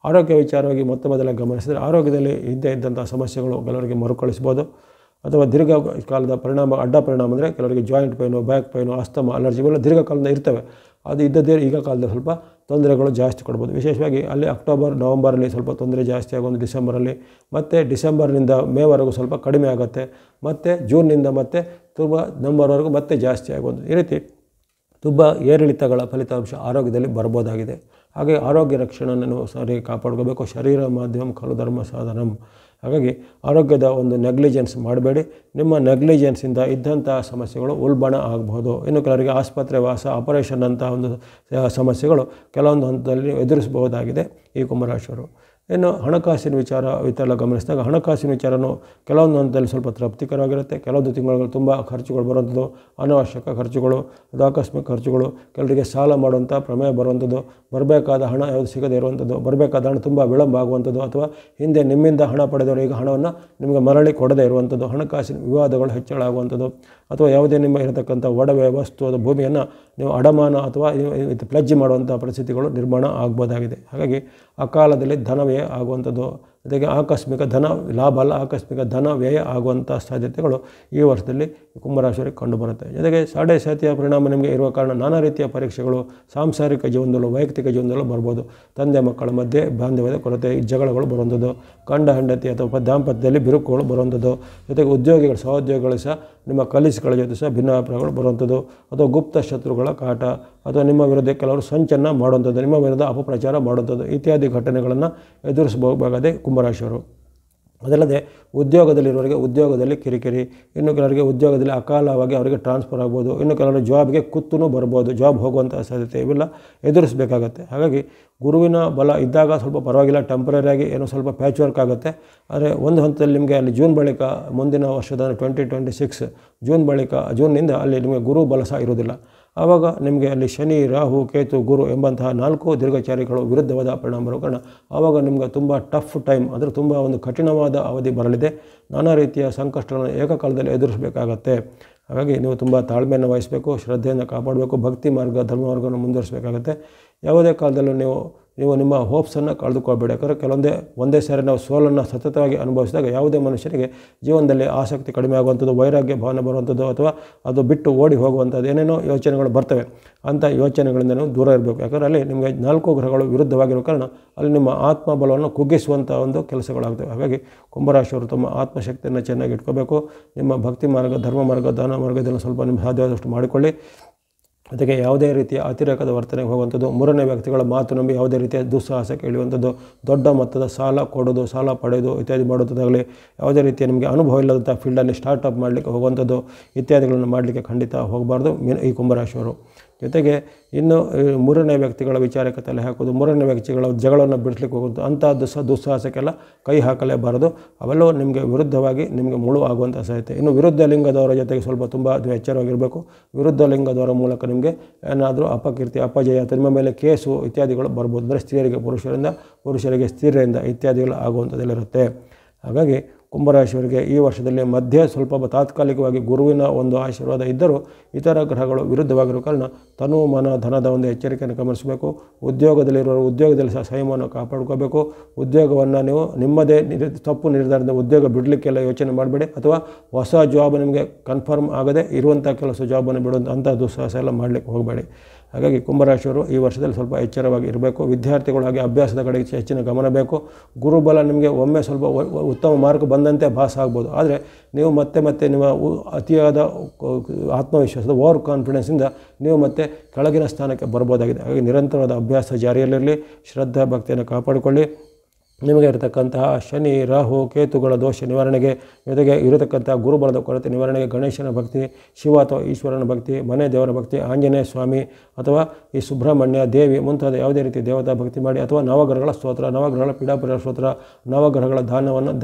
ಆರೋಗ್ಯ ವಿಚಾರವಾಗಿ ಮೊದಲೇ ಗಮನಿಸಿದರೆ ಆರೋಗ್ಯದಲ್ಲಿ ಇದ್ದಂಥ ಸಮಸ್ಯೆಗಳು ಕೆಲವರಿಗೆ ಮರುಕಳಿಸ್ಬೋದು. ಅಥವಾ ದೀರ್ಘಕಾಲದ ಅಡ್ಡ ಪರಿಣಾಮ ಅಂದರೆ ಕೆಲವರಿಗೆ joint pain, back pain, asthma, ಅಲರ್ಜಿಗಳು ದೀರ್ಘಕಾಲದಿಂದ ಇರ್ತವೆ. ಅದು ಇದ್ದದ್ದೇ ಈಗ ಕಾಲದಲ್ಲಿ ಸ್ವಲ್ಪ ತೊಂದರೆಗಳು ಜಾಸ್ತಿ ಕೊಡ್ಬೋದು. ವಿಶೇಷವಾಗಿ ಅಲ್ಲಿ ಅಕ್ಟೋಬರ್ ನವಂಬರಲ್ಲಿ ಸ್ವಲ್ಪ ತೊಂದರೆ ಜಾಸ್ತಿ ಆಗೋದು ಡಿಸೆಂಬರಲ್ಲಿ. ಮತ್ತು ಡಿಸೆಂಬರ್ನಿಂದ ಮೇವರೆಗೂ ಸ್ವಲ್ಪ ಕಡಿಮೆ ಆಗುತ್ತೆ. ಮತ್ತು ಜೂನ್ನಿಂದ ಮತ್ತೆ ತುಂಬ ನವಂಬರ್ವರೆಗೂ ಮತ್ತೆ ಜಾಸ್ತಿ ಆಗೋದು. ಈ ರೀತಿ ತುಂಬ ಏರಿಳಿತಗಳ ಫಲಿತಾಂಶ ಆರೋಗ್ಯದಲ್ಲಿ ಬರ್ಬೋದಾಗಿದೆ. ಹಾಗೆ ಆರೋಗ್ಯ ರಕ್ಷಣೆಯನ್ನು ಸರಿ ಕಾಪಾಡ್ಕೋಬೇಕು. ಶರೀರ ಮಾಧ್ಯಮ ಖಲು ಧರ್ಮ ಸಾಧನಂ. ಹಾಗಾಗಿ ಆರೋಗ್ಯದ ಒಂದು ನೆಗ್ಲಿಜೆನ್ಸ್ ಮಾಡಬೇಡಿ. ನಿಮ್ಮ ನೆಗ್ಲಿಜೆನ್ಸಿಂದ ಇದ್ದಂಥ ಸಮಸ್ಯೆಗಳು ಉಲ್ಬಣ ಆಗಬಹುದು. ಇನ್ನು ಕೆಲವರಿಗೆ ಆಸ್ಪತ್ರೆ ವಾಸ, ಆಪರೇಷನ್ ಅಂಥ ಒಂದು ಸಮಸ್ಯೆಗಳು ಕೆಲವೊಂದು ಹಂತದಲ್ಲಿ ಎದುರಿಸಬಹುದಾಗಿದೆ ಈ ಕುಂಭರಾಶಿಯವರು. ಇನ್ನು ಹಣಕಾಸಿನ ವಿಚಾರ ಗಮನಿಸಿದಾಗ ಹಣಕಾಸಿನ ವಿಚಾರನೂ ಕೆಲವೊಂದು ಹಂತದಲ್ಲಿ ಸ್ವಲ್ಪ ತೃಪ್ತಿಕರವಾಗಿರುತ್ತೆ. ಕೆಲವೊಂದು ತಿಂಗಳು ತುಂಬ ಖರ್ಚುಗಳು ಬರುವಂಥದ್ದು, ಅನಾವಶ್ಯಕ ಖರ್ಚುಗಳು, ಅದು ಆಕಸ್ಮಿಕ ಖರ್ಚುಗಳು, ಕೆಲವರಿಗೆ ಸಾಲ ಮಾಡುವಂಥ ಪ್ರಮೇಯ ಬರುವಂಥದ್ದು, ಬರಬೇಕಾದ ಹಣ ಯಾವುದು ಸಿಗದೇ ಇರುವಂಥದ್ದು, ಬರಬೇಕಾದ ಹಣ ತುಂಬ ವಿಳಂಬ ಆಗುವಂಥದ್ದು, ಅಥವಾ ಹಿಂದೆ ನಿಮ್ಮಿಂದ ಹಣ ಪಡೆದವರು ಈಗ ಹಣವನ್ನು ನಿಮಗೆ ಮರಳಿ ಕೊಡದೇ ಇರುವಂಥದ್ದು, ಹಣಕಾಸಿನ ವಿವಾದಗಳು ಹೆಚ್ಚಳ ಆಗುವಂಥದ್ದು, ಅಥವಾ ಯಾವುದೇ ನಿಮ್ಮ ಇರತಕ್ಕಂಥ ಒಡವೆ ವಸ್ತು ಅಥವಾ ಭೂಮಿಯನ್ನು ನೀವು ಅಡಮಾನ ಅಥವಾ ಪ್ಲಜ್ ಮಾಡುವಂಥ ಪರಿಸ್ಥಿತಿಗಳು ನಿರ್ಮಾಣ ಆಗ್ಬೋದಾಗಿದೆ. ಹಾಗಾಗಿ ಅಕಾಲದಲ್ಲಿ ಧನ ವ್ಯಯ ಆಗುವಂಥದ್ದು, ಜೊತೆಗೆ ಆಕಸ್ಮಿಕ ಧನ ಲಾಭ ಅಲ್ಲ ಆಕಸ್ಮಿಕ ಧನ ವ್ಯಯ ಆಗುವಂಥ ಸಾಧ್ಯತೆಗಳು ಈ ವರ್ಷದಲ್ಲಿ ಕುಂಭರಾಶಿಯವರಿಗೆ ಕಂಡುಬರುತ್ತೆ. ಜೊತೆಗೆ ಸಾಡೆ ಸಾತಿಯ ಪರಿಣಾಮ ನಿಮಗೆ ಇರುವ ಕಾರಣ ನಾನಾ ರೀತಿಯ ಪರೀಕ್ಷೆಗಳು ಸಾಂಸಾರಿಕ ಜೀವನದಲ್ಲೂ ವೈಯಕ್ತಿಕ ಜೀವನದಲ್ಲೂ ಬರ್ಬೋದು. ತಂದೆ ಮಕ್ಕಳ ಮಧ್ಯೆ ಬಾಂಧವ್ಯದ ಕೊರತೆ, ಜಗಳಗಳು ಬರುವಂಥದ್ದು, ಗಂಡ ಹೆಂಡತಿ ಅಥವಾ ದಾಂಪತ್ಯದಲ್ಲಿ ಬಿರುಕುಗಳು ಬರುವಂಥದ್ದು, ಜೊತೆಗೆ ಉದ್ಯೋಗಿಗಳು ಸಹೋದ್ಯೋಗಿಗಳು ಸಹ ನಿಮ್ಮ ಕಲೀಗ್ಸ್ಗಳ ಜೊತೆ ಸಹ ಭಿನ್ನಾಭಿಪ್ರಾಯಗಳು ಬರುವಂಥದ್ದು, ಅಥವಾ ಗುಪ್ತ ಶತ್ರುಗಳ ಕಾಟ, ಅಥವಾ ನಿಮ್ಮ ವಿರುದ್ಧ ಕೆಲವರು ಸಂಚನ್ನು ಮಾಡುವಂಥದ್ದು, ನಿಮ್ಮ ವಿರುದ್ಧ ಅಪಪ್ರಚಾರ ಮಾಡುವಂಥದ್ದು ಇತ್ಯಾದಿ ಘಟನೆಗಳನ್ನು ಎದುರಿಸಬಹುದಾಗದೆ ಕುಂಭರಾಶಿಯವರು. ಅದಲ್ಲದೆ ಉದ್ಯೋಗದಲ್ಲಿರೋರಿಗೆ ಉದ್ಯೋಗದಲ್ಲಿ ಕಿರಿಕಿರಿ, ಇನ್ನು ಕೆಲವರಿಗೆ ಉದ್ಯೋಗದಲ್ಲಿ ಅಕಾಲವಾಗಿ ಅವರಿಗೆ ಟ್ರಾನ್ಸ್ಫರ್ ಆಗ್ಬೋದು, ಇನ್ನು ಕೆಲವರು ಜಾಬ್ಗೆ ಕುತ್ತೂ ಬರ್ಬೋದು, ಜಾಬ್ ಹೋಗುವಂಥ ಸಾಧ್ಯತೆ ಇವೆಲ್ಲ ಎದುರಿಸಬೇಕಾಗತ್ತೆ. ಹಾಗಾಗಿ ಗುರುವಿನ ಬಲ ಇದ್ದಾಗ ಸ್ವಲ್ಪ ಪರವಾಗಿಲ್ಲ, ಟೆಂಪ್ರರಿಯಾಗಿ ಏನೋ ಸ್ವಲ್ಪ ಪ್ಯಾಚ್ ವರ್ಕ್ ಆಗುತ್ತೆ. ಆದರೆ ಒಂದು ಹಂತದಲ್ಲಿ ನಿಮಗೆ ಅಲ್ಲಿ ಜೂನ್ ಬಳಿಕ ಮುಂದಿನ ವರ್ಷದ 2026 ಜೂನ್ನಿಂದ ಅಲ್ಲಿ ನಿಮಗೆ ಗುರು ಬಲ ಸಹ ಇರೋದಿಲ್ಲ. ಆವಾಗ ನಿಮಗೆ ಅಲ್ಲಿ ಶನಿ, ರಾಹು, ಕೇತು, ಗುರು ಎಂಬಂತಹ 4 ದೀರ್ಘಚಾರಿಗಳು ವಿರುದ್ಧವಾದ ಪರಿಣಾಮ ಬರೋ ಕಾರಣ ಆವಾಗ ನಿಮಗೆ ತುಂಬ ಟಫ್ ಟೈಮ್ ಅಂದರೆ ತುಂಬ ಒಂದು ಕಠಿಣವಾದ ಅವಧಿ ಬರಲಿದೆ. ನಾನಾ ರೀತಿಯ ಸಂಕಷ್ಟಗಳನ್ನು ಏಕಕಾಲದಲ್ಲಿ ಎದುರಿಸಬೇಕಾಗತ್ತೆ. ಹಾಗಾಗಿ ನೀವು ತುಂಬ ತಾಳ್ಮೆಯನ್ನು ವಹಿಸಬೇಕು, ಶ್ರದ್ಧೆಯನ್ನು ಕಾಪಾಡಬೇಕು, ಭಕ್ತಿ ಮಾರ್ಗ ಧರ್ಮ ಮಾರ್ಗವನ್ನು ಮುಂದುವರಿಸಬೇಕಾಗತ್ತೆ. ಯಾವುದೇ ಕಾಲದಲ್ಲೂ ನೀವು ನಿಮ್ಮ ಹೋಪ್ಸನ್ನು ಕಳೆದುಕೊಳ್ಬೇಡಿ. ಯಾಕಂದರೆ ಒಂದೇ ಸಾರಿ ನಾವು ಸೋಲನ್ನು ಸತತವಾಗಿ ಅನುಭವಿಸಿದಾಗ ಯಾವುದೇ ಮನುಷ್ಯನಿಗೆ ಜೀವನದಲ್ಲಿ ಆಸಕ್ತಿ ಕಡಿಮೆ ಆಗುವಂಥದ್ದು, ವೈರಾಗ್ಯ ಭಾವನೆ ಬರುವಂಥದ್ದು, ಅಥವಾ ಅದು ಬಿಟ್ಟು ಓಡಿ ಹೋಗುವಂಥದ್ದು ಏನೇನೋ ಯೋಚನೆಗಳು ಬರ್ತವೆ. ಅಂಥ ಯೋಚನೆಗಳಿಂದ ನೀವು ದೂರ ಇರಬೇಕು. ಯಾಕಂದರೆ ಅಲ್ಲಿ ನಿಮಗೆ 4 ಗ್ರಹಗಳು ವಿರುದ್ಧವಾಗಿರೋ ಕಾರಣ ಅಲ್ಲಿ ನಿಮ್ಮ ಆತ್ಮಬಲವನ್ನು ಕುಗ್ಗಿಸುವಂಥ ಒಂದು ಕೆಲಸಗಳಾಗ್ತವೆ. ಹಾಗಾಗಿ ಕುಂಭರಾಶಿಯವರು ತಮ್ಮ ಆತ್ಮಶಕ್ತಿಯನ್ನು ಚೆನ್ನಾಗಿ ಇಟ್ಕೋಬೇಕು. ನಿಮ್ಮ ಭಕ್ತಿ ಮಾರ್ಗ, ಧರ್ಮ ಮಾರ್ಗ, ದಾನ ಮಾರ್ಗ ಇದನ್ನು ಸ್ವಲ್ಪ ನಿಮ್ಮ ಸಾಧ್ಯವಾದಷ್ಟು ಮಾಡಿಕೊಳ್ಳಿ. ಜೊತೆಗೆ ಯಾವುದೇ ರೀತಿಯ ಅತಿರೇಕದ ವರ್ತನೆಗೆ ಹೋಗುವಂಥದ್ದು, ಮೂರನೇ ವ್ಯಕ್ತಿಗಳ ಮಾತು ನಂಬಿ ಯಾವುದೇ ರೀತಿಯ ದುಸ್ಸಾಹಸಕ್ಕೆ ಇಳಿಯುವಂಥದ್ದು, ದೊಡ್ಡ ಮೊತ್ತದ ಸಾಲ ಕೊಡೋದು, ಸಾಲ ಪಡೆಯೋದು ಇತ್ಯಾದಿ ಮಾಡುವಂಥದ್ದಾಗಲಿ, ಯಾವುದೇ ರೀತಿಯ ನಿಮಗೆ ಅನುಭವ ಇಲ್ಲದಂಥ ಫೀಲ್ಡಲ್ಲಿ ಸ್ಟಾರ್ಟಪ್ ಮಾಡಲಿಕ್ಕೆ ಹೋಗುವಂಥದ್ದು ಇತ್ಯಾದಿಗಳನ್ನು ಮಾಡಲಿಕ್ಕೆ ಖಂಡಿತ ಹೋಗಬಾರ್ದು ಈ ಕುಂಭರಾಶಿಯವರು. ಜೊತೆಗೆ ಇನ್ನು ಮೂರನೇ ವ್ಯಕ್ತಿಗಳ ವಿಚಾರಕ್ಕೆ ತಲೆ ಹಾಕೋದು, ಮೂರನೇ ವ್ಯಕ್ತಿಗಳ ಜಗಳವನ್ನು ಬಿಡಿಸ್ಲಿಕ್ಕೆ ಹೋಗೋದು, ಅಂಥದ್ದು ಸಹ ದುಸ್ಸಾಹಸಕ್ಕೆಲ್ಲ ಕೈ ಹಾಕಲೇಬಾರದು. ಅವೆಲ್ಲವೂ ನಿಮಗೆ ವಿರುದ್ಧವಾಗಿ ನಿಮಗೆ ಮುಳು ಆಗುವಂಥ ಸಾಧ್ಯತೆ. ಇನ್ನು ವಿರುದ್ಧ ಲಿಂಗದವರ ಜೊತೆಗೆ ಸ್ವಲ್ಪ ತುಂಬ ಎಚ್ಚರವಾಗಿರಬೇಕು. ವಿರುದ್ಧ ಲಿಂಗದವರ ಮೂಲಕ ನಿಮಗೆ ಏನಾದರೂ ಅಪಕೀರ್ತಿ, ಅಪಜಯ, ನಿಮ್ಮ ಮೇಲೆ ಕೇಸು ಇತ್ಯಾದಿಗಳು ಬರ್ಬೋದು. ಅಂದರೆ ಸ್ತ್ರೀಯರಿಗೆ ಪುರುಷರಿಂದ, ಪುರುಷರಿಗೆ ಸ್ತ್ರೀಯರಿಂದ ಇತ್ಯಾದಿಗಳು ಆಗುವಂಥದ್ದಿರುತ್ತೆ. ಹಾಗಾಗಿ ಕುಂಭರಾಶಿಯವರಿಗೆ ಈ ವರ್ಷದಲ್ಲಿ ಮಧ್ಯೆ ಸ್ವಲ್ಪ ತಾತ್ಕಾಲಿಕವಾಗಿ ಗುರುವಿನ ಒಂದು ಆಶೀರ್ವಾದ ಇದ್ದರೂ ಇತರ ಗ್ರಹಗಳು ವಿರುದ್ಧವಾಗಿರೋ ಕಾರಣ ತನು ಮನ ಧನದ ಒಂದು ಎಚ್ಚರಿಕೆಯನ್ನು ಗಮನಿಸಬೇಕು. ಉದ್ಯೋಗದಲ್ಲಿರುವ ಉದ್ಯೋಗದಲ್ಲಿ ಸಹ ಸಂಯಮವನ್ನು ಕಾಪಾಡ್ಕೋಬೇಕು. ಉದ್ಯೋಗವನ್ನು ನೀವು ನಿಮ್ಮದೇ ತಪ್ಪು ನಿರ್ಧಾರದಿಂದ ಉದ್ಯೋಗ ಬಿಡಲಿಕ್ಕೆಲ್ಲ ಯೋಚನೆ ಮಾಡಬೇಡಿ, ಅಥವಾ ಹೊಸ ಜಾಬ್ ನಿಮಗೆ ಕನ್ಫರ್ಮ್ ಆಗದೆ ಇರುವಂಥ ಕೆಲಸ ಜಾಬನ್ನು ಬಿಡುವಂಥ ಅಂಥದ್ದು ಸಾಹಸ ಎಲ್ಲ ಮಾಡಲಿಕ್ಕೆ ಹೋಗಬೇಡಿ. ಹಾಗಾಗಿ ಕುಂಭರಾಶಿಯವರು ಈ ವರ್ಷದಲ್ಲಿ ಸ್ವಲ್ಪ ಎಚ್ಚರವಾಗಿ ಇರಬೇಕು. ವಿದ್ಯಾರ್ಥಿಗಳು ಹಾಗೆ ಅಭ್ಯಾಸದ ಕಡೆಗೆ ಹೆಚ್ಚಿನ ಗಮನ ಬೇಕು. ಗುರುಬಲ ನಿಮಗೆ ಒಮ್ಮೆ ಸ್ವಲ್ಪ ಉತ್ತಮ ಮಾರ್ಕ್ ಬಂದಂತೆ ಭಾಸ ಆಗ್ಬೋದು, ಆದರೆ ನೀವು ಮತ್ತೆ ನಿಮ್ಮ ಅತಿಯಾದ ಆತ್ಮವಿಶ್ವಾಸದ ಓವರ್ ಕಾನ್ಫಿಡೆನ್ಸಿಂದ ನೀವು ಮತ್ತೆ ಕೆಳಗಿನ ಸ್ಥಾನಕ್ಕೆ ಬರ್ಬೋದಾಗಿದೆ. ಹಾಗಾಗಿ ನಿರಂತರವಾದ ಅಭ್ಯಾಸ ಜಾರಿಯಲ್ಲಿರಲಿ, ಶ್ರದ್ಧಾ ಭಕ್ತಿಯನ್ನು ಕಾಪಾಡಿಕೊಳ್ಳಿ. ನಿಮಗೆ ಇರತಕ್ಕಂತಹ ಶನಿ ರಾಹು ಕೇತುಗಳ ದೋಷ ನಿವಾರಣೆಗೆ, ಜೊತೆಗೆ ಇರತಕ್ಕಂಥ ಗುರುಬಲದ ಕೊರತೆ ನಿವಾರಣೆಗೆ ಗಣೇಶನ ಭಕ್ತಿ, ಶಿವ ಅಥವಾ ಈಶ್ವರನ ಭಕ್ತಿ, ಮನೆ ದೇವರ ಭಕ್ತಿ, ಆಂಜನೇಯ ಸ್ವಾಮಿ ಅಥವಾ ಈ ಸುಬ್ರಹ್ಮಣ್ಯ ದೇವಿ ಮುಂತಾದ ಯಾವುದೇ ರೀತಿ ದೇವತಾ ಭಕ್ತಿ ಮಾಡಿ, ಅಥವಾ ನವಗ್ರಹಗಳ ಸ್ತೋತ್ರ, ನವಗ್ರಹಗಳ ಪೀಡಾಪರಿಹಾರ ಸ್ತೋತ್ರ, ನವಗ್ರಹಗಳ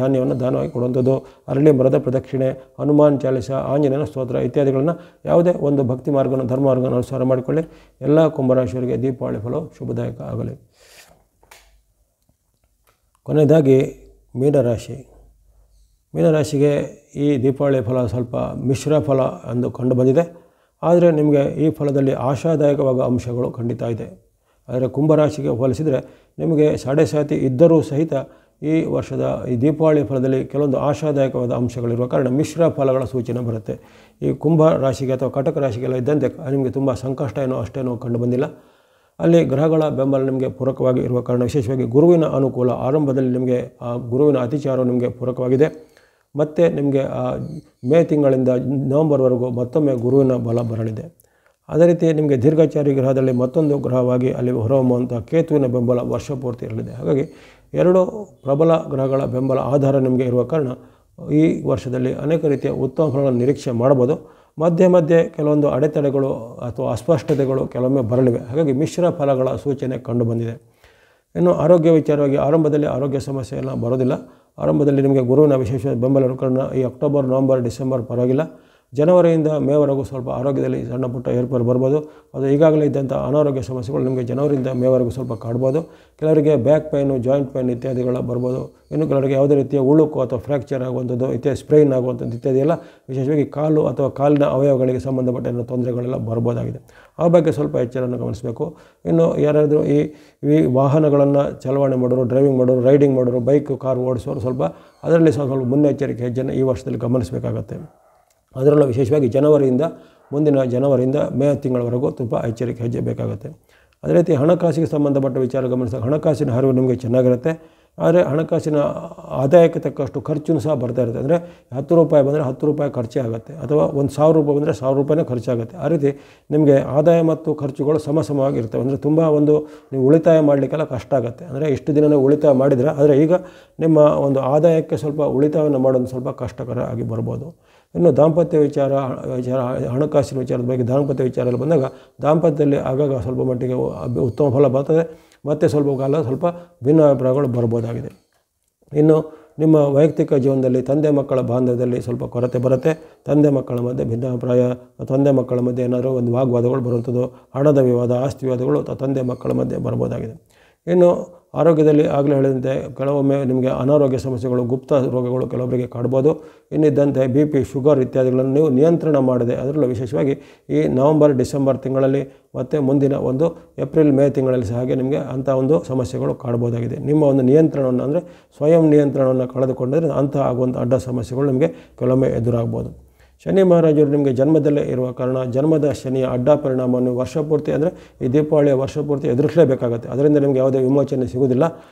ಧಾನ್ಯವನ್ನು ದಾನವಾಗಿ ಕೊಡುವಂಥದ್ದು, ಅರಳಿ ಮರದ ಪ್ರದಕ್ಷಿಣೆ, ಹನುಮಾನ್ ಚಾಲಿಸ, ಆಂಜನೇಯನ ಸ್ತೋತ್ರ ಇತ್ಯಾದಿಗಳನ್ನು ಯಾವುದೇ ಒಂದು ಭಕ್ತಿ ಮಾರ್ಗವನ್ನು ಧರ್ಮ ಮಾರ್ಗವನ್ನು ಅನುಸಾರ ಮಾಡಿಕೊಳ್ಳಿ. ಎಲ್ಲ ಕುಂಭರಾಶಿಯವರಿಗೆ ದೀಪಾವಳಿ ಫಲವು ಶುಭದಾಯಕ ಆಗಲಿ. ಕೊನೆಯದಾಗಿ ಮೀನರಾಶಿಗೆ ಈ ದೀಪಾವಳಿ ಫಲ ಸ್ವಲ್ಪ ಮಿಶ್ರ ಫಲ ಎಂದು ಕಂಡು ಬಂದಿದೆ. ಆದರೆ ನಿಮಗೆ ಈ ಫಲದಲ್ಲಿ ಆಶಾದಾಯಕವಾದ ಅಂಶಗಳು ಖಂಡಿತ ಇದೆ. ಆದರೆ ಕುಂಭರಾಶಿಗೆ ಹೋಲಿಸಿದರೆ ನಿಮಗೆ ಸಾತಿ ಇದ್ದರೂ ಸಹಿತ ಈ ವರ್ಷದ ಈ ದೀಪಾವಳಿ ಫಲದಲ್ಲಿ ಕೆಲವೊಂದು ಆಶಾದಾಯಕವಾದ ಅಂಶಗಳಿರುವ ಕಾರಣ ಮಿಶ್ರ ಫಲಗಳ ಸೂಚನೆ ಬರುತ್ತೆ. ಈ ಕುಂಭ ರಾಶಿಗೆ ಅಥವಾ ಕಟಕ ರಾಶಿಗೆಲ್ಲ ಇದ್ದಂತೆ ನಿಮಗೆ ತುಂಬ ಸಂಕಷ್ಟ ಅಷ್ಟೇನೋ ಕಂಡು ಬಂದಿಲ್ಲ. ಅಲ್ಲಿ ಗ್ರಹಗಳ ಬೆಂಬಲ ನಿಮಗೆ ಪೂರಕವಾಗಿ ಇರುವ ಕಾರಣ, ವಿಶೇಷವಾಗಿ ಗುರುವಿನ ಅನುಕೂಲ ಆರಂಭದಲ್ಲಿ ನಿಮಗೆ ಆ ಗುರುವಿನ ಅತಿಚಾರವು ನಿಮಗೆ ಪೂರಕವಾಗಿದೆ. ಮತ್ತು ನಿಮಗೆ ಮೇ ತಿಂಗಳಿಂದ ನವಂಬರ್ವರೆಗೂ ಮತ್ತೊಮ್ಮೆ ಗುರುವಿನ ಬಲ ಬರಲಿದೆ. ಅದೇ ರೀತಿ ನಿಮಗೆ ದೀರ್ಘಚಾರಿ ಗ್ರಹದಲ್ಲಿ ಮತ್ತೊಂದು ಗ್ರಹವಾಗಿ ಅಲ್ಲಿ ಹೊರಹೊಮ್ಮುವಂಥ ಕೇತುವಿನ ಬೆಂಬಲ ವರ್ಷ ಪೂರ್ತಿ ಇರಲಿದೆ. ಹಾಗಾಗಿ ಎರಡು ಪ್ರಬಲ ಗ್ರಹಗಳ ಬೆಂಬಲ ಆಧಾರ ನಿಮಗೆ ಇರುವ ಕಾರಣ ಈ ವರ್ಷದಲ್ಲಿ ಅನೇಕ ರೀತಿಯ ಉತ್ತಮ ಫಲಗಳನ್ನು ನಿರೀಕ್ಷೆ ಮಾಡ್ಬೋದು. ಮಧ್ಯೆ ಕೆಲವೊಂದು ಅಡೆತಡೆಗಳು ಅಥವಾ ಅಸ್ಪಷ್ಟತೆಗಳು ಕೆಲವೊಮ್ಮೆ ಬರಲಿವೆ. ಹಾಗಾಗಿ ಮಿಶ್ರ ಫಲಗಳ ಸೂಚನೆ ಕಂಡುಬಂದಿದೆ. ಇನ್ನು ಆರೋಗ್ಯ ವಿಚಾರವಾಗಿ ಆರಂಭದಲ್ಲಿ ಆರೋಗ್ಯ ಸಮಸ್ಯೆ ಎಲ್ಲ ಬರೋದಿಲ್ಲ. ಆರಂಭದಲ್ಲಿ ನಿಮಗೆ ಗುರುವಿನ ವಿಶೇಷ ಬೆಂಬಲ ಇರೋ ಕಾರಣ ಈ ಅಕ್ಟೋಬರ್, ನವಂಬರ್, ಡಿಸೆಂಬರ್ ಪರವಾಗಿಲ್ಲ. ಜನವರಿಯಿಂದ ಮೇವರೆಗೂ ಸ್ವಲ್ಪ ಆರೋಗ್ಯದಲ್ಲಿ ಸಣ್ಣ ಪುಟ್ಟ ಏರ್ಪೇರು ಬರ್ಬೋದು. ಅದು ಈಗಾಗಲೇ ಇದ್ದಂಥ ಅನಾರೋಗ್ಯ ಸಮಸ್ಯೆಗಳು ನಿಮಗೆ ಜನವರಿಯಿಂದ ಮೇವರೆಗೂ ಸ್ವಲ್ಪ ಕಾಡ್ಬೋದು. ಕೆಲವರಿಗೆ ಬ್ಯಾಕ್ ಪೈನು, ಜಾಯಿಂಟ್ ಪೈನ್ ಇತ್ಯಾದಿಗಳ ಬರ್ಬೋದು. ಇನ್ನು ಕೆಲವರಿಗೆ ಯಾವುದೇ ರೀತಿಯ ಉಳುಕು ಅಥವಾ ಫ್ರ್ಯಾಕ್ಚರ್ ಆಗುವಂಥದ್ದು ಇತ್ಯಾದಿ, ಸ್ಪ್ರೈನ್ ಆಗುವಂಥದ್ದು ಇತ್ಯಾದಿ ಎಲ್ಲ ವಿಶೇಷವಾಗಿ ಕಾಲು ಅಥವಾ ಕಾಲಿನ ಅವಯವಗಳಿಗೆ ಸಂಬಂಧಪಟ್ಟ ತೊಂದರೆಗಳೆಲ್ಲ ಬರ್ಬೋದಾಗಿದೆ. ಆ ಬಗ್ಗೆ ಸ್ವಲ್ಪ ಎಚ್ಚರವನ್ನು ಗಮನಿಸಬೇಕು. ಇನ್ನು ಯಾರಾದರೂ ಈ ವಾಹನಗಳನ್ನು ಚಲಾವಣೆ ಮಾಡೋರು, ಡ್ರೈವಿಂಗ್ ಮಾಡೋರು, ರೈಡಿಂಗ್ ಮಾಡೋರು, ಬೈಕ್, ಕಾರು ಓಡಿಸೋರು ಸ್ವಲ್ಪ ಅದರಲ್ಲಿ ಸ್ವಲ್ಪ ಮುನ್ನೆಚ್ಚರಿಕೆ ಹೆಜ್ಜೆಯನ್ನು ಈ ವರ್ಷದಲ್ಲಿ ಗಮನಿಸಬೇಕಾಗತ್ತೆ. ಅದರಲ್ಲೂ ವಿಶೇಷವಾಗಿ ಮುಂದಿನ ಜನವರಿಯಿಂದ ಮೇ ತಿಂಗಳವರೆಗೂ ತುಂಬ ಎಚ್ಚರಿಕೆ ಹೆಜ್ಜೆ ಬೇಕಾಗುತ್ತೆ. ಅದೇ ರೀತಿ ಹಣಕಾಸಿಗೆ ಸಂಬಂಧಪಟ್ಟ ವಿಚಾರ ಗಮನಿಸಿದಾಗ ಹಣಕಾಸಿನ ಹರಿವು ನಿಮಗೆ ಚೆನ್ನಾಗಿರುತ್ತೆ. ಆದರೆ ಹಣಕಾಸಿನ ಆದಾಯಕ್ಕೆ ತಕ್ಕಷ್ಟು ಖರ್ಚು ಸಹ ಬರ್ತಾ ಇರುತ್ತೆ. ಅಂದರೆ 10 ರೂಪಾಯಿ ಬಂದರೆ 10 ರೂಪಾಯಿ ಖರ್ಚೇ ಆಗುತ್ತೆ, ಅಥವಾ ಒಂದು 1000 ರೂಪಾಯಿ ಬಂದರೆ 1000 ರೂಪಾಯಿನೇ ಖರ್ಚಾಗುತ್ತೆ. ಆ ರೀತಿ ನಿಮಗೆ ಆದಾಯ ಮತ್ತು ಖರ್ಚುಗಳು ಸಮಸಮವಾಗಿರ್ತವೆ. ಅಂದರೆ ತುಂಬ ನೀವು ಉಳಿತಾಯ ಮಾಡಲಿಕ್ಕೆಲ್ಲ ಕಷ್ಟ ಆಗುತ್ತೆ. ಅಂದರೆ ಇಷ್ಟು ದಿನ ಉಳಿತಾಯ ಮಾಡಿದರೆ, ಆದರೆ ಈಗ ನಿಮ್ಮ ಒಂದು ಆದಾಯಕ್ಕೆ ಸ್ವಲ್ಪ ಉಳಿತಾಯವನ್ನು ಮಾಡೋದು ಸ್ವಲ್ಪ ಕಷ್ಟಕರ ಆಗಿ ಬರ್ಬೋದು. ಇನ್ನು ದಾಂಪತ್ಯ ವಿಚಾರ ಹಣಕಾಸಿನ ವಿಚಾರದ ಬಗ್ಗೆ ದಾಂಪತ್ಯ ವಿಚಾರದಲ್ಲಿ ಬಂದಾಗ ದಾಂಪತ್ಯದಲ್ಲಿ ಆಗಾಗ ಸ್ವಲ್ಪ ಮಟ್ಟಿಗೆ ಉತ್ತಮ ಫಲ ಬರ್ತದೆ. ಮತ್ತು ಸ್ವಲ್ಪ ಕಾಲ ಸ್ವಲ್ಪ ಭಿನ್ನಾಭಿಪ್ರಾಯಗಳು ಬರ್ಬೋದಾಗಿದೆ. ಇನ್ನು ನಿಮ್ಮ ವೈಯಕ್ತಿಕ ಜೀವನದಲ್ಲಿ ತಂದೆ ಮಕ್ಕಳ ಬಾಂಧವ್ಯದಲ್ಲಿ ಸ್ವಲ್ಪ ಕೊರತೆ ಬರುತ್ತೆ. ತಂದೆ ಮಕ್ಕಳ ಮಧ್ಯೆ ಭಿನ್ನಾಭಿಪ್ರಾಯ, ತಂದೆ ಮಕ್ಕಳ ಮಧ್ಯೆ ಏನಾದರೂ ಒಂದು ವಾಗ್ವಾದಗಳು ಬರುವಂಥದ್ದು, ಹಣದ ವಿವಾದ, ಆಸ್ತಿ ವಿವಾದಗಳು ತಂದೆ ಮಕ್ಕಳ ಮಧ್ಯೆ ಬರ್ಬೋದಾಗಿದೆ. ಇನ್ನು ಆರೋಗ್ಯದಲ್ಲಿ ಆಗಲೇ ಹೇಳಿದಂತೆ ಕೆಲವೊಮ್ಮೆ ನಿಮಗೆ ಅನಾರೋಗ್ಯ ಸಮಸ್ಯೆಗಳು, ಗುಪ್ತ ರೋಗಗಳು ಕೆಲವೊಬ್ಬರಿಗೆ ಕಾಡ್ಬೋದು. ಇನ್ನಿದ್ದಂತೆ BP, ಶುಗರ್ ಇತ್ಯಾದಿಗಳನ್ನು ನೀವು ನಿಯಂತ್ರಣ ಮಾಡದೆ, ಅದರಲ್ಲೂ ವಿಶೇಷವಾಗಿ ಈ ನವಂಬರ್, ಡಿಸೆಂಬರ್ ತಿಂಗಳಲ್ಲಿ ಮತ್ತು ಮುಂದಿನ ಒಂದು ಏಪ್ರಿಲ್, ಮೇ ತಿಂಗಳಲ್ಲಿ ಸಹ ಹಾಗೆ ನಿಮಗೆ ಅಂಥ ಒಂದು ಸಮಸ್ಯೆಗಳು ಕಾಡ್ಬೋದಾಗಿದೆ. ನಿಮ್ಮ ಒಂದು ನಿಯಂತ್ರಣವನ್ನು ಅಂದರೆ ಸ್ವಯಂ ನಿಯಂತ್ರಣವನ್ನು ಕಳೆದುಕೊಂಡರೆ ಅಂಥ ಆಗುವಂಥ ಅಡ್ಡ ಸಮಸ್ಯೆಗಳು ನಿಮಗೆ ಕೆಲವೊಮ್ಮೆ ಎದುರಾಗ್ಬೋದು. ಶನಿ ಮಹಾರಾಜರು ನಿಮಗೆ ಜನ್ಮದಲ್ಲೇ ಇರುವ ಕಾರಣ ಜನ್ಮದ ಶನಿಯ ಅಡ್ಡ ಪರಿಣಾಮವನ್ನು ವರ್ಷಪೂರ್ತಿ ಅಂದರೆ ಈ ದೀಪಾವಳಿಯ ವರ್ಷಪೂರ್ತಿ ಎದುರಿಸಲೇಬೇಕಾಗುತ್ತೆ. ಅದರಿಂದ ನಿಮಗೆ ಯಾವುದೇ ವಿಮೋಚನೆ ಸಿಗುವುದಿಲ್ಲ.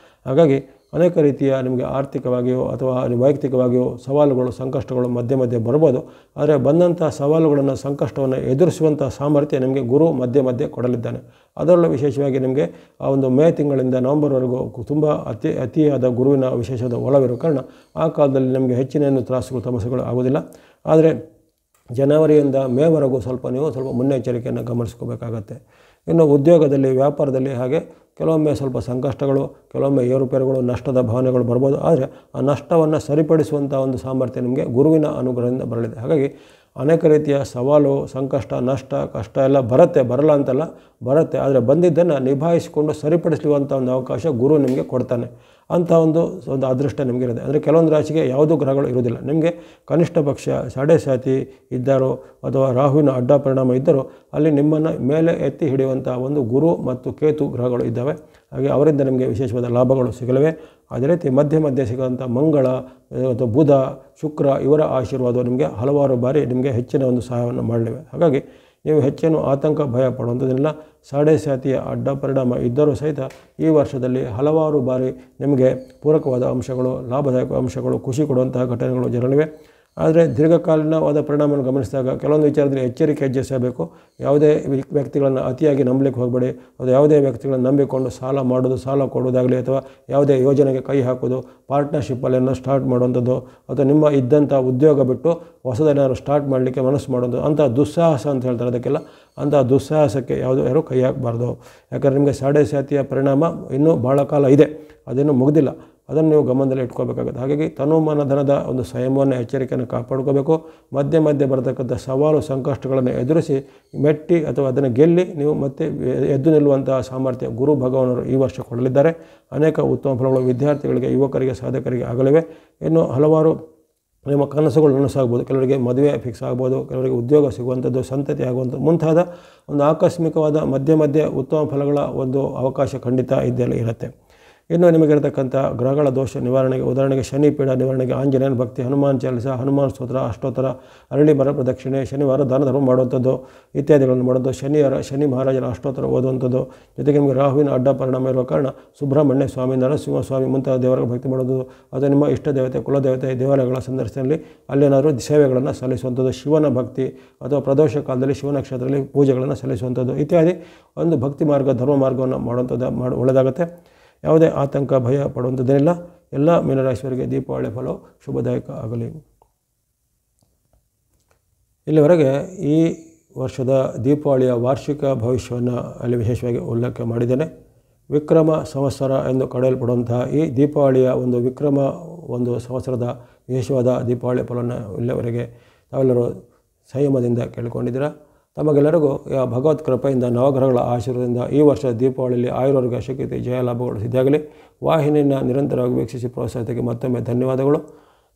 ಹಾಗಾಗಿ ಅನೇಕ ರೀತಿಯ ನಿಮಗೆ ಆರ್ಥಿಕವಾಗಿಯೋ ಅಥವಾ ವೈಯಕ್ತಿಕವಾಗಿಯೋ ಸವಾಲುಗಳು, ಸಂಕಷ್ಟಗಳು ಮಧ್ಯೆ ಬರ್ಬೋದು. ಆದರೆ ಬಂದಂಥ ಸವಾಲುಗಳನ್ನು, ಸಂಕಷ್ಟವನ್ನು ಎದುರಿಸುವಂಥ ಸಾಮರ್ಥ್ಯ ನಿಮಗೆ ಗುರು ಮಧ್ಯೆ ಕೊಡಲಿದ್ದಾನೆ. ಅದರಲ್ಲೂ ವಿಶೇಷವಾಗಿ ನಿಮಗೆ ಆ ಒಂದು ಮೇ ತಿಂಗಳಿಂದ ನವಂಬರ್ವರೆಗೂ ತುಂಬ ಅತಿಯಾದ ಗುರುವಿನ ವಿಶೇಷವಾದ ಒಲವಿರೋ ಕಾರಣ ಆ ಕಾಲದಲ್ಲಿ ನಿಮಗೆ ಹೆಚ್ಚಿನ ತ್ರಾಸುಗಳು, ಸಮಸ್ಯೆಗಳು ಆಗೋದಿಲ್ಲ. ಆದರೆ ಜನವರಿಯಿಂದ ಮೇವರೆಗೂ ನೀವು ಸ್ವಲ್ಪ ಮುನ್ನೆಚ್ಚರಿಕೆಯನ್ನು ಗಮನಿಸ್ಕೋಬೇಕಾಗತ್ತೆ. ಇನ್ನು ಉದ್ಯೋಗದಲ್ಲಿ, ವ್ಯಾಪಾರದಲ್ಲಿ ಹಾಗೆ ಕೆಲವೊಮ್ಮೆ ಸ್ವಲ್ಪ ಸಂಕಷ್ಟಗಳು, ಕೆಲವೊಮ್ಮೆ ಏರುಪೇರುಗಳು, ನಷ್ಟದ ಭಾವನೆಗಳು ಬರ್ಬೋದು. ಆದರೆ ಆ ನಷ್ಟವನ್ನು ಸರಿಪಡಿಸುವಂಥ ಒಂದು ಸಾಮರ್ಥ್ಯ ನಿಮಗೆ ಗುರುವಿನ ಅನುಗ್ರಹದಿಂದ ಬರಲಿದೆ. ಹಾಗಾಗಿ ಅನೇಕ ರೀತಿಯ ಸವಾಲು, ಸಂಕಷ್ಟ, ನಷ್ಟ, ಕಷ್ಟ ಎಲ್ಲ ಬರಲ್ಲ ಅಂತಲ್ಲ, ಬರುತ್ತೆ. ಆದರೆ ಬಂದಿದ್ದನ್ನು ನಿಭಾಯಿಸಿಕೊಂಡು ಸರಿಪಡಿಸುವಂಥ ಒಂದು ಅವಕಾಶ ಗುರು ನಿಮಗೆ ಕೊಡ್ತಾನೆ. ಅಂಥ ಒಂದು ಅದೃಷ್ಟ ನಿಮಗಿರುತ್ತೆ. ಅಂದರೆ ಕೆಲವೊಂದು ರಾಶಿಗೆ ಯಾವುದೂ ಗ್ರಹಗಳು ಇರೋದಿಲ್ಲ. ನಿಮಗೆ ಕನಿಷ್ಠ ಪಕ್ಷ ಸಾಡೆ ಸಾತಿ ಇದ್ದಾರೋ ಅಥವಾ ರಾಹುವಿನ ಅಡ್ಡ ಪರಿಣಾಮ ಇದ್ದರೂ ಅಲ್ಲಿ ನಿಮ್ಮನ್ನು ಮೇಲೆ ಎತ್ತಿ ಹಿಡಿಯುವಂಥ ಒಂದು ಗುರು ಮತ್ತು ಕೇತು ಗ್ರಹಗಳು ಇದ್ದಾವೆ. ಹಾಗೆ ಅವರಿಂದ ನಿಮಗೆ ವಿಶೇಷವಾದ ಲಾಭಗಳು ಸಿಗಲಿವೆ. ಅದೇ ರೀತಿ ಮಧ್ಯೆ ಸಿಗುವಂಥ ಮಂಗಳ ಅಥವಾ ಬುಧ, ಶುಕ್ರ ಇವರ ಆಶೀರ್ವಾದವು ನಿಮಗೆ ಹಲವಾರು ಬಾರಿ ನಿಮಗೆ ಹೆಚ್ಚಿನ ಒಂದು ಸಹಾಯವನ್ನು ಮಾಡಲಿವೆ. ಹಾಗಾಗಿ ನೀವು ಹೆಚ್ಚೇನು ಆತಂಕ ಭಯ ಪಡುವಂಥದ್ದಿಲ್ಲ. ಸಾಡೆ ಸಾತಿಯ ಅಡ್ಡ ಪರಿಣಾಮ ಇದ್ದರೂ ಸಹಿತ ಈ ವರ್ಷದಲ್ಲಿ ಹಲವಾರು ಬಾರಿ ನಿಮಗೆ ಪೂರಕವಾದ ಅಂಶಗಳು, ಲಾಭದಾಯಕ ಅಂಶಗಳು, ಖುಷಿ ಕೊಡುವಂತಹ ಘಟನೆಗಳು ಜರಲಿವೆ. ಆದರೆ ದೀರ್ಘಕಾಲೀನವಾದ ಪರಿಣಾಮವನ್ನು ಗಮನಿಸಿದಾಗ ಕೆಲವೊಂದು ವಿಚಾರದಲ್ಲಿ ಎಚ್ಚರಿಕೆ ಹೆಜ್ಜಿಸಬೇಕು. ಯಾವುದೇ ವ್ಯಕ್ತಿಗಳನ್ನು ಅತಿಯಾಗಿ ನಂಬಲಿಕ್ಕೆ ಹೋಗಬೇಡಿ. ಅದು ಯಾವುದೇ ವ್ಯಕ್ತಿಗಳನ್ನು ನಂಬಿಕೊಂಡು ಸಾಲ ಮಾಡೋದು, ಸಾಲ ಕೊಡೋದಾಗಲಿ ಅಥವಾ ಯಾವುದೇ ಯೋಜನೆಗೆ ಕೈ ಹಾಕೋದು, ಪಾರ್ಟ್ನರ್ಶಿಪ್ಪಲ್ಲಿ ಸ್ಟಾರ್ಟ್ ಮಾಡುವಂಥದ್ದು ಅಥವಾ ನಿಮ್ಮ ಇದ್ದಂಥ ಉದ್ಯೋಗ ಬಿಟ್ಟು ಹೊಸದೇನಾದ್ರು ಸ್ಟಾರ್ಟ್ ಮಾಡಲಿಕ್ಕೆ ಮನಸ್ಸು ಮಾಡೋದು, ಅಂಥ ದುಸ್ಸಾಹಸ ಅಂತ ಹೇಳ್ತಾರೆ ಅದಕ್ಕೆಲ್ಲ. ಅಂಥ ದುಸ್ಸಾಹಸಕ್ಕೆ ಯಾರು ಕೈ ಹಾಕಬಾರ್ದು. ಯಾಕಂದರೆ ನಿಮಗೆ ಸಾಡೆ ಸಾತಿಯ ಪರಿಣಾಮ ಇನ್ನೂ ಭಾಳ ಕಾಲ ಇದೆ, ಅದೇನೂ ಮುಗಿದಿಲ್ಲ. ಅದನ್ನು ನೀವು ಗಮನದಲ್ಲಿ ಇಟ್ಕೋಬೇಕಾಗುತ್ತೆ. ಹಾಗಾಗಿ ತನುಮಾನ ಧನದ ಒಂದು ಸಂಯಮವನ್ನು, ಎಚ್ಚರಿಕೆಯನ್ನು ಕಾಪಾಡ್ಕೋಬೇಕು. ಮಧ್ಯೆ ಬರತಕ್ಕಂಥ ಸವಾಲು ಸಂಕಷ್ಟಗಳನ್ನು ಎದುರಿಸಿ ಮೆಟ್ಟಿ ಅಥವಾ ಅದನ್ನು ಗೆಲ್ಲಿ ನೀವು ಮತ್ತೆ ಎದ್ದು ನಿಲ್ಲುವಂತಹ ಸಾಮರ್ಥ್ಯ ಗುರು ಭಗವಾನರು ಈ ವರ್ಷ ಕೊಡಲಿದ್ದಾರೆ. ಅನೇಕ ಉತ್ತಮ ಫಲಗಳು ವಿದ್ಯಾರ್ಥಿಗಳಿಗೆ, ಯುವಕರಿಗೆ, ಸಾಧಕರಿಗೆ ಆಗಲಿವೆ. ಇನ್ನು ಹಲವಾರು ನಿಮ್ಮ ಕನಸುಗಳು ನನಸಾಗ್ಬೋದು. ಕೆಲವರಿಗೆ ಮದುವೆ ಫಿಕ್ಸ್ ಆಗ್ಬೋದು, ಕೆಲವರಿಗೆ ಉದ್ಯೋಗ ಸಿಗುವಂಥದ್ದು, ಸಂತತಿ ಆಗುವಂಥದ್ದು ಮುಂತಾದ ಒಂದು ಆಕಸ್ಮಿಕವಾದ ಮಧ್ಯೆ ಉತ್ತಮ ಫಲಗಳ ಒಂದು ಅವಕಾಶ ಖಂಡಿತ ಇದ್ದಲ್ಲಿ ಇರುತ್ತೆ. ಇನ್ನು ನಿಮಗಿರತಕ್ಕಂಥ ಗ್ರಹಗಳ ದೋಷ ನಿವಾರಣೆಗೆ, ಉದಾಹರಣೆಗೆ ಶನಿ ಪೀಡ ನಿವಾರಣೆಗೆ ಆಂಜನೇಯನ ಭಕ್ತಿ, ಹನುಮಾನ್ ಚಾಲಿಸ, ಹನುಮಾನ್ ಸ್ತೋತ್ರ, ಅಷ್ಟೋತ್ತರ, ಅರಳಿ ಮರ ಪ್ರದಕ್ಷಿಣೆ, ಶನಿವಾರ ದಾನ ಧರ್ಮ ಮಾಡುವಂಥದ್ದು ಇತ್ಯಾದಿಗಳನ್ನು ಮಾಡುವಂಥದ್ದು, ಶನಿ ಮಹಾರಾಜನ ಅಷ್ಟೋತ್ತರ ಓದುವಂಥದ್ದು, ಜೊತೆಗೆ ನಿಮಗೆ ರಾಹುವಿನ ಅಡ್ಡ ಪರಿಣಾಮ ಇರುವ ಕಾರಣ ಸುಬ್ರಹ್ಮಣ್ಯ ಸ್ವಾಮಿ, ನರಸಿಂಹ ಸ್ವಾಮಿ ಮುಂತಾದ ದೇವರ ಭಕ್ತಿ ಮಾಡೋದು, ಅಥವಾ ನಿಮ್ಮ ಇಷ್ಟ ದೇವತೆ, ಕುಲದೇವತೆ ದೇವಾಲಯಗಳ ಸಂದರ್ಶನದಲ್ಲಿ ಅಲ್ಲೇನಾದರೂ ಸೇವೆಗಳನ್ನು ಸಲ್ಲಿಸುವಂಥದ್ದು, ಶಿವನ ಭಕ್ತಿ ಅಥವಾ ಪ್ರದೋಷ ಕಾಲದಲ್ಲಿ ಶಿವನ ಕ್ಷೇತ್ರದಲ್ಲಿ ಪೂಜೆಗಳನ್ನು ಸಲ್ಲಿಸುವಂಥದ್ದು ಇತ್ಯಾದಿ ಒಂದು ಭಕ್ತಿ ಮಾರ್ಗ, ಧರ್ಮ ಮಾರ್ಗವನ್ನು ಮಾಡುವಂಥದ್ದು ಒಳ್ಳೆಯದಾಗುತ್ತೆ. ಯಾವುದೇ ಆತಂಕ ಭಯ ಪಡುವಂಥದ್ದೇನಿಲ್ಲ. ಎಲ್ಲ ಮೀನರಾಶಿಯವರಿಗೆ ದೀಪಾವಳಿ ಫಲವು ಶುಭದಾಯಕ ಆಗಲಿ. ಇಲ್ಲಿವರೆಗೆ ಈ ವರ್ಷದ ದೀಪಾವಳಿಯ ವಾರ್ಷಿಕ ಭವಿಷ್ಯವನ್ನು ಅಲ್ಲಿ ವಿಶೇಷವಾಗಿ ಉಲ್ಲೇಖ ಮಾಡಿದ್ದೇನೆ. ವಿಕ್ರಮ ಸಂವತ್ಸರ ಎಂದು ಕರೆಯಲ್ಪಡುವಂತಹ ಈ ದೀಪಾವಳಿಯ ಒಂದು ವಿಕ್ರಮ ಒಂದು ಸಂವತ್ಸರದ ವಿಶೇಷವಾದ ದೀಪಾವಳಿ ಫಲವನ್ನು ಇಲ್ಲಿವರೆಗೆ ತಾವೆಲ್ಲರೂ ಸಂಯಮದಿಂದ ಕೇಳಿಕೊಂಡಿದ್ದೀರಾ. ತಮಗೆಲ್ಲರಿಗೂ ಭಗವತ್ ಕೃಪೆಯಿಂದ, ನವಗ್ರಹಗಳ ಆಶೀರ್ವಾದದಿಂದ ಈ ವರ್ಷದ ದೀಪಾವಳಿಯಲ್ಲಿ ಆಯುರ್ವರ್ಗ ಶಕ್ತಿ ಜಯ ಲಾಭಗಳು ಸಿದ್ಧಾಗಲಿ. ವಾಹಿನಿಯನ್ನು ನಿರಂತರವಾಗಿ ವೀಕ್ಷಿಸಿ ಪ್ರೋತ್ಸಾಹಕ್ಕೆ ಮತ್ತೊಮ್ಮೆ ಧನ್ಯವಾದಗಳು.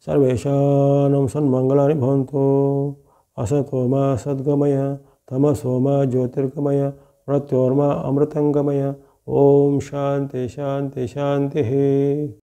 ಸರ್ವೇಷಾಂ ಸನ್ಮಂಗಲಾನಿ ಭವಂತು. ಅಸತೋಮ ಸದ್ಗಮಯ, ತಮಸೋಮ ಜ್ಯೋತಿರ್ಗಮಯ, ಮೃತ್ಯೋರ್ಮ ಅಮೃತಂಗಮಯ. ಓಂ ಶಾಂತಿ ಶಾಂತಿ ಶಾಂತಿ.